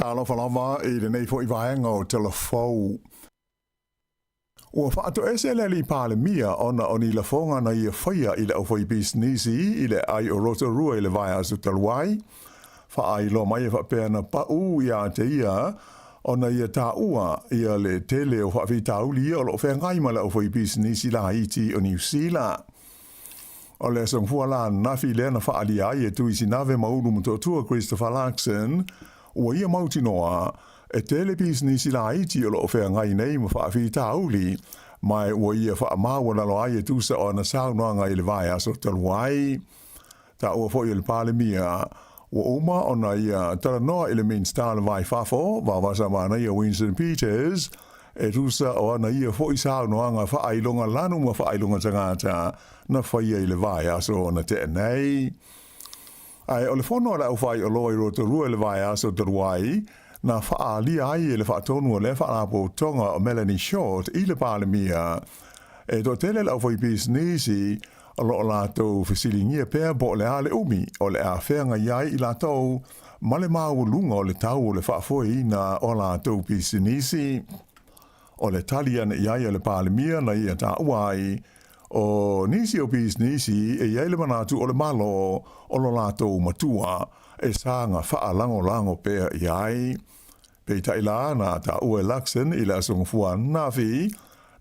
Talo falava I le nei fo I vaenga o telefou. Ua whaato esele li pāle mia ona o ni la fonga na ia whaia I le au whai bisnisi I le ai o Rotorua I le vai asu taluai. Wha ai lo mai e whapea na pau ia te ia ona ia tā ua ia le tele o whaafi tauli o lo whengai ma le au whai bisnisi la iti o New Zealand. O le songfua la nafi lea na whaali ai e tui sinave maunu mtotua Christopher Larkson ua ia mauti noa e tele bisnisi la iti o lo whengai nei ma whaafi tauli mai ua ia whaamaua na lo ai e tusa o na saunoanga I le vai aso taluai. Ta ua fo I le pāle mia ua uma ona ia tara noa I le main star le vai fafo wawasa mana ia Winston Peters e tusa o ana ia fo I saunoanga whaailonga lanu ma whaailonga tangata na whaia I le vai aso ona te nei. Ai o le whono la whai o loi Rotorua le vai aso taluai na whaalia ai le whaatonu o le whaapo tonga o Melanie Short I le pāle mia e do tele la whai bisnesi o lo lātou whisilingia pēr bo le ale umi o le a whenga iai I lātou ma le māu lunga o le tau o le whaafoi na o lātou bisnesi o le taliana iai o le pāle mia na ia tā uai o nisi o bisnesi e iai le manatu o le malo o lo lātou matua e sanga whaalango lango pēr iai. Peita ila na ta ue Larkson I le asongfua nafi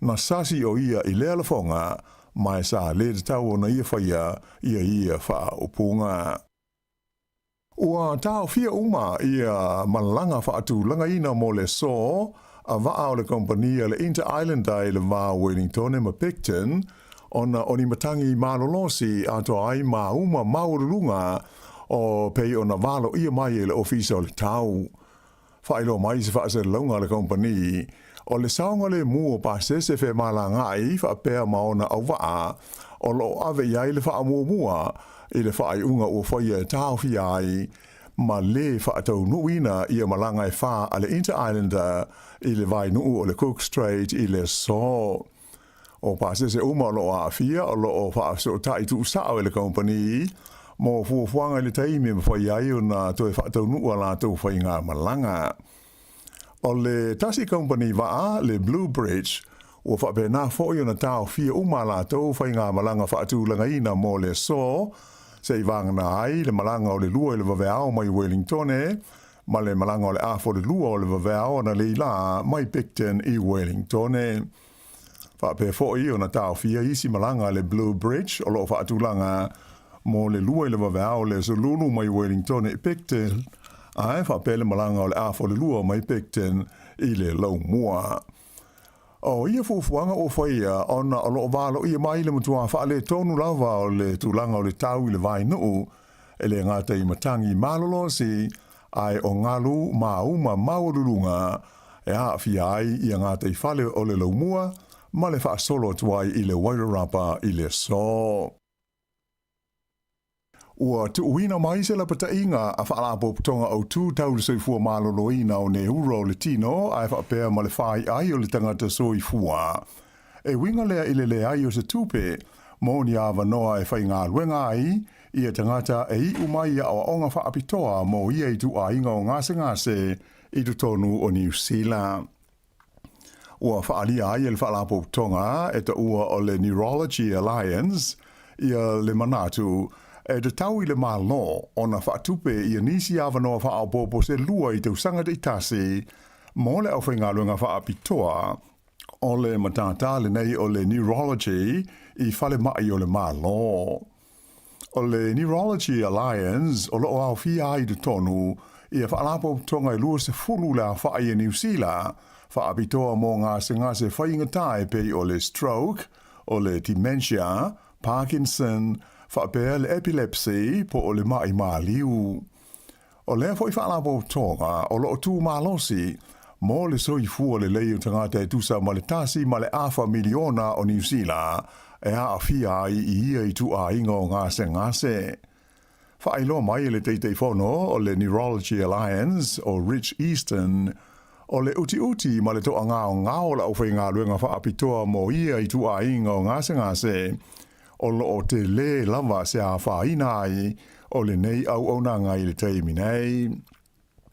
na sasi o ia I lea lafonga mai sa le te tau o na ia whaia ia wha upunga. Ua tau fia uma ia malanga wha atu langa ina mo le so a waa o le kompania le Inter-Islander I le vā Wellington ma Picton ona oni matangi malolosi ato ai mauma maurulunga o pei ona valo ia mai le ofisa o le tau. Whailo mai se whaase launga le kompani o le saunga le mua pa sese whe malangai whapea maona au waa o lo ave iai le wha mua I le whaai unga ua whaia tau fi ai ma le whaatau nuina ia malangai wha a le Inter-Islander I le vai nuu o le Cook Strait I le so. O pa sese uma o lo a fia o lo o wha so tai tu sao le kompani mo fuafuanga le taimi ma whai ai o na toe whaatau nua la tau whai ngā malanga. O le tasi company waa, le Blue Bridge, ua whape nā whoi o na tau fia uma la tau whai ngā malanga whaatu langa ina mo le so, se I vanga na ai, le malanga o le lua I le waweao mai Wellington ma le malanga o le afo le lua o le waweao na le ila mai Picton I Wellington Whape whoi o na tau fia isi malanga le Blue Bridge, o lo whaatu langa mo le lua I le waweao le solulu mai Wellington I Picton, ai whapele malanga o le afo le lua mai Picton I le lau mua. O ia fufuanga o whaia ona o lo walo ia mai le mutua whaale tonu lawa o le tūlanga o le tau I le vai nuu, e le ngata I matangi malolosi, ai o ngalu mauma maurulunga, e a fia ai ia ngata I whale o le lau mua, ma le wha solo tuai I le Wairarapa I le so. Ua tuuina mai se la patainga a whaalapo putonga au tū tauru soifua maloloina o ne uro le tino ai whapea ma le whai ai o le tangata soifua. E winga lea I le ai o se tupe, mo ni awa noa e whai ngā luenga ai, ia tangata e I umai a o onga whaapitoa mo ia I tu a inga o ngase I tu tonu o New Zealand. Ua whaalia ai e le whaalapo putonga e ta ua o le Neurology Alliance, ia le manatu, e te tau I le malo o na whaatupe I nisi awanoa whaapopo se lua I te usanga te itase mo le au whainga luenga whaapitoa o le matata le nei o le Neurology I whale mai o le malo. O le Neurology Alliance o lo au fia ai te tonu I whaalapo tonga I lua se fulu la whaai New Zealand whaapitoa mo ngase whainga tae pei o le stroke, o le dementia, Parkinson, whapea le epilepsy po o le mai liu. O lea fo I whaalapo tonga o lo tū malosi mo le soifua le lei o tangata e tusa ma le tasi ma le awha miliona o New Zealand e a awhia I ia I tu a inga o ngase. Whaelo mai le teitei whono o le Neurology Alliance o Rich Eastern o le uti ma le toa ngao la o whainga luenga whaapitoa mo ia I tu a inga o ngase o lo o te le lava se a whaina ai o le nei au ngai le teimi nei.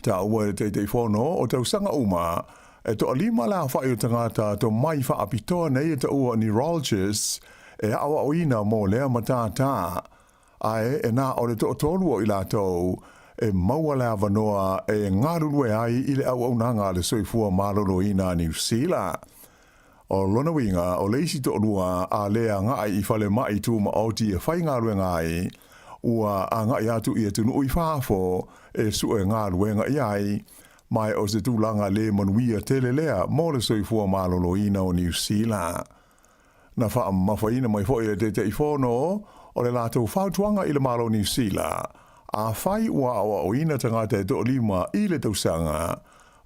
Ta ua te whono o tau sanga uma, e to alima la whai o tangata to mai wha apitoa nei e ta ua neurologist e awa o ina mō lea matata. Ai e nā o le to tolu o i la tau e maua lea vanoa e ngarurue ai i le au nanga le soifua malolo ina New Zealand. O lona winga o leisi to lua a lea ngai I whale mai tu ma oti e whai ngarue ngai ua a ngai atu I tunu ui whaafo e su e ngarue ngai ai mai o se tūlanga le manuia tele lea mo le soifua malolo ina o New Zealand. Na wha mawhaina mai fo e te ifono o le lātou whautuanga I le malo New Zealand a whai ua awa o ina tangata e to lima I le tausanga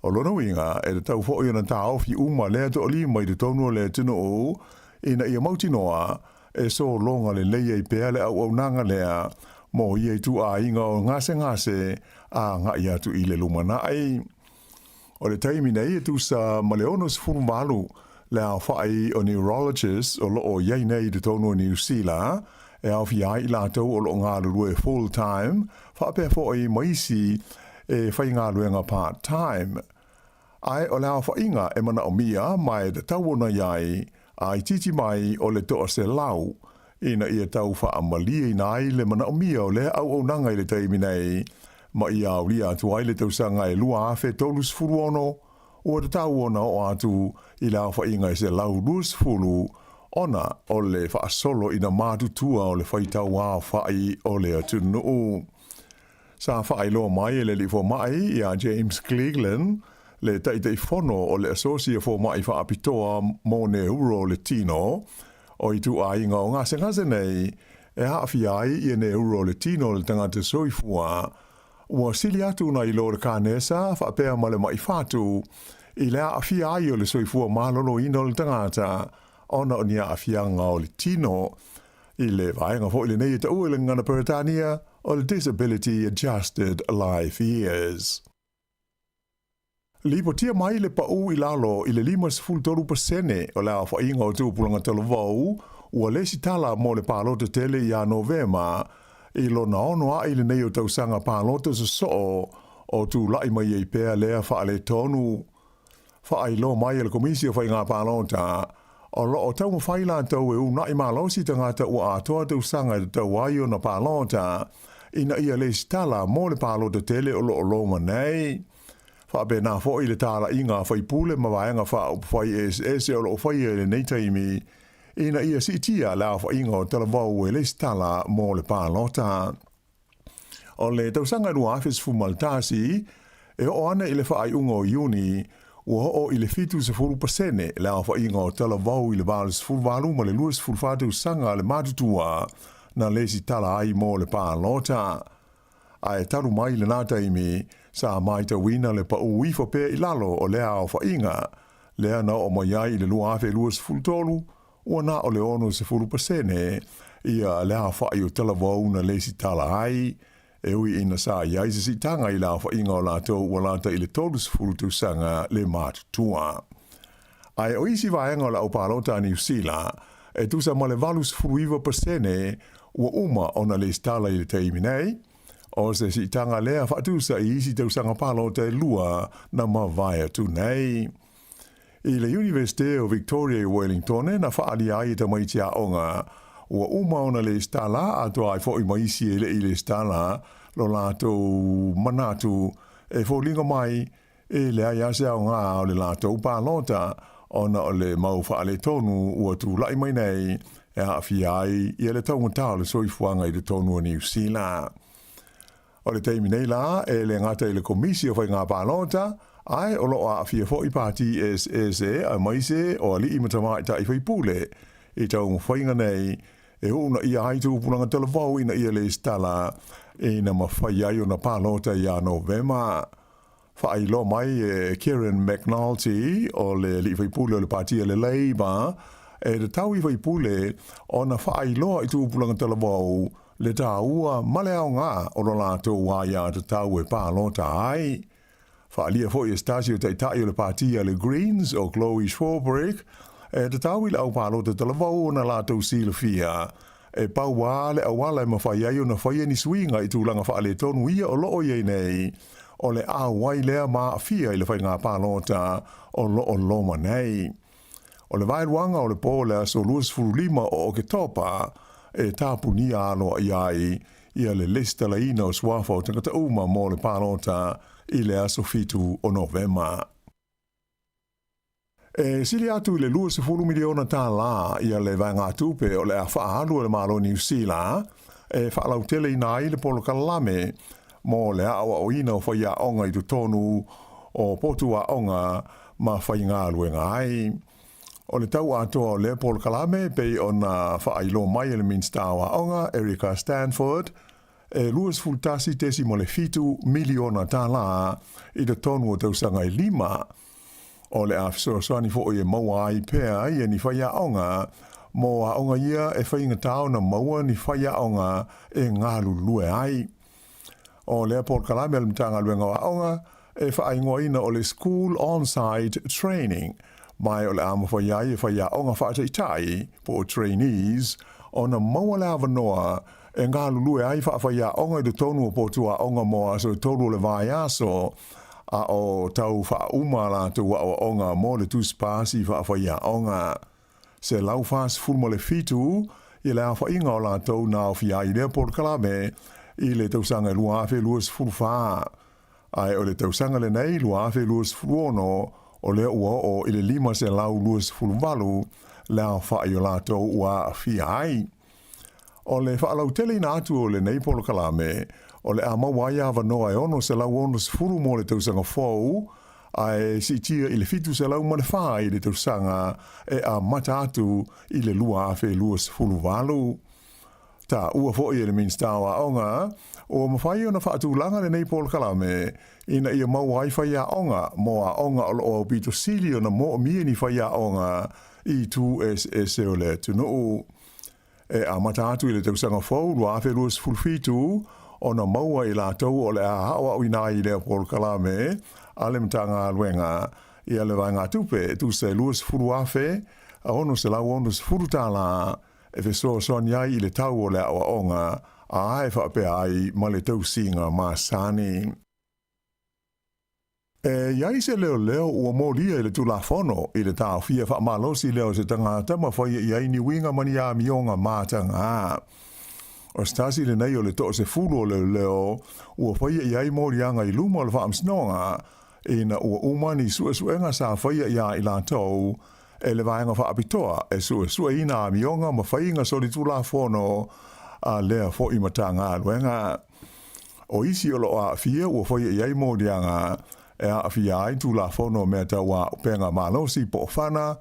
o lona winga e le tau fo i na tāofi uma lea to lima I le tonu le tino o ina ia mautinoa e so longa le leia I pea le au nanga lea mo I e tu a inga o ngase a ngai atu I le lumana ai. O le taimi nei e tu sa maleono sifuru malu le au whai o neurologist o lo o iei nei le tonu o New Zealand e au fi ai lātou o lo ngā lue full time whapea fo I maisi e whai ngā luenga part time. Ai o le au whainga e mana o mia mai te tau ona iai ai titi mai o le toa se lau ina ia tau wha amalia I nai le mana o mia o le au nanga I le taimi nei ma I au lia atu ai le tausanga e lua awhe tolus furu ono o te tau ona o atu I le au whainga I se lau lus furu ona o le wha solo ina mātutua o le whaitau a whai o le atu nuu. Sa whai loa mai e le li fo mai I a James Cleveland le taitei fono o le asosia fo mai wha apitoa mo ne uro le tino o I tu a inga o ngase nei e haafi ai I ne uro le tino le tangata soifua ua sili atu na I lo le kānesa whaapea ma le mai whātu I le haafi ai o le soifua malolo ino le tangata ona o ni haafianga o le tino I le vaenga fo I le nei ta ua le ngana Peritania o le disability adjusted life years. Lipo tia mai le pau I lalo I le 5% o le awha inga o tūpulanga talavau ua lesi tala mo le pālota tele I a Novema I lo na ono a I le nei o tausanga pālota sa soo o tū lai mai I pēa lea wha le tonu. Wha ai lo mai le komisi o whai ngā pālota o lo o tau mawhaila tau e unai malosi tangata ua atoa tausanga I tau ai o na pālota ina ia lesi tala mo le pālota tele o lo o loma nei. Whape nā fo I le tāla I ngā whai pūle mawaenga wha o whai SS o lo whai e le nei taimi ina ia si tia la wha inga o talavau e le stala mō le pālota. O le tausanga nua awhis fumaltasi e o ana I le whaai unga o Iuni ua o I le 5% la wha inga o talavau I le valis fulvalu ma le luas fulfatu sanga le matutua na le si tala ai mō le pālota. Ai taru mai le nā taimi sa mai ta wina le pa ui fa pe I lalo o lea o fa inga. Lea na o mai ai le lua afe luas fultolu, ua na o le ono se 5% ia lea fa I o talavau na le si tala ai, e ui ina sa iai se si tanga I la fa inga o lato ua lata I le tolus fultu sanga le mat tua. Ai o isi vaenga o la o palota New Zealand, e tu sa ma le valus 5% ua uma o na le stala I le teimi nei, o se si tanga lea whatusa I isi tausanga palota e lua na mawaya tu nei. I le University o Victoria I Wellington na whaali ai ta mai tia onga, ua uma o na le stala ato ai fo I maisi I le stala lo lato manatu e fo linga mai e le ai ase au ngā o le lato palota ona o le mau whaale tonu ua tu lai mai nei e hawhi ai I le taunga tau le soifuanga I le tonu o New Zealand. O le teimi nei la, e le ngata I le komisi o whai ngā pālota, ai o loa a fia fo I pāti SSA a maise o ali I matamai ta I whai pūle, I tau mwhainga nei, e una I a haitu pulanga talavau ina I le stala, e na mawhai ai o na pālota I a Novema. Whai lo mai e Kieran McNulty o le li whai pūle o le pāti le Labour, e le tau I whai pūle o na whai loa I tu pulanga talavau, le tāua male au ngā o lo lātou wāia te tau e pālota ai. Whaalia fo I Estasio taitai o le pātia le Greens o Chloe Schwarbrick, e te tau I le au pālota talavau o na lātou sila fia. E pau wā le awala e mawhai ai o na whaia ni swinga I tūlanga whaale tonu ia o loo iei nei, o le awai lea maa fia i le whai ngā pālota o loma nei. O le vairuanga o le pōlea so luas furulima o ke topa e tāpuni aloa iai ia le lista la ina o swafa o tangata uma mo le pālota i le aso fitu o Novema. E sili atu i le 2 miliona tā la ia le vai ngā tupe o le a whaalu le malo New Zealand e whaalau tele ina i le polo kalame mo le awa o ina o whaia onga i tu tonu o potua onga ma whai ngā luenga ai. O le tau atoa o le polo kalame pei o na whaailo mai le minstawa onga Erika Stanford e luas fultasi tesi mo le 5 miliona tā la i le tonu o tausanga i 5 o le afisosani fo o e maua ai pea ia ni whaia onga mo a onga ia e whainga tau na maua ni whaia onga e ngā lulue ai. O le Port Kalame al mtanga luenga wa onga e whaingoa ina o le school on-site training mai o le ama whaia e whaia onga whaata itai po o trainees o na maua le avanoa e ngā lulue ai whaia onga i le tonu o potua onga moa so tonu le vai aso a o tau wha umala tu wa o onga mo le tuspasi whaia onga. Se lau fas fulmo le fitu, i le awha inga o la tau na o fia i le Port Kalame, i le tausanga lua afe luas fulfa. Ai o le tausanga le nei lua afe luas fuluono, o le ua o i le 5 se lau luas fulvalu, le awha i o la tau ua fia ai. O le wha lau tele ina atu o le nei Port Kalame, o le ama waia wanoa e ono se lau ono se furu mo le tausanga fau, ai si tia i le fitu se lau manewha i le tausanga e a mata atu i le lua afe luas fulu walu. Ta ua fo i le minstawa onga, o mawhai o na whaatulanga le nei Port Kalame, ina ia mau ai whaia onga, mo a onga o pito sili o na mo mia ni whaia onga i tu e o le tunu. E a mata atu i le tausanga fau, lua afe luas fulu fitu, o na maua i la tau o le a hawa o ina i le Port Kalame, ale mtanga luenga, i ale vai ngā tupe, tu se luas furu afe, a ono se lau ono se furu tala, e fe so niai i le tau o le awa onga, a ae whape ai ma le tau singa ma sani. E iai se leo ua mōlia i le tulafono i le tau fia wha malosi leo se tangata ma whaia iai ni winga mani a mionga mātanga. O stasi le nei o le toa se fulu o leo, ua whaia iai mōrianga i luma o le whaamsnonga, ina ua umani suenga sa whaia ia i la tau, e le vaenga whaapitoa, e sua ina a mionga ma whainga soli tulafono a lea fo i matanga luenga. O isi o loa fia ua whaia iai mōrianga, e a fia ai tulafono mea taua penga malosi po whana,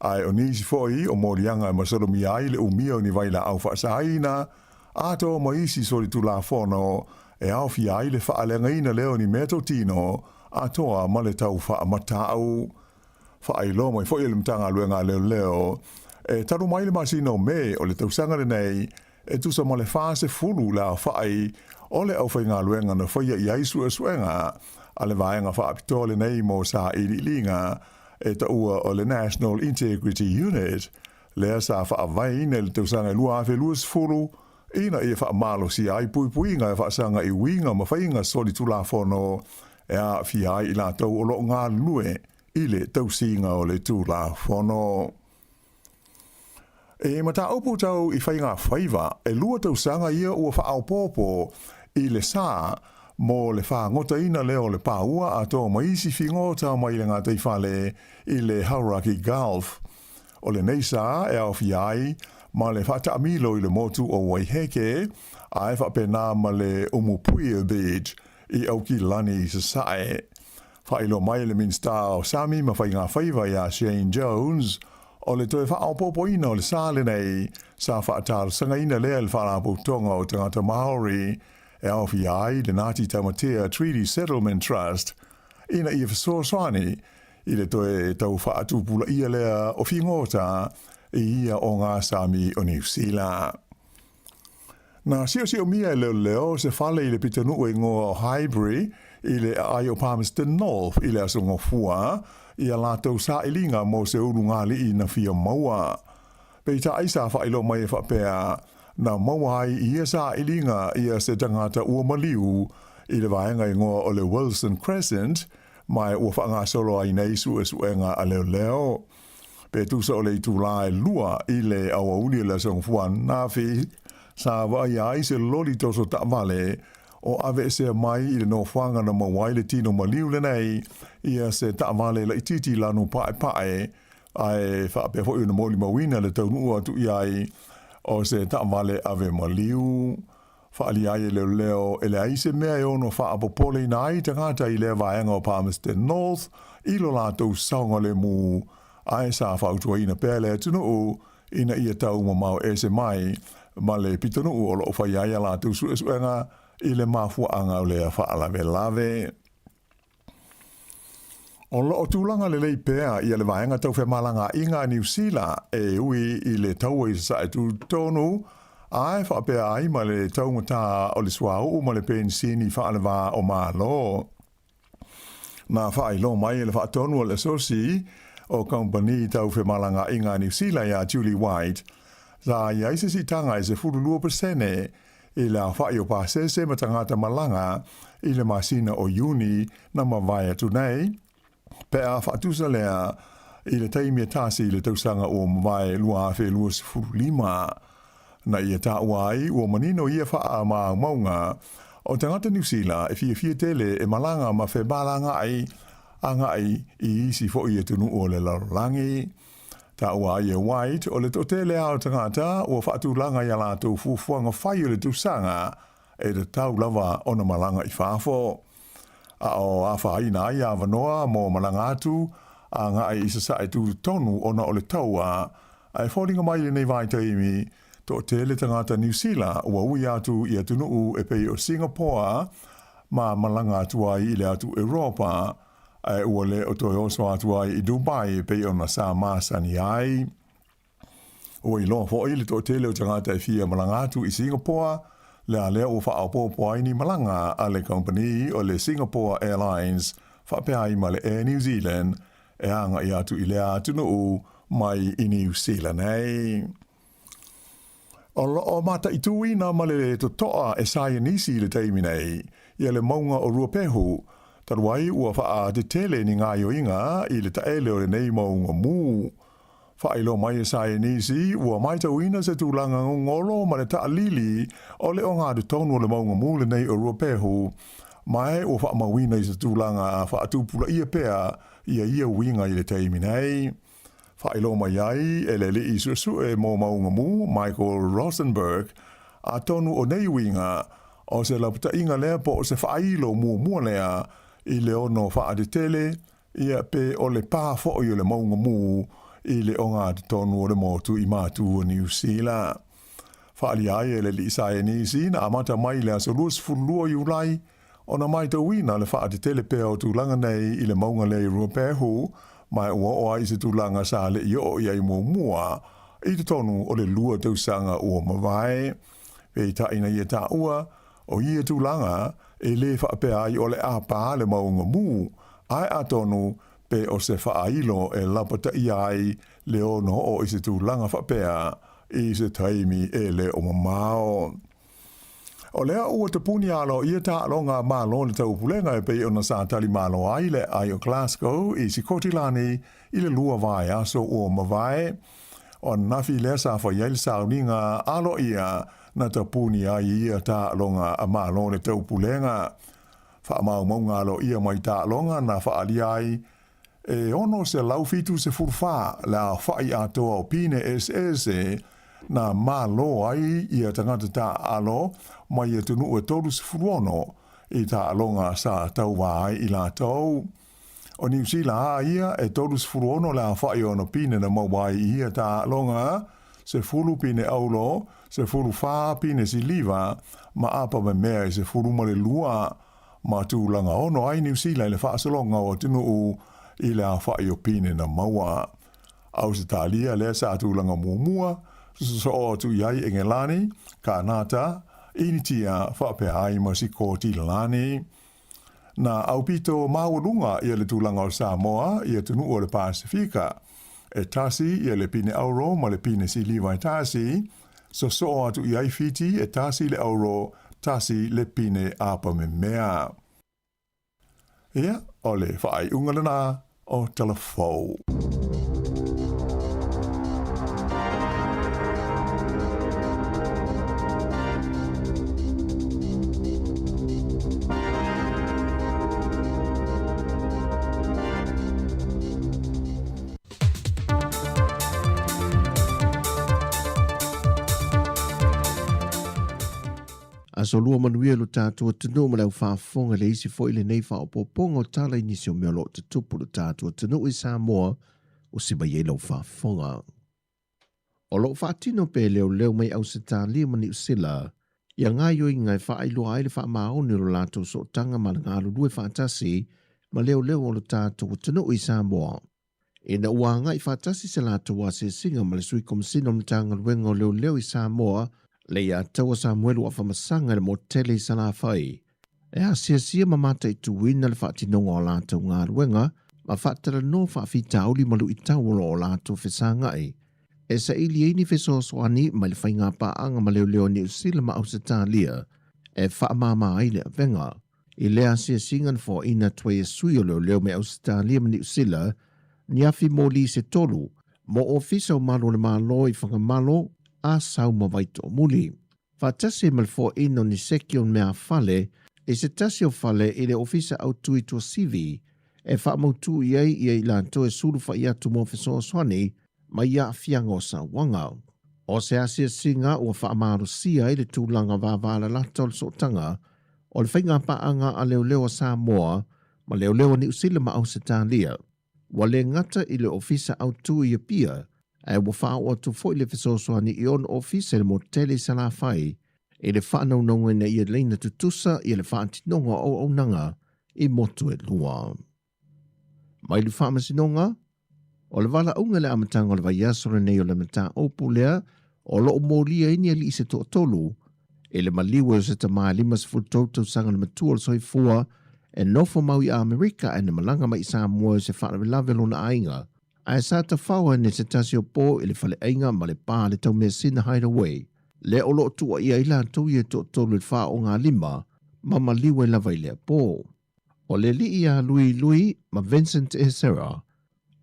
ai o nisi foi o mōrianga e masolomi ai le umia o ni vaila au whaasaina, ato mo isi soli tulafono e au fia ai le whaalenga ina leo ni meto tino atoa ma le tau wha matau. Wha ilo mo i fo ile mtanga luenga leo e taru mai le masino me o le tausanga le nei e tusa mo le fase fulu la whai o le au whainga luenga na whaia i aisu e suenga a le vaenga wha apito le nei mo sa iri linga e ta ua o le National Integrity Unit lea sa wha avai ne le tausanga lua afe luas fulu ina e wha malo si ai puipuinga e wha sanga i winga ma whainga soli tulafono e a fia ai i la tau o lo ngā lue i le tausinga o le tulafono. E mata opu tau i whainga whaiva e lua tausanga ia ua wha au popo i le sā mo le wha ngota ina leo le pāua a tō maisi whingota mai le ngā teifale i le Hauraki Gulf. O le neisa e au fia ai ma le whata amilo i le motu o Waiheke, a e whapena ma le Umupuia Beach i auki lani sa sae. Whailo mai le minsta o Sami ma whainga whaiva ia Shane Jones, o le toe whaopopo ina o le sāle nei, sa whaatar sanga ina lea le whalapo tonga o tangata Maori, e au fi ai le Ngāti Tamatea Treaty Settlement Trust, ina i whasoaswani, i le toe tau whaatupula ia lea o whingota, i ia o ngā Sami o New Zealand. Na sio mia e leo se whale i le pitanu e ngoa o Highbury, i le ai o Palmerston North, i le asunga fua, i a lātou sa ilinga mō se uru ngāli i na fia maua. Peita aisa whailo mai e whapea, na maua ai i a sa ilinga i a se tangata ua maliu, I le vaenga I ngoa o le Wilson Crescent, mai ua whaanga solo ai nei su e suenga a leo leo. Pe tu so le tu lai lua I le awa uni le song fuan na fi sa vai ai se loli toso ta vale o ave se mai I le no whanga na mawai le tino maliu le nei ia se ta vale la ititi lanu pae ai whape fo una moli mawina le taunu ua tu iai o se ta vale ave maliu whaali ai leo ele ai se mea e ono wha apopole na ai tangata I le vaenga o Palmerston North ilo la tau saunga le mu ai sa whautua ina pēle tunu o ina ia tau mamau e se mai ma le pitanu o lo whai ai la tau suenga I le mafuanga o le whaalawe lave. O lo o tūlanga le lei pēa I le vaenga tau whemalanga inga New Zealand e ui I le tau e sa e tu tonu ai whapea ai ma le tau ngata o le suau ma le pensini whaalewa o malo. Na whaai lo mai le whaatonu o le sosi o company tau whemalanga inga New Zealand ya Julie White sa ia se si tanga se furulua persene I la whai o pasese ma tangata malanga I le masina o uni na mawai atu nei pea whaatusa lea I le taimia tasi le tausanga o mawai lua awhi lua sifurulima na ia ta wai o manino ia wha ma maunga o tangata New Zealand e fia tele e malanga ma whe balanga ai I isi fo ia tunu o le larolangi. Ta ua ia White o le totele ao tangata o whaatulanga ia la tau fufuanga whai o le tusanga e le tau lava o na malanga I whafo. A o a whai na ia wanoa mo malanga atu a ngai isa sa e tu tonu o na o le taua ai whoringa mai le nei vai taimi to tele tangata New Zealand ua ui atu ia tunu e pei o Singapore ma malanga atu ai I le atu Europa ai ua le o toi oso atu ai I Dubai pe o na Sāmoa sani ai. Ua I loa fo le to tele o tangata e fia malanga atu I Singapore le a lea o whaapopo ai ni malanga a le company o le Singapore Airlines whapea ai ma le Air New Zealand e anga I atu I lea atu no mai I New Zealand ei. O mata I tui na ma le to toa e saia nisi le teimi nei ia le maunga o Ruapehu Taruai ua wha te tele ni ngā yoinga I le taele o le nei maunga mū. Whailo mai e sae nisi ua mai tauina se tūlanga ngolo ma le taalili o le o ngā du tonu o le maunga mū le nei o Ruapehu. Mai ua wha mawina I se tūlanga a wha atupula ia pea ia winga I le teimi nei. Whailo mai ai e le I susu e mō maunga mū Michael Rosenberg a tonu o nei winga o se laputa inga lea po o se whailo mua lea I le ono wha de tele, ia pe o le pā fo I le maunga mū I le o ngā tonu o le motu I mātu o New Zealand. Whaali ai e le li sae nisi na amata mai le aso luas fulua I ulai, o na mai tauina le wha de tele pe o tūlanga nei I le maunga le Ruapehu, mai ua o ai se tūlanga sa le I o I mua, I te tonu o le lua tausanga o mawai. Pei ta ina ia ta ua, o ia tūlanga, e le whaapea ai o le apa le maunga mū, ai atonu pe o se whaailo e lapata I ai le ono o I se tūlanga whaapea I se taimi e le o mamao. O lea ua te puni alo ia ta alonga malo le tau pulenga e pe o na sātali malo ai le ai o Glasgow I si kotilani I le lua vai aso o mawai. O nafi lea sa whaiail sauninga alo ia na tapuni ai ia ta longa a malo le tau pulenga. Wha mau maunga lo ia mai ta longa na whaali ai e ono se laufitu se furfa la whai atoa o pine SS na malo ai ia tangata ta alo mai e tunu e toru se furuono I ta longa sa tau vai I la tau. O New Zealand ia e toru se furuono la whai ono pine na mawai ia ta longa se fulu pine aulo se fulu wha pine si liva ma apa me mea se fulu male lua ma tūlanga ono ai New Zealand le whaasalonga o tinu u I le a whai o pine na maua. Au se talia le sa tūlanga muamua so o tu iai Engelani, Kanata, initia whapea ai ma si kōti lani. Na au pito maualunga ia le tūlanga o Sāmoa ia tunu o le Pasifika. E tasi ia le pine auro ma le pine si liwa tasi, so atu iai fiti e tasi le auro tasi le pine apa me mea. Ia, o le whaai ungalana o telefou. Aso lua manuia lo tātua tunu ma lau whaafonga le isi fo ile nei whaopopongo tala inisio mea lo te tupu lo tātua tunu i Sāmoa o siba ye lau whaafonga. O lo whaatino pe leo mai au se tā lia mani usila, ia ngā yo i ngai whaailoa aile whaamaoni lo lātou so tanga ma ngā lulue whaatasi ma leo o lo tātua tunu i Sāmoa. E na ua ngai whaatasi se lātou a se singa ma le sui komisino mtanga luenga o leo i Sāmoa, le ia taua Samuelu a whamasanga le mo tele sa la whai. E a sia mamata i tuwina le whaatinonga o lātou ngā ruenga, ma whaatara no whaafita auli malu i tauolo o lātou whesanga e. E sa ili eini wheso soani ma le whainga paanga ma leo ni usila ma au se tālia, e whaamama aile a venga. I lea sia singan fo ina tue e sui o leo me au se tālia ma ni usila, ni afi mo li se tolu, mo ofisa o malo le malo i whangamalo, a sau mawaito o muli. Whatase malfo ino ni sekio mea fale, e se tasi o fale i le ofisa au tui to CV, e whaamautu iei i lanto e suru wha ia tu mo fiso swani, ma ia fiango sa wanga. O se asia singa o whaamaru sia i le tūlanga wāwāla latol sotanga, o le whainga paanga a leo Sāmoa, ma leo ni usila ma au se tālia. Wa le ngata i le ofisa au tui i pia, e wa whao atu fo i le fisosoani i on ofisa le mo tele sa la whai, e le whanau nonga na i e leina tutusa i le whaantinonga o nanga i motu e lua. Mai le whaamasinonga, o le wala unga le amatanga o le vaiasora nei o le mata opu lea, o lo molia ini ali i se to tolu, e le maliwa o se tamaa limas fultoutou sanga le matua o soifua, e nofo mau i Amerika e ne malanga mai Sāmoa se whaanawilavelo na ainga, ai sa ta whaua ne se tasi o pō i le whale ainga ma le pā le tau mea sina hideaway. Le o lo tua ia ila tau i e to tolu le wha o ngā lima, ma liwe lava i lea pō. O le li ia lui ma Vincent e Sarah.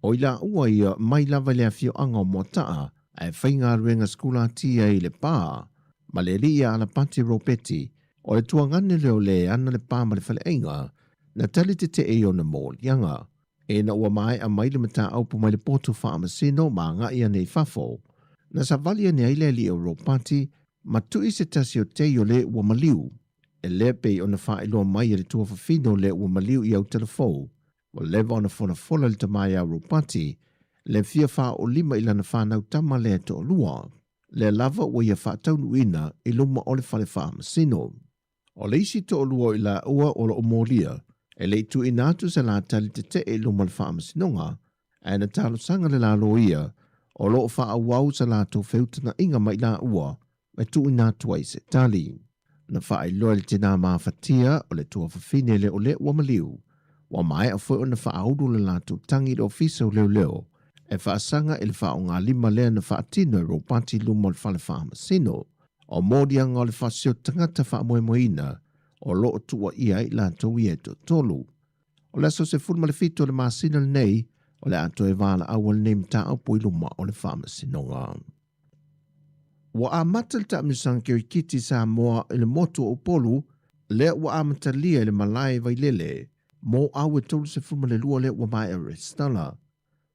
O ila ua ia mai lava lea fio anga o motaa, ai whainga ruenga skula tia i le pā. Ma le li ia ala pati ropeti, o le tua ngane leo le ana le pā ma le whale ainga, na tali te e o na mō lianga. E na ua mai a maile mata aupu mai le potu whaamasino ma ngā ia nei whafo. Na sa valia ne aile li Europati, ma tui se tasi o te o le ua maliu. E le pei o na whaeloa mai le tua whawhino le ua maliu i au telefou. Wa lewa o na whona le tamai a Europati, le fia wha o lima ila na whanau tama le to o lua. Le lava ua ia whaataunu ina i luma o le whale whaamasino. O le isi to o lua ila ua o la omolia, e le tu inatu sa la tali te e lumal whaamasinonga, e na talo sanga le la loia, o lo wha awau sa la to feutana inga mai la ua, me tu inatu ai se tali. Na wha ai loa le tina maa fatia o le tua whawhine le o le ua maliu, wa mai a fwoi o na wha audu le la tu tangi le ofisa o leo, e wha asanga e le wha o ngā lima lea na wha atino e ropati lumal whale whaamasino, o mōdianga o le wha sio tangata wha moemoina, o lo tua ia i la tau i e to tolu. O le aso se fulma le fito le maasina le nei, o le ato e wala awal nei mta au pui luma o le whamasinonga. Wa a mata le taamisang kio i kiti Sāmoa i le motu o polu, le wa a mata lia le malai vai lele, mo au e tolu se fulma le lua le wa mai a restala.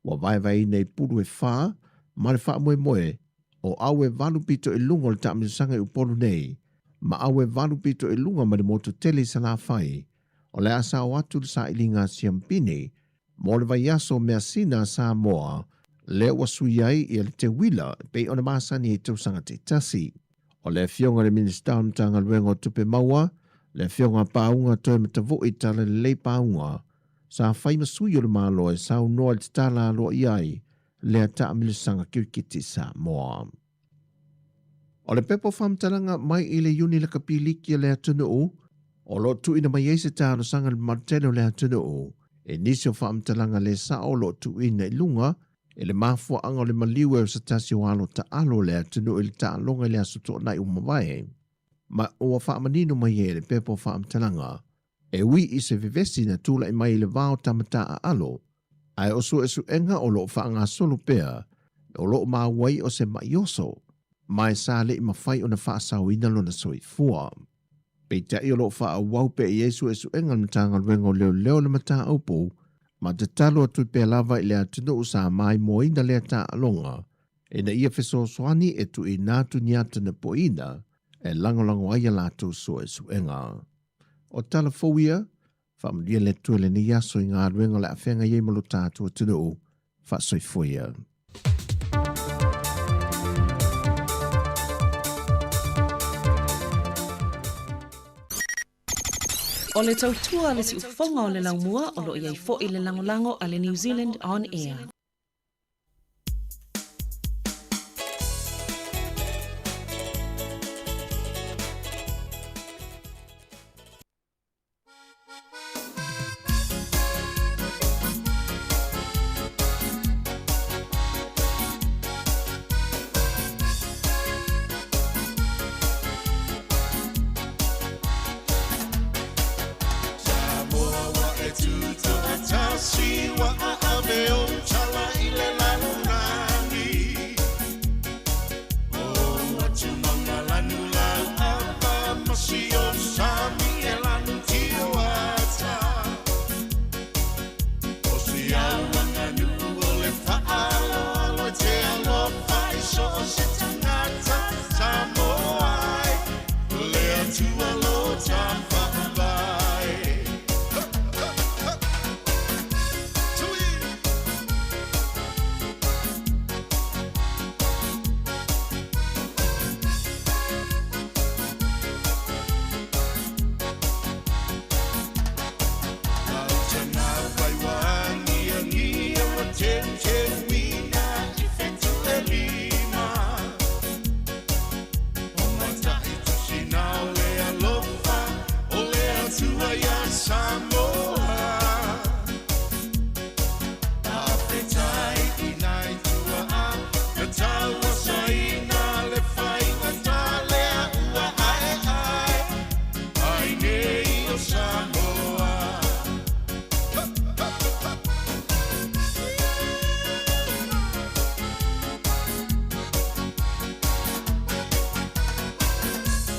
Wa vai nei puru e wha, ma le wha moe, o au e valu pito i lungo le taamisanga i upolu nei, ma awe valu pito e lunga ma le motu tele sa la whai, o le asa o atu le sa ilinga siampini, mo le vai aso mea sina Sāmoa, le wasui ai i le te wila pe o na masani e tausanga te tasi. O le fionga le minister mtanga luenga o tupe maua, le fionga paunga toe matavu i tala le paunga, sa whai masui o le malo e sa unoa le tala alo iai, le ata amilisanga kiukiti Sāmoa. O le pepo whamtalanga mai i le uni le kapiliki le atunu o lo tu ina mai eise tāno sanga le martelo le atunu e nisi o whamtalanga le sa o lo tu ina i lunga, e le mafua anga le maliwe o sa tasi o alo ta alo le atunu i le ta alonga le aso tō nai umawai. ma o whaamanino mai e le pepo whaamtalanga, e wi I se vivesi na tula I mai le vao tamata a alo, ai o su enga o lo whaanga solo pea, o lo maa wai o se maioso, mai sa le I mawhai o na whaasawina lo na soifua. Pei tai o lo wha wau pe Yesu enga matanga luengo leo le mata aupu, ma te talo atu pe lava I le atunu usa mai moina le ata alonga, e na ia feso soani e tu I natu niata na poina, e langolango aia latu so enga. O tala fowia, whamdia le tuele ni yaso I ngā luengo le awhenga ye malo tātua tunu, wha soifoia. O le tautua le si ufonga o le laumua o lo iai fo I le langolango a le New Zealand On Air. Tamata ue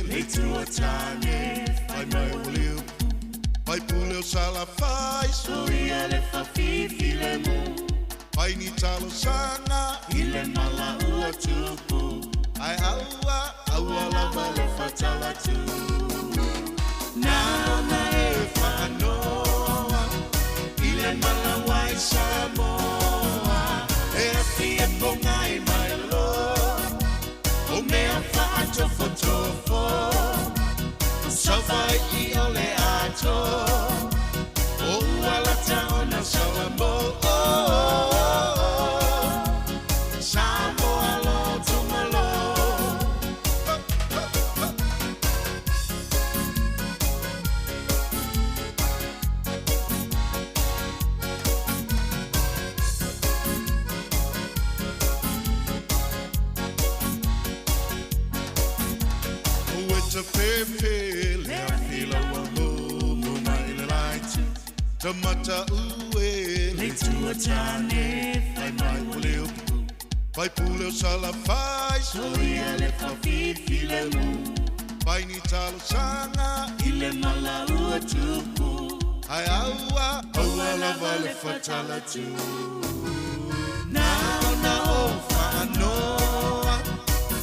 le tua tane fai mai voleu Pai puleu sala fai soia le fafi file mu Pai ni talo sanga ile mala ua tupu Ai aua la vale fatala tu Na o whaanoa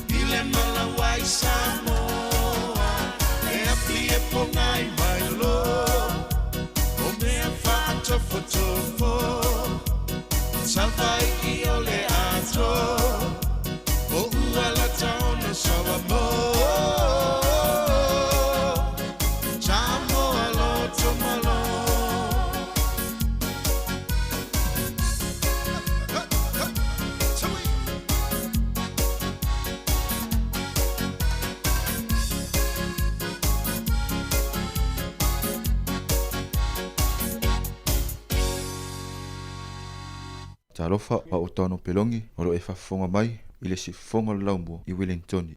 ile mala wai Sāmoa E api e pongai mai lo Tofo Salvai I ole ato O uala taona Sāmoa Sāmoa lo tomalo talofa a o tano pelongi o lo e whafonga mai i le si fonga laumbo i Wellington.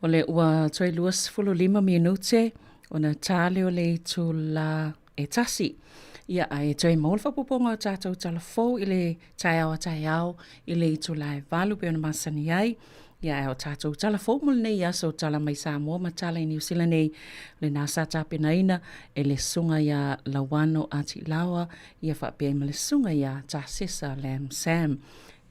O le ua toi luas fulu 5 minute o na tale o le tu la e tasi. Ia a e toi maul whapuponga o tātou talafou i le tai au i le tu la e valu pe o na masani ai. Ia e o tātou talafou mul nei aso tala mai Sāmoa ma tala i New Zealand nei le nasa tāpena ina e le sunga ia lawano ati lawa ia whapea ma le sunga ia tāsesa Lam Sam.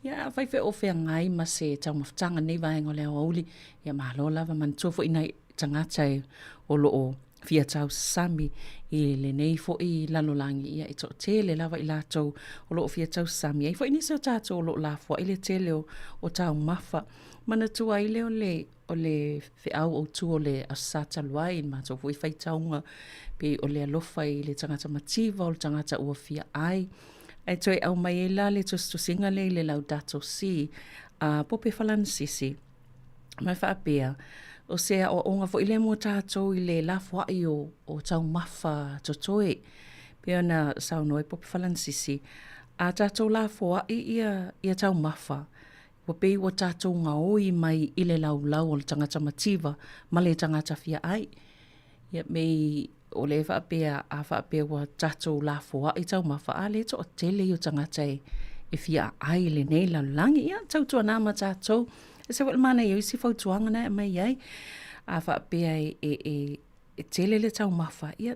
Ia whaiwhe o whea ngai ma se tau maftanga nei vaenga o leo auli ia mahalo lava man tuafo ina tangata e o loo fia tau sami I le nei fo I lalolangi ia I to tele lava I latou o lo fia tau sami ai fo ini se o tatou o lo lafua I le tele o tau mafa mana tua I le o le fe au o tu o le asata luai ma to fo I fai taunga pe o le alofa I le tangata mativa o le tangata ua fia ai ai toi au mai e la le to singa le lau dato si a pope falansisi mai fa apea o sea o onga fo ile mo tātou I le lafua I o tau mafa totoe. Pea na sauno e popi falansisi. A tātou lafua ia tau mafa. Wa pei wa tātou ngā oi mai I le lau o le tangata mativa ma le tangata fia ai. Ia mei o le whaapea a whaapea wa tātou lafua I tau mafa a le to o tele o tangata e fia ai le nei lau langi. Ia tau tua nama tātou. E se wale mana iau isi fautuanga na e mai iai. A whaapea e tele le tau mafa. Ia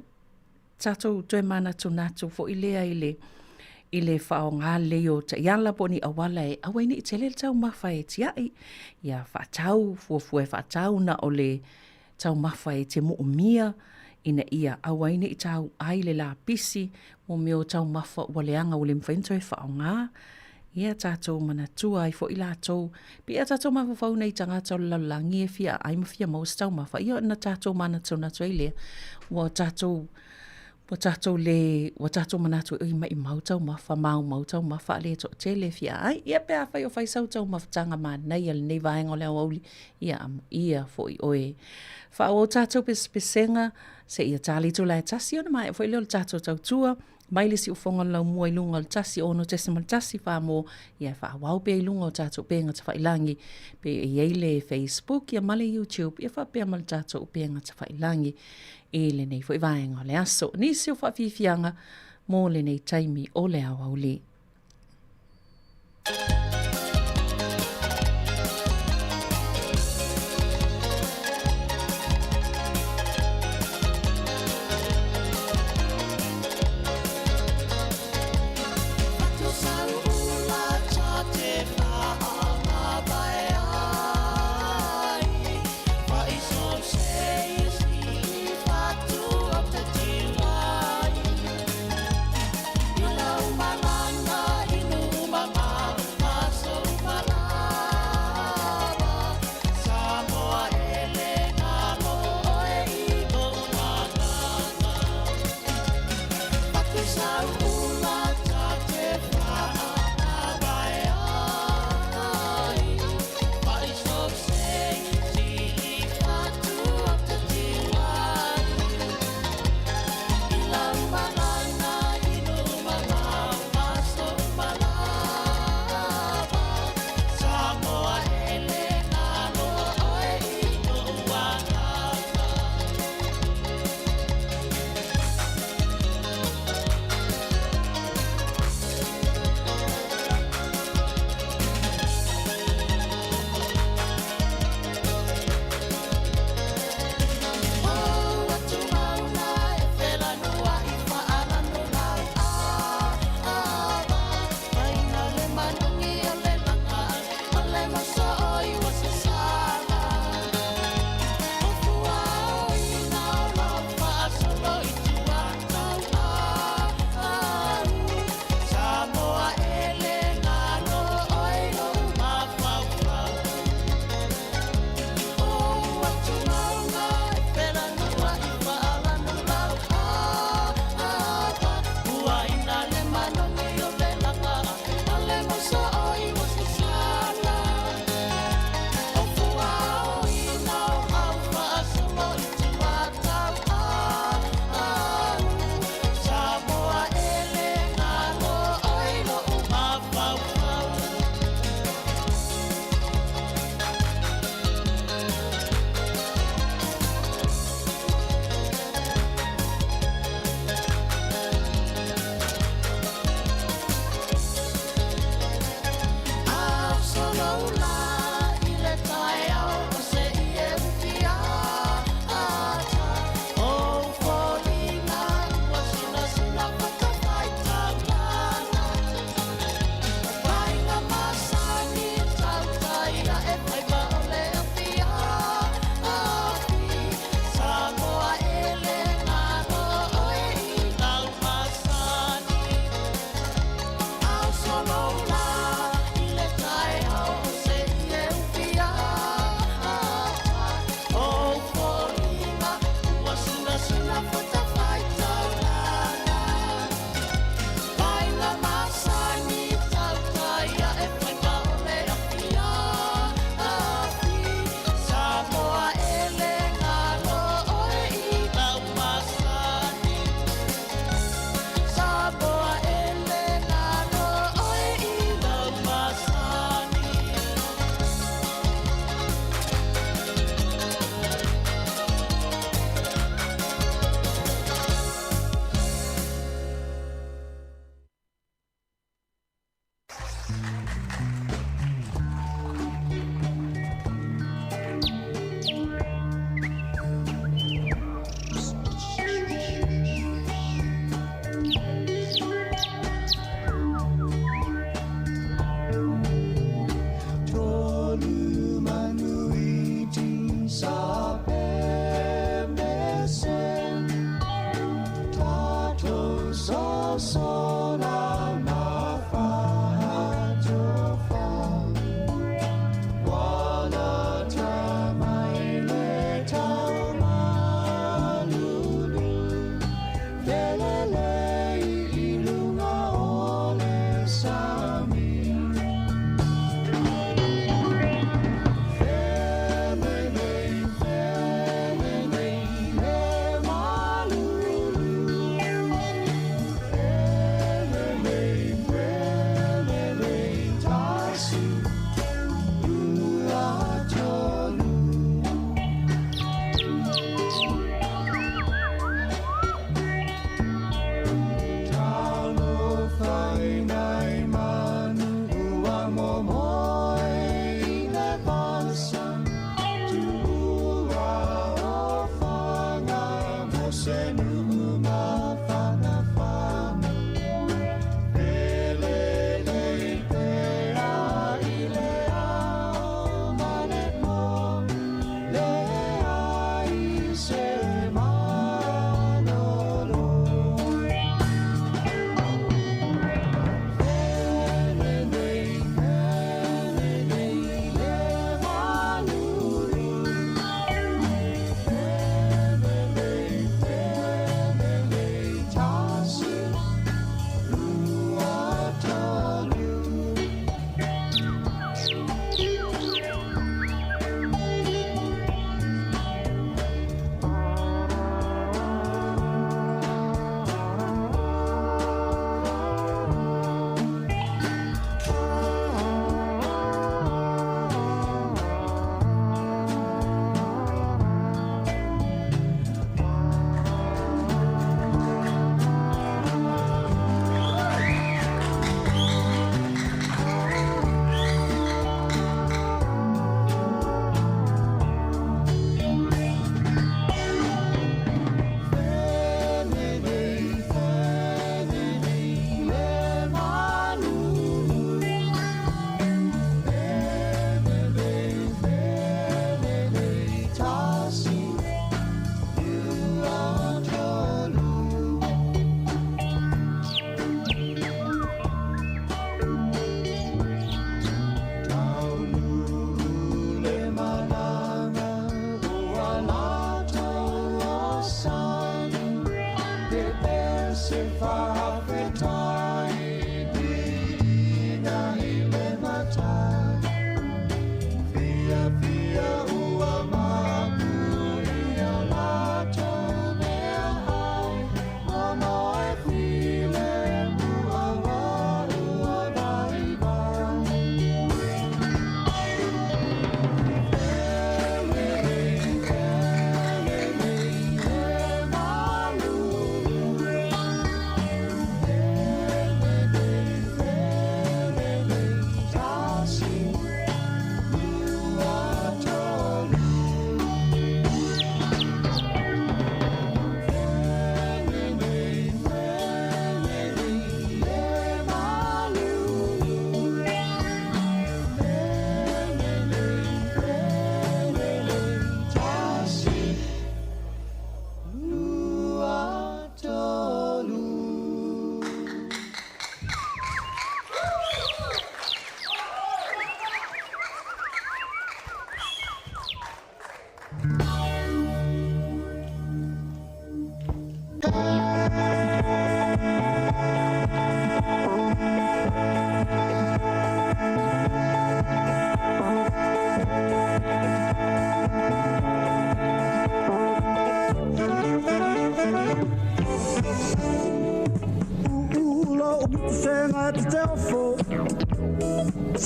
tātou toi mana tu natu fo ilea I le whao ngā leo ta iala poni awala e awaini I tele le tau mafa e tiai. Ia whaatau fuafue whaatau na o le tau mafa e te moomia ina ia awaini I tau ai le la pisi mo meo tau mafa waleanga o le mwhainto e whao ngā. Ia tātou mana tua I fo I lātou. Pia tātou mawhawhau nei tangata o lalangi e fia ai mawhia maus tau mawha. Ia na tātou mana tau natu e lea. Wa tātou mana tau I mai mau tau mawha, mau tau mawha le to te le fia ai. Ia pia whai o whai sau tau mawhtanga ma nei al nei vahenga o leo auli. Ia fo I oe. Wha o tātou pesenga se ia tāli tu lai tasi ona mai. Fo I leo tātou tau tua. Mai le si ufonga lau mua I lunga o tasi ono tesimal tasi wha mo ia wha wau pe I lunga o tātou penga ta whailangi pe I le Facebook ia male YouTube ia wha pe amal tātou penga ta whailangi e le nei fo I vaenga o le aso nisi o wha whiwhianga mo le nei taimi o le awa uli. Malanga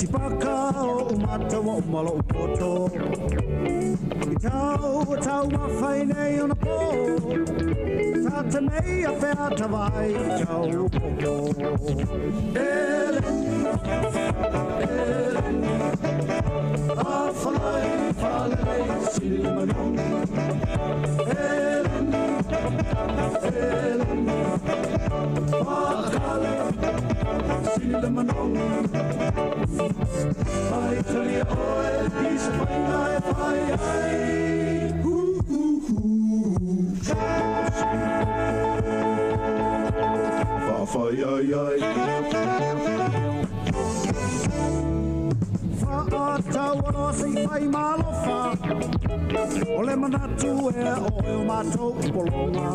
Sipaka o mata wa umalo upoto Tau mawhaine on a po Tata mei a whea tawai tau popo A whai silmanong Whakale silmanong Whai tali oe Isa whai ngai whai ai Whai ai ai Whaatau o se whai malofa O le manatu e o mātou polonga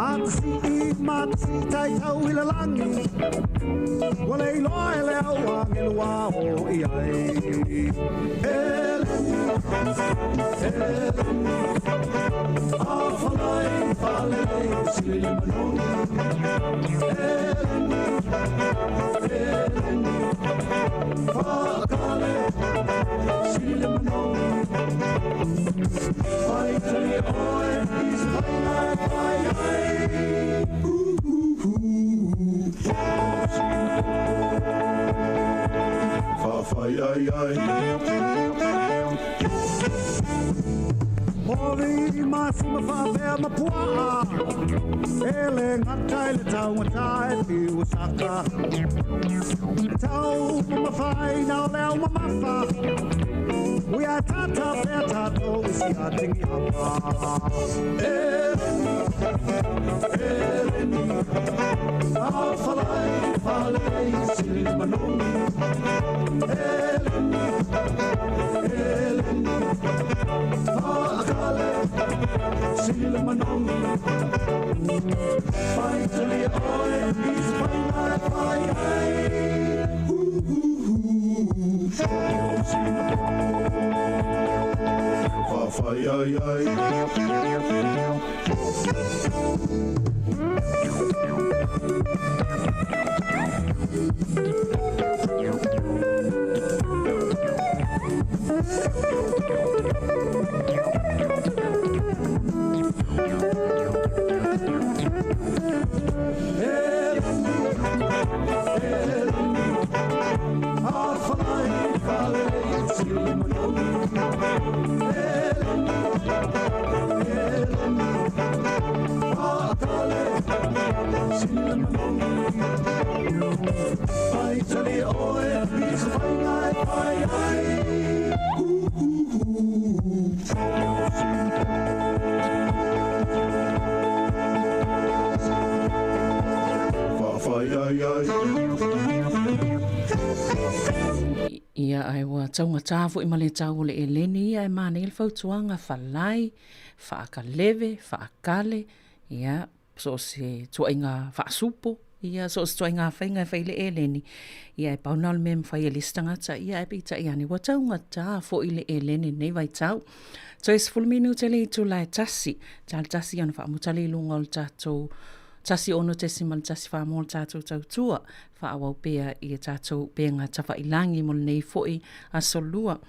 Atsi I matsi tai tau I le langi Wa le iloa e le au a ngelua o I ai A whalai whalei sili manonga Whakale sili manonga Whai tali oe is whai nai whai ai Whai ai ai Hori masi ma whawea ma puaa Ele ngatai le tau ngatai pi usaka Tau ma whai nao leo ma mawha Ui a tata whea tato isi a tingi hapa Eleni A whalai whalei sili manongi Eleni Whakale sili manongi Whai tali oe is whai nai whai ai Whai ai ai Ia ai wa taunga tāfu I male tau le eleni ia e mana il fautuanga whalai, whaakalewe, whaakale, ia so se tuainga whaasupo, ia so se tuainga whainga whaile eleni, ia e paunal mem whai e listangata, ia e pita ia ni wa taunga tāfu I le eleni nei vai tau. So es fulminu te le tu lai tasi, tal tasi ana whaamutale lunga o tātou, tasi ono te simal tasi whaamol tātou tautua, whaawau pea I e tātou penga tawa ilangi mo nei foi a solua.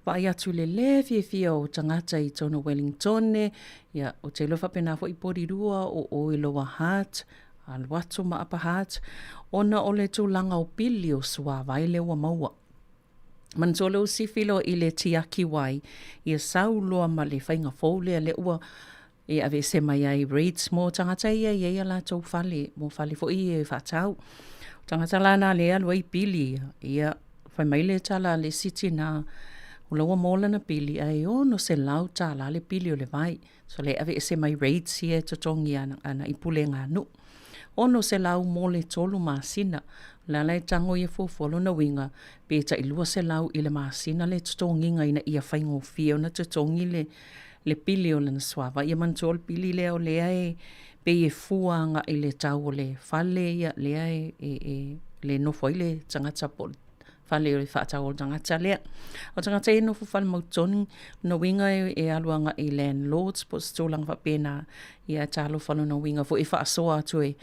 Wai atu le fia o tangata I tono Wellingtone, ia o te lofa pena foi porirua o Iloa Heart, al watu maapa Heart, ona o le tūlanga o pili o sua vaile ua maua. Manzolo si filo I le tiaki wai, ia sauloa ma le whainga fōlea le ua, e ave se mai ai rates mo tangata ia la tau fale, mo fale fo I e whatau. Tangata lana le alua I pili, ia whai mai le tala le siti na ulaua mola na pili, ai no se lau tala le pili o le vai, so le ave se mai rates ia totongi ana I pule ngā nu. Ono se lau mo le tolu masina, la lai tango ia fofolo na winga, pe ta ilua se lau I le masina le totongi nga ina ia whaingo fia na totongi le pili o le na swava. Ia mantol pili leo lea pe e fuanga I le tau o le fale ia lea le nofo I le tangata pol. Fale o le whaatau o tangata lea. O tangata e nofo fale mautoni na winga e aluanga I landlords po stolang whapena ia talo falo na winga fo e whaasoa atu e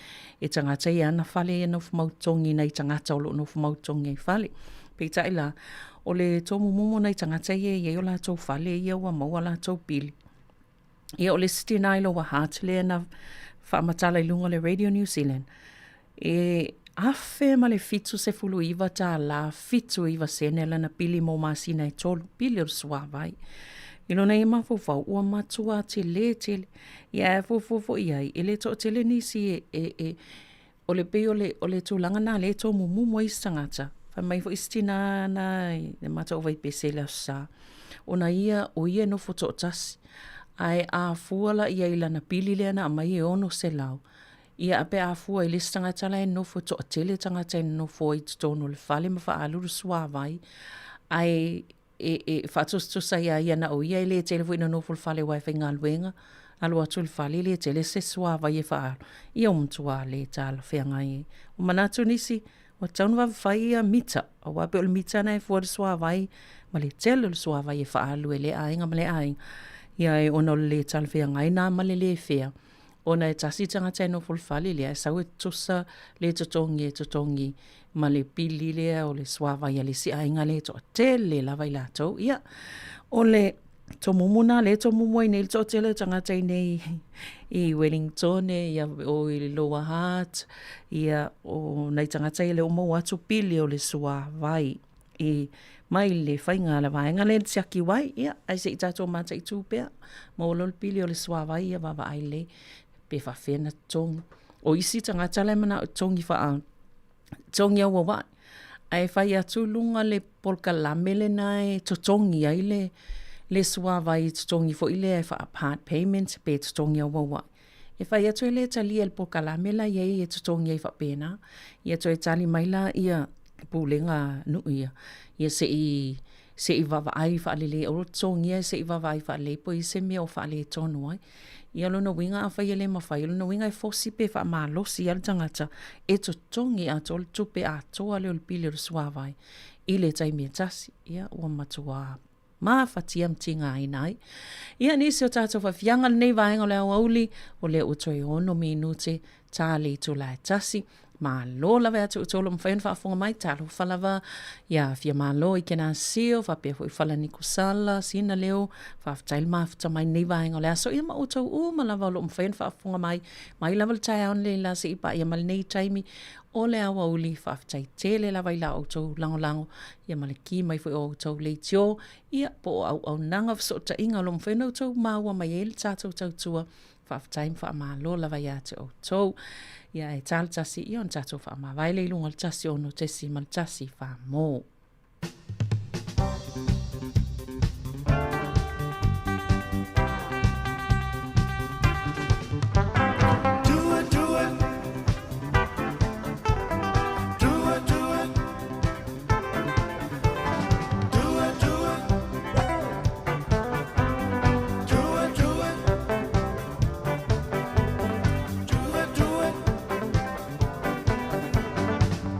tangata I ana fale e nofo mautongi nei tangata o lo nofo mautongi e fale. Peitai la, o le tō mumu nei tangata ia o la tō whale ia wa maua la tō pili. Ia o le siti nai lo wa hāt le na whaamatala I lunga le Radio New Zealand. Afe ma le fitu se fulu iwa tā la fitu iwa sene la na pili mo masina I tōlu pili o sua vai. Ilo nei mawhawhau ua matua te le. Ia fufufo iai, ele tō te le nisi o le pe o le tūlanga nā le tō mumu mo isangata. Whai mai fo istina nai, ne mata o vai pese la sa. Ona ia o ia no foto tasi. Ai a fuala ia ilana pili lea na mai ono se lau. Ia ape a fua I le tangata la no foto tele tangata no fo I tono le fale ma wha aluru sua vai. Ai whatustusa ia na o ia I le tele fu ina no fo fale wai whainga luenga. Alu atu le fale le tele se sua vai wha ia umtua le tala whianga I. O manatu nisi, o taunu wa whai ia mita. O wape o le mita na fua le sua vai. Ma le tele le sua vai wha alu le ainga ma le ainga. Ia ona le tala whianga I nā ma le whea. Ona tasi tangata no fulfali le sau tusa le totongi ma le pili le o le swava ia le si ainga le to tele la vai lato ia o le to mumuna le to mumoi nei to tele tangata nei I Wellington ia o I Lower Hutt ia o nei tangata le o mo atu pili o le swavai I mai le whainga la vaenga le tiaki wai ia ai se I tato mata I tūpea mo lo pili o le swavai ia vava ai le pe fa fena tong o isi tangata le mana tongi fa tongi au wa ai fa ia tulunga le polka lamele nai to tongi ai le suava I tongi fo ile fa part payment pe tongi au wa e fa ia to le tali el polka lamela ia to tongi ai fa pena ia to tali mai la ia pulenga nu ia se I va ai fa le o tongi se I va ai fa le po I se me o fa le tonu ai ia lona winga a whai ele mawhai, lona winga fosi pe wha maa losi al tangata, to tongi a tol tupe a toa leo pili o suawai, I le taimi tasi, ia ua matua maa whatiam tinga ai nai. Ia nisi o tātou whawhianga nei vaenga leo auli, o leo utoi ono minute, tā le tu lai tasi, ma lo lava atu utolo mwhaen whaafonga mai, talo whalawa, ia fia ma lo I kena sio, whapea fo I whala ni kusala, sina leo, whaaftail mafta mai nei vaenga lea, so ia ma utou ma lava lo mwhaen whaafonga mai lava le tai aon le la se ipa, ia mal nei taimi, o le awa uli whaaftai tele lava I la utou lango, ia ma le ki mai fo o utou le tio, ia po au nanga so ta inga lo mwhaen utou maua mai ele tātou tautua, whaaftai mwha ma lo lava ia te utou, ia e tal tasi I on tato wha ma vai leilunga le tasi ono tesi ma le tasi wha mō.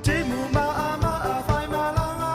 Timu ma ama a whai malanga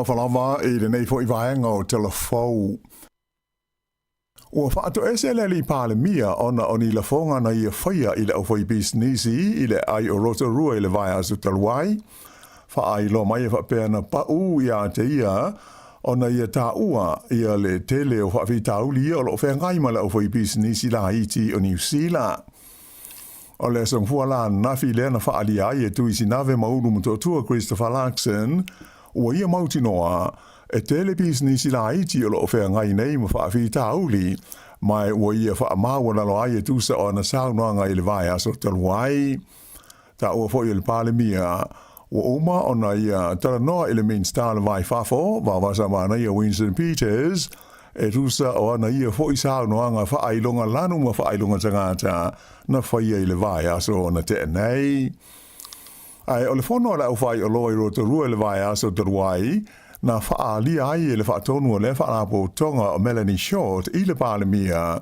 Falava i le nei fo I vaenga o telefou. Ua whaato esele li pāle mia ona o ni la fonga na ia whaia I le au whai businesi I le ai o Rotorua I le vai asu taluai. Whaai lo mai e whapea na pau ia te ia ona ia tā ua ia le tele o whaafi tauli o lo whengai ma le au whai businesi la Haiti o New Zealand. O le songfua la nafi lea na whaali ai e tuisi nave maunu mtotua Christopher Larkson ua ia mauti noa e tele businesi la Haiti o lo whea ngai nei ma whaafi tauli mai ua ia wha maua na lo ai e tusa o na saunoanga I le vai aso taluai. Ta ua fo I le pāle mia ua uma o na ia tala noa I le main star le vai fafo wa wasa mana ia Winston Peters e tusa o na ia fo I saunoanga wha ailonga lanu ma wha ailonga tangata na whaia I le vai aso na te nei. Ai o le fono ala ufai o loi Rotorua le vai aso taluai na whaalia ai le whaatonu o le whaarapo tonga o Melanie Short I le pāle mia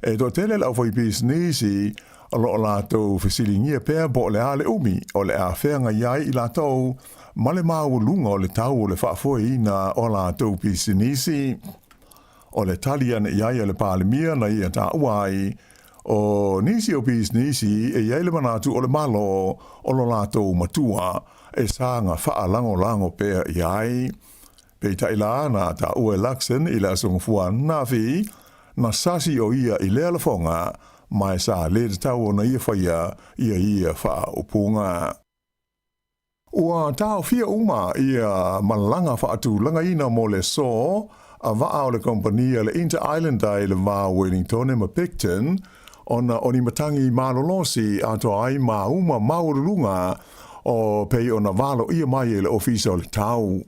e do tele la ufai businesi o lo lātou whisilingia pēr bo le ale umi o le a whenga iai I lātou ma le māua lunga o le tau o le whaafoi na o lātou businesi o le talian iai o le pāle mia na ia tā uai o nisi o businesi e iai le manatu o le malo o lo lātou matua e sanga whaalango lango pēr iai. Pei taila na ta ue Larkson I le asongfua nafi na sasi o ia I le alafonga mai sa le tau ona ia whaia ia wha upunga. Ua tau fia uma ia malanga wha atu langa ina mo le so a waa o le kompania le Inter-Islander i le vā Wellington e ma Picton ona oni matangi malolosi ato ai mauma maurulunga o pei ona valo ia mai le ofisa o le tau.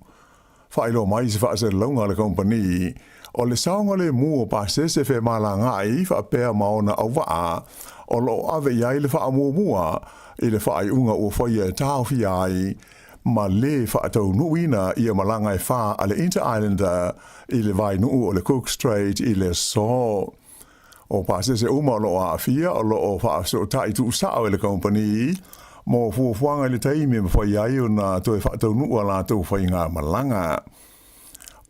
Whailo mai se wha se launga le kompani o le saunga le mua pa se fe malangai wha pēr maona au waa o lo ave iai le wha mua i le wha unga ua whaia tau fi ai ma le wha tau nuina ia malangai wha a le Inter-Islander i le vai nuu o le Cook Strait i le so. O pa se uma lo a fia o lo o wha so tai tu sao le kompani mo fuanga le taimi ma whaia i una toi wha tau nuu la tau whainga malanga.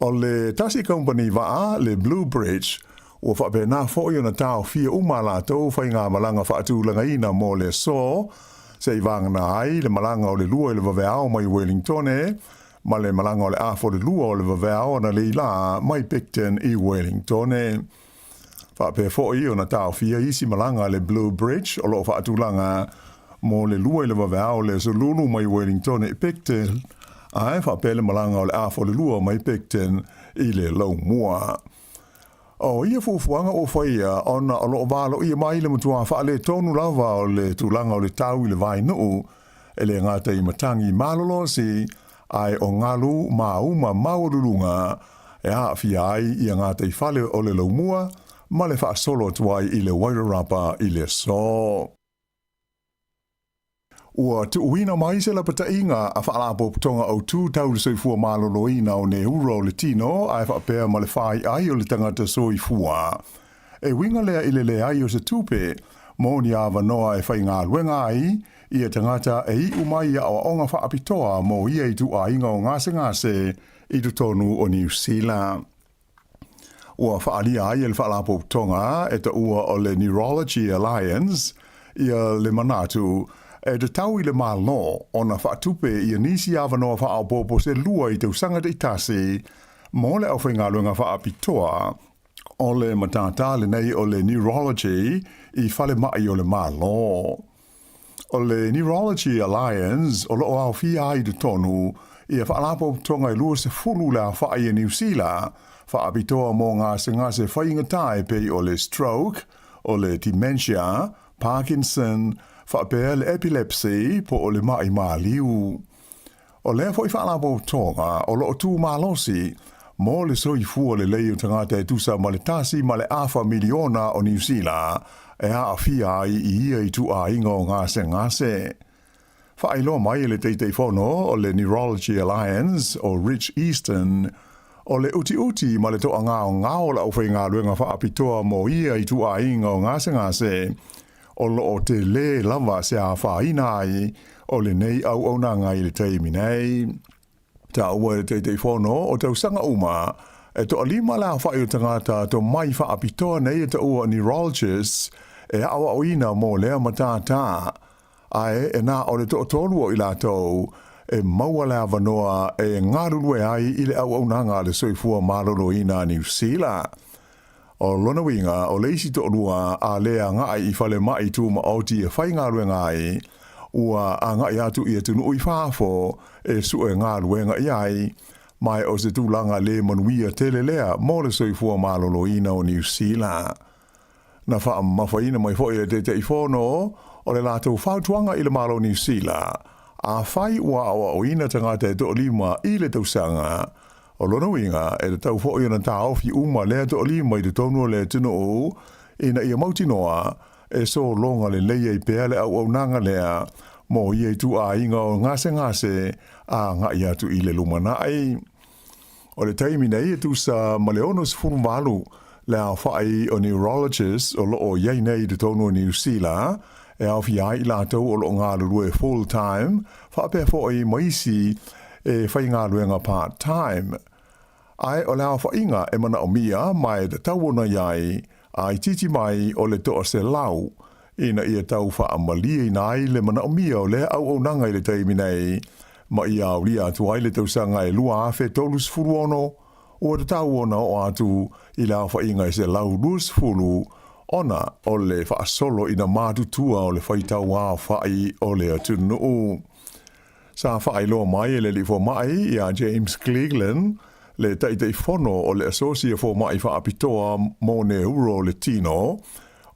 O le tasi company waa le Blue Bridge o wha pe nā fōi ona tau fia umala tau whai ngā malanga whaatu langa ina mo le so se i wanga na ai le malanga o le lua i le waweao mai Wellington ma le malanga o le afo le lua o le waweao na le ila mai Picton i Wellington wha pe fōi ona tau fia isi malanga le Blue Bridge o lo whaatu langa mo le lua i le waweao le solulu mai Wellington i Picton ai wha pele malanga o le afo le lua mai Picton i le lau mua. O ia fufuanga o whaia ona o loo walo ia mai le mutua wha le tonu lava o le tūlanga o le tau i le vai nuu e le ngata i matangi malolosi ai o ngalu mauma maurulunga e a fia ai i ngata i whale o le lau mua ma le wha solo tuai i le Wairarapa i le so. Ua tu uina mai se la pata inga a whaalapo tonga au tū tau soi fua malolo ina o ne uro le tino ai whaapea ma le whai ai o le tangata soi fua. E winga lea ile le ai o se tupe, mo ni awa noa e whai ngā luenga ai, ia tangata e i umai a o onga whaapitoa mo ia i tu a inga o ngase i tu tonu o New Zealand. Ua whaalia ai e le whaalapo tonga e ta ua o le Neurology Alliance, ia le manatu, e te tau i le malo o na whaatupe i anisi awanoa whaapopo se lua i tau sanga te itasi mo le au whainga luenga whaapitoa o le matata le nei o le Neurology i whale mai o le malo. O le Neurology Alliance o lo au fia i te tonu i a whaalapo tonga i lua se fulu la whaai e New Zealand whaapitoa mo ngase whainga tae pei o le stroke, o le dementia, Parkinson, whaapea le epilepsy po o le mai liu. O lea fo i whaalapo tonga o lo tū malosi mo le soi fua le leo tangata e tusa ma le tasi ma le awha miliona o New Zealand e a fia ai i ia i tu a inga o ngase. Whaailoa mai le teitei whono o le Neurology Alliance o Rich Eastern o le uti ma le toa ngao la ufei ngā luenga whaapitoa mo ia i tu a inga o ngase o lo te le lava se a whaina ai o le nei au nanga i le teimi nei. Ta ua le teitei whono o tau sanga uma e to alima la whai o tangata to mai whaapitoa nei e ta ua neurologist e awa o ina mo lea matata ai e nā o le to tolu o i la tau e maua la wanoa e ngarulue ai i le au nanga le soifua malolo ina New Zealand. O lona winga o leisi to lua a lea ngai i whale mai tu ma auti e whai ngā rue ngai ua a ngai atu i atunu ui whaafo e su e ngā rue ngai ai mai o se tūlanga le manuia tele lea mo le soifua malolo ina o New Zealand. Na wha mawhaina mai fo i le te i whono o le lātou whautuanga i le malo New Zealand a whai ua awa o ina tangata e to lima i le tausanga o lona winga e le tau fo i na tau fi uma lea to lima i te tonu le tino o ina ia mauti noa e so longa le leia i pēa le au nanga lea mo i e tu a inga o ngase a nga ia tu i le lumana ai. O le taimi nei e tu sa maleonos furumwalu le au whai o neurologist o lo o iei nei te tonu o New Zealand e au fi ai la tau o lo ngā lue full time whapea fo i maisi e whai ngā luenga part-time. Ai o lea whainga e mana o mia mai te tauona iai ai titi mai o le toa se lau ina ia tau whaamalia nai le mana o mia o lea au nanga i le taimi nei ma i au lia atu ai le tausanga e lua awhe tolus furuono o te tauona o atu i lea whainga i se lau lus furu ona o le whaasolo ina mātutua o le whaitau wā whai o le atunu. Sa whai loa mai le li fo mai ia James Cleveland, le taitei whono o le asosia fo mai whaapitoa mō ne uro le tino,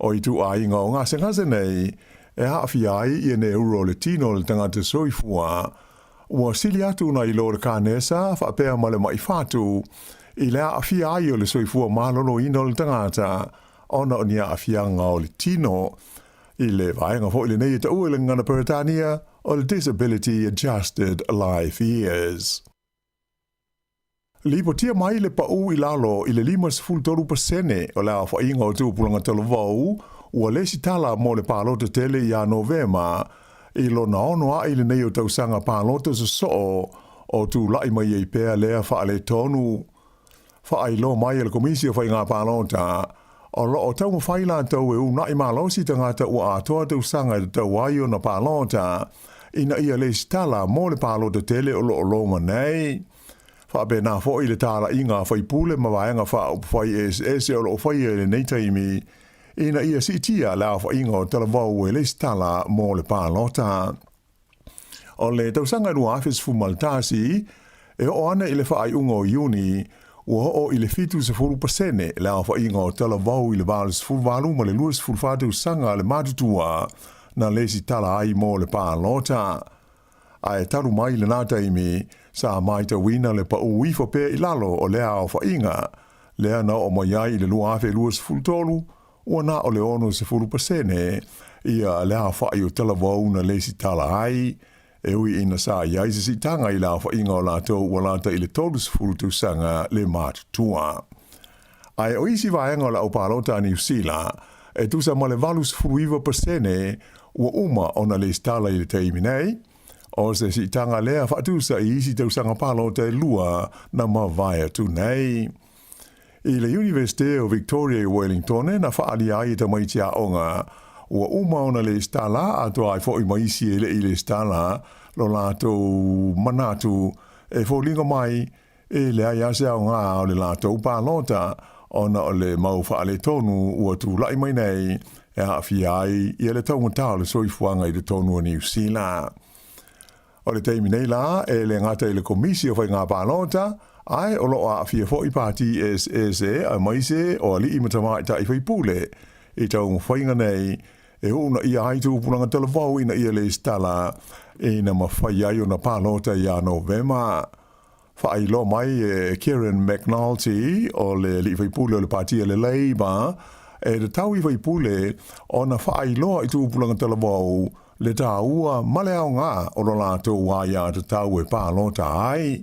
o i tu a inga o ngase nei, e hawhi ai i ne uro le tino le tangata soifua, ua sili atu na i lo le kānesa, whaapea ma le mai whātu, i le hawhi ai o le soifua mālono ino le tangata, ona o ni hawhi anga o le tino, i le vaenga fo i le nei ta ue le ngana Peritania o le Disability Adjusted Life Years. Lipo tia mai le pau i lalo i le 5% o le awha inga o tūpulanga talavau, ua lesi tala mo le pālota tele i a Novema, i lo na ono a i le nei o tausanga pālota sa soo o tū lai mai ei pēa lea wha le tonu. Wha ai lo mai le komisio wha inga pālota, o lo o tau mawhaila tau e una i mālosi tangata ua atoa tausanga i tau ai o na pālota, ina ia lesi tala mo le pālota tele o lo loma nei. Wha be nā fo i le tāla inga whai pule mawaenga wha o whai e o lo whai e le nei taimi, ina ia si tia la wha inga o talavau e le stala mō le pālota. O le tausanga nua awhis fu maltasi, e o ana i le wha ai unga o iuni, ua o i le 7% la wha inga o talavau i le valis fu valu ma le luas fu whātu sanga le matutua na le si tala ai mō le pālota. A e taru mai le nā taimi, sa mai ta wina le pa ui fo pe ilalo o lea o fa inga, lea na o mai ai le lua afe luas fultolu, o na o le ono se 10%, ia lea fa i o talavau na lesi tala ai, e ui ina sa iai se si tanga i la fa inga o lato o lata i le tolus fultu sanga le mat tua. Ai o isi vaenga o la o palota ni usila, e tu sa ma le valus furuiva persene, ua uma o na lesi tala i le teimi nei, o se si tanga lea whaatusa i isi tausanga palo te lua na mawaya tu nei. I le Universite o Victoria i Wellington na whaali ai ta mai tia onga, ua uma ona le stala ato ai fo i maisi ele i le stala lo lato manatu e fo linga mai e le ai ase au ngā o le lato palota ona o le mau whaale tonu ua tu lai mai nei e hawhi ai i le taunga tau le soifuanga i le tonu o New Zealand. O le teimi nei la, e le ngata i le komisio whai ngā pālota, ai o loa a fia fo i pāti SSE a maise o li i matamai ta i whai pule. I tau mwhainga nei, e una i aitu upulanga talavau ina ia le stala, e na mawhai ai o na pālota i a Novema. Whai lo mai e Kieran McNulty o le li whai pule o le pāti le Labour, e le tau i whai pule o na whai loa i tu upulanga talavau, le tā ua male au ngā o lo lātou wāia te tau e pālota ai.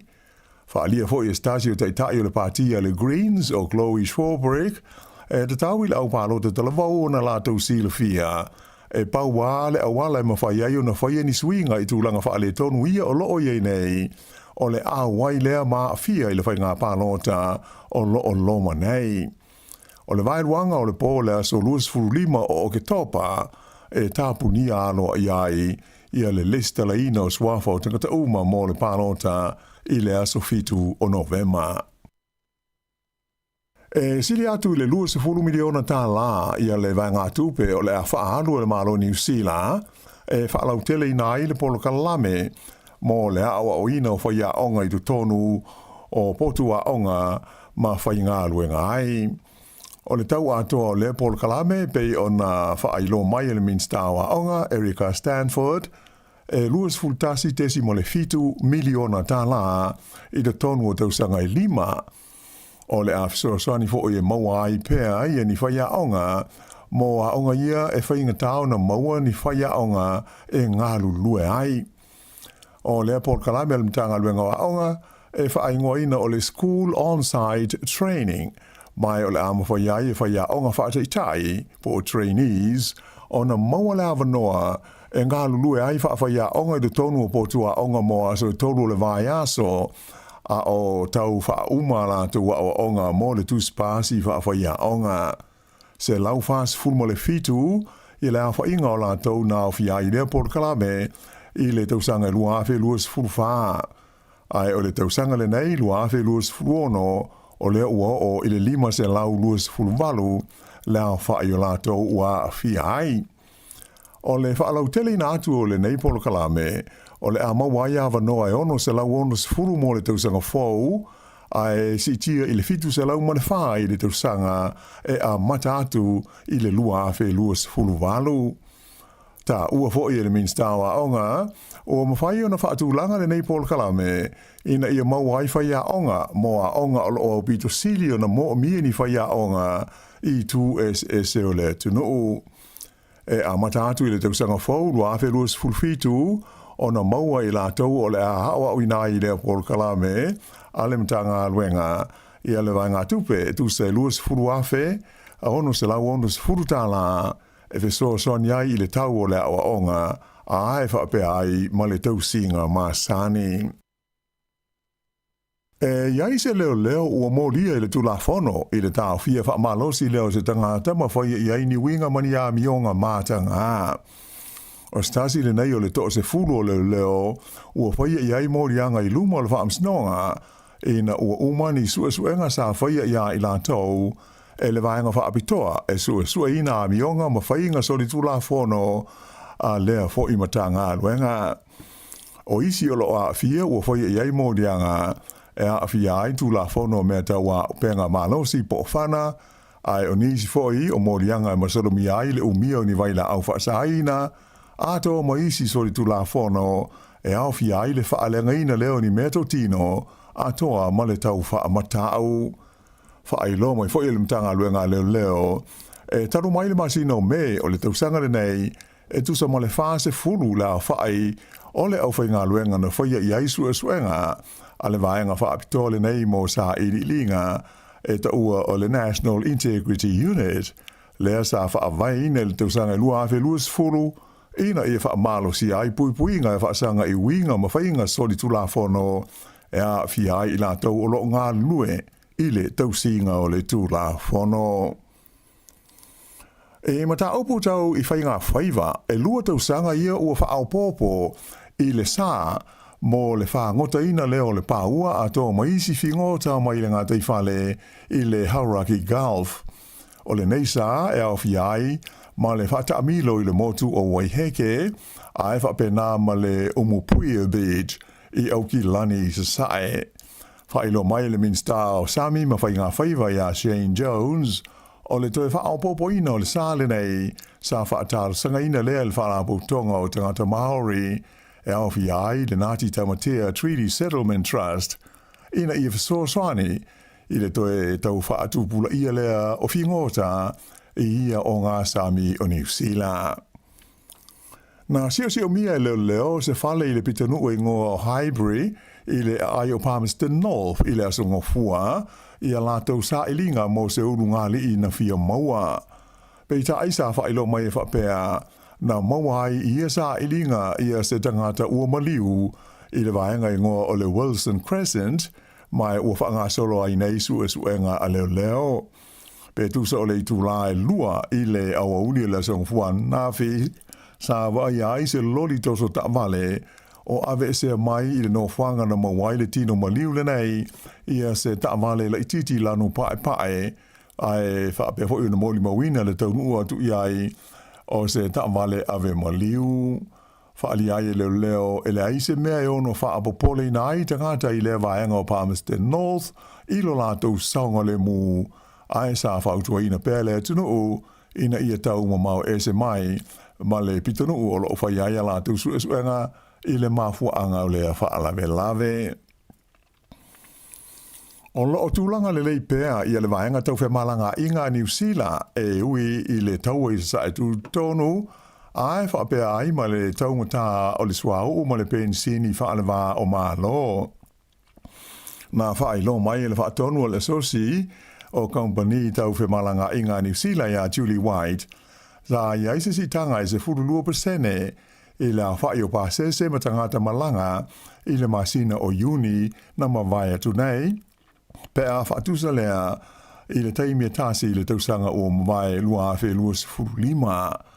Whaalia fo i estasio taitai o le pātia le Greens o Chloe Schwarbrick, e te tau i le au pālota talavau o na lātou sila fia, e pau wā le awala e mawhai ai o na whaia ni swinga i tūlanga whaale tonu ia o loo iei nei, o le awai lea maa fia i le whai ngā pālota o loo loma nei. O le vairuanga o le pōlea so luas furulima o ke topa, e tāpuni alo iai ia le lista la ina o swafa o tangata uma mo le pālota i le aso fitu o Novema. E sili atu i le 2 miliona tā la ia le vanga tupe o le a whaalu le malo New Zealand, e whaalau tele ina i le polo kalame mo le awa o ina o whaia onga i tu tonu o potua onga ma whai ngā luenga ai. O le tau atoa o Leopold Kalame pei o na whailo mai ele minstawa onga Erika Stanford e luas fultasi tesi mo le 5 miliona tā la i te tonu o tausanga i 5. O le afisora soani fo o e maua ai pēa i ni whaia onga mo a onga ia e whainga tau na maua ni whaia onga e ngālu lue ai. O Leopold Kalame al mtanga luenga wa onga e whaingoa ina o le School On-Site Training mai o le ama whaiai e whaia onga whaata i tai po o trainees o na maua le awanoa e ngā lulue ai whaia onga i te tonu o potua onga moa so tonu le vai aso a o tau wha umala tu wa o onga mo le tuspasi whaia onga. Se lau whaas fulmo le fitu i le awha inga o la tau na o whiai lea por kalame i le tausanga lua awhe luas fulwha. Ai o le tausanga le nei lua awhe luas fulwono o le ua o i le 5 se lau luas fulwalu lea whai o lātou ua fi ai. O le whaalau tele na atu o le nei polo kalame, o le a mawai awa noa e ono se lau ono se furu mo le tausanga fōu, ai si tia i le fitu se lau mana wha i le tausanga e a mata atu i le lua awhi lua se furu walu. Ta ua fo i le minstawa onga, o mawhai o na whaatu langa le nei polo kalame, ina ia mawai whaia onga, moa onga o pito sili o na mo mie ni whaia onga i tu se o le tunu. E a mata atu i le tausanga fōu, lua awhi lua se furu fitu, o na maua i lātou o le a hawa uina i le polo kalame, ale mtanga luenga, i ale vanga tupe, tu se lua se furu awhi, a ono se lau ono se furu tala, e fe so iai i le tau o le awa onga, a ae whapea ai ma le tau singa ma sani. E iai se leo ua mōlia i le tulafono i le tau fia whaamalosi leo se tangata ma whaia iai ni winga mani a mionga mātanga. O stasi le nei o le toa se fulu o leo ua whaia iai mōrianga i luma o le whaamsnonga, ina ua umani suenga sa whaia ia i lātou, e le vaenga whaapitoa e sua ina a mionga ma whainga soli tulafono a lea fo i matanga luenga. O isi o lo a fia ua whaia iai mōrianga, e a fia ai tulafono mea taua penga malosi po whana, ai o nisi foi o mōrianga e masolomi ai le umia o ni vaila au whaasaina, ato ma isi soli tulafono e au fia ai le whaalenga ina leo ni meto tino, atoa ma le tau whaamatau, whaailo mai foi le mtanga luenga leo, e taru mai le masino me o le tausanga le nei, e tusa ma le whaase fulu la whaai, o le au whainga luenga na whaia i aisu e suenga, a le vaenga whaapitoa le nei mo sa iri linga, e ta ua o le National Integrity Unit, lea sa whaavaina le tausanga lua awhi luas fulu, ina ia whaamalo si ai puipuinga e whaasanga i winga ma whainga soli tulafono, e a fia ai i lātou o lo ngā lue, i le tausinga o le tulafono. E mata aupu tau i whainga whaiva, e lua tausanga ia ua whaaupopo i le sā, mo le wha ngota ina leo le pāua a tō maisi whingota mai le ngā teifale i le Hauraki Gulf. O le neisa e au fiai, ma le whata amilo i le motu o Waiheke, a e whapena ma le Umupuia Beach i au ki lani sa sae. Whailo mai le minsta o Sami ma whainga whaiva ia Shane Jones, o le toe whaaupopo ina o le sāle nei, sa whaatar sanga ina lea le whaarapu tonga o tangata Maori, e au fiai le Ngāti Tamatea Treaty Settlement Trust, ina i whasoaswani, i le toe tau whaatupula ia lea o whingota i ia o ngā Sami o New Zealand. Nā sio mia leo se whale i le pitanu o ingoa o Highbury, i le ai o Palmerston North, i le asunga fua, i a lātou sa ilinga mo se uru ngāli i na fia maua. Peita aisa whailo mai e whapea, na mawai ia sa ilinga ia se tangata ua maliu i le vaenga ingoa o le Wilson Crescent, mai ua whaanga solo ai nei suenga a leo. Pe tusa o le itulai lua i le awa uni le songfuan na fi sa vai ai se loli toso ta vale o ave se mai i le no whanga na mawai le tino maliu le nei ia se ta vale la ititi lanu pae ai whaapea fo i na moli mawina le taunua tu iai o se ta vale ave maliu. Whaali ai leo ele aise mea e ono whaapopole na ai tangata i le vaenga o Palmerston North i lo lātou saunga le mu ai sa whautua ina pēle tunu o ina ia tau mamau e se mai ma le pitanu o lo whai ai lātou suenga i le mafuanga o lea whaalave. O lo o tūlanga le lei pēa i le vaenga tau whemalanga inga New Zealand e ui i le tau i sa e tu tonu ai whaapea ai ma le taungata o le suau o ma le pensini whaalewa o malo. Nā whaelo mai le whaatonu o le sosi o company tau whemalanga inga New Zealand ia Julie White, sa ia ise si tanga i se 42% i la whaio pāsese ma tangata malanga i le masina o Juni na mawai atu nei, pea whaatusa lea i le taimia tasi i le tausanga o mawai lua awhi lua 15.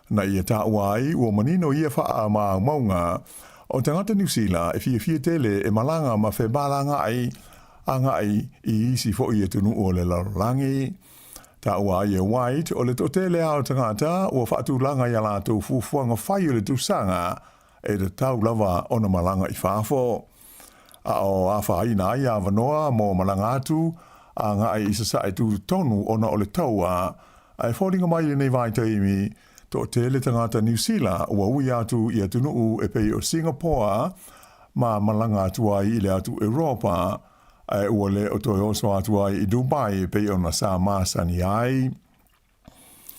Na ia tā uai, ua manino ia wha ma maunga, o tangata New Zealand e fia tele e malanga ma whebala ngai, a ngai i isi fo i tunu o le larolangi. Ta ua ia White o le totele ao tangata ua whaatulanga ia lātou fufuanga whai o le tusanga e te tau lava ona malanga I whafo. A o a whaina ia wanoa mo malanga atu a ngā ai isa e tu tonu ona o le taua ai whoringa mai nei vai taimi totele tangata New Zealand ua ui atu ia tunuu e pei o Singapore ma malanga atu ai I le atu Europa ai ua le o toi oso atu ai I Dubai pe o na Sāmoa sani ai.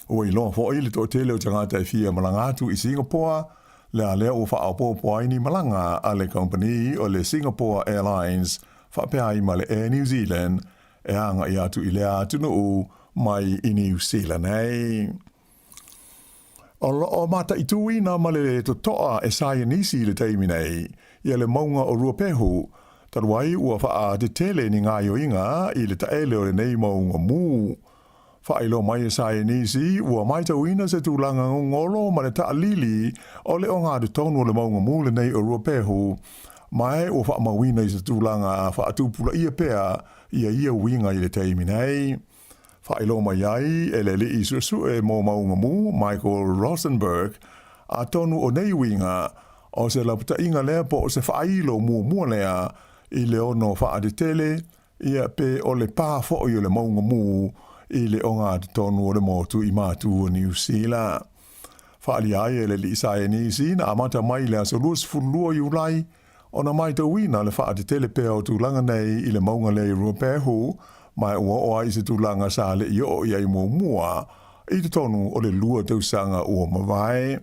Ua I loa fo I le to tele o tangata I fia malanga atu I Singapore, le a lea o wha apopo ai ni malanga a le company o le Singapore Airlines wha pe ai ma le Air New Zealand e anga I atu I lea tunu u mai I New Zealand ei. O mata I tui na ma le to toa e saia nisi le teimi nei, ia le maunga o Ruapehu, Taruai ua wha te tele ni ngā yoinga I le taele o le nei maunga mū. Wha ilo mai e sae nisi, ua mai tauina se tūlanga ngolo ma le taa lili o le o ngā te tonu o le maunga mū le nei o Ruapehu. Mai ua wha mawina I se tūlanga wha atupula ia pea ia winga I le teimi nei. Wha ilo mai ai e le li isusu e mo maunga mū, Michael Rosenberg, a tonu o nei winga o se laputa inga lea po o se wha ilo mua lea I le ono wha de tele, ia pe o le pā fo I o le maunga mū, I le o ngā te tonu o le motu I mātu o New Zealand. Wha ali ai e le li isae nisi, na amata mai le aso luas fulua I ulai, o na mai tauina le wha de tele pea o tūlanga nei I le maunga le Ruapehu, mai ua oa I se tūlanga sa le I o I mua, I te tonu o le lua tausanga ua mawai.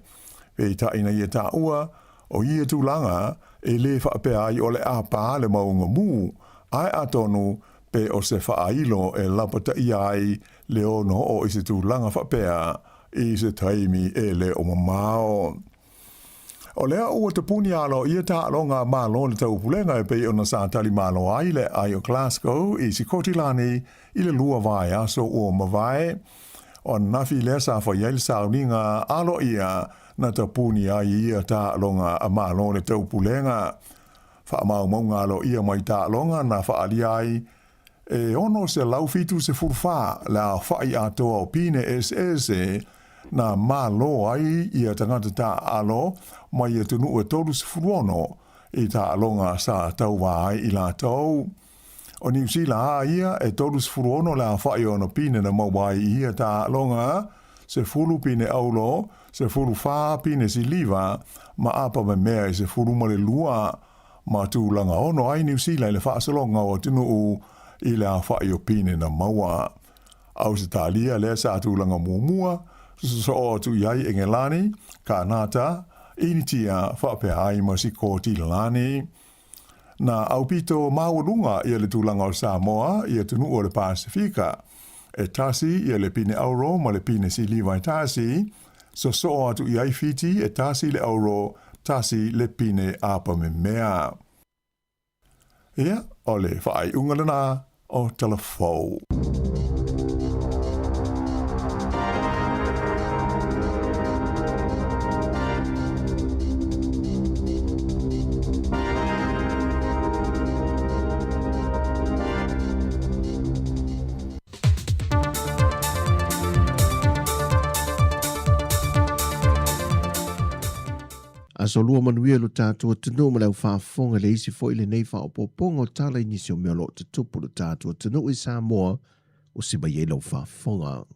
Pei ta ina ia ta ua, o ia tūlanga, e le whaapea ai o le apa le maunga mū, ai atonu pe o se whaailo e lapata I ai le ono o I se tūlanga whaapea I se taimi e le o mamao. O lea ua te puni alo ia ta alonga malo le tau pulenga e pe o na sātali malo ai le ai o Glasgow I si kotilani I le lua vai aso o mawai. O nafi lea sa whaiail sauninga alo ia na ta puni ai ia ta alonga a malo le tau pulenga. Wha mau maunga alo ia mai ta alonga na wha ali ai e ono se laufitu se furfa la whai atoa o pine SS na malo ai ia tangata ta alo mai e tunu e tolu se furuono I ta alonga sa tau vai I la tau. O New Zealand ia e tolu se furuono la whai ono pine na mawai ia ta alonga se fulu pine aulo, se fulu fa pine si liva, ma apa me mea se fulu male lua, ma tūlanga ono ai New Zealand le whaasalonga o tunu u I le a whai o pine na maua. Au se talia le sa tūlanga muamua, so o tu iai Engelani, ka nata, initia whapea ai ma si kōti lani. Na au pito maualunga ia le tūlanga o Sāmoa, ia tunu o le Pasifika, e tasi ia le pine auro ma le pine si liwai tasi, so atu iai fiti e tasi le auro, tasi le pine apa me mea. Ia, o le whaai ungalana o telefou. A so lua manuia lo tātua tunu ma lau whaafonga le isi fo ile nei whaopoponga o tala inisi o mea lo te tupu lo tātua tunu I Sāmoa o si mai e lau whaafonga.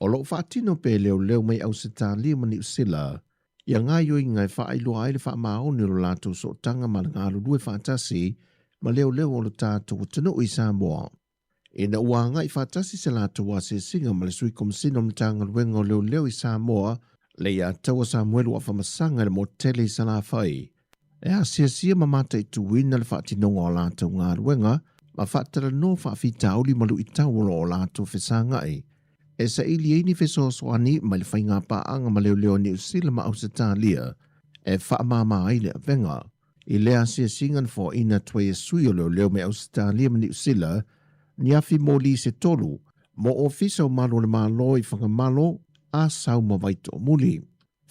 O lo whaatino pe leo mai au se tā lia mani usila, ia ngā yoi ngai whaailoa ai le whaamaoni lo lātou so tanga ma ngā lulue whaatasi ma leo o lo tātua tunu I Sāmoa. E na ua ngai whaatasi se lātou a se singa ma le sui komsino mtanga luenga o leo I Sāmoa, le ia taua Samuel wa whamasanga le motele I sana whai. E a sia mamata I tuwina le whaatinonga o lātou ngā ruenga, ma whaatara no whaafita auli malu I tauolo o lātou whesanga ai. E sa ili eini whesosoani ma le whainga paanga ma leo ni usila ma au se tālia, e whaamama ai le avenga. I lea sia singan fo ina tue e sui o leo me au se tālia ma ni usila, ni afi mo li se tolu, mo ofisa o malo le malo I whangamalo, a sau mawaito muli.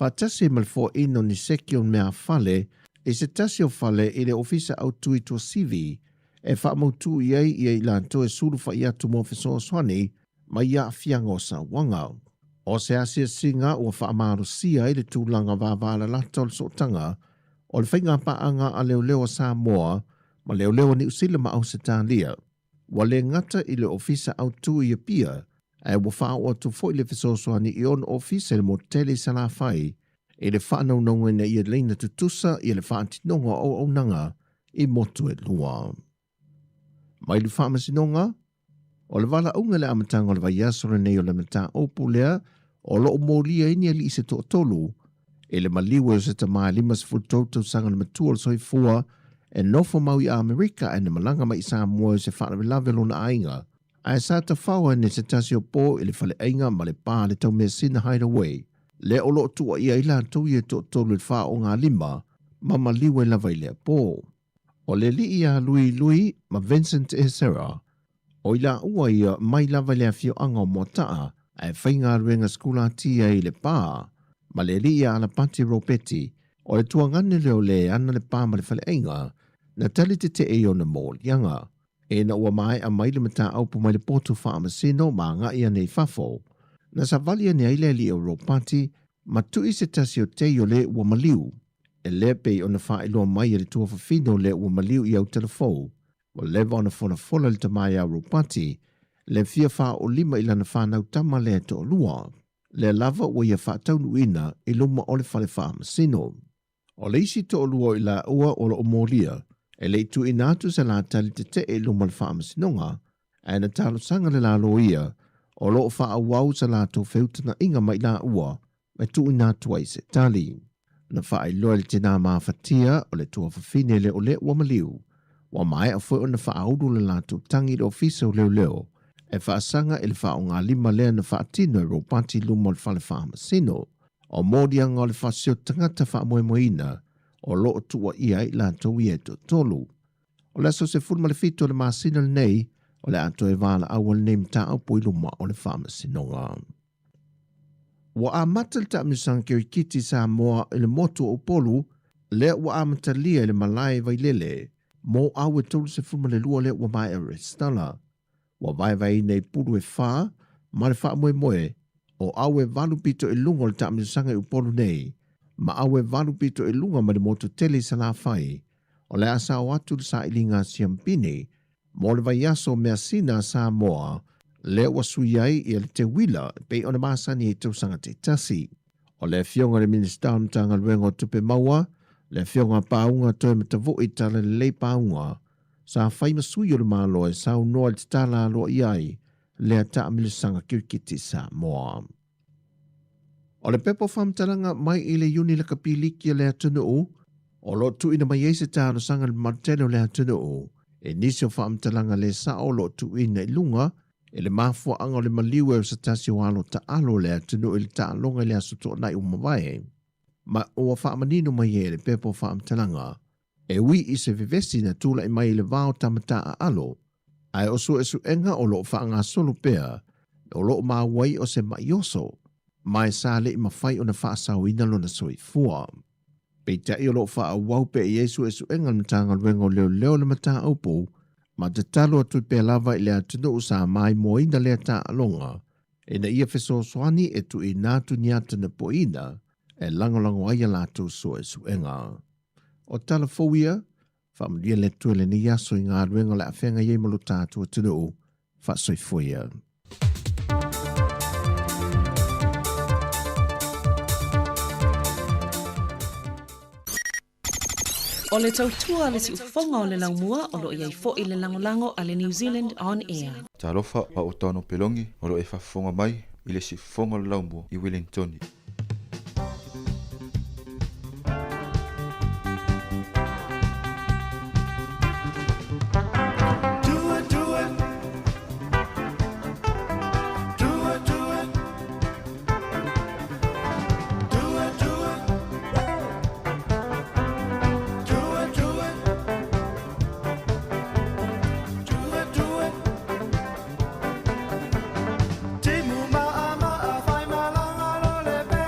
Whatase malfo ino ni seki on mea fale, e se tasi o fale I le ofisa au tui to CV, e wha mautu I lanto e suru wha ia tu mo fiso swani, ma ia fianga o sa wanga. O se asia singa ua whaamaro sia i le tūlanga vāvāla lata o le sotanga, o le whainga paanga a leo Sāmoa, ma leo ni usila ma au se tālia. Wa le ngata i le ofisa au tu i a pia, e wa whao atu fo i le fisosoani i on ofisa le motele sala whai, e le whanau nonga na i a leina tutusa i le whaantinonga o nanga i motu e lua. Mai le whaamasinonga, o le wala unga le amatanga o le vaiasora nei o le mata opu lea, o lo molia ini ali se to tolu, e le maliwa o se tamai 5 sanga le matua o soifua, e nofo mau i Amerika e ne malanga mai Sāmoa se whaana lavelo na ainga, a e sa ta whaua ne se tasi o po i le whale ainga ma le pā le tau mea sina hideaway, le o lo tua ia ila tau i e to tolu le wha o ngā lima, ma maliwa i lava i lea po. O le li ia lui ma Vincent e Sarah, o ila ua ia mai lava lea fio anga o motaa, e whainga ruenga skula tia i le pā, ma le li ia ala pati ropeti, o le tuangane leo le ana le pā ma le whale ainga, na tali te e o na mō lianga. E na ua mai a mai le mata aupu mai le potu whaamasino ma ngā ia nei fafo. Na sa valia ne aile li o ropati, ma tui se tasi o te o le ua maliu. E le pei o na wha iloa mai le tua whawhino le ua maliu i au telefou. Wa lewa o na fola le tamai au ropati, le fia wha o 5 ila na whanau tama le to lua. Le lava ua ia wha taunu ina i luma o le whale whaamasino. O le isi to lua i la ua o lo molia, e le tu inatu se la tali te e luma le whaamasinonga, e na talo sanga le la loia, o lo wha awau se la to feutana inga mai la ua, me tu inatu ai se tali. Na wha ai loa le tina mawhatia o le tua whawhine le o le ua maliu, wa mai a fwe o na wha audu le la to tangi le ofisa o leo, e wha sanga e le wha o ngā 5 lea na wha atino e ropati luma le whale whaamasino, o mōdianga o le wha sio tangata wha moemoina, o lo tua ia i la tau i e to tolu. O le so se fulma le fito le masina le nei, o le ato e wala awal nei mta au pui luma o le whaamasinonga. Wa a mata le taamisang kio i kiti Sāmoa i le motu o polu, le wa a mata lia le malai vai lele, mo au e tolu se fulma le lua le wa mai e restala. Wa vai nei puru e wha, ma le wha moe, o au e valu pito e lunga le taamisanga i upolu nei, ma awe valu pito e lunga ma le moto tele sa la whai, o le asa o atu le sa ilinga siampini, mo le vaiaso mea sina Sāmoa, le wasui ai i le te wila pe o na masani e tausanga te tasi. O le fionga le minister mtanga luenga tupe maua, le fionga paunga toe matavo i tala le paunga, sa whai masui o le malo e sa unoa le tala alo iai, le ata amilisanga kirkiti Sāmoa. O le pepo whamtalanga mai i le uni la kapiliki le atunu o lo tu ina mai eise tāno sanga le martelo le atunu e nisi o whamtalanga le sao lo tu ina i lunga, e le mafua anga o le maliwe o sa tasi o alo ta alo le atunu i le ta alonga le asoto nai umawai. Ma o whamanino mai e le pepo whamtalanga, e wi i se vivesi na tula i mai le vao tamata a alo, ai o su esu enga o lo whaanga solo pea, o lo mawai o se maioso, mai sa le ima fai o na whaasau ina lo na soifua. Pei ta i o lo wha wau pe i Yesu esu engal matanga luengo leo le mata aupu, ma te talo atu pe lava i le atunu usa mai mo ina le ata alonga, e na ia feso soani e tu i natu niata na po ina, e langolango aia latu so esu enga. O tala fowia, whamdia le tuele ni yaso i ngā luengo le awhenga iei malu tātua tunu, wha soifuia. O le tautua le si ufonga o le laumua o lo iai fo i le langolango a le New Zealand On Air. Talofa pa o tano pelongi o lo e whafonga mai i le si fonga o le laumua i Wellington. Timu ma ama a fai malanga lo le pe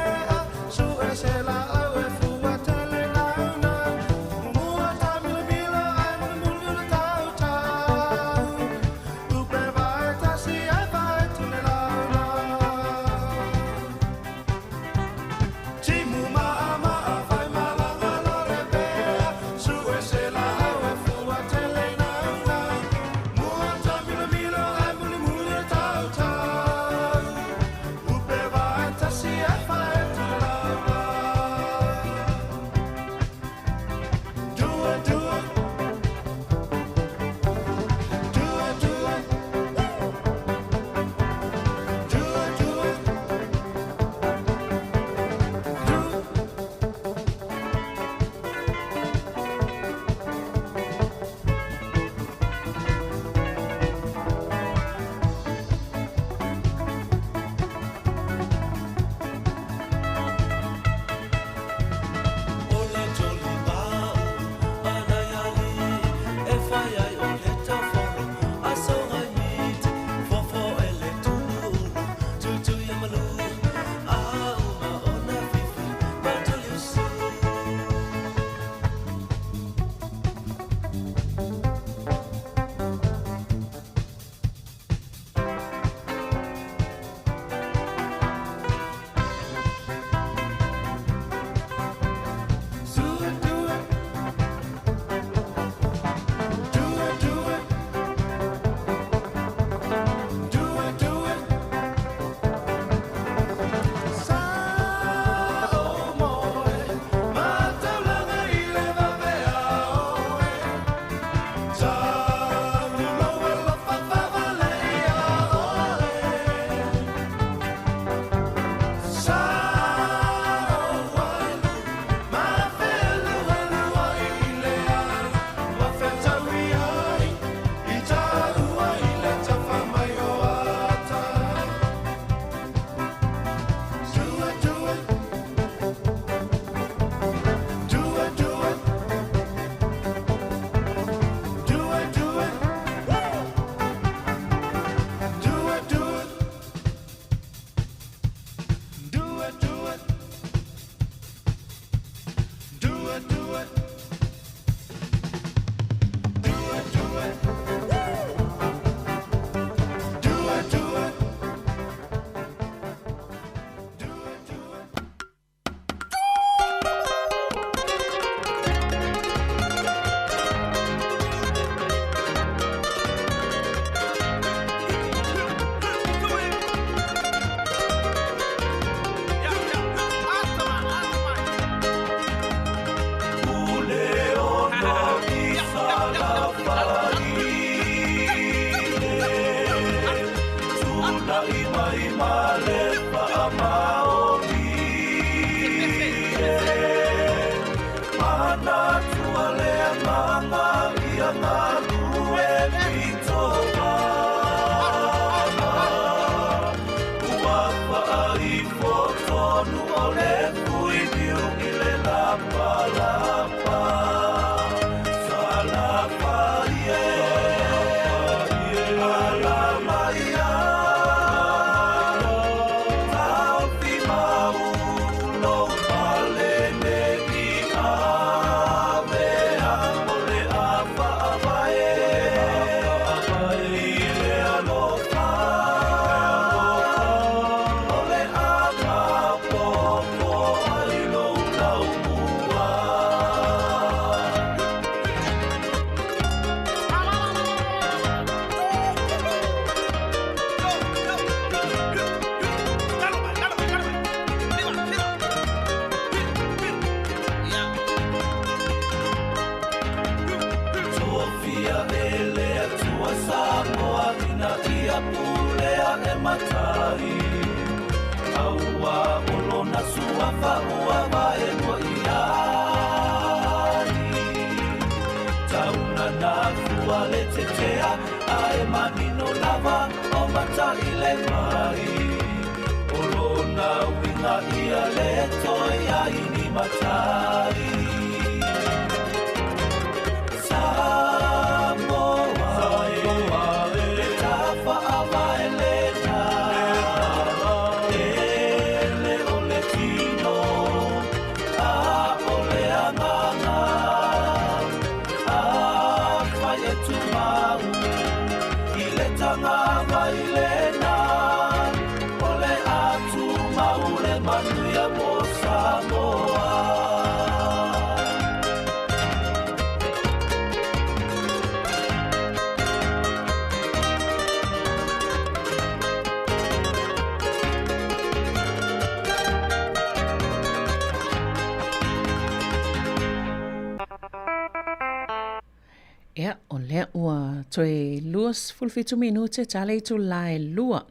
Ja, o lea ua toe luas fulfitu minute tale tu lae lua.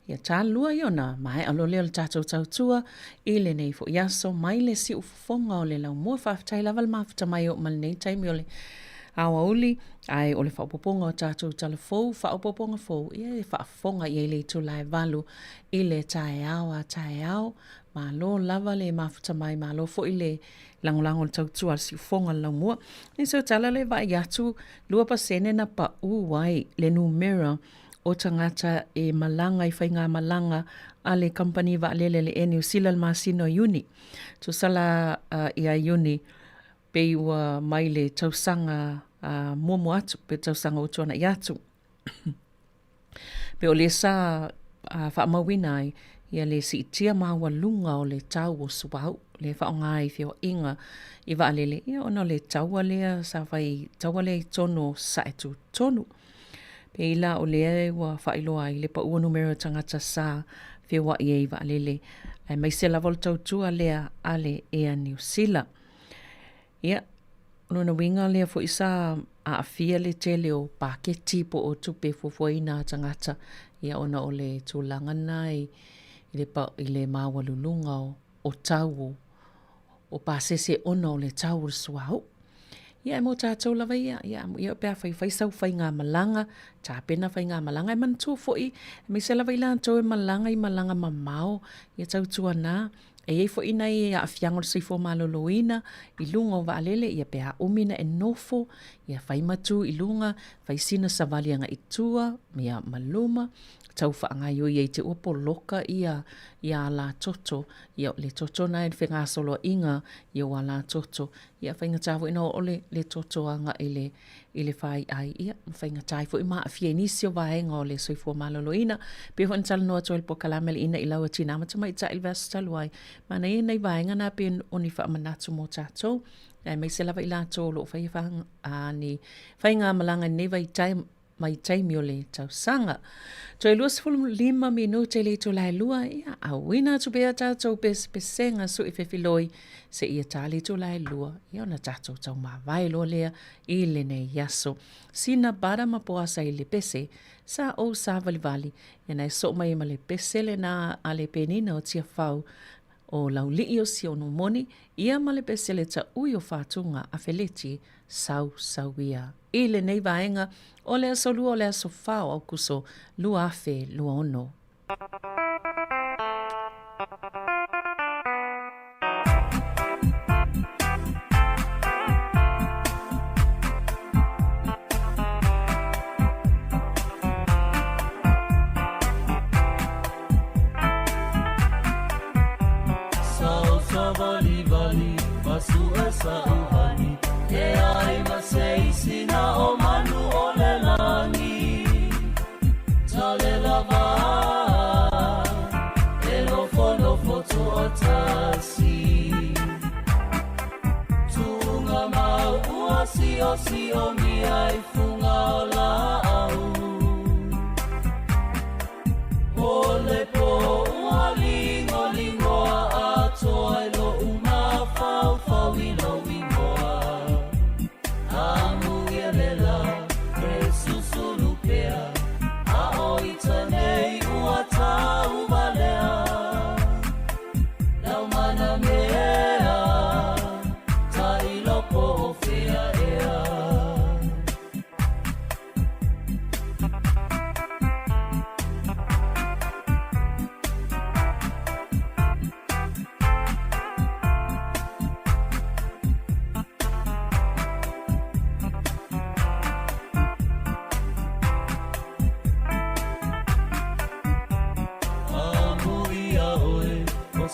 Ia tā lua iona, mai alo leo le tātou tautua, i le nei fo iaso, mai le si ufonga o le lau mua whaftai lawal mafuta mai o mal nei taimi o le awa uli, ai o le whaopoponga o tātou talafou, whaopoponga fou, ia e whaafonga i le tu lae valu, i le tae au, ma lo lava le mafuta mai, ma lo fo i le langolango le tautua si ufonga lau mua. Ni so tala le vai atu, lua pasene na pa uwai le numera, o tangata e malanga i whainga malanga a le company wa lele le enu sila le masino uni. Tu sala i a uni pe ua mai le tausanga muamu atu, pe tausanga o tuana i atu. Pe o le sa whaamawinai ia le si itia maua lunga o le tau o suwau, le whaongai whio inga i wa lele. Ia ona le taua lea sa vai taua le tono sa etu tonu. Pe ila o lea ua whailoa i le pa ua numero tangata sa whiwa i eiva lele. Mai se lawal tautua lea ale ea New Zealand. Ia, luna winga lea fo isa a awhia le te leo paketi po o tupe fufuaina tangata. Ia ona o le tūlangana i le maua lulunga o tau o pasese ona o le tau o suau. Ia mo tātou lawa ia pēr whai sau whai ngā malanga, tā pena whai ngā malanga, e man tū fwoi, me se lawa i lātou e malanga i malanga mamao, ia tau tua nā, e ei fwoi nei a awhiangol seifo maloloina, i lunga o waalele, ia pēr umina e nofo, ia whai matu i lunga, whai sina savalianga i tua, mea maluma, tau whaangai o i te upo loka ia la toto, ia le toto na e whenga solo inga, ia wa la toto, ia whainga tāwo ina o le toto anga i le whai ai, ia whainga tāifo i maa fie nisio wahenga o le soifua maloloina, pe hon tala noa toel po kalamele ina i laua tina, matama i ta ilvasa taluai, mana i nei wahenga na pen oni wha manatu mo tātou, mai se lava i la tōlo, whainga malanga neva i taim, mai taimi o le tausanga. Toi luas fulum 5 minute le to lai lua, ia awina tu bea tātou pesenga su i whewhiloi se ia tāli to lai lua, ia ona tātou tau mawai loa lea i le nei yaso. Sina bara mapoasa i le pese, sa o sa valivali, ia nai so mai ma le pese le na a le penina o tia whau, o laulii o si onu moni, ia ma le pese le ta ui o whātunga a wheleti sau ia. I le nei vaenga, o le aso lua o le aso whao au kuso, lua afe, lua ono. vali vali masu esa uhani e ai maseisi na o manu o le langi tale lava e lo fono foto o tasi tunga mau ua si o mi ai funga o la au ole po ua lingo lingo a toi lo uma fau fau ilo ingoa amu yelela e susulupea a oita nei ua tau valea lau mana mea ta ilo po fea ea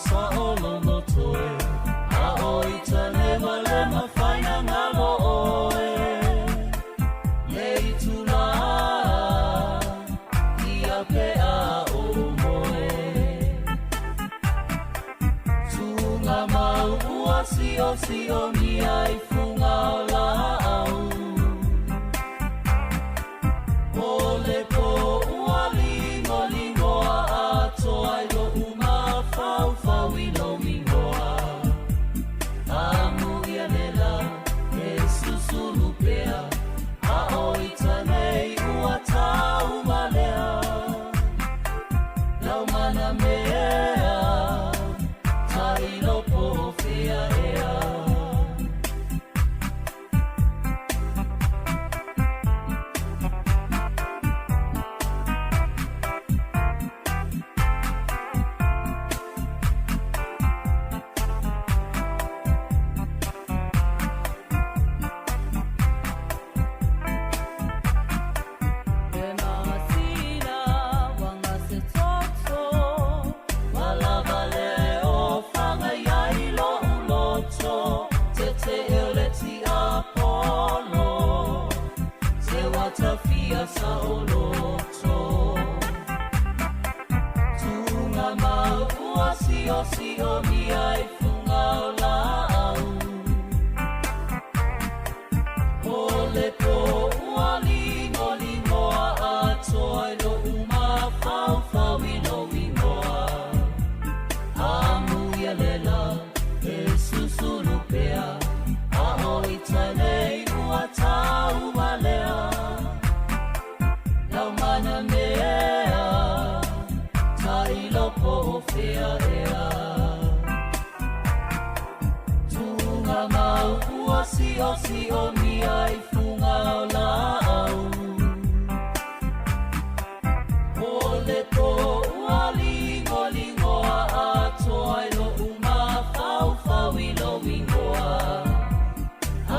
Sāola no toe a oi tane wale mawhaina ngalo oe Lei tula ia pea o moe Tunga mau ua si o mi ai funga o la au Ole po ua lingo lingo a toa lo uma fau fau ilo mingoa amu ialela e susulupea a oita nei ua tau malea lau mana mea ta ilo po fea ea Sāoloto Tunga mau ua si o mi ai funga o la au Ole po ua lingo lingo a toa lo uma fau fau ilo ingoa Amu ialela e susulupea a oita nei ua tau malea Mana mea ta ilo po fea ea Tunga mau ua si o mi ai funga o la au Ole po ua lingo lingo a toa ilo uma fau fau ilo ingoa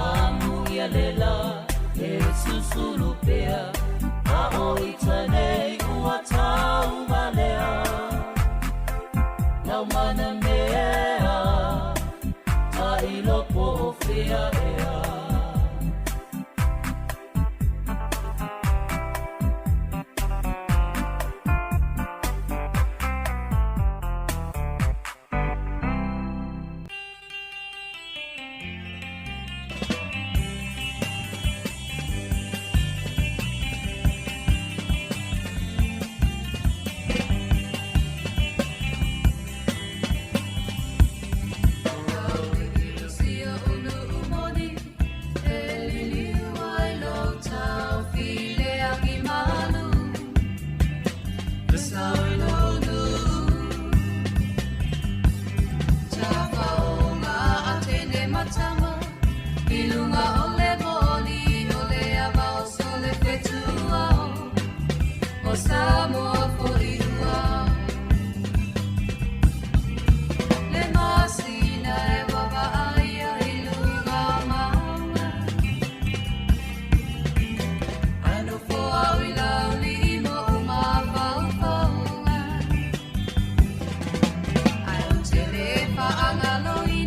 Amu ialela e susulupea a oita nei ua tau malea Lau mana mea ta ilo po fea ea Sāmoa po iua Le masina e wawa aia i lunga maunga Ano fo au i lauli i mo uma whau whaunga Ai o te le wha angalo i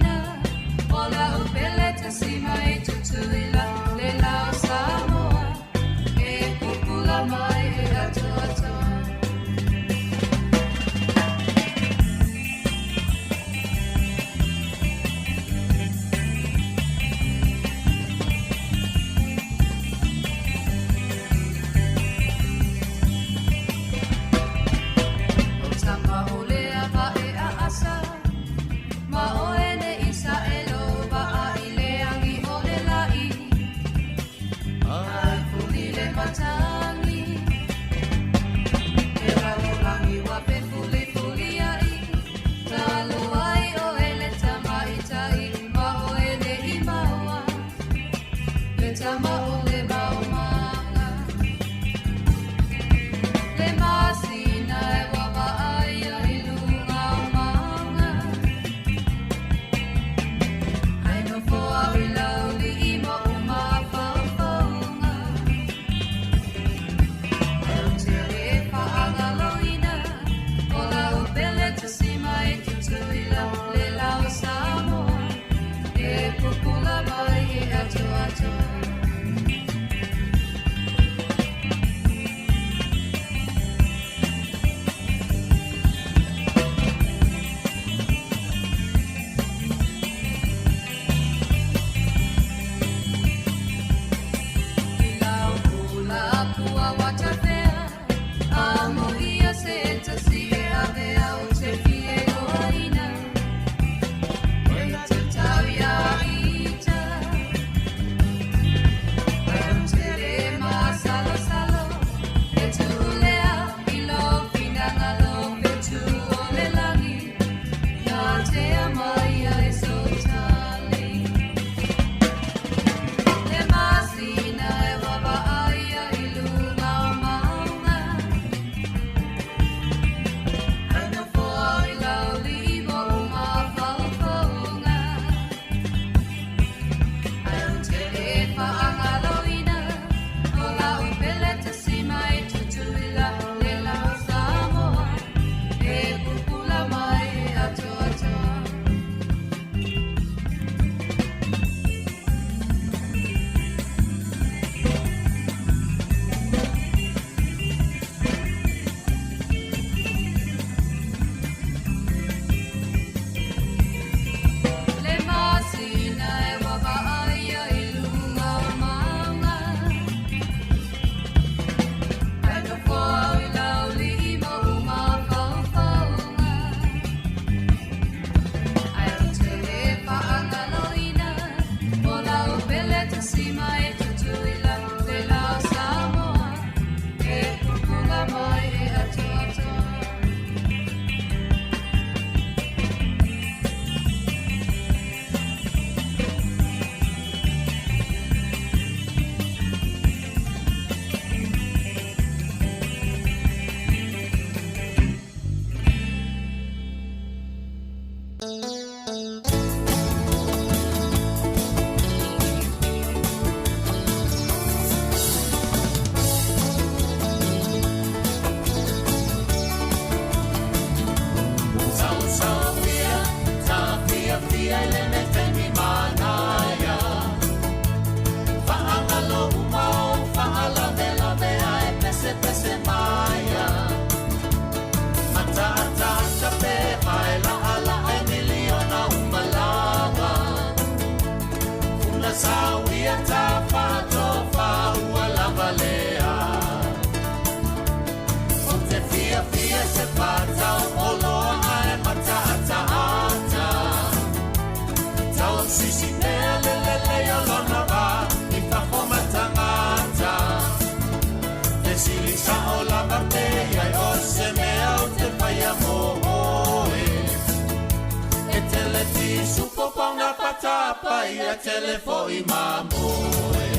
Pai a telefoni mamoe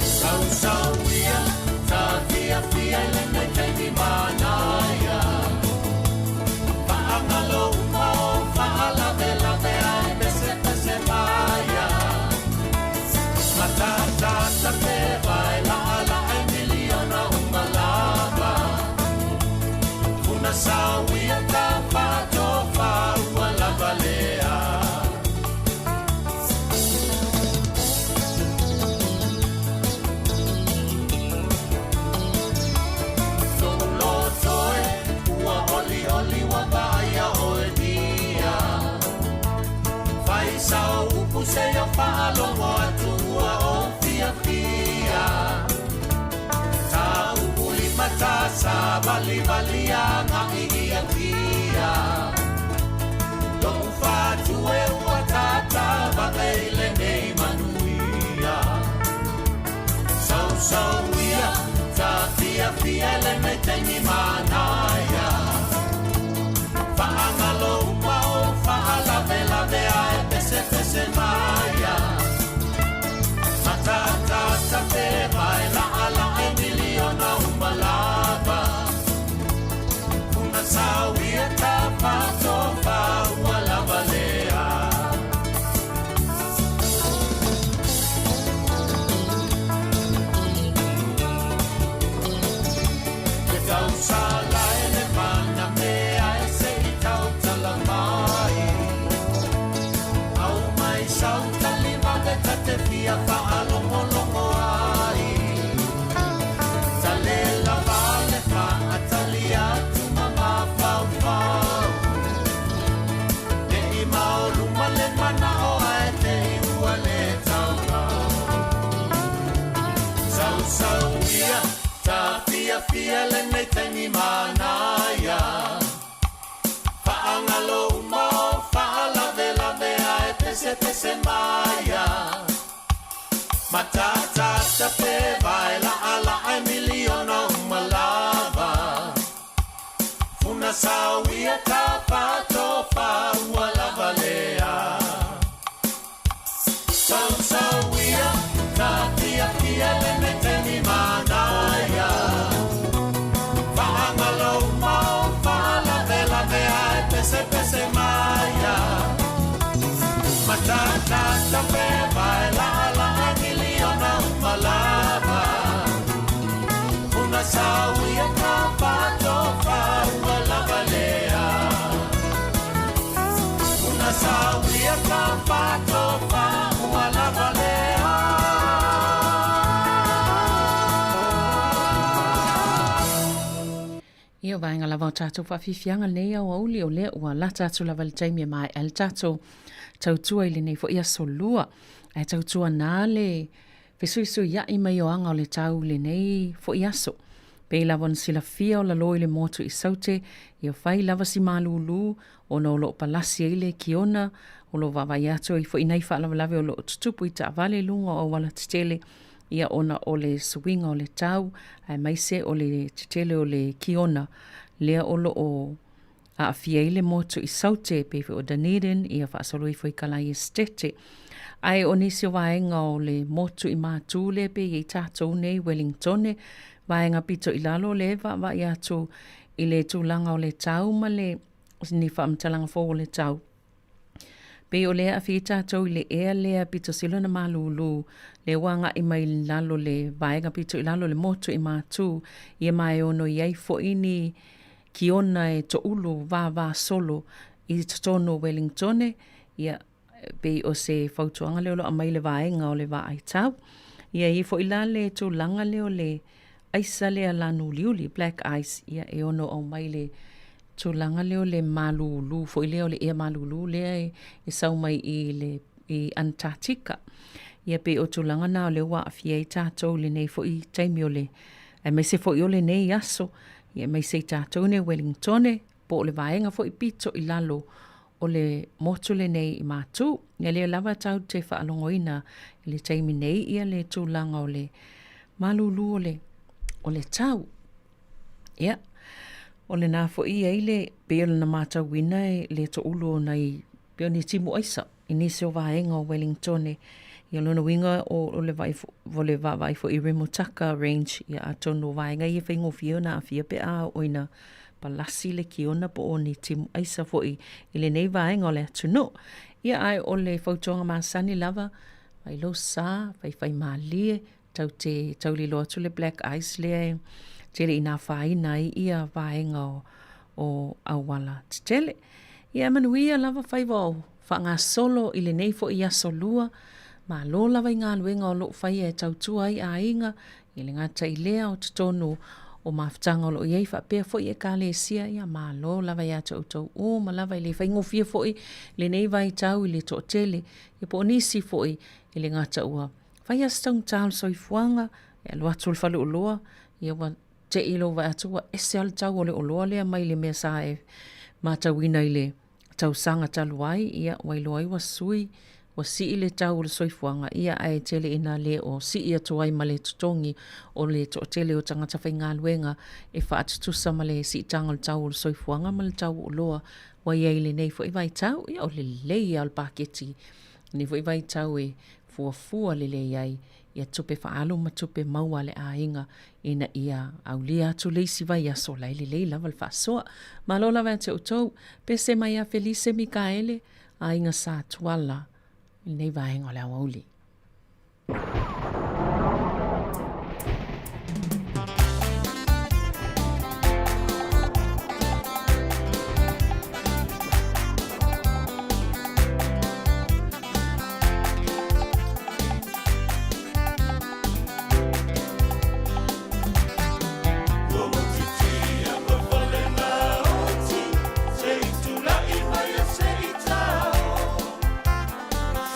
Sau sau ia Ta fia fia le me teini manaya Paangalo umao Faala vela vea Pese pese maya Matata ta pe vai La ala e miliona umalaba Una sau ia ta pato fa Uala valea Sao upu se yo fa'alongo atua o fia fia Ta upu lima tasa vali valia ngaki ia fia Dong fatu e ua tata vakaile nei manuia Sau sau ia ta fia fia le me tengi manaya Fa'angalo upa o fa'ala vela vea Pese maya Matata tape mai la ala e miliona umalaba Una sawia tapa tofa wala balea Ke tau sala ia le nei taimi manaya Whaangalo mo whaalave lave ai pese pese maya Matata ta pe vai la ala ai miliona malava Funa sawia ka pato fa wala valea Sawia ta tia tia le meteni manaya Whaangalo mo whaalave lave ai pese pese maya Matata ta pe vai la ala ai miliona malava Una sawia ka pato fa wala valea Una sawia ka pato fa wala valea Ia vaenga lava o tātou whawhiwhianga nei au auli o lea ua la tātou lava le taimia mai al tātou tautua ili nei fo ia solua. Ai tautua nā le whesuisu ia i mai o anga o le tau le nei fo ia so. Pei lava na sila fia o la loi le motu i saute, i o whai lava si malulu, o no lo palasi e le kiona, o lo vavai ato i fo inai wha lava lave o lo tutupu i ta vale lunga o wala titele, ia ona o le swinga o le tau, ai maise o le titele o le kiona, lea o lo o a fia i le motu i saute, pewe o Dunedin, ia wha asolo i fo i kalai estete. Ai o nisi o vaenga o le motu i mātule pe i tātou nei Wellingtone, vaenga pito i lalo le va i atu i le tūlanga o le tau ma le ni whaamtalanga fo o le tau. Pe o lea a whi tātou i le ea lea pito silo na malulu, le wanga i mai lalo le vaenga pito i lalo le motu i mātū, i mai ono iei fo ini ki ona e to ulu va solo i tono Wellingtone, ia pe o se fautuanga leo lo a mai le vaenga o le va ai tau. Ia i fo i la le tūlanga leo le aisa lea lanu liuli, black ice, ia e ono au mai le tūlanga leo le malulu, fo i leo le ea malulu, lea e sau mai i Antarctica. Ia pe o tūlanga nao le wa a fia i tātou le nei fo i taimi o le, e mai se fo i o le nei aso, ia mai se tātou ne Wellingtone, po le vaenga fo i pito i lalo, o le motu le nei i mātū. Ia lea lava tau te whaalongoina, i le taimi nei ia le tūlanga o le malulu o le tau. Ia, o le nā fo i eile, peo na mātau wina e le to ulo nei, peo ni timu aisa, i nisi o vaenga o Wellingtone. Ia lona winga o le vai fo i Rimutaka Range, ia atono vaenga i whaingo fio na a fia pe a oina palasi le kiona po o ni timu aisa fo i le nei vaenga o le atuno. Ia ai o le fautonga masani lava, vai lo sa, vai maalie, tau li lo atu le black ice le tele ina whai nai ia vaenga o awala tele. Ia manuia lava whai wau, whanga solo i le nei fo i asolua, ma lo lava i ngā luenga o lo whai e tautua i a inga, i le ngata i lea o tutonu o mawhtanga o lo iei whapea fo i e ka le sia, ia ma lo lava i ata utau o, ma lava i le whai ngofia fo i le nei vai tau i le to tele, i po nisi fo i le ngata ua. Whai astang tāl soi fuanga, e lo atu le whale o loa, ia wa te ilo vai atu wa ese al tau o le o loa lea mai le mea sa e mātawina i le tau sanga taluai, ia wai loai wa sui, wa si i le tau o le soi fuanga, ia ai tele ina le o si i atuai ma le tutongi o le to tele o tangata whai ngā luenga, e wha atutusa ma le si tanga o le tau o le soi fuanga ma le tau o loa, wai ai le nei fo i vai tau, ia o le lei al paketi, ni fo i vai tau e fua le le ai, ia tupe whaalo ma tupe maua le a inga, ina ia au lia atu leisi vai aso lai le lei lava le whasoa. Ma lo lava te utou, pese mai a Felice Mikaele, a inga sa tuala, nei vaenga le awauli.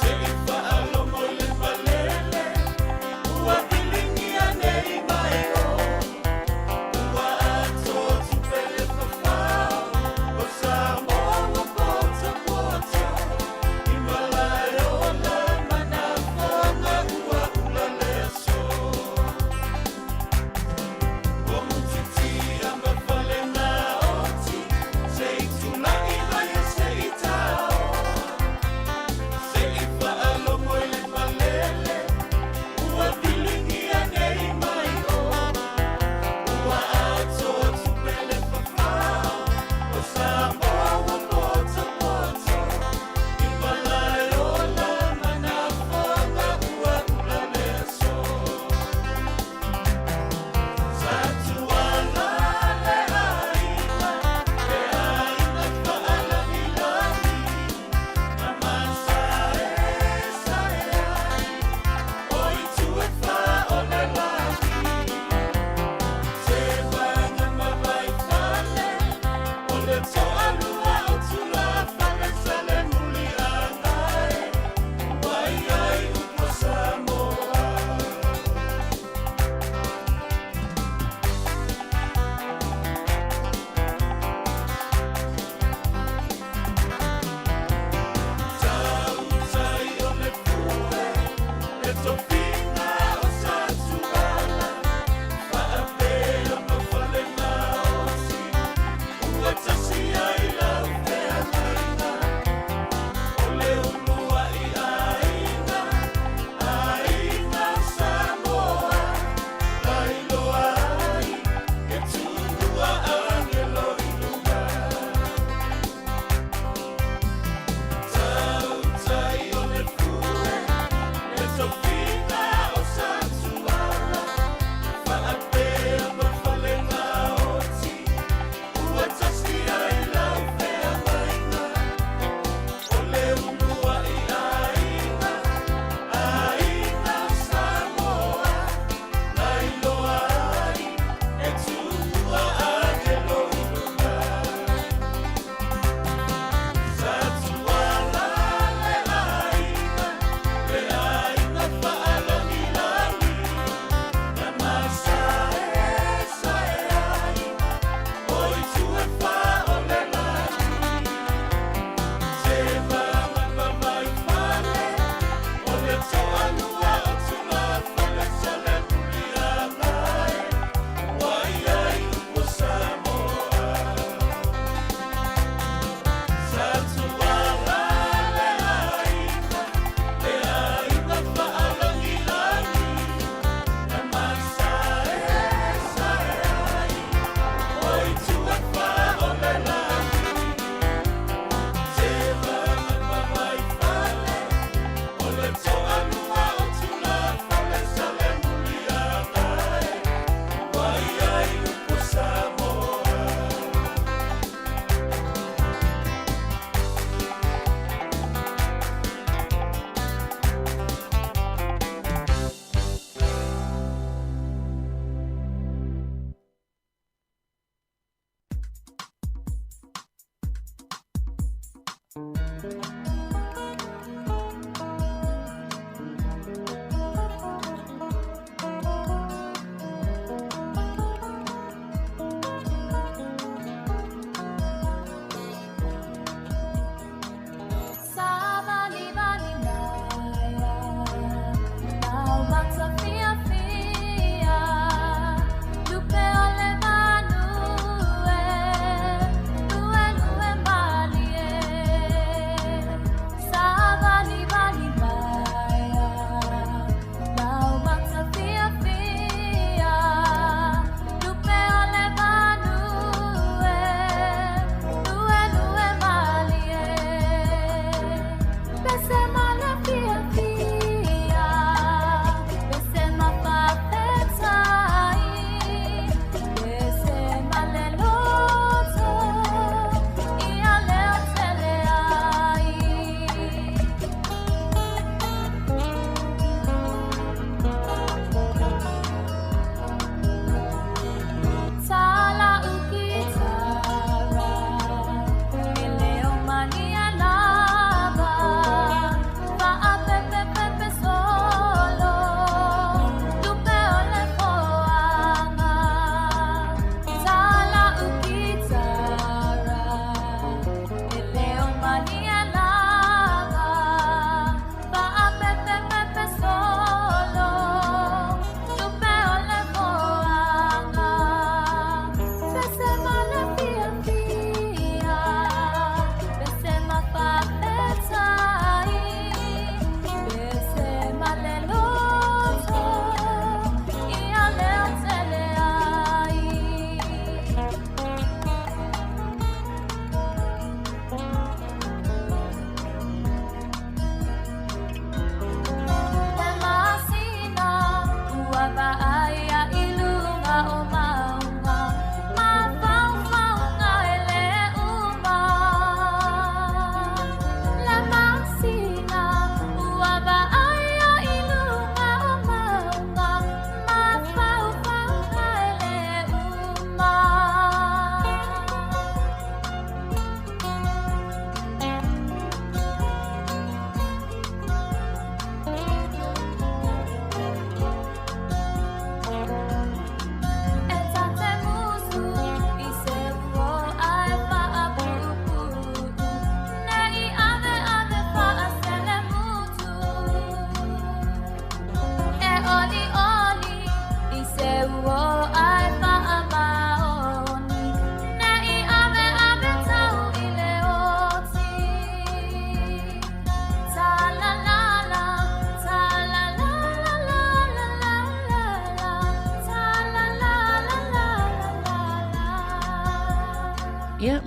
Say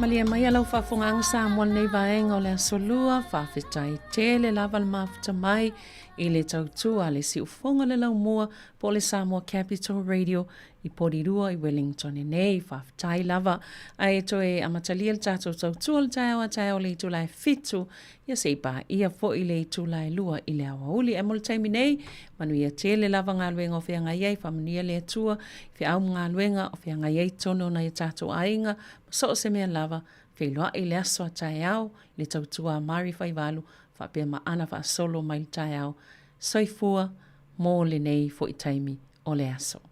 Malia mai alau whaafongang Sāmoa nei vaenga o le asolua, whaafetai tele lava le mafuta mai, i le tautua le si ufonga le lau mua po le Sāmoa Capital Radio i Porirua i Wellington e nei, whaafetai lava, a e toe amatalia le tātou tautua le tai o le itu lai fitu, ia seipa ia fo i le itu lai lua i le awa uli, e mole taimi nei, manu ia tele lava ngā luenga o whia ngai ei, whamanuia le atua, whia au ngā luenga o whia ngai ei tono na ia tātou ainga, so se mea lava, wheloa i le aso a tai au, le tautua mari whaivalu, whapea maana wha solo mai tai au, soifua mō le nei fo i taimi o le aso.